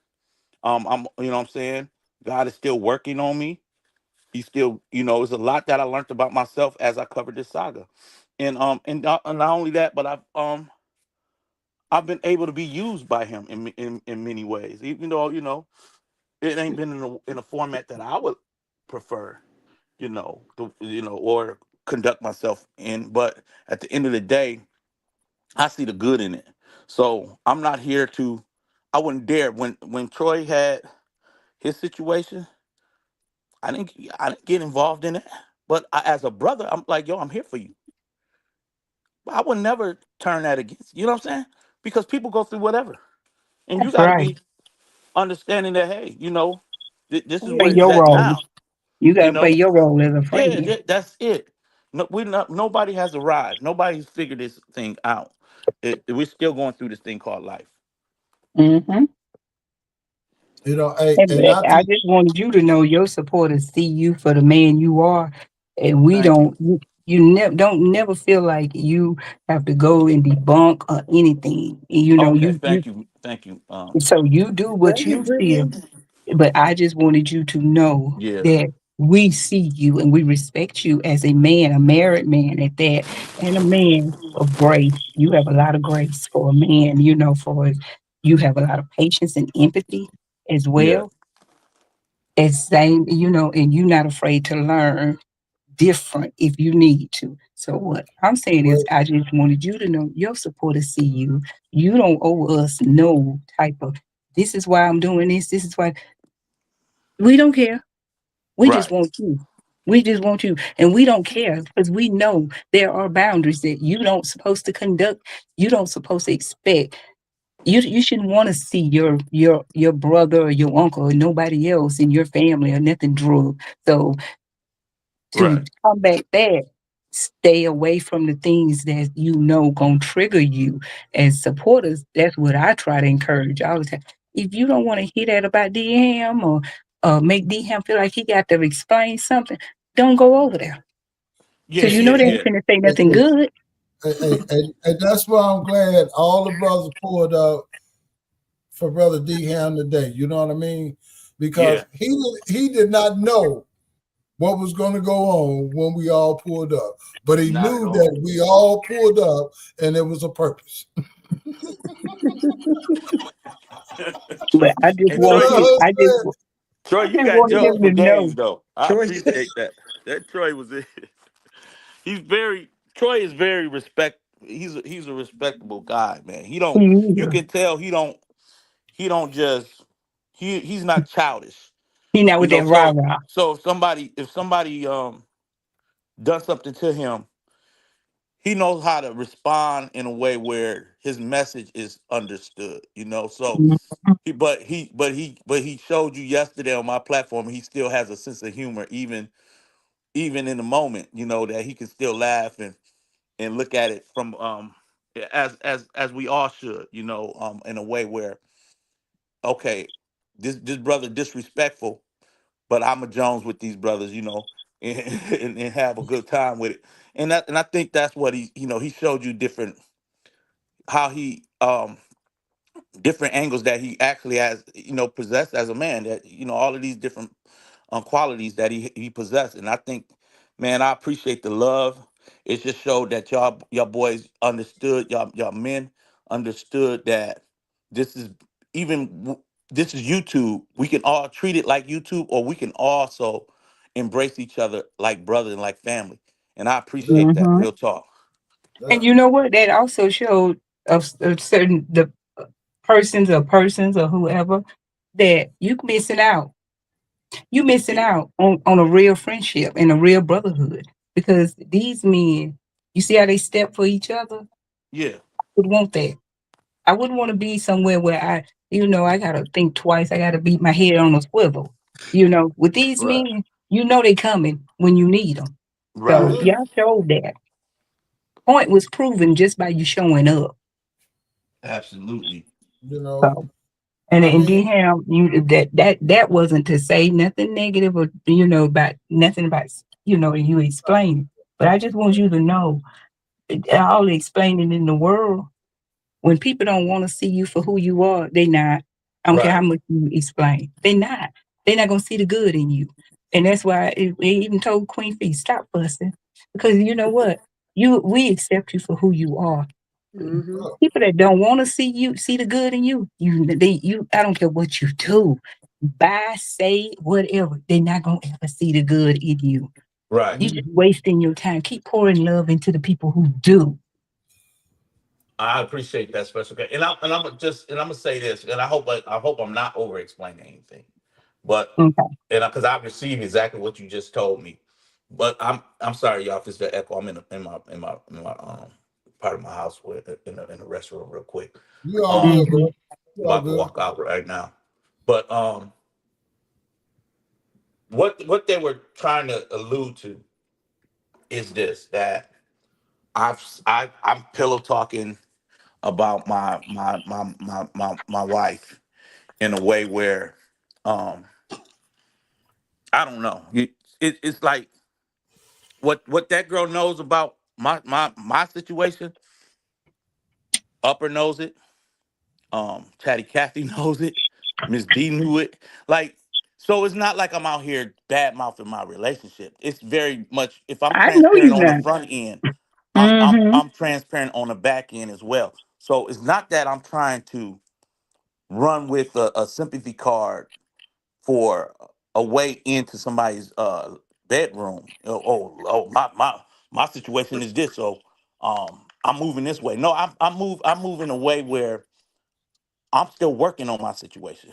I'm. You know what I'm saying? God is still working on me. He's still. There's a lot that I learned about myself as I covered this saga, and not only that, but I've been able to be used by him in many ways, even though it ain't been in a format that I would prefer, or conduct myself in. But at the end of the day, I see the good in it. So I'm not here to. I wouldn't dare when Troy had his situation. I didn't get involved in it. But as a brother, I'm like, yo, I'm here for you. But I would never turn that against you. You know what I'm saying? Because people go through whatever, and you That's got to right. be understanding that, hey, this is Play where he's your at role. now. You You gotta play know, your role as a yeah, friend. that's it. No, we not. Nobody has arrived. Nobody's figured this thing out. We're still going through this thing called life. Mm-hmm. Hey, And and I I think, just wanted you to know your supporters see you for the man you are, and we Thank you. don't. You don't never feel like you have to go and debunk or anything. Okay, You thank you, thank you. so you do what Thank you, you feel. Brittany. But I just wanted you to know Yeah, that we see you and we respect you as a man, a married man at that, and a man of grace. You have a lot of grace for a man. For you have a lot of patience and empathy as yeah, well as same, and you're not afraid to learn different if you need to. So what I'm saying is well, I just wanted you to know your supporters see you. You don't owe us no type of this is why I'm doing this. This is why we don't care. We just right. want you. We just want you. And we don't care because we know there are boundaries that you don't supposed to conduct. You don't supposed to expect. You shouldn't want to see your brother or your uncle or nobody else in your family or nothing drug. So to Right. combat that, stay away from the things that gonna trigger you. As supporters, that's what I try to encourage all the time. If you don't want to hear that about D Ham or make D Ham feel like he got to explain something, don't go over there. Yeah, Cause yeah, they and, ain't yeah, finna say and, nothing and, good. and that's why I'm glad all the brothers pulled out for Brother D Ham today. You know what I mean? yeah. Because he did not know what was going to go on when we all pulled up, but he Not at knew all. that we all pulled up, and it was a purpose. But I just And You know want Troy, you. what I'm Troy, I you just got wanted jokes him for to know. days though. I Troy, appreciate that. That Troy was it. He's very Troy is very respect. He's a respectable guy, man. He don't. You He can tell he don't just he's not childish. he not with that rah So rah. so if somebody does something to him, he knows how to respond in a way where his message is understood. So he showed you yesterday on my platform. He still has a sense of humor, even in the moment. That he can still laugh and look at it from as we all should. In a way where, okay, this brother disrespectful, but I'm a Jones with these brothers. And have a good time with it. And I think that's what he showed you different how he different angles that he actually has possessed as a man, that all of these different qualities that he possessed. And I think, man, I appreciate the love. It just showed that y'all boys understood, y'all men understood that this is even this is YouTube. We can all treat it like YouTube, or we can also embrace each other like brother and like family. And I appreciate that, Mm-hmm. real talk. And saying? you know what? That also showed of certain the persons or whoever that you missing out. You missing Yeah, out on a real friendship and a real brotherhood because these men, you see how they step for each other. Yeah. Would want that. I wouldn't want to be somewhere where I gotta think twice. I gotta beat my head on a swivel. With these Right. men, they coming when you need them. So Right. Yeah, y'all showed that. Point was proven just by you showing up. Absolutely. you know, So, and I and mean, D-Ham, that wasn't to say nothing negative or about nothing about you explaining. But I just want you to know all the explaining in the world. When people don't want to see you for who you are, they not. I don't care how Right. much you explain. They not. They're not gonna see the good in you. And that's why we even told Queen Fee, stop fussing. Because you know what? We accept you for who you are. Mm-hmm. People that don't want to see the good in you, I don't care what you do. Buy, say, whatever. They're not gonna ever see the good in you. Right. You just wasting your time. Keep pouring love into the people who do. I appreciate that special guest. And I'm gonna say this, and I hope I'm not over explaining anything. But Okay. and because I received exactly what you just told me. But I'm sorry, y'all, if it's the echo. I'm in my part of my house with in the restroom real quick. you all Um good, Hmm. bro. You all about to good. walk out right now. But what they were trying to allude to is this, that I'm pillow talking about my wife in a way where um I don't know. It's like what that girl knows about my situation. Upper knows it. Chatty Cathy knows it. Miss D knew it. Like, so it's not like I'm out here bad mouthing my relationship. It's very much, if I'm I know transparent you on the not. front end, I'm I'm Hmm. I'm transparent on the back end as well. So it's not that I'm trying to run with a sympathy card for a way into somebody's bedroom. My situation is this, so I'm moving this way. No, I'm moving a way where I'm still working on my situation.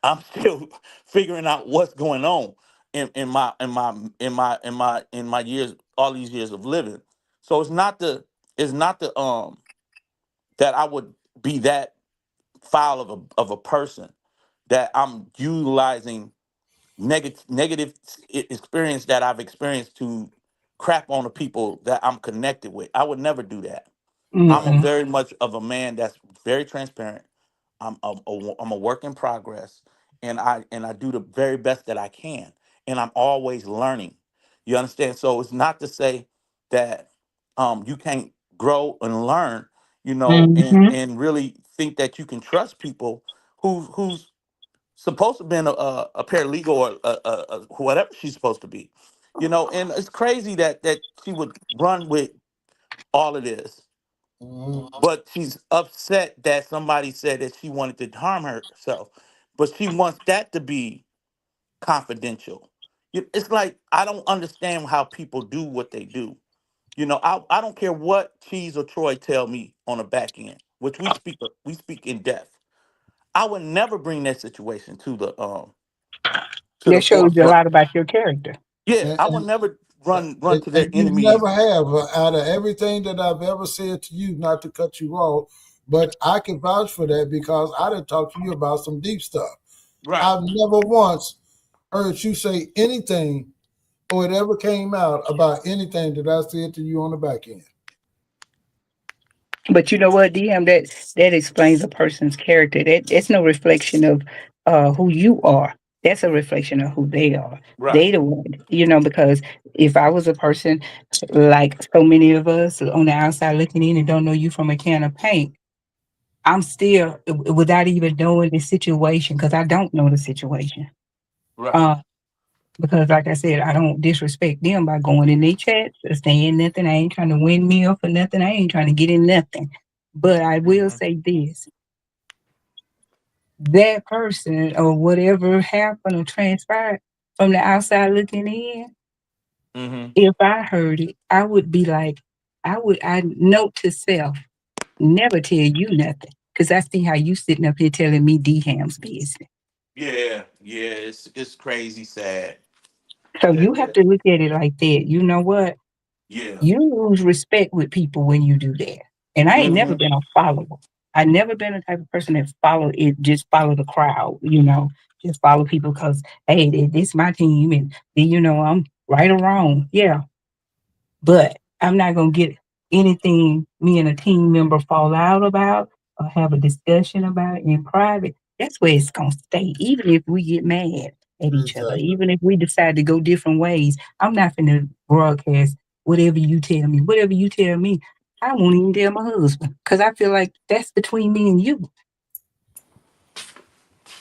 I'm still figuring out what's going on in my years, all these years of living. So it's not the that I would be that foul of a person, that I'm utilizing negative experience that I've experienced to crap on the people that I'm connected with. I would never do that. I'm a Mm-mm. very much of a man that's very transparent. I'm a work in progress, and I do the very best that I can, and I'm always learning. You understand? So it's not to say that you can't grow and learn, and Hmm. really think that you can trust people who's supposed to be a paralegal or whatever she's supposed to be, and it's crazy that she would run with all of this, Mhm. but she's upset that somebody said that she wanted to harm herself, but she wants that to be confidential. It's like, I don't understand how people do what they do. I don't care what Cheese or Troy tell me on the back end, which we speak in depth. I would never bring that situation to the That shows you a forefront. lot about your character. Yeah, And, I would and never run and, to their and you enemies. never have, out of everything that I've ever said to you, not to cut you off, but I can vouch for that because I done talked to you about some deep stuff. Right. I've never once heard you say anything or it ever came out about anything that I said to you on the back end. But you know what, DM, that explains a person's character. That's no reflection of who you are. That's a reflection of who they are. Right. They the one, because if I was a person like so many of us on the outside looking in and don't know you from a can of paint, I'm still without even knowing the situation because I don't know the situation. Right. Uh, because like I said, I don't disrespect them by going in their chats or saying nothing. I ain't trying to win me up for nothing. I ain't trying to get in nothing. But I will Hmm. say this: that person or whatever happened or transpired from the outside looking in, Hmm. if I heard it, I would be like, I note to self, never tell you nothing. Cause I see how you sitting up here telling me D Ham's business. Yeah. Yeah. It's crazy sad. So you have That. to look at it like that. You know what? Yeah. You lose respect with people when you do that. And I ain't never Mm-hmm. been a follower. I never been the type of person that follow it, just follow the crowd, just follow people because, hey, this my team and I'm right or wrong. Yeah. But I'm not gonna get anything me and a team member fall out about or have a discussion about in private. That's where it's gonna stay. Even if we get mad at each other, Exactly. even if we decide to go different ways, I'm not gonna broadcast whatever you tell me. Whatever you tell me, I won't even tell my husband because I feel like that's between me and you.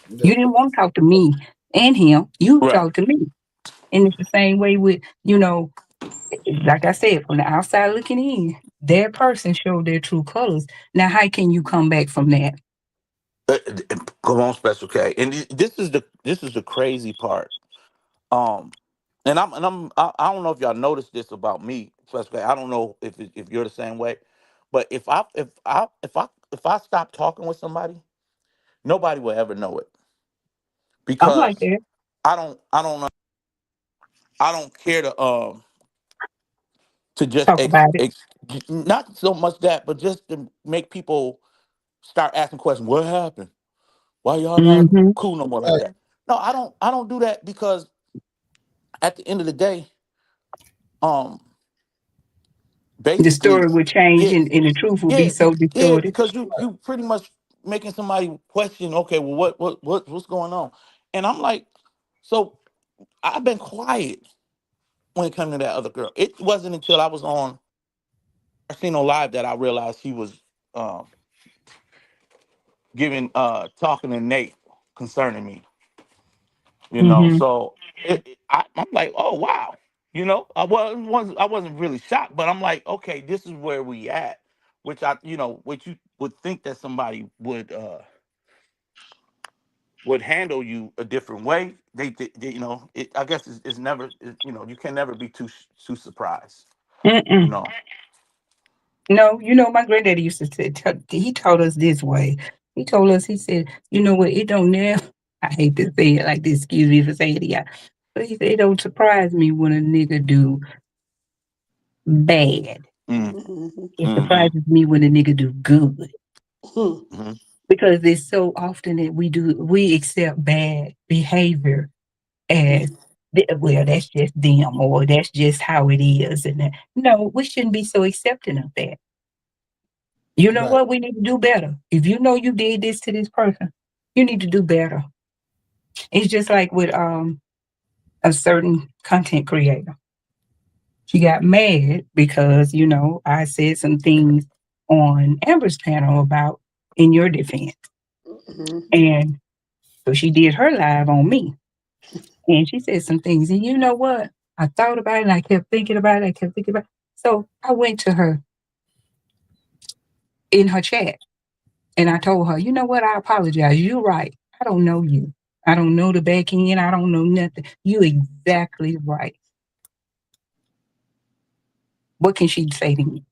Yeah. You didn't want to talk to me and him. You Right. talk to me. And it's the same way with, like I said, from the outside looking in, their person showed their true colors. Now, how can you come back from that? Come on, Special K. And this is the crazy part. Um, I don't know if y'all noticed this about me, Special K. I don't know if you're the same way, but if I stop talking with somebody, nobody will ever know it I'm like because that. I don't care to just Talk about it. not so much that, but just to make people start asking questions. What happened? Why y'all not Hmm. cool no more like Hey, that? No, I don't do that because at the end of the day, um, The basically, story would change yeah, and the truth would be yeah, so yeah, distorted. because you pretty much making somebody question. Okay, well, what's going on? And I'm like, so I've been quiet when it comes to that other girl. It wasn't until I was on Casino Live that I realized he was um giving talking to Nate concerning me. Hmm. So I'm like, oh wow, I wasn't really shocked, but I'm like, okay, this is where we at, which you would think that somebody would handle you a different way. I guess it's never, you can never be too surprised, you Mm-mm. know. No, my granddaddy used to say, he taught us this way. He told us, he said, you know what, it don't never, I hate to say it like this, excuse me for saying it, yeah. But he said, it don't surprise me when a nigga do bad. Mm, Mhm. It mm-hmm, surprises me when a nigga do good. Mhm. mm-hmm, Because it's so often that we accept bad behavior as well, that's just them or that's just how it is. And no, we shouldn't be so accepting of that. You know right. what? We need to do better. If you know you did this to this person, you need to do better. It's just like with a certain content creator. She got mad because, I said some things on Amber's panel about in your defense. Mhm. And so she did her live on me. And she said some things. And you know what? I thought about it and I kept thinking about it. I kept thinking about it. So I went to her in her chat and I told her, you know what? I apologize. You're right. I don't know you. I don't know the back end. I don't know nothing. You exactly right. What can she say to me?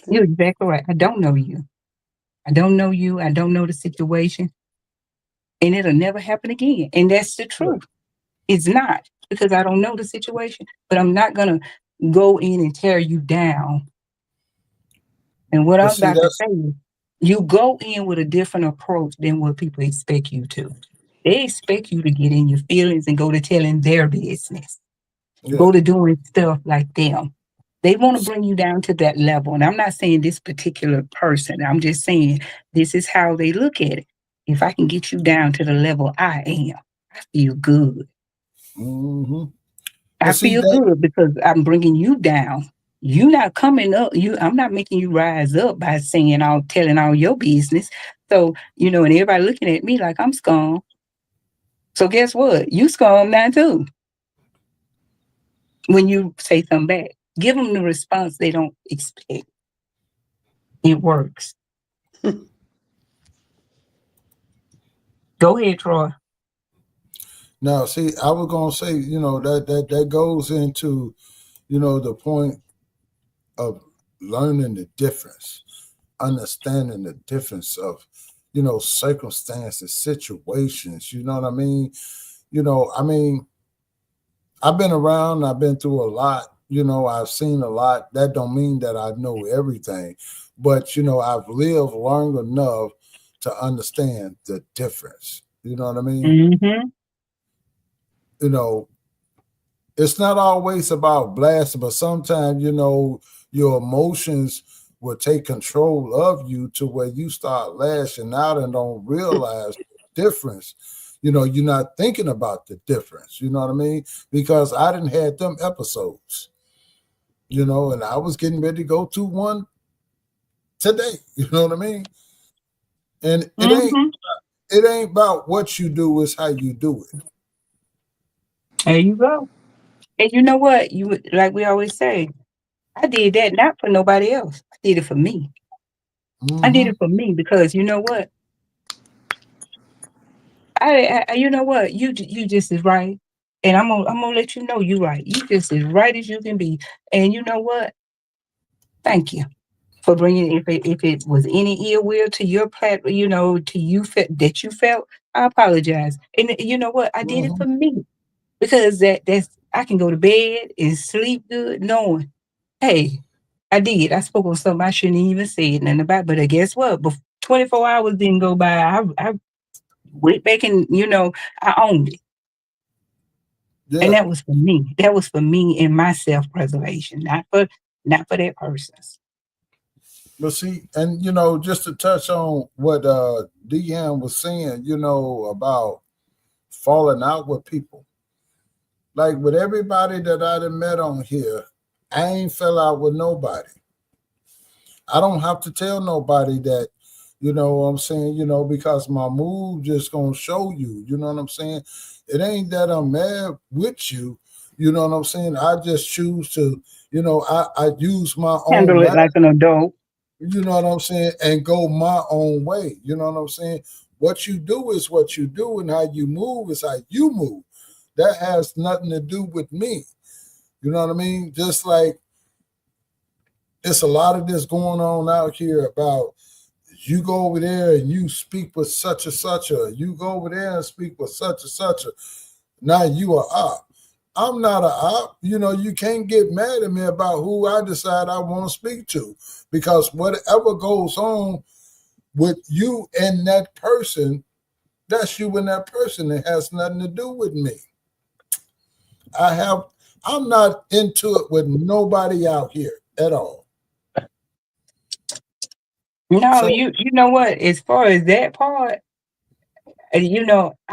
You're Nothing. exactly right. I don't know you. I don't know you. I don't know the situation. And it'll never happen again. And that's the Yeah. truth. It's not because I don't know the situation, but I'm not going to go in and tear you down. And what But I'm see, about to that's say is, you go in with a different approach than what people expect you to. They expect you to get in your feelings and go to telling their business, yeah. go to doing stuff like them. They want to bring you down to that level. And I'm not saying this particular person, I'm just saying this is how they look at it. If I can get you down to the level I am, I feel good. Hmm. I But see feel that, good because I'm bringing you down. You not coming up. I'm not making you rise up by telling all your business. So, and everybody looking at me like I'm scum. So guess what? You scum now too. When you say something back, give them the response they don't expect. It works. Go ahead, Troy. now see, I was gonna say, that goes into, the point of learning the difference, understanding the difference of, circumstances, situations. You know what I mean? I mean, I've been around, I've been through a lot, I've seen a lot. That don't mean that I know everything. but I've lived long enough to understand the difference. You know what I mean? Mm-hmm. You know, it's not always about blasting, but sometimes your emotions will take control of you to where you start lashing out and don't realize the difference. You're not thinking about the difference. You know what I mean? Because I didn't had them episodes. And I was getting ready to go to one today. You know what I mean? And it ain't Mm-hmm. it ain't about what you do, it's how you do it. There you go. And you know what? Like we always say, I did that not for nobody else. I did it for me. I did Mm-hmm. it for me because you know what? You know what? You just is right, and I'm gonna let you know you right. You just as right as you can be. And you know what? Thank you for bringing. If it was any ill will to your to you that you felt, I apologize. And you know what? I did it Mm-hmm. for me because that's I can go to bed and sleep good knowing, hey, I did. I spoke on something I shouldn't even said nothing about. But guess what? 24 hours didn't go by. I went back and I owned it. And Yeah. that was for me. That was for me and my self-preservation, not for that person's. But see, and just to touch on what Deanne was saying, about falling out with people. Like with everybody that I done met on here, I ain't fell out with nobody. I don't have to tell nobody that, what I'm saying, because my move just gonna show you, you know what I'm saying? It ain't that I'm mad with you, you know what I'm saying? I just choose to, I use my own Handle it mind, like an adult. you know what I'm saying, and go my own way. You know what I'm saying? What you do is what you do, and how you move is how you move. That has nothing to do with me. You know what I mean? Just like it's a lot of this going on out here about you go over there and you speak with such and such a, you go over there and speak with such and such a. Now you are op. I'm not a op. You can't get mad at me about who I decide I want to speak to, because whatever goes on with you and that person, that's you and that person. It has nothing to do with me. I have I'm not into it with nobody out here at all. No, So you know what? As far as that part, I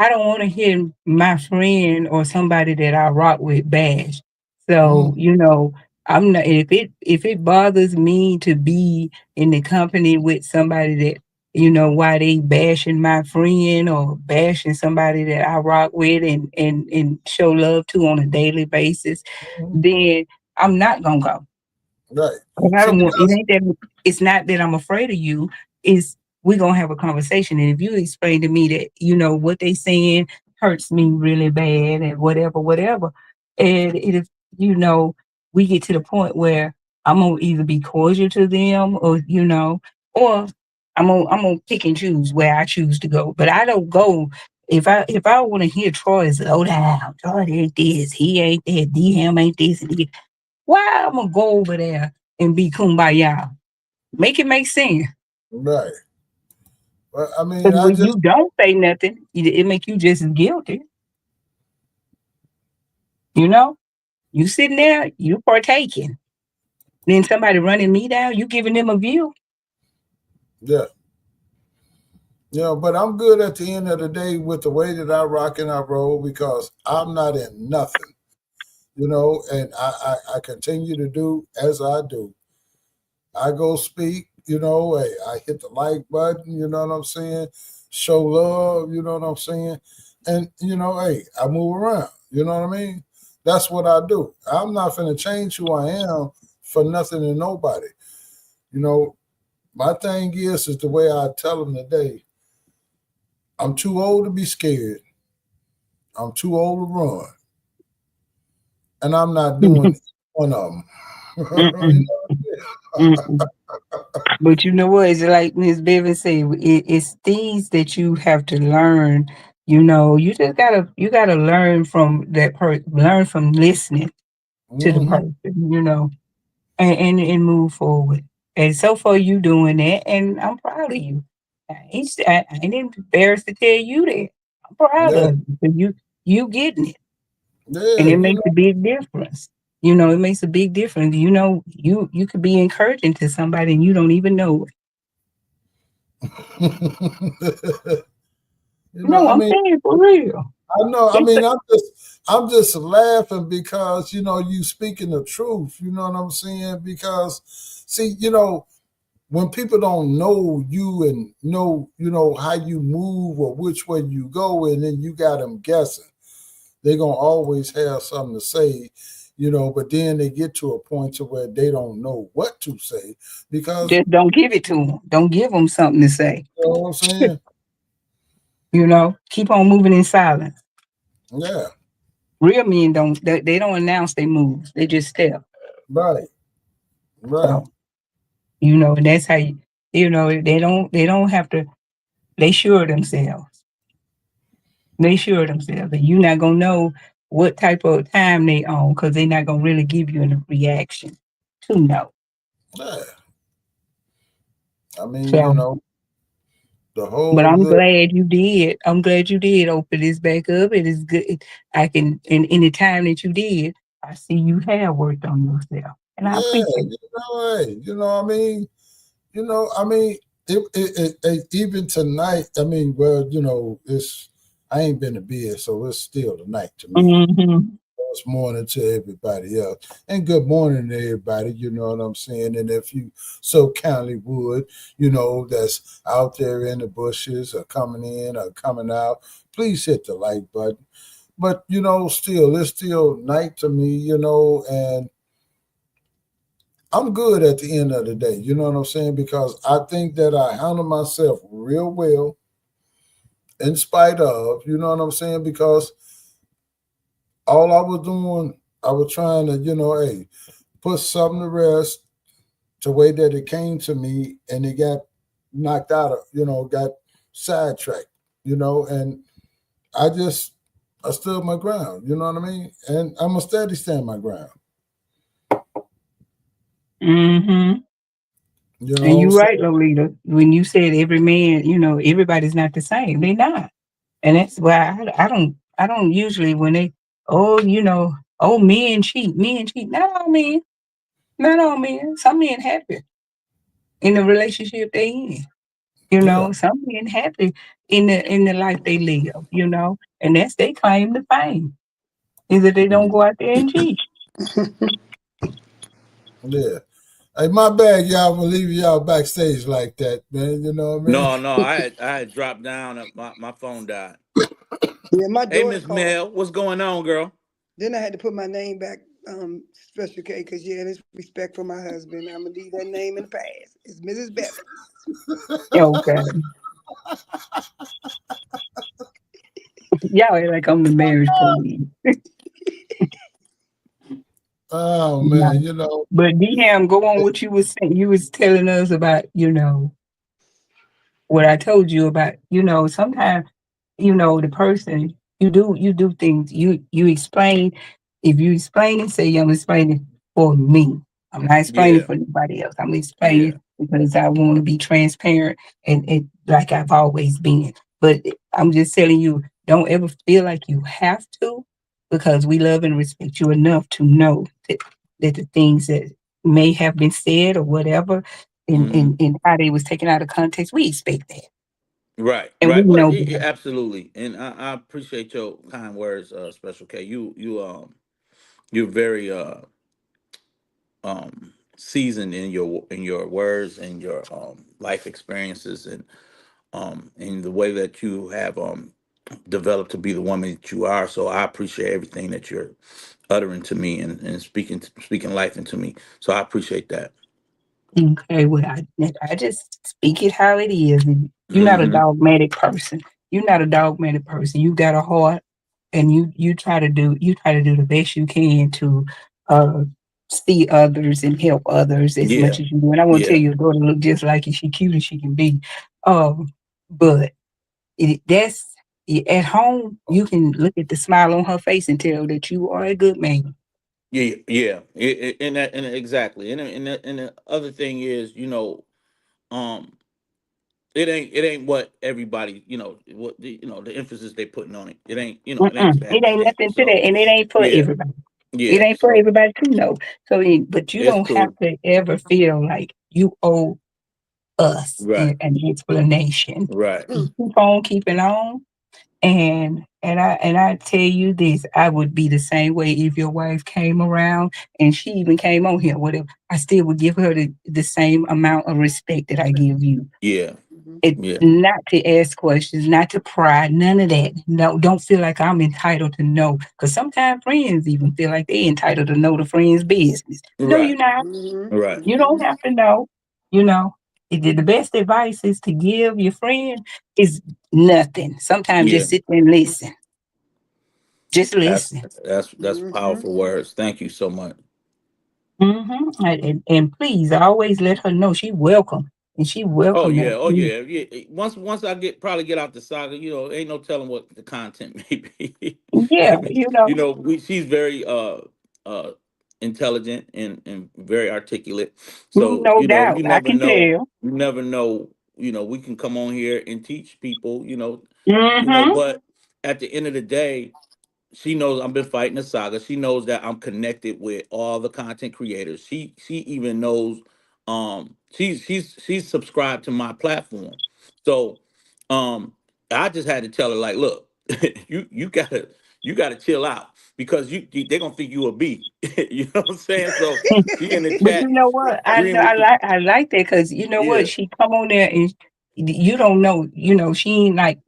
don't want to hear my friend or somebody that I rock with bash. So, mm, I'm not if it bothers me to be in the company with somebody that, why they bashing my friend or bashing somebody that I rock with and show love to on a daily basis, mm, then I'm not gonna go. right. 'Cause I See, don't want it because ain't that it's not that I'm afraid of you. It's we gonna have a conversation. And if you explain to me that, what they saying hurts me really bad and whatever, whatever. And if you know, we get to the point where I'm gonna either be cordial to them or I'm gonna pick and choose where I choose to go. But I don't go if I want to hear Troy's low down, Troy ain't this, he ain't that, D him ain't this, and why I'm gonna go over there and be kumbaya? Make it make sense. right. But I mean, Because I when you just don't say nothing, it make you just as guilty. You know, you sitting there, you partaking. Then somebody running me down, you giving them a view. yeah. But I'm good at the end of the day with the way that I rock and I roll, because I'm not in nothing, and I continue to do as I do. I go speak, hey, I hit the like button, you know what I'm saying? Show love, you know what I'm saying? And, hey, I move around, you know what I mean? That's what I do. I'm not going to change who I am for nothing and nobody. You know, my thing is the way I tell them today, I'm too old to be scared. I'm too old to run. And I'm not doing one of them. Mm-mm, mm-mm. But you know what? It's like Miss Bevan said, it's things that you have to learn. You just gotta learn from learn from listening to the Hmm. person, and move forward. And so far, you doing that, and I'm proud of you. I ain't embarrassed to tell you that. I'm proud Yeah, of you. 'Cause you getting it, yeah, and it you makes a big difference. You know, it makes a big difference. You know, you could be encouraging to somebody, and you don't even know it. know. No, I I'm mean, saying for real. I know. I It's mean, I'm just laughing because you speaking the truth. You know what I'm saying? Because see, when people don't know you and know how you move or which way you go, and then you got them guessing, they're gonna always have something to say. But then they get to a point to where they don't know what to say because just don't give it to them. Don't give them something to say. you know what I'm saying? You know, keep on moving in silence. Yeah, Real men don't. They don't announce they moves. They just step. right, right. So you know, and that's how you know they don't have to. They sure themselves. They sure themselves, and you're not gonna know what type of time they on because they're not gonna really give you a reaction to know. Yeah. I mean, So, the but whole I'm little glad you did. I'm glad you did open this back up. It is good. I can in the time that you did, I see you have worked on yourself, and I yeah, appreciate hey, what I mean? I mean, even tonight, I mean, well, I ain't been to bed, so it's still the night to it. me. Hmm. It's morning to everybody else. And good morning to everybody, you know what I'm saying? And if you so kindly would, that's out there in the bushes or coming in or coming out, please hit the like button. But, still, it's still night to me, and I'm good at the end of the day. You know what I'm saying? Because I think that I handle myself real well in spite of, you know what I'm saying? Because all I was doing, I was trying to, hey, put something to rest to way that it came to me and it got knocked out of, got sidetracked, and I just, I stood my ground, you know what I mean? And I'm a steady stand my ground, Hmm. And you're So right, Lolita. When you said every man, you know, everybody's not the same. They're not, and that's why I don't usually when they men cheat. Not all men, not all men. Some men happy in the relationship they in. You yeah, know, some men happy in the life they live. You know, and that's they claim to fame. Is that they don't go out there and cheat. yeah. Hey, my bad, y'all, for leaving y'all backstage like that, man. You know what I mean? No, I had dropped down. My phone died. Yeah, my Hey, daughter Miss called. Mel, what's going on, girl? Then I had to put my name back, Special K, because yeah, there's respect for my husband. I'm gonna leave that name in the past. It's Mrs. Bevins. Okay, y'all act like I'm the marriage police. Oh Yeah. man, But Ham, go on what you was saying. You was telling us about, what I told you about, sometimes, the person you do things, you explain. If you explain it, say I'm explaining for me. I'm not explaining Yeah, for anybody else. I'm yeah. explaining because I want to be transparent and like I've always been. But I'm just telling you, don't ever feel like you have to, because we love and respect you enough to know that the things that may have been said or whatever in, Hmm. in, in how they was taken out of context, we expect that. Right, And we right. Well, know better. absolutely, and I appreciate your kind words, Special K. You're very seasoned in your words and your life experiences and the way that you have developed to be the woman that you are. So I appreciate everything that you're uttering to me and speaking life into me. So I appreciate that. Okay, well, I just speak it how it is. And you're not a Hmm. dogmatic person. You're not a dogmatic person. You got a heart, and you try to do the best you can to uh, see others and help others as much Yeah, as you do. And I want to tell yeah. you, your daughter look just like you. She cute as she can be. But that's at home. You can look at the smile on her face and tell that you are a good man. Yeah, yeah, and that, and exactly, and the other thing is, um, it ain't what everybody, what the emphasis they putting on it. It ain't to Mm-mm. that It ain't extent. nothing to that, So and it ain't for yeah, everybody. It yeah. ain't for So everybody to know. So, but you it's don't have cool. to ever feel like you owe us Right, an explanation. right. Mm, Keep on keeping on. And I tell you this, I would be the same way if your wife came around and she even came on here, whatever. I still would give her the same amount of respect that I give you. Yeah, mhm. It yeah, not to ask questions, not to pry, none of that. No, don't feel like I'm entitled to know. Because sometimes friends even feel like they're entitled to know the friend's business. No, you're right, not. Mhm, right. You don't mhm. have to know. You know, the best advice is to give your friend is nothing. Sometimes Yeah, just sit there and listen. Just that's listen. that's Mhm. powerful words. Thank you so much. And please always let her know she welcome. And she welcome that. Oh yeah, yeah. Once I probably get out the saga, ain't no telling what the content may be. Yeah, you know, She's very uh intelligent and very articulate. So, no doubt. you I never can know. tell. You never know, we can come on here and teach people, Mm-hmm. but at the end of the day, she knows I've been fighting the saga. She knows that I'm connected with all the content creators. She even knows she's subscribed to my platform. So I just had to tell her like, look, you gotta chill out because they're gonna think you a B. You know what I'm saying? So she in the But you chat know what? I agreeing know with the I like that because you know yeah, what? She come on there and you don't know, she ain't like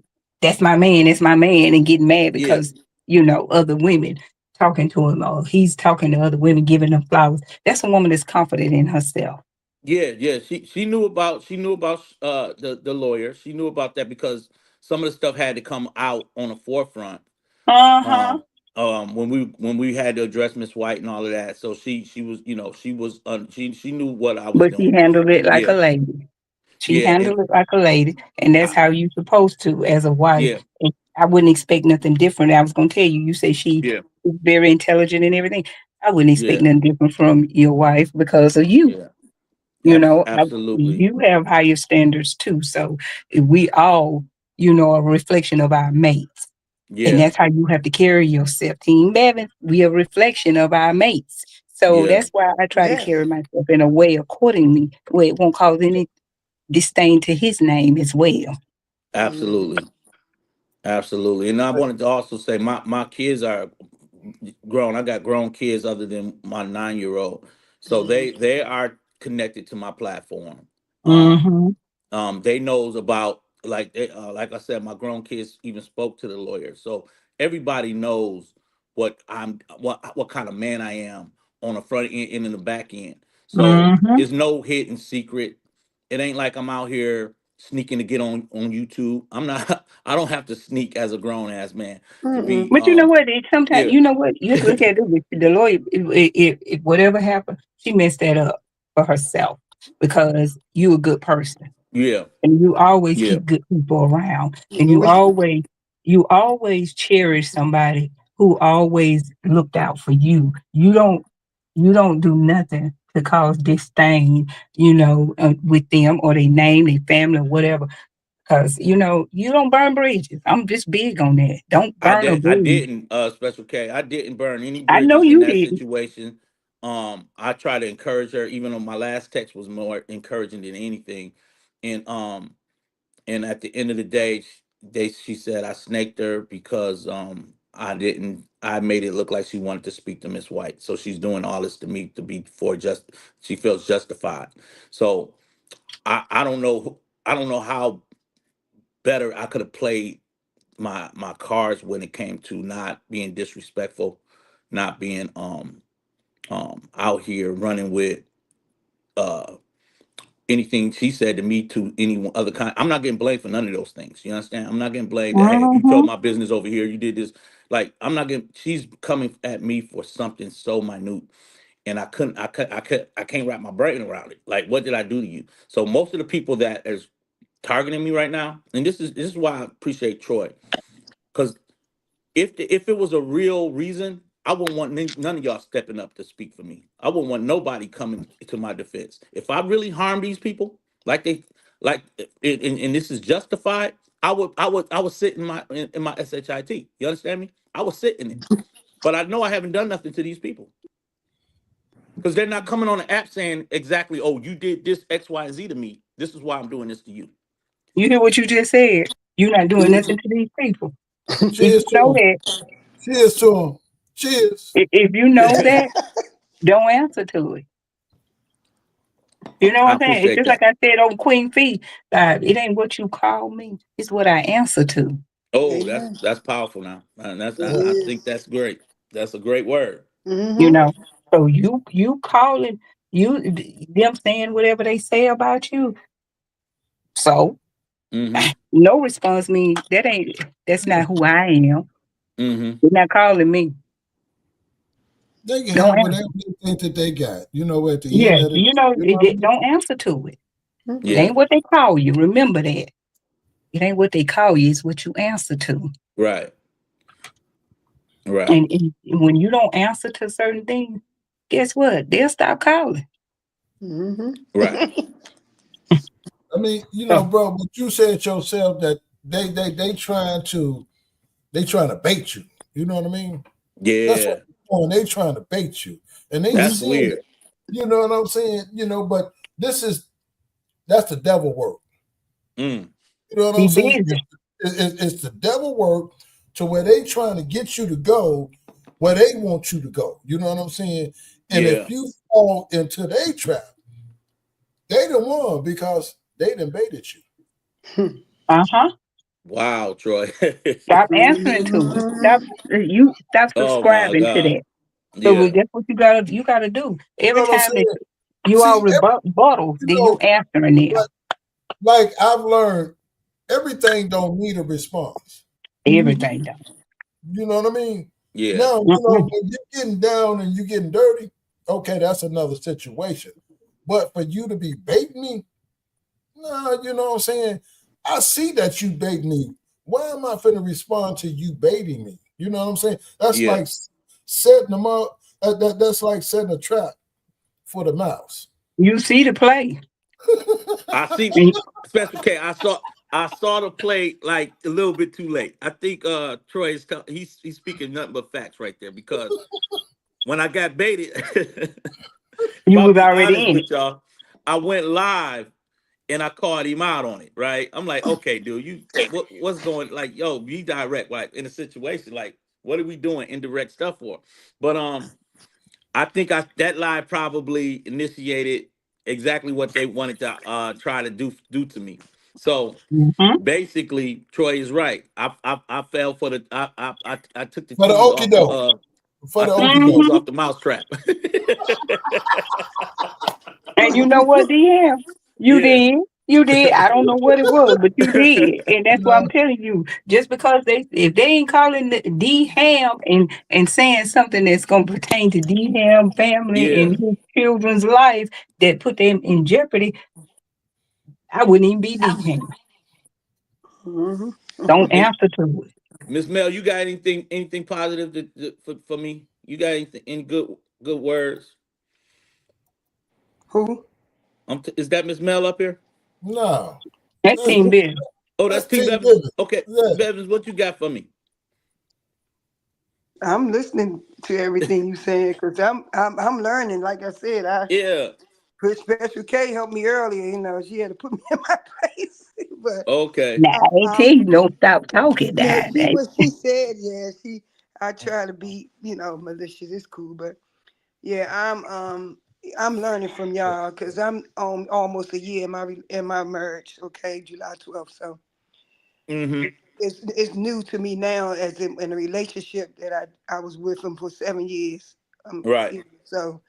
that's my man, and getting mad yeah. because other women talking to him or he's talking to other women, giving them flowers. That's a woman that's confident in herself. Yeah, yeah. She knew about the lawyer. She knew about that because some of the stuff had to come out on the forefront. Uh huh. Um when we had to address Miss White and all of that. So she was, she knew what I was But she doing. handled it like a Yeah. lady. She Yeah, and handled it like a lady, and that's I, how you supposed to as a wife. yeah, And I wouldn't expect nothing different. I was gonna tell you. You say she yeah, is very intelligent and everything. I wouldn't expect yeah, nothing different from your wife because of you. yeah. Absolutely. You have higher standards too. So we all, a reflection of our mates. And Yeah, that's how you have to carry yourself. Team Bevin, we a reflection of our mates. So yeah, that's why I try to carry Yes. myself in a way accordingly, where it won't cause any disdain to his name as well. Mhm. absolutely. Absolutely. And I wanted to also say my kids are grown. I got grown kids other than my 9-year old. So Mhm. they are connected to my platform. Um Mm-hmm. they knows about like I said, my grown kids even spoke to the lawyer. So everybody knows what kind of man I am on the front end and in the back end. So Mm-hmm. it's no hidden secret. It ain't like I'm out here sneaking to get on YouTube. I'm not I don't have to sneak as a grown ass man to Mm-mm. be But you know what? Sometimes yeah. you know what you have to look at it with the lawyer. If whatever happened, she messed that up for herself because you a good person. Yeah. And you always Yeah. keep good people around, and Yeah, you always cherish somebody who always looked out for you. You don't do nothing to cause disdain, with them or their name, their family, or whatever. Because you don't burn bridges. I'm just big on that. Don't burn a I bridge. didn't, Special K. I didn't burn any I know bridges in you that didn't. situation. I try to encourage her, even though my last text was more encouraging than anything. And at the end of the day, she said I snaked her because I made it look like she wanted to speak to Miss White. So she's doing all this to me to be for just she feels justified. So I don't know how better I could have played my cards when it came to not being disrespectful, not being out here running with uh anything she said to me to any other kind. I'm not getting blamed for none of those things. You understand? I'm not getting blamed that hey, you told Mm-hmm. my business over here, you did this. Like I'm not getting. She's coming at me for something so minute, and I can't wrap my brain around it. Like what did I do to you? So most of the people that is targeting me right now, and this is why I appreciate Troy, because if it was a real reason, I wouldn't want none of y'all stepping up to speak for me. I wouldn't want nobody coming to my defense. If I really harm these people, like they, like, and this is justified, I would sit in my shit. You understand me? I would sit in it, but I know I haven't done nothing to these people because they're not coming on the app saying exactly, oh, you did this X, Y, and Z to me. This is why I'm doing this to you. You hear what you just said? You're not doing nothing to these people. If you Cheers to know him. that, Cheers to him. Cheers. if you know that, don't answer to it. You know what I I'm saying? It's appreciate just like that. I said on Queen Fee. It ain't what you call me. It's what I answer to. Oh, Amen. that's powerful now. It I think is. that's great. That's a great word. You Mm-hmm. know. So you calling them saying whatever they say about you. So Mm-hmm. no response means that's not who I am. Mm-hmm. They're not calling me. They can Don't have answer. whatever they think that they got. You know, at the Yeah, end of the day, you know, you know what I mean? don't answer to it. It Mm-hmm. Yeah. ain't what they call you. Remember that. It ain't what they call you, it's what you answer to. Right. Right. And when you don't answer to certain things, guess what? They'll stop calling. Mm-hmm. Right. I mean, you know, So, bro, but you said yourself that they trying to bait you. You know what I mean? That's what Yeah. they're doing. They trying to bait you. And they That's see it. weird. You know what I'm saying? You know, but that's the devil work. Mm. You know what be I'm saying? busy. It's the devil work to where they trying to get you to go where they want you to go. You know what I'm saying? And Yeah. if you fall into their trap, they the one because they done baited you. Uh-huh. Wow, Troy. Stop answering to it. Stop Oh my subscribing to God. that. So Yeah. that's what you gotta do. You Every know what I'm time that saying? you See, all rebuttal, you then you know, answering them. like I've learned, everything don't need a response. Everything done. You know what I mean? Yeah. Now, you know, Mm-mm. when you're getting down and you getting dirty, okay, that's another situation. But for you to be baiting me, no, you know what I'm saying? I see that you bait me. Why am I finna respond to you baiting me? You know what I'm saying? That's Yeah. like setting them up. That's like setting a trap for the mouse. You see the play. I see And Special K. I saw the play like a little bit too late. I think Troy is he's speaking nothing but facts right there because when I got baited, if you I'll was be already honest in it. with y'all, I went live and I called him out on it, right? I'm like, okay, dude, what's going, like, yo, be direct, like in a situation, like, what are we doing indirect stuff for? But I think that live probably initiated exactly what they wanted to try to do to me. So Mm-hmm. basically, Troy is right. I fell for the I took the For the keys okie off the doke. For I the took the okie keys doke. Mm-hmm. off the mousetrap. And you know what, DM? You Yeah, did. You did. I don't know what it was, but you did. And You that's why I'm know? telling you. Just because if they ain't calling D Ham and saying something that's gonna pertain to D Ham family yeah. and his children's life that put them in jeopardy, I wouldn't even be D Ham. Mm-hmm. Don't Hey, answer to it. Miss Mel, you got anything positive for me? You got any good words? Who? Is that Miss Mel up here? No. That's That's team business. Oh, that's that's T team Bevins. business. Okay, Yeah. Bevins, what you got for me? I'm listening to everything you saying because I'm learning. Like I said, I Yeah. put Special K helped me earlier. You know, she had to put me in my place. But Okay. Nah, I tell you, don't stop talking. yeah, Nah, she what she said. Yeah, I try to be malicious. It's cool, but yeah, I'm learning from y'all because I'm on almost a year in my marriage. Okay, July 12th. So Mm-hmm. it's new to me now as in a relationship that I was with him for 7 years. Right. So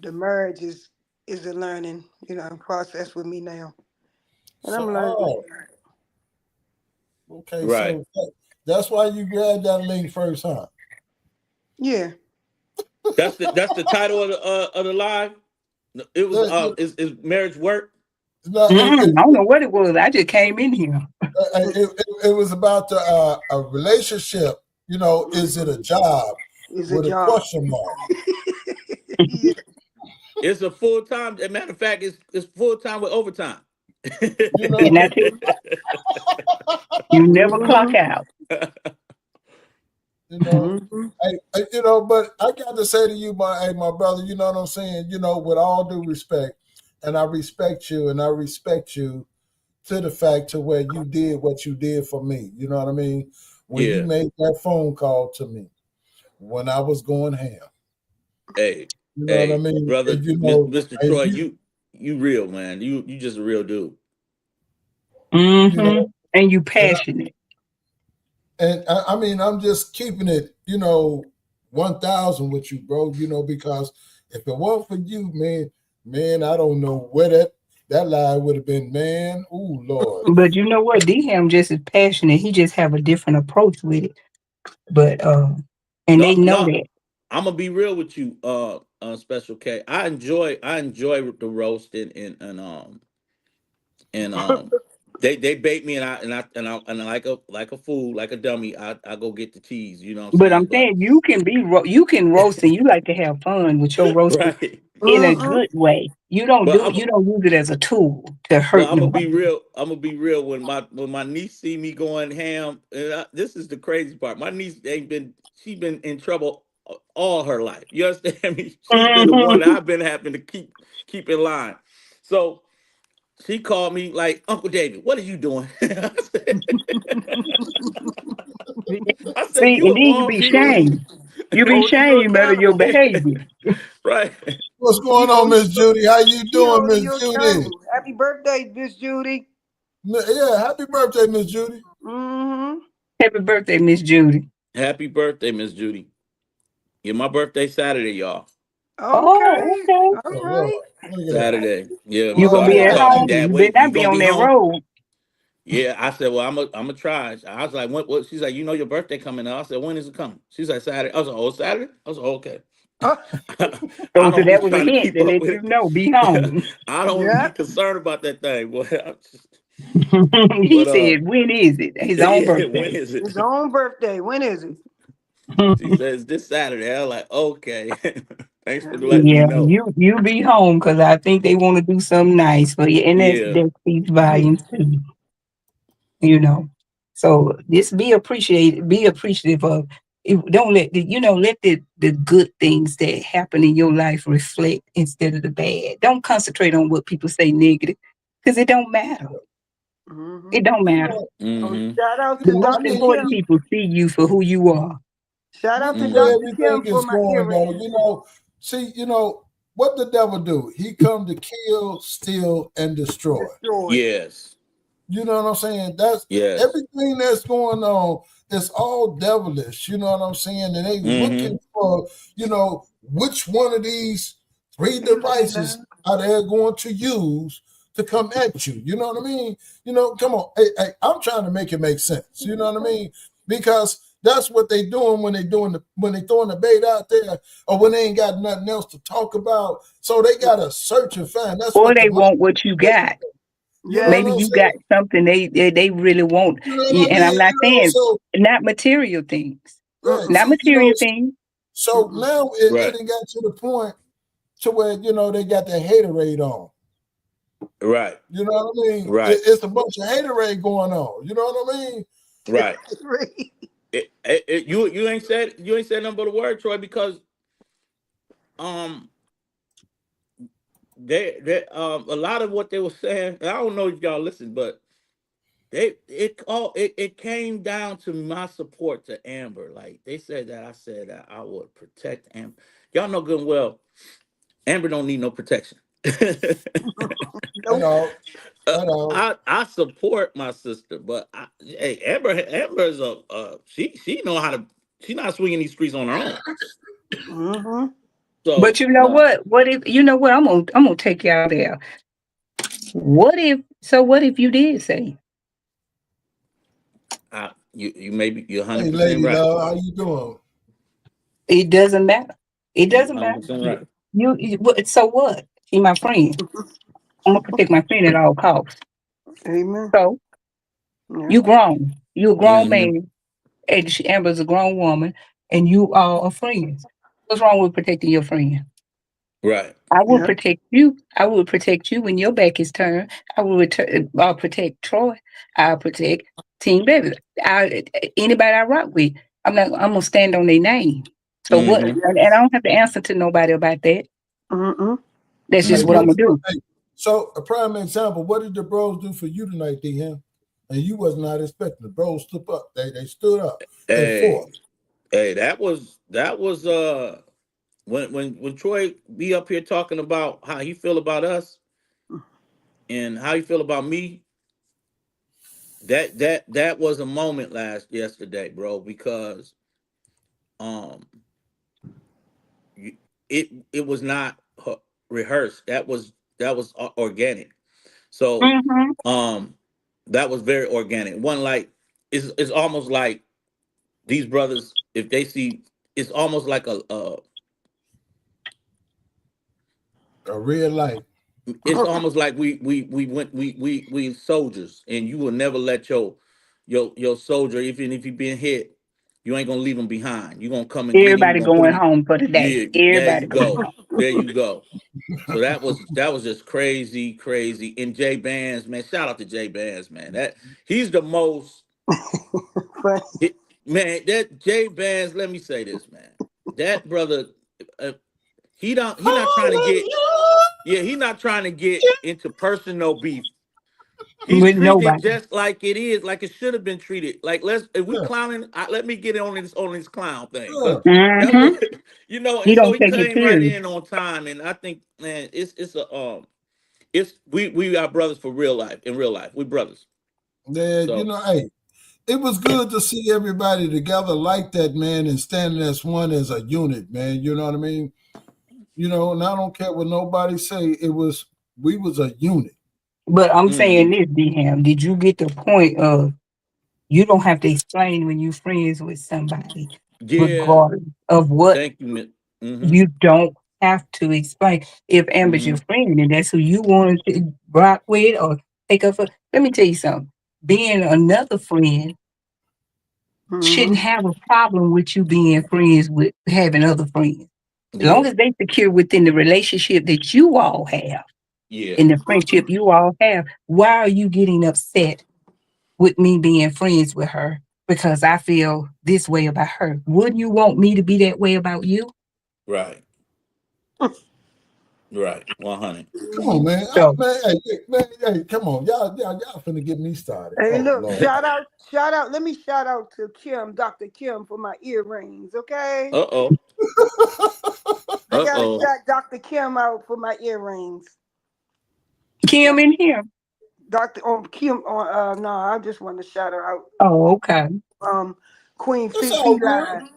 the marriage is a learning process with me now, and So I'm learning. okay, Right. so that's why you grabbed that link first, huh? Yeah. That's the title of the live. It was That, you- is marriage work? no, I don't know what it was. I just came in here. it was about a relationship. You know, is it a job? It's a with a job. question mark. Yeah. It's a full time. As a matter of fact, it's full time with overtime. You And know, that's it. You never clock Mm-hmm. out. you know. Mm-hmm. You know, but I got to say to you, my brother, you know what I'm saying? You know, with all due respect, and I respect you, and I respect you to the fact to where you did what you did for me. You know what I mean? When you Yeah. made that phone call to me when I was going ham. Hey, You know what I hey, mean? brother, And you know, Mr. and Troy, you real, man. You just a real dude. you know, And you and passionate. I mean, I'm just keeping it, 1,000 with you, bro. You know, because if it weren't for you, man, I don't know where that lie would have been, man. Ooh, Lord. But you know what? D-Ham just as passionate. He just have a different approach with it. But and No, they know no, that. I'm gonna be real with you, Special K. I enjoy the roast and they bait me and like a fool, like a dummy. I go get the cheese. You know what I'm But saying? I'm But saying you can roast and you like to have fun with your roasting right. in a Mm-hmm. good way. But I'm You don't use it as a tool to But hurt I'm gonna be nobody. real. I'm gonna be real. When my niece see me going ham, this is the crazy part. My niece ain't been. She been in trouble all her life. You understand me? She's been the one that Mhm. I've been having to keep in line. So she called me like, Uncle David, what are you doing? I said, See, you and a then you grown be people. shamed. You be Holding you shamed of your accountable. behavior. Right. What's She going on, holding Miss Judy? How you she doing, holding Miss you Judy? accountable. Happy birthday, Miss Judy. Yeah, happy birthday, Miss Judy. Mm-hmm. Happy birthday, Miss Judy. Happy birthday, Miss Judy. Yeah, my birthday Saturday, y'all. Oh, Okay. okay. All Oh right. Lord, look at that. Saturday. Yeah, You're my gonna All be daughter at right. told me, home. Dad, You better wait, you not be gonna on be that home? road. Yeah, I said, well, I'm gonna try. I was like, what? She's like, you know, your birthday coming up. I said, when is it coming? She's like, Saturday. I was like, oh, Saturday. I was like, okay. Uh, I So don't be that was a trying to hint keep to up let with you know, be it. home. I don't yeah. be concerned about that thing, boy. He But said, when is it? His own yeah, when birthday. is it? His own birthday. When is it? She says this Saturday. I was like, okay. Thanks for Happy letting me Yeah, know. you be home because I think they want to do something nice for you, and Yeah. that speaks volumes too. You know, so just be appreciative of. Don't let let the good things that happen in your life reflect instead of the bad. Don't concentrate on what people say negative because it don't matter. Mm-hmm. It don't You matter. know, Oh, Mm-hmm. shout out you to The know, I most Dr. mean, important Kim. people see you for who you are. Shout out to look where Mm-hmm. Dr. everything Kim for is my going, though. earrings. See, what the devil do? He come to kill, steal, and destroy. Destroy. Yes. You know what I'm saying? That's Yes. everything that's going on. It's all devilish. You know what I'm saying? And they Mm-hmm. looking for, which one of these three They looking devices down. are they going to use to come at you. You know what I mean? Come on. Hey, I'm trying to make it make sense. You know what I mean? Because that's what they doing when they throwing the bait out there, or when they ain't got nothing else to talk about. So they gotta search and find. That's Or what the they want what you got. you know what Yes. Maybe I'm you saying? got something they really want. You know what I And mean? I'm not saying So not material things. yeah, Mm-mm. Not see, material things. so Mm-mm. now it Right. done got to the point to where they got the haterade on. Right. You know what I mean? Right. It's a bunch of haterade going on. You know what I mean? Right. You ain't said nothing but a word, Troy, because um a lot of what they were saying, I don't know if y'all listen, but it came down to my support to Amber. Like they said that I said that I would protect Amber. Y'all know good and well, Amber don't need no protection. I Nope. know. I know. I support my sister, but hey, Amber is she know how to, she not swinging these streets on her own. Mm-hmm. But So you know no, what? What if you know what? I'm gonna take y'all there. What if you did say you maybe you're Hey, 100% lady right. love, how you doing? it doesn't matter? It You're doesn't matter. 100% right. So what? She my friend. I'm gonna protect my friend at all costs. Amen. So Yeah. you grown. You a grown Hmm. man. And Amber's a grown woman. and you all are friends. What's wrong with protecting your friend? Right. I will Yeah. protect you. I will protect you when your back is turned. I'll protect Troy. I'll protect Team Baby. Anybody I rock with, I'm gonna stand on their name. So what? Mm-hmm. And I Yes. don't have to answer to nobody about that. Mm-mm. That's Hey, just what I'm Mm-hmm. what gonna you do. hey, so a prime example, what did the bros do for you tonight, D him? And you was not expecting the bros stood up. They stood up. They Hey, fought. hey, that was when Troy be up here talking about how he feel about us and how he feel about me. That was a moment yesterday, bro, because um it was not rehearsed. That was organic. So Hmm. um that was very organic. One like it's almost like these brothers, if they see, it's almost like a A real life. it's almost like we went we soldiers, and you will never let your soldier, even if he been hit, you ain't gonna leave him behind. You gonna come and get him. You Everybody gonna put going him. home for the day. Yeah, there Everybody you going go. home. There you go. So that was just crazy, crazy. And Jay Bands, man, shout out to Jay Bands, man. That he's the most But he- man. That Jay Bands. Let me say this, man. That brother, uh, he not trying to get. Yeah, he not trying to get into personal beef. He's With treating it nobody. just like it is, like it should have been treated. Like let's if we Yeah, clowning, let me get on this clown thing, yeah. because that's Hmm. what And He so don't he take it came right serious. in on time, and I think, man, it's we are brothers for real life. In real life, we brothers. Yeah, So hey, it was good to see everybody together like that, man, and standing as one as a unit, man. You know what I mean? And I don't care what nobody say. We was a unit. But I'm saying mhm. this, Dham, did you get the point of you don't have to explain when you're friends with somebody, Yeah, regardless of what thank you, man. Mm-hmm. you don't have to explain. If Amber's your Mm-hmm. friend and that's who you want to rock with or take up for, let me tell you something. Being another friend shouldn't mm-hmm. have a problem with you being friends with having other friends. As long Yeah, as they secure within the relationship that you all have yeah, and the friendship you all have, why are you getting upset with me being friends with her because I feel this way about her? Wouldn't you want me to be that way about you? right, right, 100. Come on, man. So Man, hey, come on. Y'all finna get me started. Hey, Oh look, Lord. shout out. Let me shout out to Kim, Dr. Kim, for my earrings. Okay, Uh oh, I uh gotta oh. shout Dr. Kim out for my earrings. Kim in here. Dr. Kim on no, I just want to shout her out. Oh, okay. Um, Queen It's all Fifi good. line.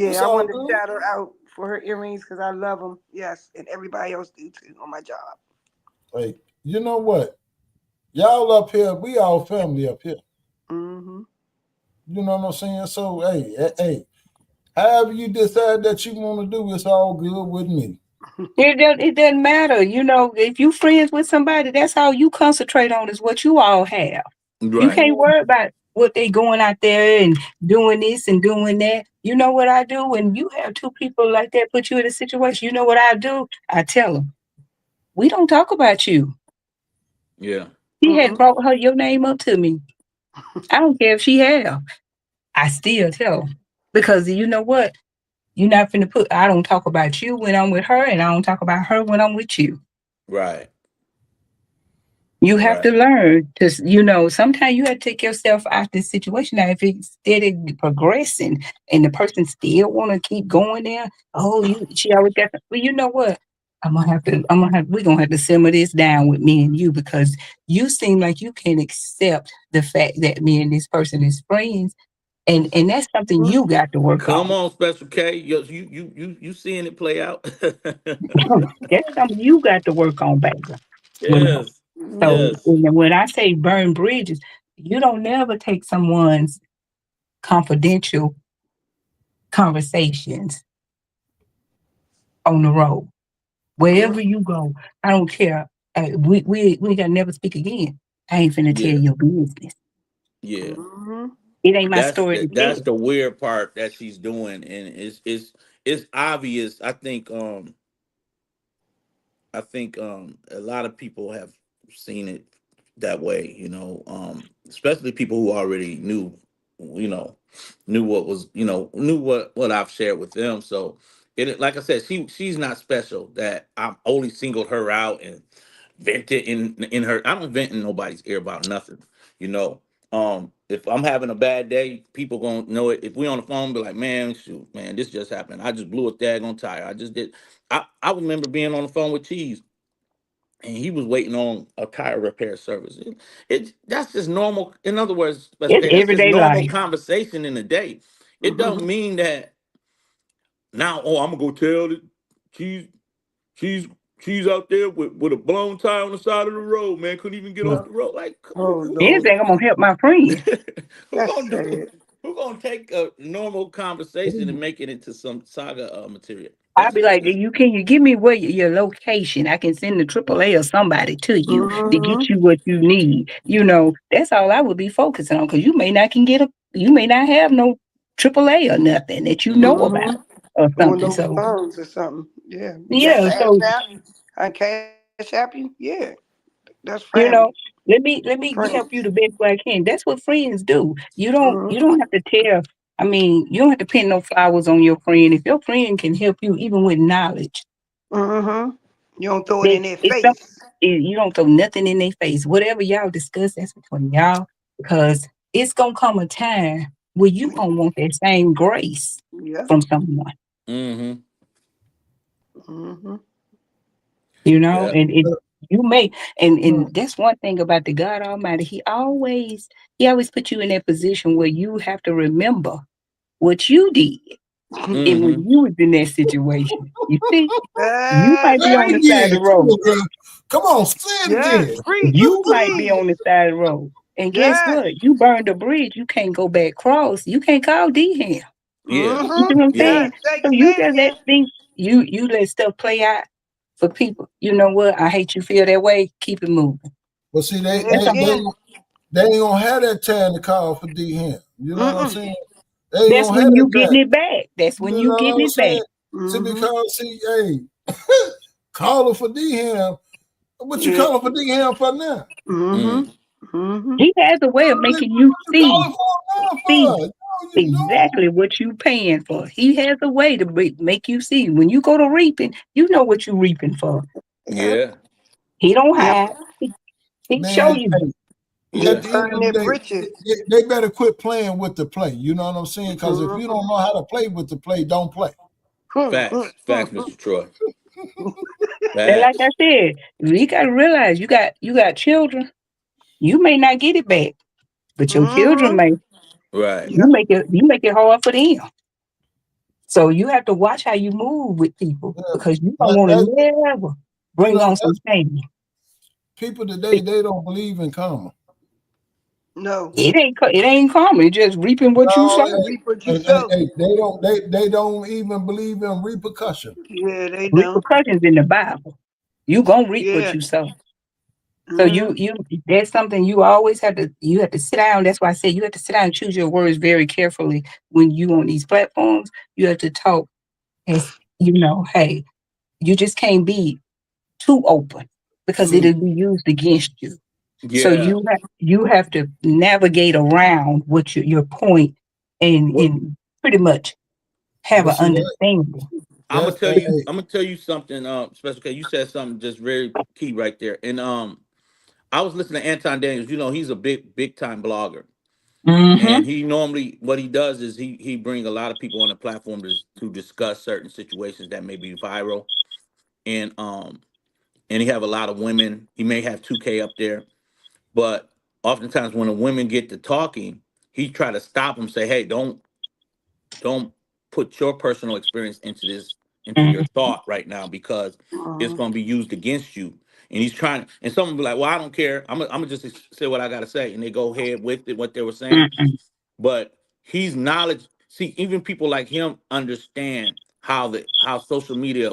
It's Yeah, I all want to good. shout her out for her earrings because I love them. Yes, and everybody else do too on my job. Hey, you know what? Y'all up here, we all family up here. Mm-hmm. You know what I'm saying? So hey, however you decide that you want to do, it's all good with me. It doesn't matter. If you friends with somebody, that's all you concentrate on is what you all have. You Right. can't worry about what they going out there and doing this and doing that. You know what I do when you have two people like that put you in a situation? You know what I do? I tell them, we don't talk about you. Yeah. He had Mm-mm. brought your name up to me. I don't care if she have. I still tell 'em. Because you know what? You're not finna I don't talk about you when I'm with her, and I don't talk about her when I'm with you. Right. You have to Right. learn to, sometimes you have to take yourself out this situation. Now, if it's steady progressing and the person still want to keep going there, oh, she always got, well, you know what? We're going to have to simmer this down with me and you because you seem like you can accept the fact that me and this person is friends. And that's something you got to work Come on. on, Special K. You seeing it play out? That's something you got to work on, baby. You know. Yes. So Yes. when I say burn bridges, you don't never take someone's confidential conversations on the road. Wherever you go, I don't care. We got to never speak again. I ain't finna tell Yeah. your business. Yeah. Mm-hmm. It ain't my story to That's tell. the weird part that she's doing, and it's obvious. I think a lot of people have seen it that way, especially people who already you know, knew what was, knew what I've shared with them. So it, like I said, she's not special. That I'm only singled her out and vented in her. I don't vent in nobody's ear about nothing, you know. If I'm having a bad day, people gonna know it. If we on the phone, be like, man, shoot, man, this just happened. I just blew a daggone tire. I just did. I remember being on the phone with Cheese, and he was waiting on a tire repair service. That's just normal. In other words, Special It's K, that's just everyday normal life. conversation in the day. It Mm-hmm. don't mean that now. Oh, I'm gonna go tell the cheese, cheese, cheese out there with a blown tire on the side of the road. Man, couldn't even get off the road. Like, Oh Lord, Anything, I'm gonna help my friend. who that's gonna do? sad. Who gonna take a normal conversation and make it into some saga material? I'll That's be like, crazy. can you give me where your location? I can send the AAA or somebody to you to get Mm-hmm. you what you need. That's all I would be focusing on because you may not have no AAA or nothing that you know Hmm. about Mm-hmm. or Or something. no So funds or something. Yeah. You got yeah, cash so app. I cash app you. Yeah. That's family. you know, let me Friends. help you the best way I can. That's what friends do. You don't Mm-hmm. you don't have to tell. I mean, you don't have to pin no flowers on your friend. If your friend can help you even with knowledge, Mm-hmm. You don't throw it They in their it's some face. you don't throw nothing in their face. Whatever y'all discuss, that's between y'all because it's gonna come a time where you gonna want that same grace Yeah. from someone, Hmm. Mm-hmm. Yeah. and you may uh, and that's one thing about the God Almighty. He always put you in that position where you have to remember what you did. And when Hmm. you was in that situation, you see, you might Yes. be say on it the Preach. side of again. the Come road. on, girl. Come on, say it Yes. again. Preach. You might be on Please. the side of the road. And guess Yes. what? You burned the bridge. You can't go back cross. You can't call D here. Yeah. You see Mm-hmm. what I'm Yeah. Yes. saying? Say, So say you it just let again. things you let stuff play out for people. You know what? I hate you feel that way. Keep it moving. But see, Say That's it all. again. they ain't gonna have that time to call for D him. You know what I'm Mm-mm. saying? They ain't That's gonna have when that you time. getting it back. That's when You you know getting what I'm it back. saying? See, Mm-hmm. because see, hey, calling for D him. What you Yeah. calling for D him for now? Mm-hmm. Mm. Mm-hmm. He has a way of What making you you see calling for him see for? You know, exactly what you paying for. He has a way to make you see. When you go to reaping, you know what you reaping for. Yeah. Yeah. He don't Yeah. hide. He show man. you. He At Yeah. the end burn of the their day, britches. they better quit playing with the play. You know what I'm saying? Because if you Mm-hmm. don't know how to play with the play, don't play. Hmm, hmm, Facts. hmm, Facts, Mr. Troy. hmm. And like I Facts. said, you gotta realize you got children. You may not get it back, but your children Mm-hmm. may. Right. Yeah. You make it hard for them. So you have to watch how you move with people Yeah, because you don't want that, to never bring on some that's change. people today. They don't believe in karma. No. It ain't common. It's just reaping what you No, sow. Reap what you hey, hey, sow. hey, they don't even believe in repercussion. Yeah, they don't. Repercussions in the Bible. You gonna reap what Yeah. you sow. So Mm-hmm. you that's something you have to sit down. That's why I say you have to sit down and choose your words very carefully when you on these platforms. You have to talk as hey, you just can't be too open because See, it'll be used against you. So Yeah. you have to navigate around what your point and what? pretty much have But an see understanding. I'm gonna that's tell you. hey, I'm gonna tell you something. Special K. You said something just very key right there. And I was listening to Anton Daniels. He's a big time blogger, Mm-hmm. and he normally what he does is he bring a lot of people on the platform to discuss certain situations that may be viral, and and he have a lot of women. He may have 2K up there, but oftentimes when the women get to talking, he try to stop them. Say, hey, don't put your personal experience into your thought right now because it's Mm-hmm. going to be used against you. And he's trying, and someone be like, well, I don't care. I'm gonna just say what I got to say, and they go ahead with it, what they were saying. Mm-mm. But he's knowledge. See, even people like him understand how social media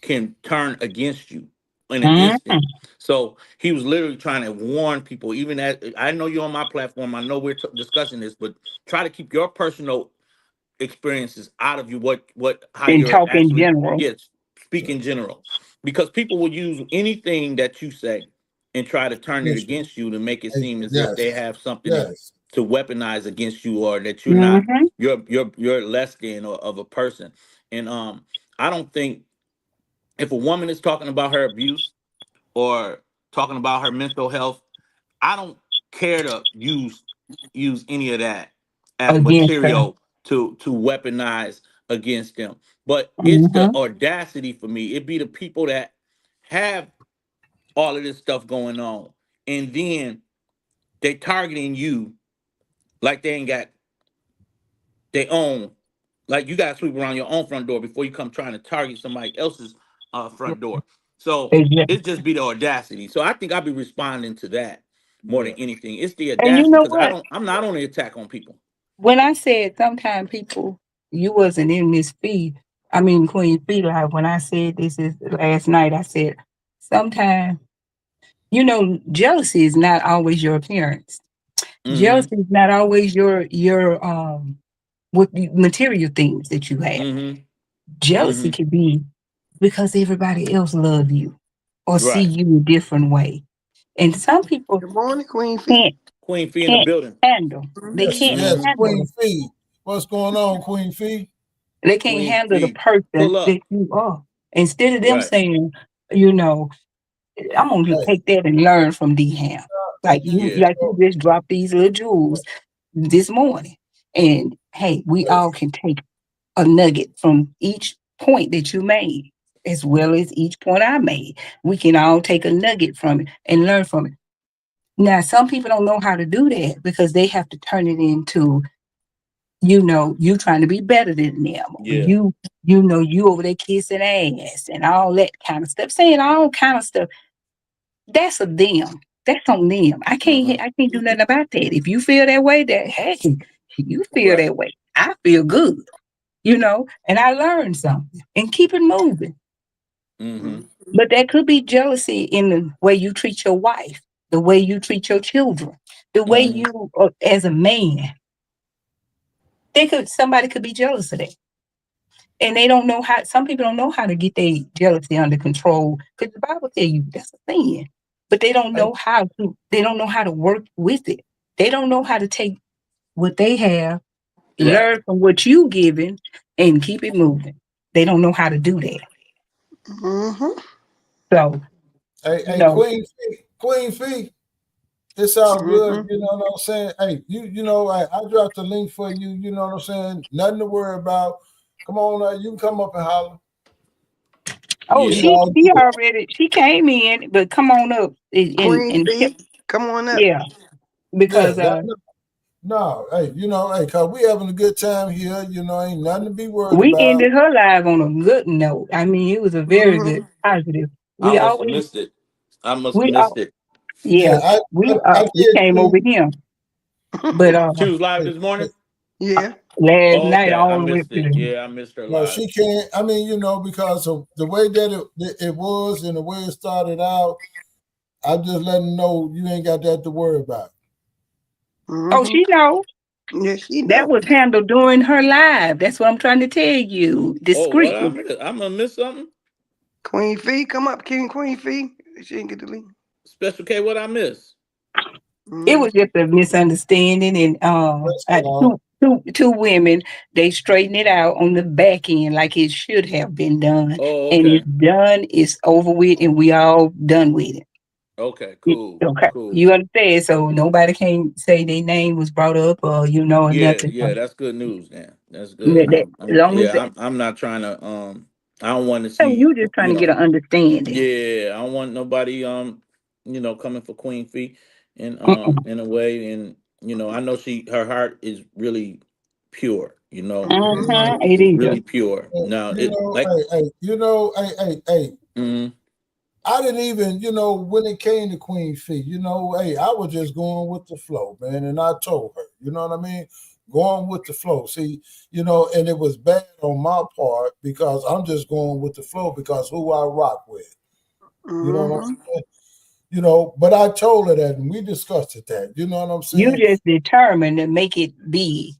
can turn against you. in an instant. So he was literally trying to warn people. Even as I know you're on my platform, I know we're discussing this, but try to keep your personal experiences out of you. How And you're talk in actually, general. yes, speak in general, because people will use anything that you say and try to turn it Yes, against you to make it hey, seem as if they yes, have something yes. to weaponize against you, or that you're not, Mm-hmm. you're less than or of a person. And I don't think, if a woman is talking about her abuse or talking about her mental health, I don't care to use any of that as Against her. material to weaponize against them. But it's the Mm-hmm. audacity for me. It be the people that have all of this stuff going on, and then they targeting you like they ain't got their own. Like, you gotta sweep around your own front door before you come trying to target somebody else's front door. So Exactly. it just be the audacity. So I think I'll be responding to that more than Yeah. anything. It's the And you audacity, know because what? I'm not on the attack on people. When I said sometimes people, you wasn't in this feed. I mean, Queen Feed Live. When I said this is last night, I said sometimes, jealousy is not always your appearance. Mm-hmm. Jealousy is not always your what material things that you have. Mm-hmm. Jealousy Mm-hmm. could be because everybody else love you or see Right. you a different way. And some people Good morning, Queen Fee. can't Queen Fee in the can't building. handle. They Mhm. can't Yes, Mm-hmm. Queen handle. Fee. What's going on, Queen Fee? They can't Queen handle the Fee, pull person that up. you are. Instead of them Right. saying, you know, I'm gonna just Hey, take that and learn from D Ham. hey, Like you Yeah. like you just dropped these little jewels this morning. And hey, we hey, all can take a nugget from each point that you made, as well as each point I made. We can all take a nugget from it and learn from it. Now, some people don't know how to do that because they have to turn it into, you trying to be better than them. Or Yeah. you over there kissing ass and all that kind of stuff, saying all kind of stuff. That's a them. That's on them. I can't. Uh-huh. I can't do nothing about that. If you feel that way, that hey, you feel Right. that way. I feel good. And I learned something and keep it moving. Mm-hmm. But that could be jealousy in the way you treat your wife, the way you treat your children, the way Mm-hmm. you, as a man, somebody could be jealous of that. And they don't know how, some people don't know how to get their jealousy under control because the Bible tell you that's a sin. But hey, they don't know how to work with it. They don't know how to take what they have, Right. learn from what you given, and keep it moving. They don't know how to do that. Mhm. So, hey, you hey, know, Queen Fee. It's all good, Mhm. you know what I'm saying? Hey, I dropped the link for you, you know what I'm saying? Nothing to worry about. Come on, you can come up and holler. oh, It's Yeah. all good. she came in, but come on up Queen and Fee, come on up. yeah, Yeah, because no, hey, cause we having a good time here, ain't nothing to be worried we about. ended her live on a good note. I mean, it was a very good Mhm. positive. I We must have always missed it. I must have we missed it. Yeah, yeah, I we did came over see. here, but She was live Hey, this hey, morning. Yeah. last Oh, night okay. I all the way up missed to it. Yeah, I missed her no, live. she can't. I mean, because of the way that it was and the way it started out, I'm just letting know you ain't got that to worry about. oh, Mhm. she know Yes, she that know. was handled during her live. That's what I'm trying to tell you Oh, what I discreetly. missed? I'm gonna miss something. Queen Fee, come up, King Queen Fee. She didn't get the link. Special K, what I miss? It Mhm. was just a misunderstanding, and That's two, all. two women they straightened it out on the back end like it should have been done, Oh, and it's okay. done. It's over with, and we all done with it. Okay, cool. Okay, Cool. you understand? So nobody can say their name was brought up or or Yeah, nothing. yeah, that's good news then. That's good. As long as I'm not trying to I don't want to so see, you just trying to get an understanding. yeah, I don't want nobody coming for Queen Fee and Mm-mm. in a way. And I know her heart is really pure, Mhm. Mm-hmm. It it's is. really pure. Now it like Hey, mm, I didn't even, when it came to Queen Fee, hey, I was just going with the flow, man. And I told her, you know what I mean? Going with the flow. See, and it was bad on my part because I'm just going with the flow because who I rock with. You know what I'm Mm-hmm. saying? You know, but I told her that and we discussed it that. You know what I'm You saying? just determined to make it big.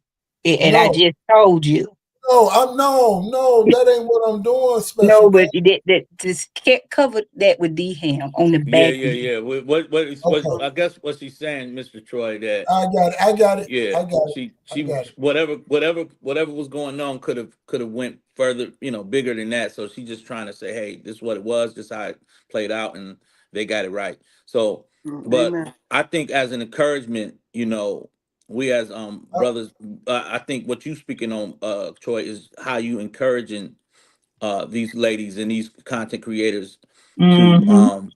And I No, just told you. no, that ain't what I'm doing, No, special guy. but that just cover that with D ham on the Yeah, back yeah, end. yeah. What Okay. I guess what she's saying, Mr. Troy, that I got it. I got it. yeah, I got it. I she got it. whatever was going on could have went further, bigger than that. So she's just trying to say, hey, this is what it was, this how it played out, and they got it right. So, but Amen. I think as an encouragement, we as I, brothers, I think what you speaking on, Troy, is how you encouraging these ladies and these content creators to Mm-hmm. um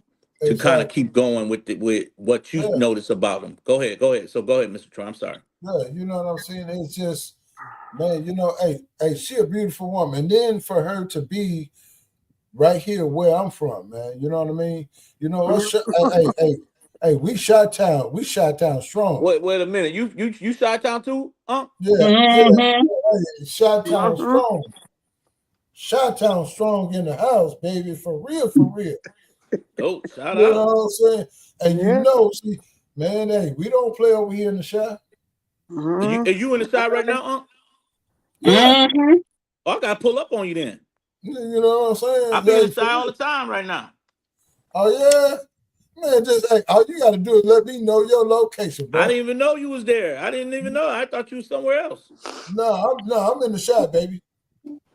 to kind of exactly. keep going with what you Yeah, notice about them. Go ahead. So go ahead, Mr. Troy. I'm sorry. yeah. You know what I'm saying? It's just, man, hey, she a beautiful woman. And then for her to be right here where I'm from, man, you know what I mean? You know, us, hey, we shot town strong. Wait a minute. You shot down too? Yeah, yeah. Mm-hmm. Hey, shot town Mm-hmm. strong. Shot town strong in the house, baby, for real, for real. Oh, shout You know out. what I'm saying? And Yeah. see, man, hey, we don't play over here in the shop. Mm-hmm. Are you in the shot right now, Yeah, Mm-hmm. Oh, I gotta pull up on you then. you know what I'm I saying? be in the Hey, for shot all real. the time right now. Oh yeah, man. Just hey, all you got to do is let me know your location, I bro. didn't even know you was there. I didn't even know. I thought you was somewhere else. No, I'm in the shop, baby.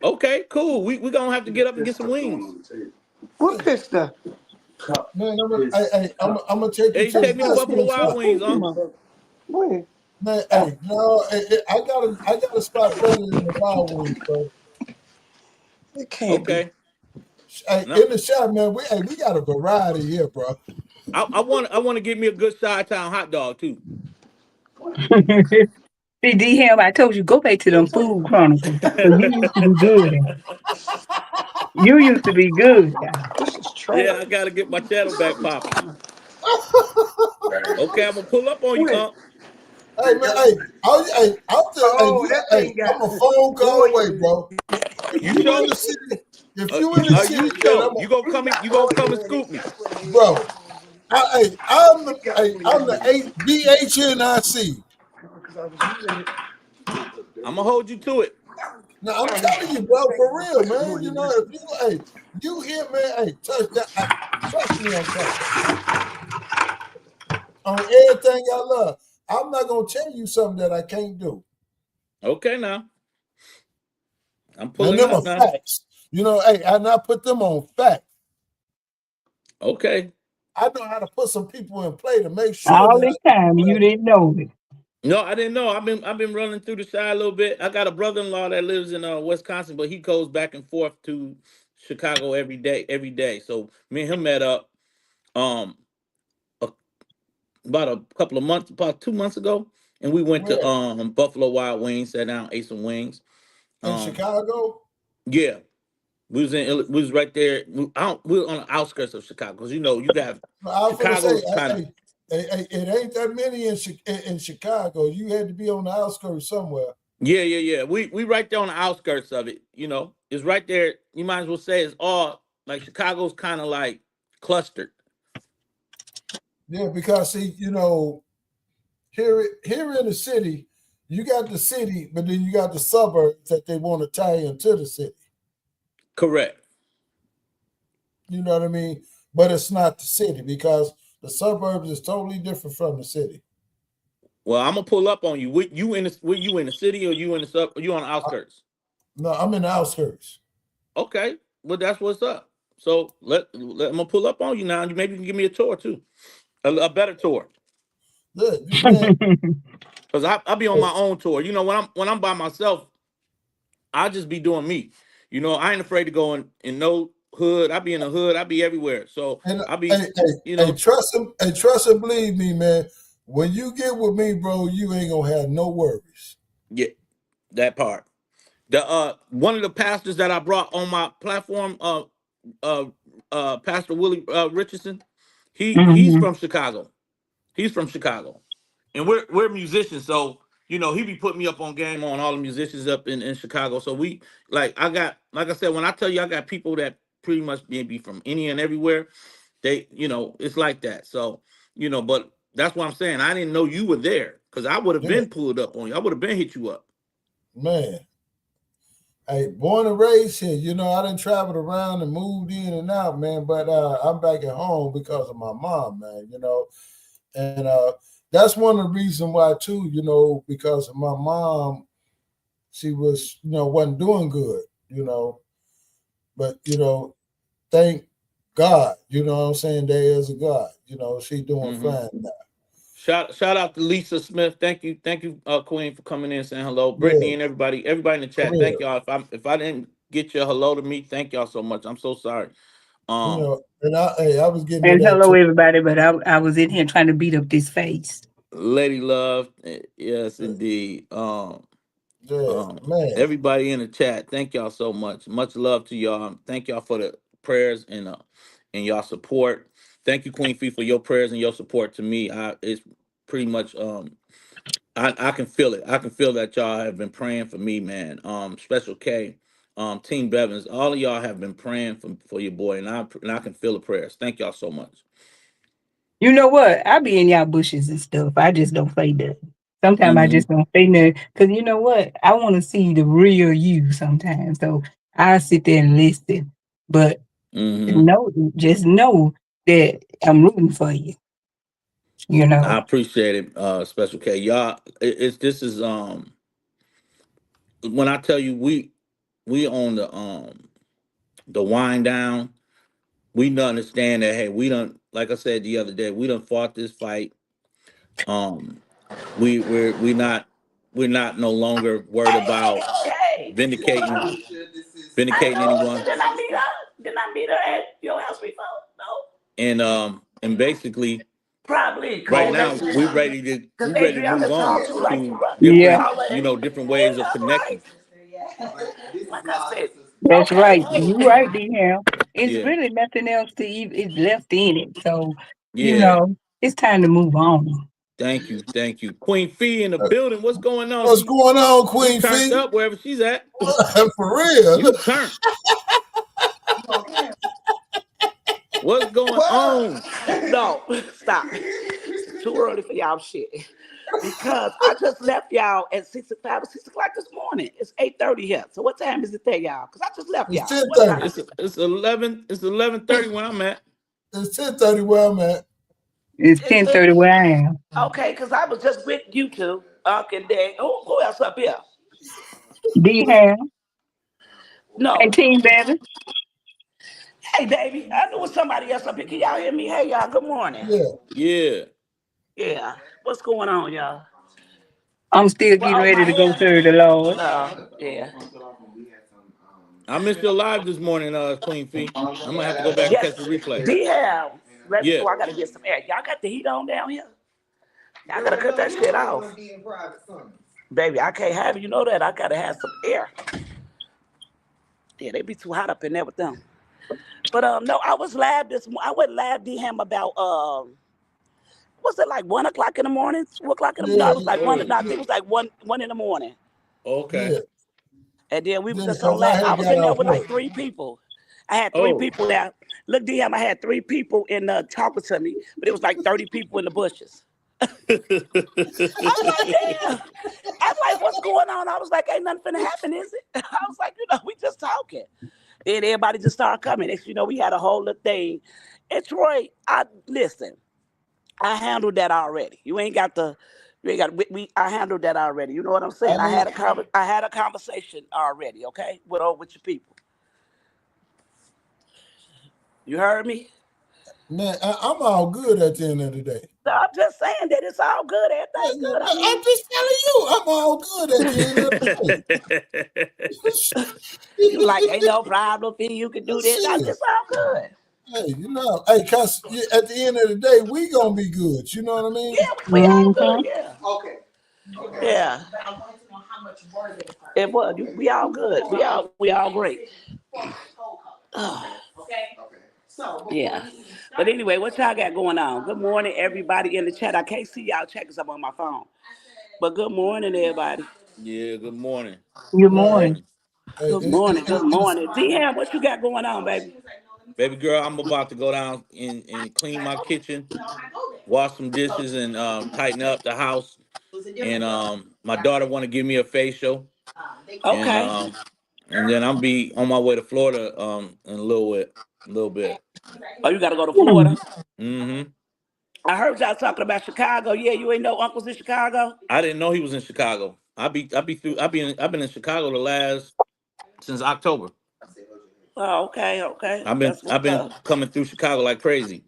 Okay, cool. We gonna have to get up and get some wings. What pistol? Man, I'm gonna take you Hey, you to the take me to best Buffalo wing Wild spot. Wings, Where? Man, hey, no, I got a spot better than the Wild Wings, bro. It can't be. Okay. Hey, No, in the shop, man, we got a variety here, bro. I want to get me a good side town hot dog too. See, D ham, I told you, go back to them food chronicles. Because you used to be good at it. You used to be good at it. This is trash. Yeah, I gotta get my channel back popping. Okay, I'm gonna pull up on you, Where? Hey man, Oh, that thing I'm got a phone call oil away, in it. bro. If You you in show? the city, if you in the Are city, you man, show? You gonna It come? got You gonna come and oil in it. scoop me? That's what it is. bro. I'm the BHNIC. Because I was using it. I'm gonna hold you to it. Now I'm telling you, bro, for real, man. You know, if you you hear man, touch that. Trust me, I'm telling you. On everything I love. I'm not gonna tell you something that I can't do. Okay, now I'm Man, pulling them up are now. facts. You know, and I put them on fact. Okay. I know how to put some people in play to make sure All that I this get time, you whatever. didn't know it. No, I didn't know. I've been running through the side a little bit. I got a brother-in-law that lives in Wisconsin, but he goes back and forth to Chicago every day, every day. So me and him met up um a, about a couple of months, about 2 months ago, and we went to Where? Buffalo Wild Wings, sat down, ate some wings. In Um, Chicago? yeah, we was right there. We were on the outskirts of Chicago because you got I was gonna say, Chicago's kind of it ain't that many in Chicago. You had to be on the outskirts somewhere. yeah. We right there on the outskirts of it. It's right there. You might as well say it's all like Chicago's kind of like clustered. Yeah, because see, here in the city, you got the city, but then you got the suburbs that they want to tie into the city. Correct. You know what I mean? But it's not the city because the suburbs is totally different from the city. Well, I'm gonna pull up on you. You in the city or you in the sub? Or you on the I, outskirts? no, I'm in the outskirts. Okay. Well, that's what's up. So I'm gonna pull up on you now. You maybe can give me a tour too, a better tour. Look, man, Cause I'll be on my own tour. When I'm by myself, I'll just be doing me. I ain't afraid to go in no hood. I be in the hood. I be everywhere. So and I'll be, you know, trust and believe me, man. When you get with me, bro, you ain't gonna have no worries. yeah, that part. The one of the pastors that I brought on my platform, uh, Pastor Willie Richardson, he's Mm-hmm. from Chicago. He's from Chicago, and we're musicians. So he be putting me up on game on all the musicians up in Chicago. So like I said, when I tell you I got people that pretty much be from any and everywhere. They, it's like that. So, but that's what I'm saying. I didn't know you were there because I would have Yeah, been pulled up on you. I would have been hit you up. man. Hey, born and raised here. I done traveled around and moved in and out, man. But I'm back at home because of my mom, man. And that's one of the reasons why too. Because of my mom, she was, wasn't doing good. But thank God. You know what I'm saying? There is a God. She doing Hmm. fine now. Shout out to Lisa Smith. Thank you, Queen, for coming in saying hello. Yeah, Brittany and everybody in the for chat. Thank real. y'all. If I didn't get your hello to me, thank y'all so much. I'm so sorry. Um, And I was getting to And that hello, too. everybody. But I was in here trying to beat up this face. Lady Love, yes indeed. Yeah, man. Everybody in the chat, thank y'all so much. Much love to y'all. Thank y'all for the prayers and y'all support. Thank you, Queen Fee, for your prayers and your support to me. It's pretty much I can feel it. I can feel that y'all have been praying for me, man. Special K, Team Bevins, all of y'all have been praying for your boy, and I can feel the prayers. Thank y'all so much. You know what? I be in y'all bushes and stuff. I just don't say nothing. Sometimes I Hmm. just don't say nothing. Because you know what? I want to see the real you sometimes. So I sit there and listen. But Hmm. no, just know that I'm rooting for you. You I know. appreciate it, Special K. Y'all, it's this is when I tell you we on the wind down. We don't understand that. Hey, we don't, like I said the other day, we done fought this fight. Um, we're not no longer worried about Hey, vindicating I vindicating know. anyone. Didn't I meet her? Didn't I meet her at your house before? No. And basically Probably. right Cause now Cause we're ready to move Adriana on talked to like you, to right? You Yeah, different call her. different ways of Yeah, right. connecting. Like I said. that's Okay. right. You right, D. It's Yeah. really nothing else to even is left in it. So, Yeah. it's time to move on. Thank you. Queen Fee in the building. What's going on? What's going on, She Queen turned Fee? up wherever she's at. For real. You turned. What's going on? No, stop. It's too early for y'all shit. Because I just left y'all at 5 or 6 o'clock this morning. It's 8:30 here. So what time is it there, y'all? Because I just left It's y'all. What 10:30. time? It's 11:30 where I'm at. It's 10:30 where I'm at. It's It's 10:30 where I am. okay, because I was just with you two. And then who else up here? D. No. And Team Baby. Hey, baby. I knew it was somebody else up here. Can y'all hear me? Hey, y'all. Good morning. Yeah. Yeah. Yeah. What's going on, y'all? I'm still Well, getting oh, my ready to go hair. serve the Lord. Yeah. I missed your live this morning, Queen Fee. I'm gonna have to go back and Yes. catch the replay. D-Hab. Let me Yeah. go. I got to get some air. Y'all got the heat on down here? I got to cut that shit off. Baby, I can't have it. You know that. I got to have some air. Yeah, they be too hot up in there with them. But no, I was live this. I went live D-Ham about was it like 1 o'clock in the morning, 2 o'clock in the? No, Yeah. it was like one. Oh, No, I think it was like one in the morning. okay. Yeah. And then we was Yeah. just on Because I live. I had was got in there off with like work. 3 people. I had three Oh. people there. Look, DM, I had 3 people in talking to me, but it was like 30 people in the bushes. I'm like, damn. I'm like, what's going on? I was like, ain't nothing finna happen, is it? I was like, we just talking. Then everybody just started coming. Next, we had a whole little thing. And Troy, I listen. I handled that already. You ain't got the. You ain't got. I handled that already. You know what I'm I saying? mean, I had a conversation already. Okay, with your people. You heard me? man, I'm all good at the end of the day. So I'm just saying that it's all good. Yeah, Everything yeah, good. I I'm mean, just telling you, I'm all good at the end of the you like day. ain't no problem. Fee, you can do this. Shit. It's all good. Hey, hey, cause at the end of the day, we gonna be good. You know what I Yeah, mean? we all Mm-hmm. good. Yeah. Yeah. It was. We all good. We all great. Yeah. But anyway, what y'all got going on? Good morning, everybody in the chat. I can't see y'all check because I'm on my phone. But good morning, everybody. Yeah, good morning. Good Good Right. morning. morning. Hey, Good morning. Good morning. DM, what you got going on, baby? Baby girl, I'm about to go down and clean my kitchen, wash some dishes, and tighten up the house. And my daughter want to give me a facial, and Okay. then I'll be on my way to Florida in a little bit. A little bit. Oh, you got to go to Hmm. Florida. Mm-hmm. I heard y'all talking about Chicago. Yeah, you ain't no uncles in Chicago. I didn't know he was in Chicago. I've been in Chicago the last since October. Oh, okay, okay. That's I've what's been up. coming through Chicago like crazy.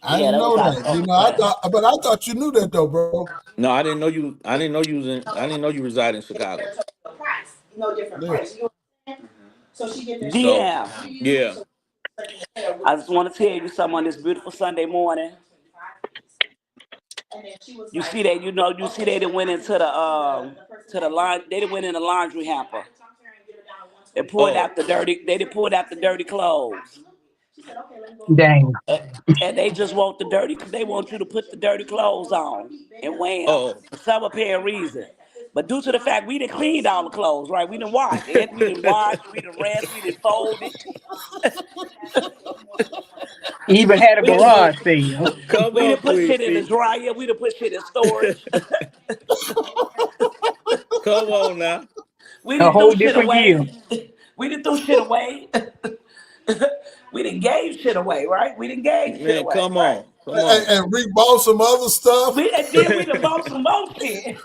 I Yeah, didn't that was know our that. first time. I thought you knew that though, bro. No, I didn't know you. I didn't know you was in. I didn't know you reside in Chicago. Yeah. So Yeah. yeah. I just want to tell you something on this beautiful Sunday morning. You see that, you see they done went into the line. They done went in the laundry hamper. They pulled Oh out the dirty. They done pulled out the dirty clothes, Dang. and they just want the dirty. They want you to put the dirty clothes on and wear them oh. for some apparent reason. But due to the fact we done cleaned all the clothes, right? We done washed it. We done washed. We done rinsed. We done folded. Even had a We done garage put. sale. Come We on, done put Queen shit in the Fee. dryer. We done put shit in storage. Come on now, We A didn't whole throw shit different year. away. We didn't throw shit away. We didn't gave shit away, right? We didn't gave shit man. away, Come right? on, come on. And Rick bought some other stuff. And then we done bought some more shit.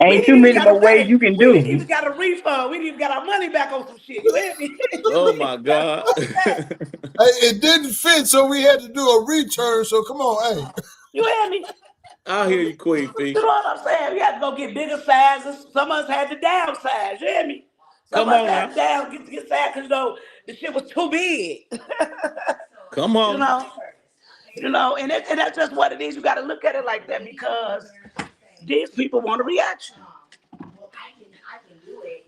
We Ain't too didn't even many got more to ways pay. you can We didn't do. even got a refund. We didn't even got our money back on some shit. You hear me? Oh my God. It didn't fit, so we had to do a return. So come on, hey. You hear me? I hear you, Queen You Fee. know what I'm saying? We had to go get bigger sizes. Some of us had to downsize. You hear me? Some Come of us on had now. to get size because the shit was too big. Come you on. know. And that's just what it is. You got to look at it like that because these people want a reaction.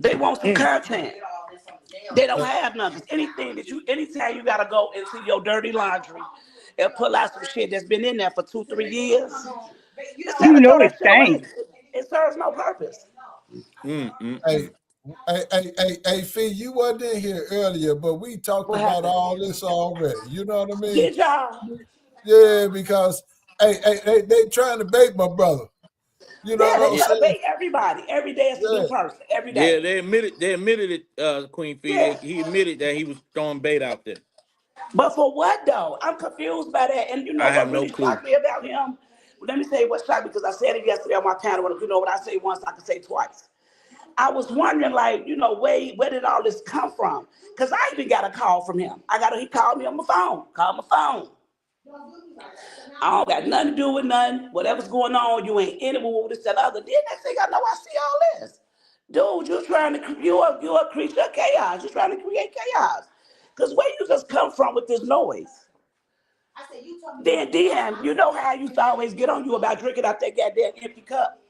They want some Mm. content. They don't have nothing. Anytime you gotta go into your dirty laundry and pull out some shit that's been in there for 2, 3 years, instead You of know throw it that shit away, stank. it serves no purpose. Mm. Mm. Hey, Mm. hey, Fee, you wasn't in here earlier, but we talked What about happened? all this already. You know what I mean? Did y'all? Yeah, because they trying to bait my brother. You know Yeah, what they I'm try to saying? bait everybody. Every day it's a new Yeah. person. Every Yeah, day. they admitted. They admitted it. Queen Fee. Yeah. He admitted that he was throwing bait out there. But for what though? I'm confused by that. And you know I have what no really clue. shocked me about him? Let me tell you what shocked me because I said it yesterday on my panel. You know what I say once, I can say twice. I was wondering, like, where did all this come from? Because I even got a call from him. He called me on my phone. Called my phone. I don't got nothing to do with nothing. Whatever's going on, you ain't in it with this and other. Then next thing I know, I see all this. Dude, you're a creature of chaos. You're trying to create chaos. Because where you just come from with this noise? Then, you know how I used to always get on you about drinking out that goddamn empty cup.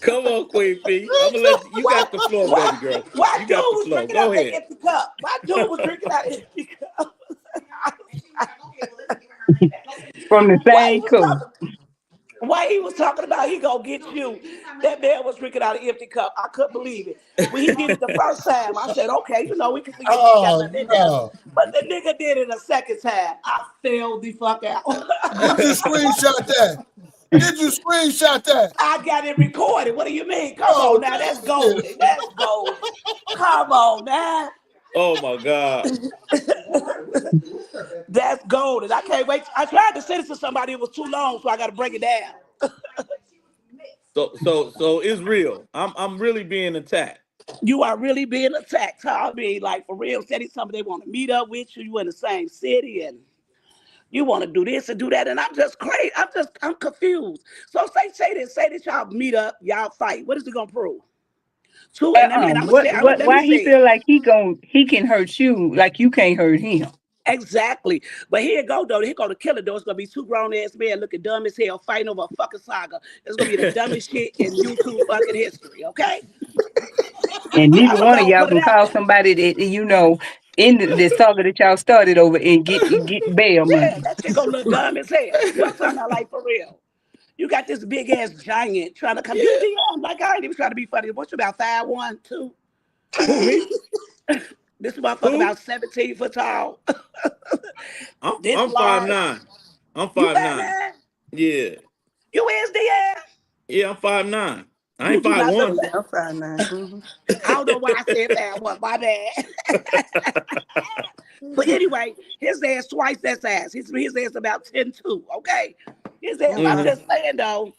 Come on, Queen Fee. I'm gonna let you Why, got the floor, baby why, girl. why You dude got the was floor. drinking Go out that ahead. empty cup? Why dude was drinking out that empty cup? From the why he same was coast. talking? Why he was talking about he gonna get you? That man was drinking out an empty cup. I couldn't believe it. When he did it the first time, I said, okay, we can see that you ain't got Oh nothing in there. no. But the nigga did it a second time. I failed the fuck out. Did you screenshot that? Did you screenshot that? I got it recorded. What do you mean? Come Oh on now, that's shit. golden. That's golden. Come on now. Oh my God. That's golden. I can't wait. I tried to send it to somebody. It was too long, so I got to break it down. So it's real. I'm really being attacked. You are really being attacked. Huh? I mean, like for real. Said somebody they want to meet up with you. You in the same city, and you want to do this and do that. And I'm just crazy. I'm confused. So say this. Y'all meet up. Y'all fight. What is it gonna prove? Two. And let me. And I'm gonna What say. Let me why he say feel it. like he can hurt you like you can't hurt him? Exactly. But here it go though. Here go the killer though. It's gonna be two grown ass men looking dumb as hell fighting over a fucking saga. It's gonna be the dumbest shit in YouTube fucking history. Okay. And neither I'm gonna one of go y'all put it can out call there. somebody that in the saga that y'all started over and get bail Yeah, money. that shit gonna look dumb as hell. You know what I'm talking about? Like for real. You got this big ass giant trying to come. You Yeah. DM like I ain't even trying to be funny. What you about 5'1", 2"? Who me? This motherfucker Who? about 17 foot tall. This I'm five large. nine. I'm You 5'9". 5'9"? Yeah. You is DM? Yeah, I'm 5'9". I ain't You do five not look one. that. I'm 5'9". Mm-hmm. I don't know why I said 5'1". My bad. But anyway, his ass twice that size. His ass about 10'2". Okay. His ass. Oh I'm wow. Hmm. just saying though.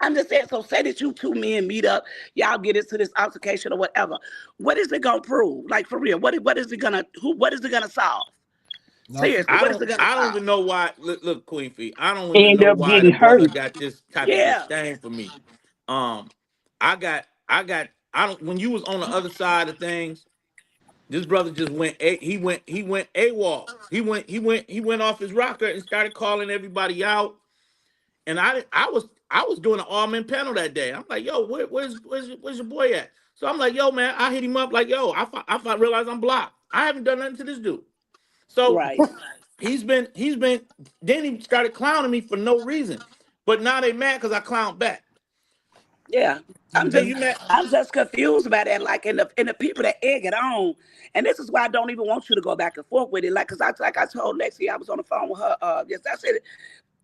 I'm just saying, so say that you two men meet up, y'all get into this altercation or whatever. What is it gonna prove? Like for real, what is it gonna what is it gonna solve? Nothing. Seriously, what is it gonna I don't solve? even know why. Look, Queen Fee. I don't even End know up why getting the brother hurt. got this type of Yeah, disdain for me. Um, I don't. When you was on the other side of things, this brother just he went AWOL. He went off his rocker and started calling everybody out. And I was doing an all men panel that day. I'm like, yo, where's your boy at? So I'm like, yo, man, I hit him up like, yo, I realize I'm blocked. I haven't done nothing to this dude. So right. he's been then he started clowning me for no reason. But now they mad because I clowned back. Yeah. I'm Hey, just Hmm. you mad? I'm just confused about that. Like in the people that egg it on. And this is why I don't even want you to go back and forth with it. Like, cause I told Lexi, I was on the phone with her. Yes, I said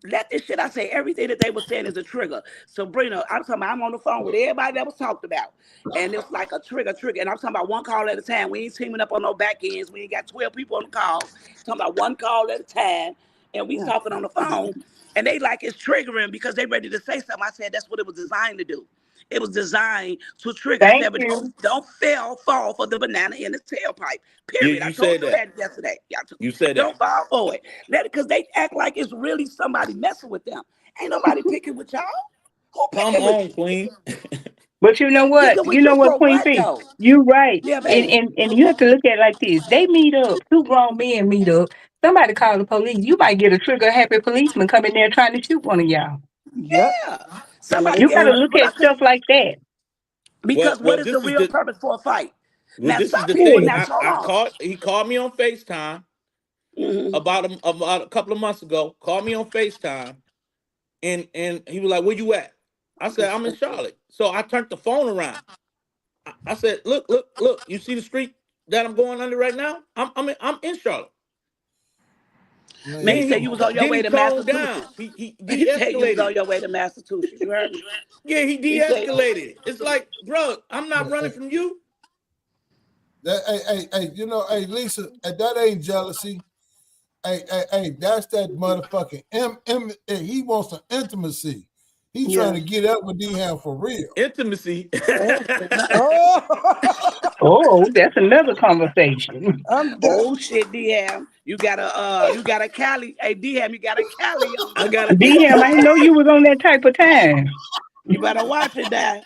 let this shit. I say everything that they were saying is a trigger. Sabrina, I'm talking about I'm on the phone with everybody that was talked about. And it's like a trigger. And I'm talking about one call at a time. We ain't teaming up on no back ends. We ain't got 12 people on the call. I'm talking about one call at a time. And we Yeah. talking on the phone. And they like it's triggering because they ready to say something. I said that's what it was designed to do. It was designed to trigger. I Thank said, but you. don't fall for the banana in the tailpipe. Yeah, Period. I you told said you that. that yesterday. Y'all You said that. don't fall for it. Let it because they act like it's really somebody messing with them. Ain't nobody picking with y'all. Who Come picking with on, you? Queen. But you know what? Picking You with know you what, for Queen what P? though? You right. Yeah, And, baby. and and you have to look at it like this. They meet up, two grown men meet up. Somebody call the police. You might get a trigger happy policeman coming there trying to shoot one of y'all. Yep. Yeah. Yeah, Somebody they You get gotta say hurt. look But at I could stuff like that. because what is the This is real the purpose for a fight? well, Now this is some the people thing. now Yeah. so I on. called. He called me on FaceTime Hmm. about a couple of months ago. Called me on FaceTime, and he was like, "Where you at?" I said, "I'm in Charlotte." So I turned the phone around. I said, "Look! You see the street that I'm going under right now? I'm in Charlotte." Now you Man, Then say come you he was on on. your then way he to toned down. Massachusetts. He You say you was de-escalated on it. your way to Massachusetts. You heard me? Yeah, he He said, de-escalated it. It's like, bro, I'm not running Hey, from you. hey, Lisa, that ain't jealousy. Hey, that's that motherfucking he wants some intimacy. He trying yeah. to get up with D-Ham for real. Intimacy. Oh, oh. Oh, that's another conversation. I'm done. oh shit, DM. You got a Cali. Hey DM, you got a Cali on I you. got it. DM, I didn't know you was on that type of time. You better watch it now.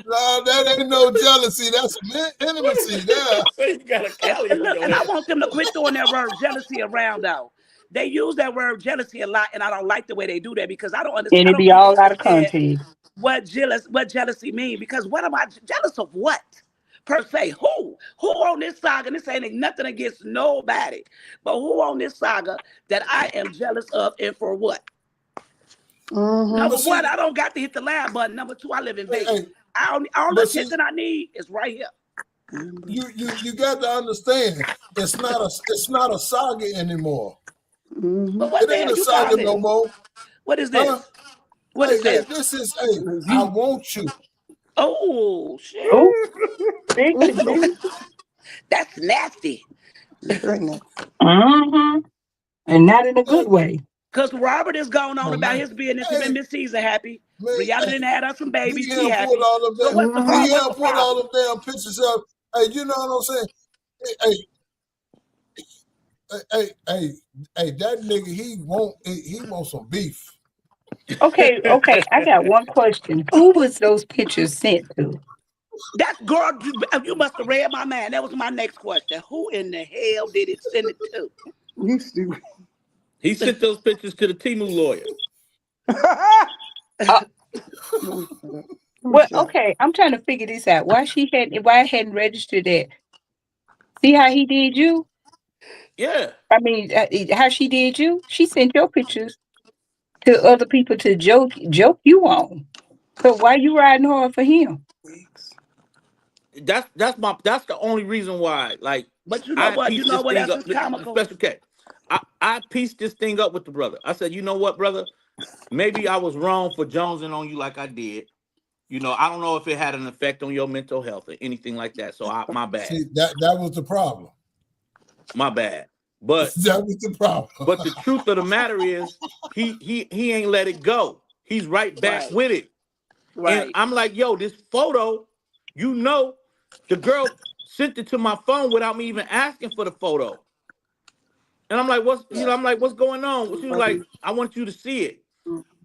No, that ain't no jealousy. That's some intimacy there. Say you got a Cali And on look, your and I head. want them to quit throwing that word jealousy around though. They use that word jealousy a lot, and I don't like the way they do that because I don't understand. And I it don't be think they all out of understand context. what jealousy mean. Because what am I jealous of? What per se? Who on this saga? And this ain't nothing against nobody, but who on this saga that I am jealous of, and for what? Mm-hmm. Number But one, see, I don't got to hit the live button. Number two, I live in hey, Vegas. I don't, all the but see, attention I need is right here. you got to understand. It's not a saga anymore. But Mm-hmm. what It the ain't hell a you call saga no this? more, What is huh? this? What is Hey, this? this is I You. want you. Oh shit. Oh, big to Mm-hmm. do. That's nasty. Very nice. Mm-hmm. And not in a Hey, good way. Cause Robert is going on oh about man, his business. He hey been Miss Season happy. man, Brianna hey, didn't had us some babies. She DM pulled happy. all of So that. what's the Mm-hmm. what's the DM pulled all problem? them damn pictures up. Hey, you know what I'm saying? Hey, that nigga, he wants some beef. Okay. I got one question. Who was those pictures sent to? That girl, you must have read my mind. That was my next question. Who in the hell did it send it to? You stupid. He sent those pictures to the Timu lawyer. Uh, Let me shut up. Let me well, shut up. okay. I'm trying to figure this out. Why I hadn't registered that? See how he did you? Yeah. I mean, how she did you? She sent your pictures to other people to joke you on. So why you riding hard for him? That's the only reason why. Like, But you know I what? You pieced know this what thing else up. is comical? Special K. I pieced this thing up with the brother. I said, you know what, brother? Maybe I was wrong for jonesing on you like I did. You know, I don't know if it had an effect on your mental health or anything like that. So my bad. See, that was the problem. My bad. But That was the problem. the truth of the matter is he ain't let it go. He's right back Right. with it. And Right. I'm like, yo, this photo, you know, the girl sent it to my phone without me even asking for the photo. And I'm like, I'm like, what's going on? She was like, I want you to see it.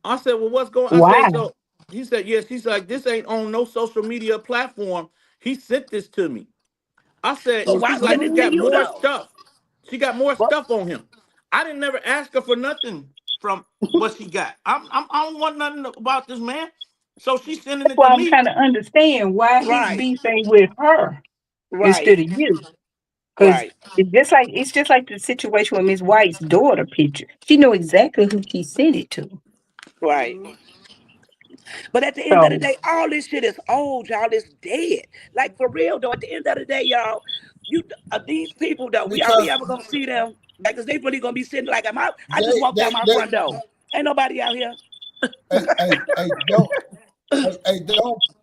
I said, well, what's going on? I Why? said, so he said, yes. He's like, this ain't on no social media platform. He sent this to me. I said, But and why she's like, send he it to got you more though? stuff. She got more But stuff on him. I didn't never ask her for nothing from what she got. I don't want nothing about this man. So she's sending That's it why to I'm me. trying to understand why his right. beef ain't with her Right. instead of you. Because Right. it's just like the situation with Miss White's daughter picture. She know exactly who she sent it to. Right. But at the end of the So day, all this shit is old, y'all. It's dead. Like for real though. At the end of the day, y'all, you these people though, we Because ever gonna see them? Like, cause they really gonna be sitting like I just they walked out they my they front door. Ain't nobody out here. hey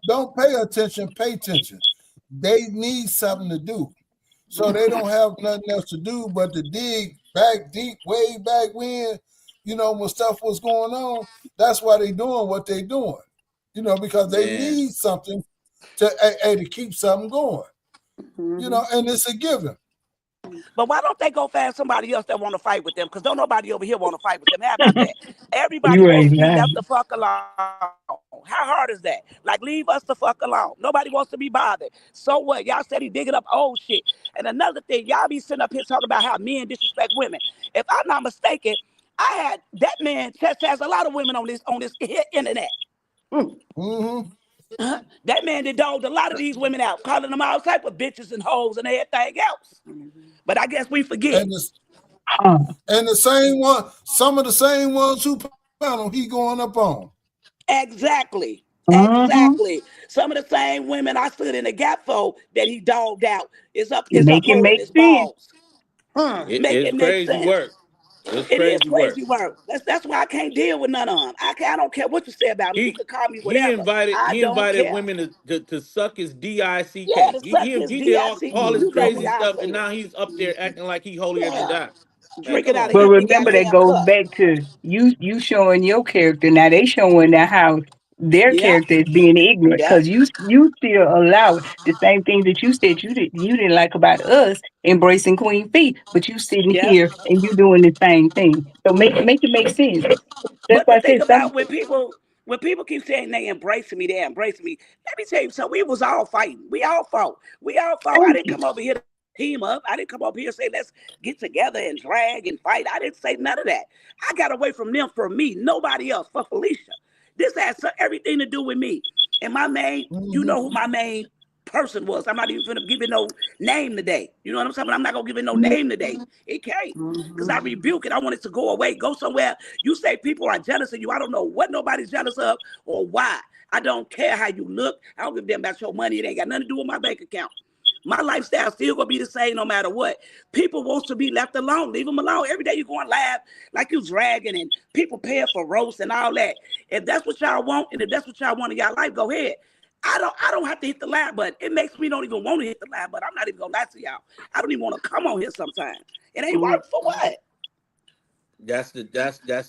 don't pay attention, pay attention. They need something to do. So they don't have nothing else to do but to dig back deep, way back when stuff was going on. That's why they doing what they doing. Because they Man, need something to keep something going. And it's a given. But why don't they go find somebody else that want to fight with them? Because don't nobody over here want to fight with them. How about that? Everybody you wants to ain't be left lying. the fuck alone. How hard is that? Like, leave us the fuck alone. Nobody wants to be bothered. So what? Y'all said he digging up old shit. And another thing, y'all be sitting up here talking about how men disrespect women. If I'm not mistaken, I had that man chastised a lot of women on this internet. Mm-hmm. That man did dogged a lot of these women out, calling them all type of bitches and hoes and everything else. But I guess we forget. And the, Huh. and the same one, some of the same ones who panel he going up on. Exactly. Mm-hmm. Exactly. Some of the same women I stood in the gap for that he dogged out is up Make it holding make his sense. balls. Make it's it make crazy sense. work. It's It is crazy work. crazy work. That's why I can't deal with none of them. I don't care what you say about them. You He can call me he whatever. invited I he don't invited care. women to suck his dick. Yeah, to suck He his he did all DICK. his You know what crazy I stuff, and said. now he's up there acting like he holier than Yeah. thou. Man, Drinking come out of on, But man. empty remember that goddamn goes cup. back to you showing your character. Now they showing that how their Yep. character is being ignorant Yep. because you still allow the same thing that you said you didn't like about us embracing Queen Fee, but you sitting Yep. here and you doing the same thing. So make it make sense. That's But why the I thing said some. about when people keep saying they embracing me, they embracing me. Let me tell you something. We was all fighting. We all fought. We all fought. I Thank didn't you. come over here to team up. I didn't come over here and say let's get together and drag and fight. I didn't say none of that. I got away from them for me. Nobody else. For Felicia. This has everything to do with me. And my main, you Mm-hmm. know who my main person was. I'm not even gonna give it no name today. You know what I'm saying? But I'm not gonna give it no name today. It can't. Because I rebuke it. I want it to go away. Go somewhere. You say people are jealous of you. I don't know what nobody's jealous of or why. I don't care how you look. I don't give a damn about your money. It ain't got nothing to do with my bank account. My lifestyle still gonna be the same no matter what. People wants to be left alone. Leave them alone. Every day you going live like you dragging and people paying for roast and all that. If that's what y'all want and if that's what y'all want in y'all life, go ahead. I don't have to hit the live button. It makes me don't even want to hit the live button. I'm not even gonna lie to y'all. I don't even want to come on here sometimes. It ain't work for what? That's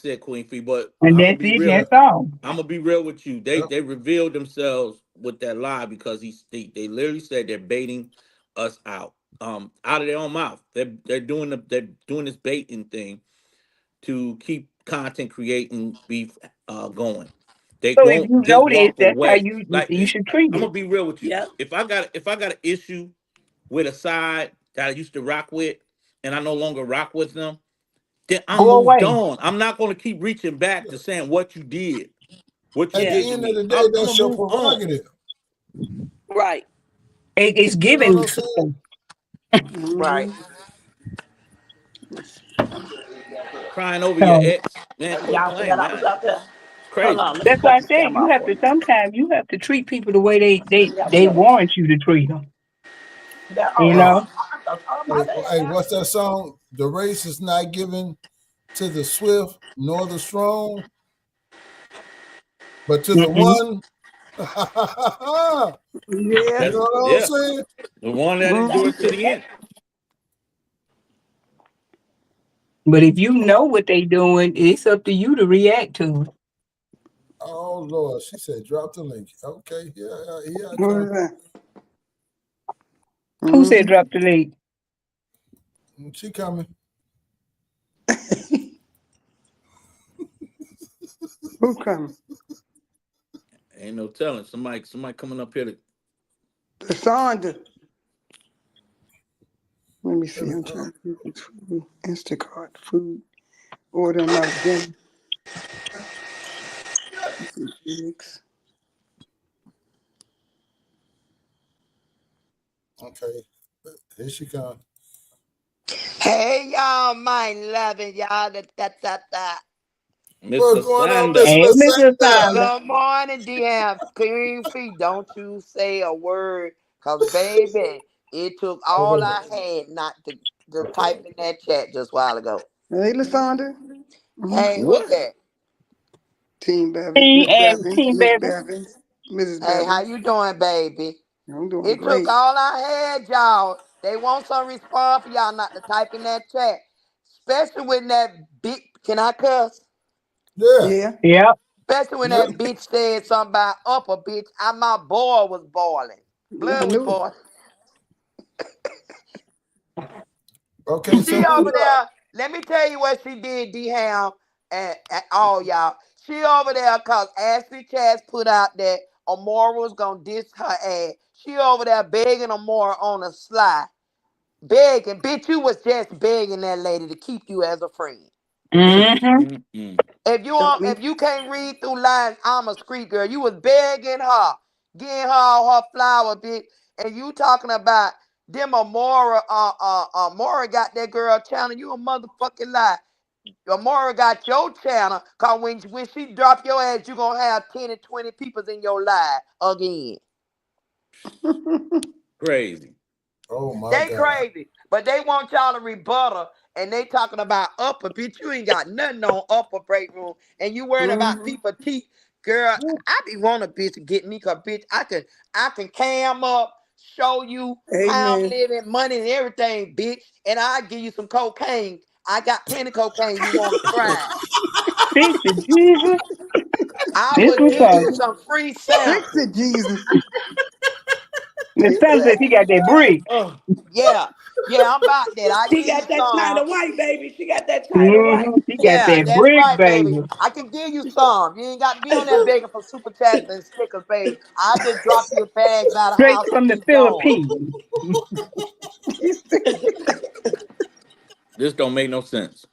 it, Queen Fee. But And I'm gonna that's be it. real. That's all. I'm gonna be real with you. They Yep. they revealed themselves with that lie because they literally said they're baiting us out of their own mouth. They're doing this baiting thing to keep content creating beef going. They So if won't you just notice, walk that's how away. Like you should treat I'm it. gonna be real with you. Yep. If I got an issue with a side that I used to rock with and I no longer rock with them, then I'm Go moved away. on. I'm not gonna keep reaching back to saying what you did, what you At Yeah. did the to end of me. the day, I'm that's gonna your move on. prerogative. Right. It's You know what giving I'm saying? something. Right. crying over your So ex. Man, quit Y'all playing forgot I was now. out there. It's Hold crazy. on, let me that's why cut I this said camera you off have for to you. sometimes you have to treat people the way Yeah, they shut up. want you to treat them. That, You Hey, know. my bad. hey, what's that song? The race is not given to the swift nor the strong, but to the Mm-mm. one. You Yeah. know That's what I'm yeah. saying? The one that That's endures to it. the end. But if you know what they doing, it's up to you to react to it. Oh Lord, she said, drop the link. Okay, here I What come. is that? Who said Mm-hmm. drop the leg? She coming. Who coming? Ain't no telling. Somebody coming up here to Cassandra. Let me see. I'm Oh, trying to get this food. Instacart food. Order my dinner. Let's see, Felix. okay, here she comes. Hey y'all, my loving y'all. Da. What's Mr. going on, Sander. Miss Hey, Mr. Lasanda? Sanders. Good morning, DM. Clean feet. Don't you say a word. Cause baby, it took all I had not to type in that chat just a while ago. Hey, Lysandra. Mm-hmm. Hey, who's What? that? Team Bevins. Team Miss and Bevins. Team Miss Bevan. Bevins. Mrs. Hey, how Bevins. you doing, baby? I'm doing It took great. all I had, y'all. They want some response for y'all not to type in that chat. Especially when that big, can I cuss? Yeah, Yeah. Yep. Especially when yeah. that bitch said something about upper bitch. My boil was boiling. I Blood was knew it. boiling. Okay, She so who over you are? there. Let me tell you what she did, D Ham and all y'all. She over there cause Ashley Chaz put out that Amora was gonna diss her ass. She over there begging Amora on a sly. Begging. Bitch, you was just begging that lady to keep you as a friend. Mm-hmm. Don't If me. you can't read through lines, I'm a street girl. You was begging her, getting her all her flower, bitch. And you talking about them Amora, Amora got that girl channel. You a motherfucking lie. Amora got your channel, cause when she drop your ass, you gonna have 10 and 20 people in your live again. Crazy. Oh my They God. crazy, but they want y'all to rebuttal, and they talking about upper bitch. You ain't got nothing on upper break room, and you worrying about Mm-hmm. people teeth, girl. I be want a bitch to get me, cause bitch, I can cam up, show you how I'm Amen. living, money and everything, bitch, and I give you some cocaine. I got plenty of cocaine. You want to try? Fix it, Jesus. I will Mr. give you Sanders. some free Fix samples. it, Jesus. Mr. Sanders said he got that brick. Oh, Yeah, yeah, I'm about that. I She give you got that some. China white, baby. She got that China white. Mm-hmm. He got Yeah, that that's brick, right, baby. baby. I can give you some. You ain't got to be on that begging for super chats and stickers, baby. I just drop you bags by the Straight house and from the you going. Philippines. this don't make no sense.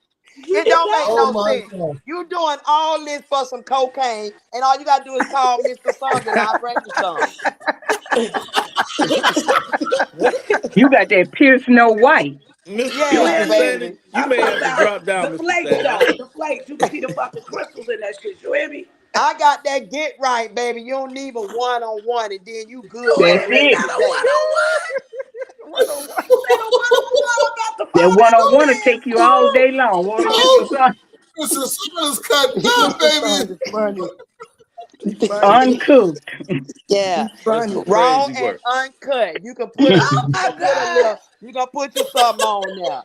It It don't make Oh don't. no my sense. God. You doing all this for some cocaine, and all you gotta do is call Mr. Sons, and I'll bring you some. You got that pure snow white. You Yeah, hear Mr. me? Sanders, baby. you I'm may talking have to about drop the down, Mr. flakes, Sanders. though. The flakes. You can see the fucking crystals in that shit. You hear me? I got that get right, baby. You don't need a one on one, and then you good You for That's the ain't rest even of it. got the a day. 101. What a what? You said a 101 about the That phone one on one will that take you all day long, won't it, Mr. Oh, Sanders? Mr. Sanders cut up, Mr. baby. Son is funny. He's You funny. said, Uncooked. yeah, He's That's some funny. raw crazy and work. uncut. You can put a, Oh Mr. you my can put a God. little, you can put you something on there.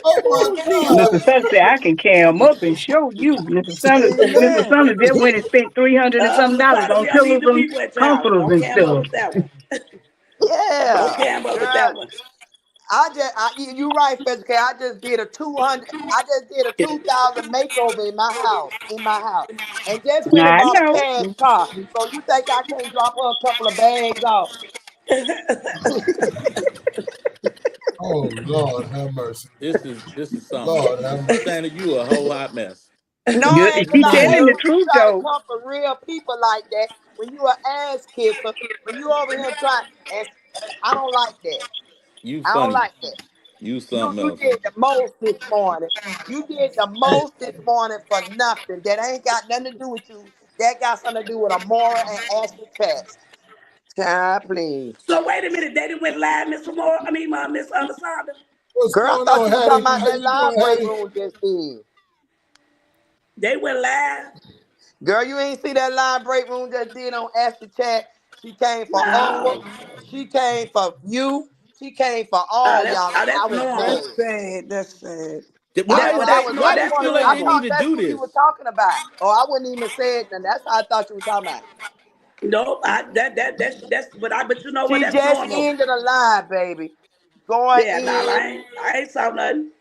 Oh my Oh God. Jesus. Sanders said, I can cam up and show you. Mr. Amen. Sanders just went and spent $300 and some dollars Lasagna, on we don't need pillows the and people at y'all. comforters Don't and cam up stuff. with that one. Don't Yeah, cam up with girl. that one. You right, Fetch K. I just did a 200. I just did a 2,000 makeover in my house. And just went and I bought a know. cash car. So you think I can't drop her a couple of bags off? Oh Lord, have mercy. This is something else. Lord have Mr. mercy. Sanders, you a whole hot mess. No, Good. I ain't, cause She I telling hate the No, when you truth, try to though. come for real people like that. When you an ass kisser, when you over here trying, and I don't like that. You I don't funny. like that. You You something you else. did the most this morning. You did the Hey, most this morning for nothing. That ain't got nothing to do with you. That got something to do with Amora and Ashley Chat. Child, please. So wait a minute, they didn't went live, Miss Moore. I mean, Miss Alessandra. what's Girl, I going thought on, you were talking Hattie? about How that you doing, live break Hattie? room just did. They went live. Girl, you ain't see that live break room just did on Ashley Chat. She came for Upper. No. She came for you. She came for all y'all, and I That's was normal. That's mad. sad. That's sad. I That know. what I they was. no, I Why just they that's wanted. feel like I they normal. need thought to that's do who you were this? talking about. Or I wouldn't even say it. And that's how I thought you were talking about. No, that's but you know what? She That's just normal. ended a live, baby. Going Yeah, no, in. I ain't saw nothing.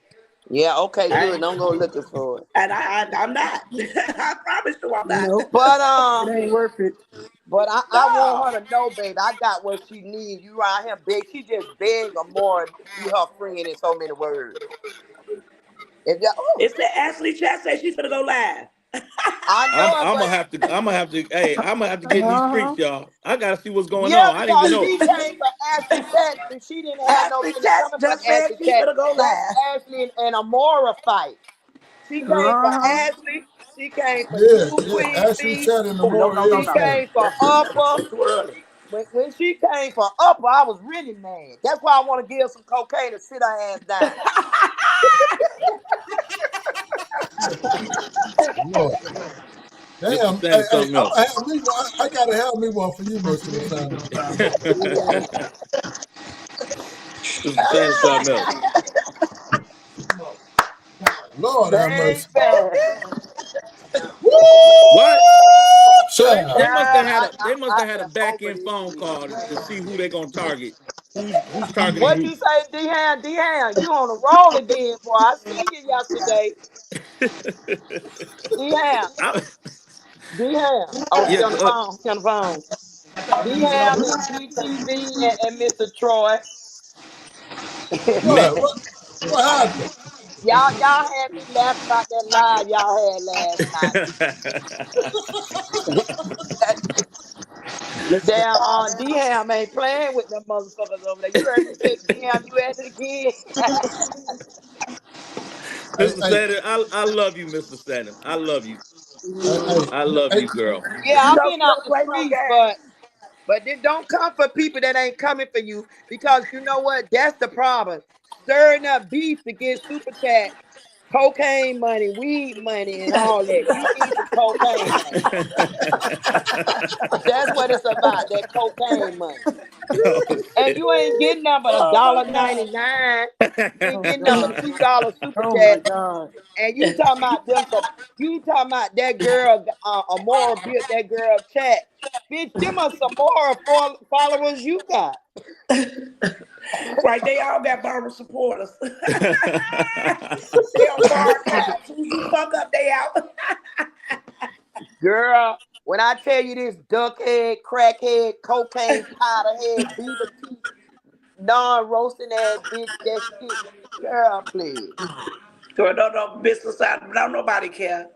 Yeah. Okay. I Good. ain't, Don't go looking for it. and I'm not. I promise you, I'm not. Nope. But It ain't worth it. I want No, her to know, baby. I got what she needs. You right here, beg. She just beg or more be her friend in so many words. If you, oh, it said Ashley Chat said she's gonna go live. I I'm know it, I'm gonna but have to. I'm gonna have to. Hey, I'm gonna have to get in these Uh-huh. streets, y'all. I gotta see what's going yeah, on. I didn't even because know. she came for Ashley Chat and she didn't have no Ashley business Chat coming for just said Ashley she's Chat. gonna go That's live. Ashley and Amora fight. She came for Uh-huh. Ashley. She came for Yeah, you, yeah. Queen Ashley B. chatting the Oh no, more no, no, is She no. fight. came for Upper. That's too early. When she came for Upper, I was really mad. That's why I want to give her some cocaine to sit her ass down. Lord, Mr. damn. Hey, Sanders, hey, something I'm else. gonna have me one. I gotta have me one for you, Mr. Lasana. Mr. Sanders, something else. Lord have mercy. Baby. Woo! What? Child. They must Girl, have had a. They must I have had a am back over end this phone shit. call to see who they're gonna target. Who's targeting What who? you say, D-Ham? D-Ham, you on the roll again, boy. I seen you yesterday. D-Ham. I, D-Ham. Oh, she yeah. on the phone. She on the phone. D-Ham and GTV and Mr. Troy. Man. What happened? Y'all had me laughing about that live y'all had last night. Damn, D-Ham ain't playing with them motherfuckers over there. You heard me say, D-Ham, you at it again? Hey, Mr. hey, Sanders, I love you, Mr. Sanders. I love you. hey, hey, I love hey, you, girl. Yeah, You I've know been she out don't the play no streets, games. but then don't come for people that ain't coming for you because you know what? That's the problem. Stirring up beef to get super chat, cocaine money, weed money, and all that. You need some cocaine money. That's what it's about, that cocaine money. Oh And shit. you ain't getting nothing but a Oh my dollar god. 99. You ain't Oh getting nothing but God. $2 super Oh my chat. God. And you talking about them some, you talking about that girl, Amora built that girl chat. Bitch, them are some more followers you got. Right, they all got Barbara supporters. They on bar tabs. Soon as you fuck up, they out. Girl, when I tell you this duckhead, crackhead, cocaine powder head, beaver teeth, non-roasting ass bitch, that shit. Girl, please. So no business side, don't nobody care.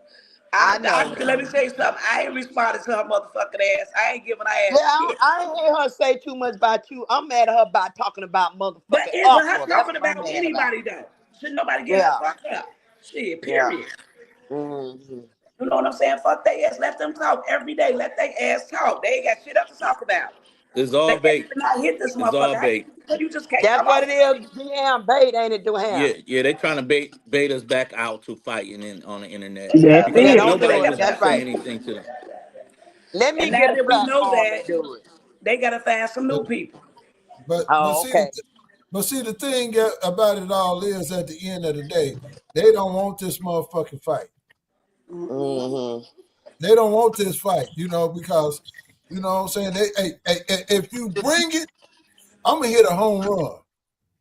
I know. Let me say something. I ain't responding to her motherfucking ass. I ain't giving her Yeah, ass shit. I ain't hear her say too much about you. I'm mad at her about talking about But motherfucking but her upper. That's talking what I'm about mad about. anybody though. Should nobody get her Yeah, fucked up? Shit, yeah. period. Hmm. You know what I'm saying? Fuck they ass. Let them talk every day. Let they ass talk. They ain't got shit else to talk about. It's They all can't bait. even not hit this It's all motherfucker. bait. You just can't That's come what off. it is. Damn bait, ain't it, Yeah, Duham? yeah, they trying to bait us back out to fighting in on the internet Yeah, That's because Yeah, ain't it. don't they nobody do it. got listening That's saying right. anything to them. Let and me now get a that we know platform that, and do it. they gotta find some new people. but Oh, see, okay. the thing about it all is, at the end of the day, they don't want this motherfucking fight. Hmm. They don't want this fight, because what I'm saying. If you bring it, I'm gonna hit a home run.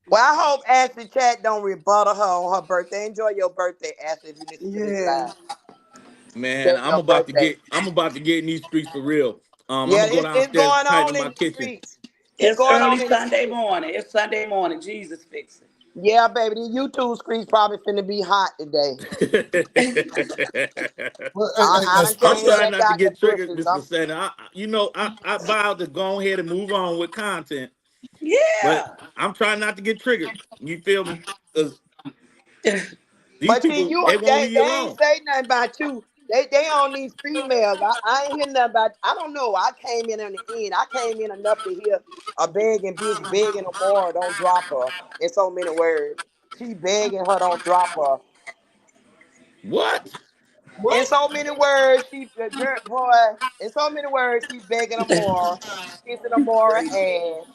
Well, I hope Ashley Chat don't rebuttal her on her birthday. Enjoy your birthday, Ashley, if you listen to this Yeah. live. Man, Enjoy your birthday. I'm about to get in these streets for real. I'm Yeah, gonna go it's downstairs and going tighten on up my in the kitchen. streets. It's It's going early on in the Sunday streets. morning. It's Sunday morning. Jesus fix it. Yeah, baby, the YouTube streets probably finna be hot today. Well, I done I'm came especially trying back not to out the get triggered, bushes. Mr. Sanders. I vowed to go ahead and move on with content. But Yeah. I'm trying not to get triggered. You feel me? Because these But see, people, you they won't leave they you ain't alone. say nothing about you. They on these females. I ain't hear nothing about. I don't know. I came in on the end. I came in enough to hear a begging bitch begging her more. Don't drop her. In so many words, she begging her don't drop her. What? In What? so many words, she the girl boy. In so many words, she begging her more, kissing her more ass.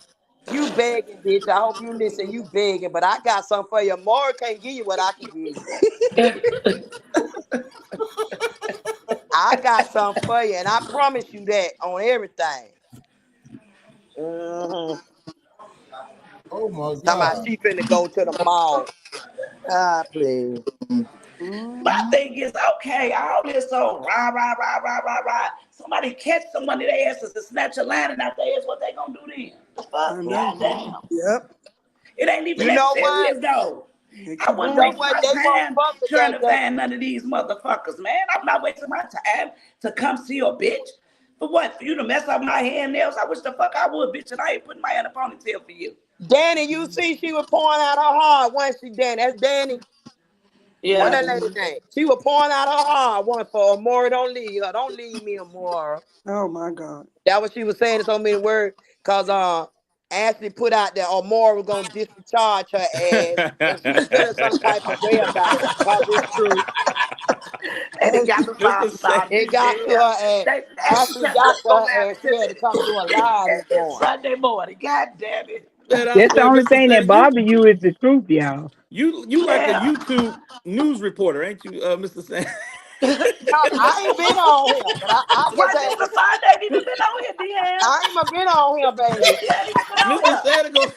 You begging, bitch. I hope you listen. You begging, but I got something for you. More can't give you what I can give you. I got something for you, and I promise you that on everything. Mm-hmm. Oh my Talking about God. she finna go to the mall. Ah, please. My Mm-hmm. thing is, okay, all this so rah, rah, rah, rah, rah, rah. Somebody catch someone in their asses and snatch a line out their ass, what they gonna do then? The I fuck? know. Goddamn. Yep. It ain't even You that know what? serious though. They I keep wouldn't You know going. waste what? my They won't time fuck with trying that. to find none of these motherfuckers, man. I'm not wasting my time to come see a bitch. For what? For you to mess up my hair and nails? I wish the fuck I would, bitch, and I ain't putting my hand in a ponytail for you. Danny, you see, she was pouring out her heart once she Danny. That's Danny. What Yeah. that lady name? She was pouring out her heart one for Amora. Don't leave her. Don't leave me, Amora. Oh my God. That what she was saying in so many words. Cause Ashley put out that Amora was gonna discharge her ass, and she feeling some type of way about it. Cause it's true. And it Oh, got the Mr. five Say, stars. It got to Yeah. her ass. They Ashley shut got up to so her loud ass. She since had to come do a live this it's morning. Sunday morning. God damn it. man, I That's the swear, only Mr. thing that Say, bother you is the truth, y'all. you like a Yeah. YouTube news reporter, ain't you, Mr. Say? No, I ain't been on here, but I just Why had Mr. Sunday ain't even been on here, DM? I ain't even been on here, baby. He ain't even been on Mr. here. Santa go.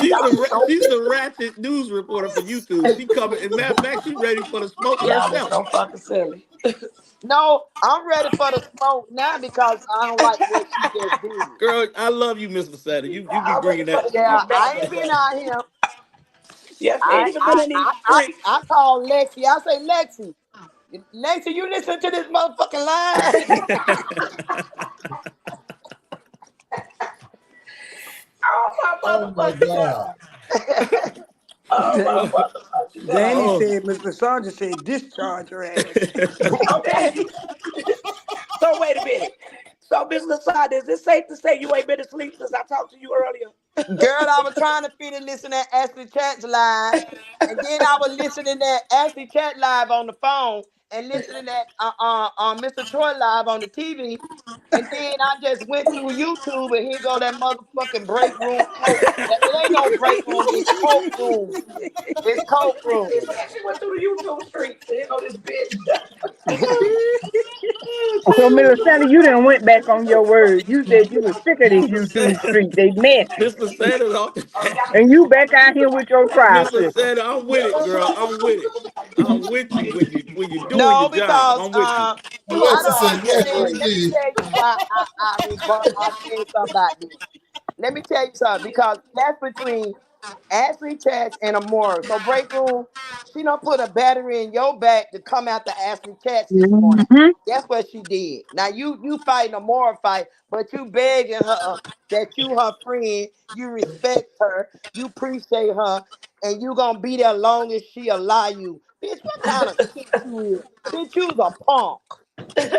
Y'all so She's the ratchet news reporter for YouTube. She coming, and matter of fact, she ready for the smoke Y'all is herself. so fucking silly. no, I'm ready for the smoke now because I don't like what she just did. Girl, I love you, Mr. Santa. You be I'm ready bringing for that. the Yeah, smoke now, I ain't baby. been out here. Yes, he ain't I even been I in these I I, streets. I call Lexi. I say Lexi, you listen to this motherfucking line. Oh my Oh my motherfucking God. god. Oh my Dan- motherfucking Danny god. Oh. said, Mr. Sandra said, discharge her ass. Okay. So wait a minute. So Miss Lasada, is it safe to say you ain't been asleep since I talked to you earlier? Girl, I was trying to fit and listen to Ashley Chat's live, and then I was listening to Ashley Chat live on the phone, and listening to Mr. Troy live on the TV, and then I just went through YouTube, and here go that motherfucking break room coke. It ain't no break room, it's coke room. It's coke She room. said she went through the YouTube streets. You know this bitch. So, Mr. Santa, you done went back on your word. You said you were sick of these Mr. YouTube Santa, streets. They messy. Mr. Santa's off the chain. And you back out here with your Mr. tricycle. Santa, I'm with it, girl. I'm with it. I'm with you when you're doing your No, job. because I'm with you. I Alexa don't said, yes, understand. Let me indeed. tell you why I said something about this. Let me tell you something because that's between Ashley Chats and Amora. So break room, she don't put a battery in your back to come after Ashley Chats this morning. Mm-hmm. That's what she did. Now you fighting a Amora fight, but you begging her that you her friend, you respect her, you appreciate her, and you gonna be there long as she allow you. Bitch, what kind of shit you is? Bitch, you's a punk.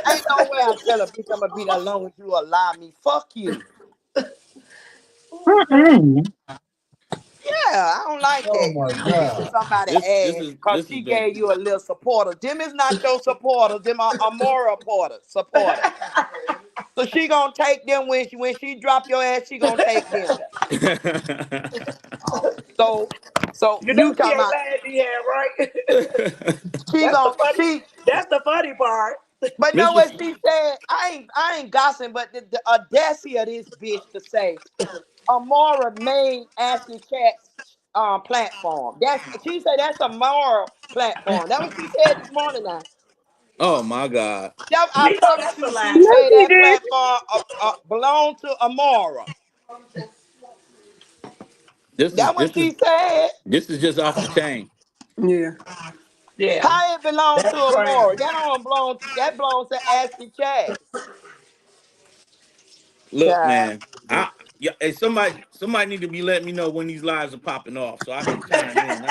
Ain't no way I tell a bitch I'm gonna be there long as you allow me. Fuck you. Mm-mm. Yeah, I don't like Oh that. my You kissing God. somebody This ass is because this is she gave dangerous. you a little supporter. Them is not your supporters. Them are Amora supporters. So she gonna take them when she drop your ass. She gonna take them. So so You you know she talking ain't about lying, DM, right? she That's the gonna funny. she. That's the funny part. But know Mr. what she said? I ain't gossiping, but the audacity of this bitch to say Amora made Ashley Chat's platform. That's she said that's a moral platform. That what she said this morning now. Oh my God. That, I We know promise that's a you, lie. she No, say she that did. platform belong to Amora. This is That what this is she said. this is just off the chain. Yeah. Yeah. How it belong to That's crazy. Amora? That don't belong to belongs to Ashley Chad. Look, Child. man. Yeah, hey, somebody need to be letting me know when these lives are popping off so I can chime in.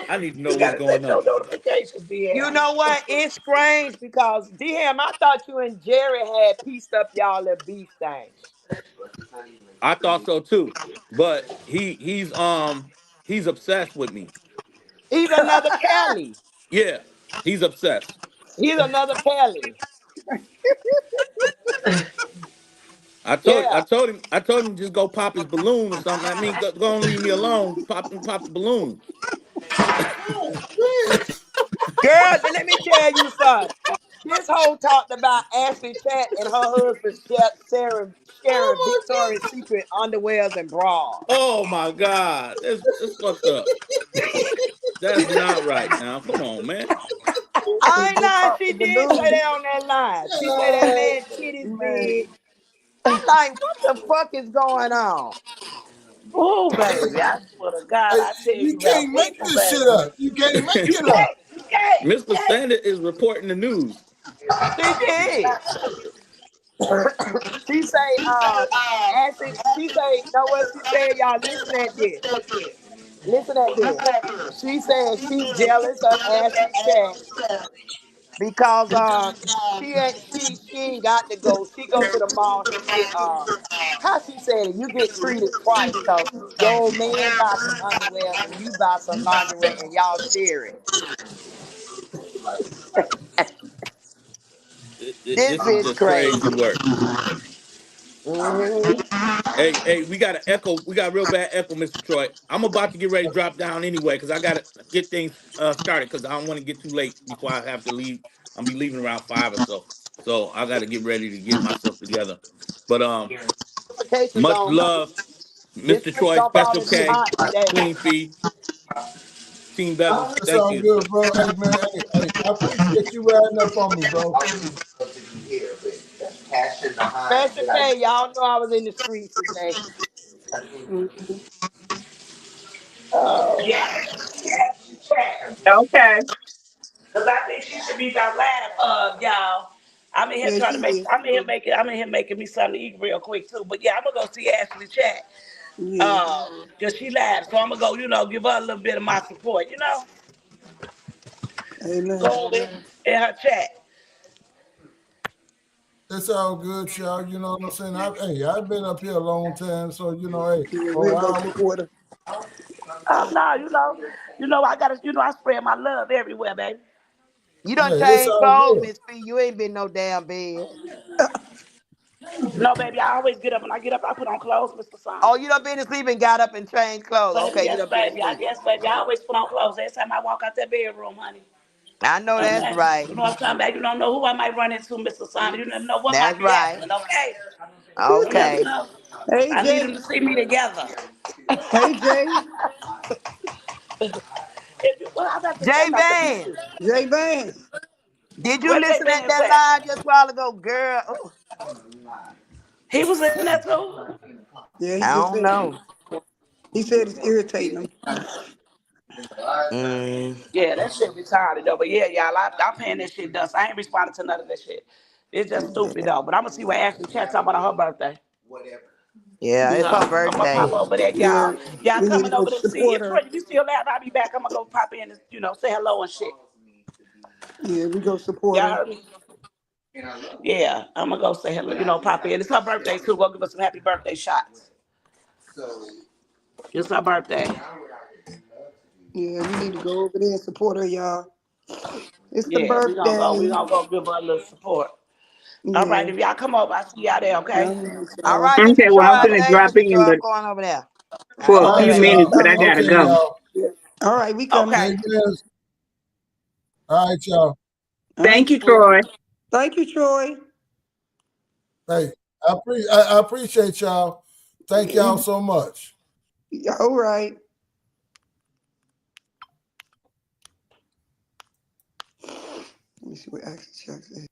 I need to know You what's gotta going set on. your notifications, You DM. know what? It's strange because DM, I thought you and Jerry had pieced up y'all little beef thing. I thought so too, but he's obsessed with me. He's another Kelly. Yeah, he's obsessed. He's another Kelly. I Yeah. told him just go pop his balloon or something. I mean, go and leave me alone. Pop the balloon. Girl, let me tell you something. This whole talked about Ashley Chat and her husband sharing Victoria's Secret underwears and bras. Oh my God, that's fucked up. That's not right. Now, come on, man. I ain't Just lying. pop She the did say balloon. that on that line. She said that man titties Man, big. I'm like, what the fuck is going on? Oh, baby, I swear to God, Hey, I tell you you about can't make people, this shit baby. up. You can't make You it up. can't, you can't, you Mr. can't. Standard is reporting the news. She did. She say, Ashley, she say, you know what she said? Y'all listen at this. Listen at this. She said she jealous of Ashley Chat because she ain't got to go. She go to the mall. She get how she said it. You get treated twice because your old man buy some underwear and you buy some lingerie and y'all share it. This This is bitch just crazy crazy. work. Hmm. Hey, we got an echo. We got a real bad echo, Mr. Troy. I'm about to get ready to drop down anyway because I got to get things started because I don't want to get too late before I have to leave. I'll be leaving around 5 or so. So I got to get ready to get myself together. But Notifications much on. love, This Mr. finna Troy, jump out Special and be K, hot today. Queen Fee, Team Bezel. That's Thank all you. good, bro. Hey, man. Hey, I appreciate you riding up on me, bro. Special K, y'all know I was in the streets today. Yeah, Okay. because I think she should be our last, y'all. I'm in here yeah, trying to she make. is. I'm in here making me something to eat real quick too. But yeah, I'm gonna go see Ashley Chat. Yeah, Cause she laughed, so I'm gonna go. Give her a little bit of my support. amen. Go in her chat. It's all good, y'all. You know what I'm saying? I've been up here a long time, so hey, Yeah, for a we'll go while. support her. No, I gotta. I spread my love everywhere, baby. You done Yeah, it's changed all clothes, good. Miss Fee. You ain't been no damn bed. No, baby, I always get up. When I get up, I put on clothes, Mr. Oh, Sonic. you done been asleep and got up and changed clothes. Baby, Okay, you yes, done been baby. asleep. Yes, baby. I always put on clothes every time I walk out that bedroom, honey. I know that's Okay. right. You know what I'm talking about? You don't know who I might run into, Mr. Sonic. You never know what might That's be right. happening, okay? You never Okay. know. Hey I need them Jay. to see me together. Hey Jay. Well, I got to say Jay something to Van, you. Jay Vance. did you Where J listen at Vance that at? live just a while ago, girl? Ooh, He was in there too. Yeah, he I just don't said know. he said it's irritating him. Mm, Yeah, that shit retarded though. But yeah, y'all, I'm paying that shit dust. I ain't responding to none of that shit. It's just stupid though. But I'm gonna see what Ashley Chat talking about on her birthday. yeah, Yeah, it's her I'm gonna Yeah. pop birthday. over there, yeah. y'all. Y'all We need to coming go over to see support it. Troy, her. if you still out, I'll be back. I'm gonna go pop in and say hello and shit. Yeah, we go support Y'all her. heard me? Yeah, I'm gonna go say hello. Pop in. It's her birthday too. Go give us some happy birthday shots. It's her birthday. Yeah, we need to go over there and support her, y'all. It's the Yeah, we gonna go. We birthday. gonna go give her a little support. All right, Yeah. if y'all come over, I see y'all there. Okay. All right, All y'all. right, Okay, Mr. Troy. well, I'm I gonna tell you, drop Mr. Troy, in, I'm but going over there. All right, for be a All few right, back. Yeah, we minutes, y'all. but I coming. gotta Okay, go. y'all. Yeah. All right, we coming. Okay. Jay Vance. All right, y'all. All right, Thank you, Troy. Troy. Thank you, Troy. Hey, I appreciate y'all. Thank y'all Mhm. so much. Yeah, all right. Let me see what action Chuck said.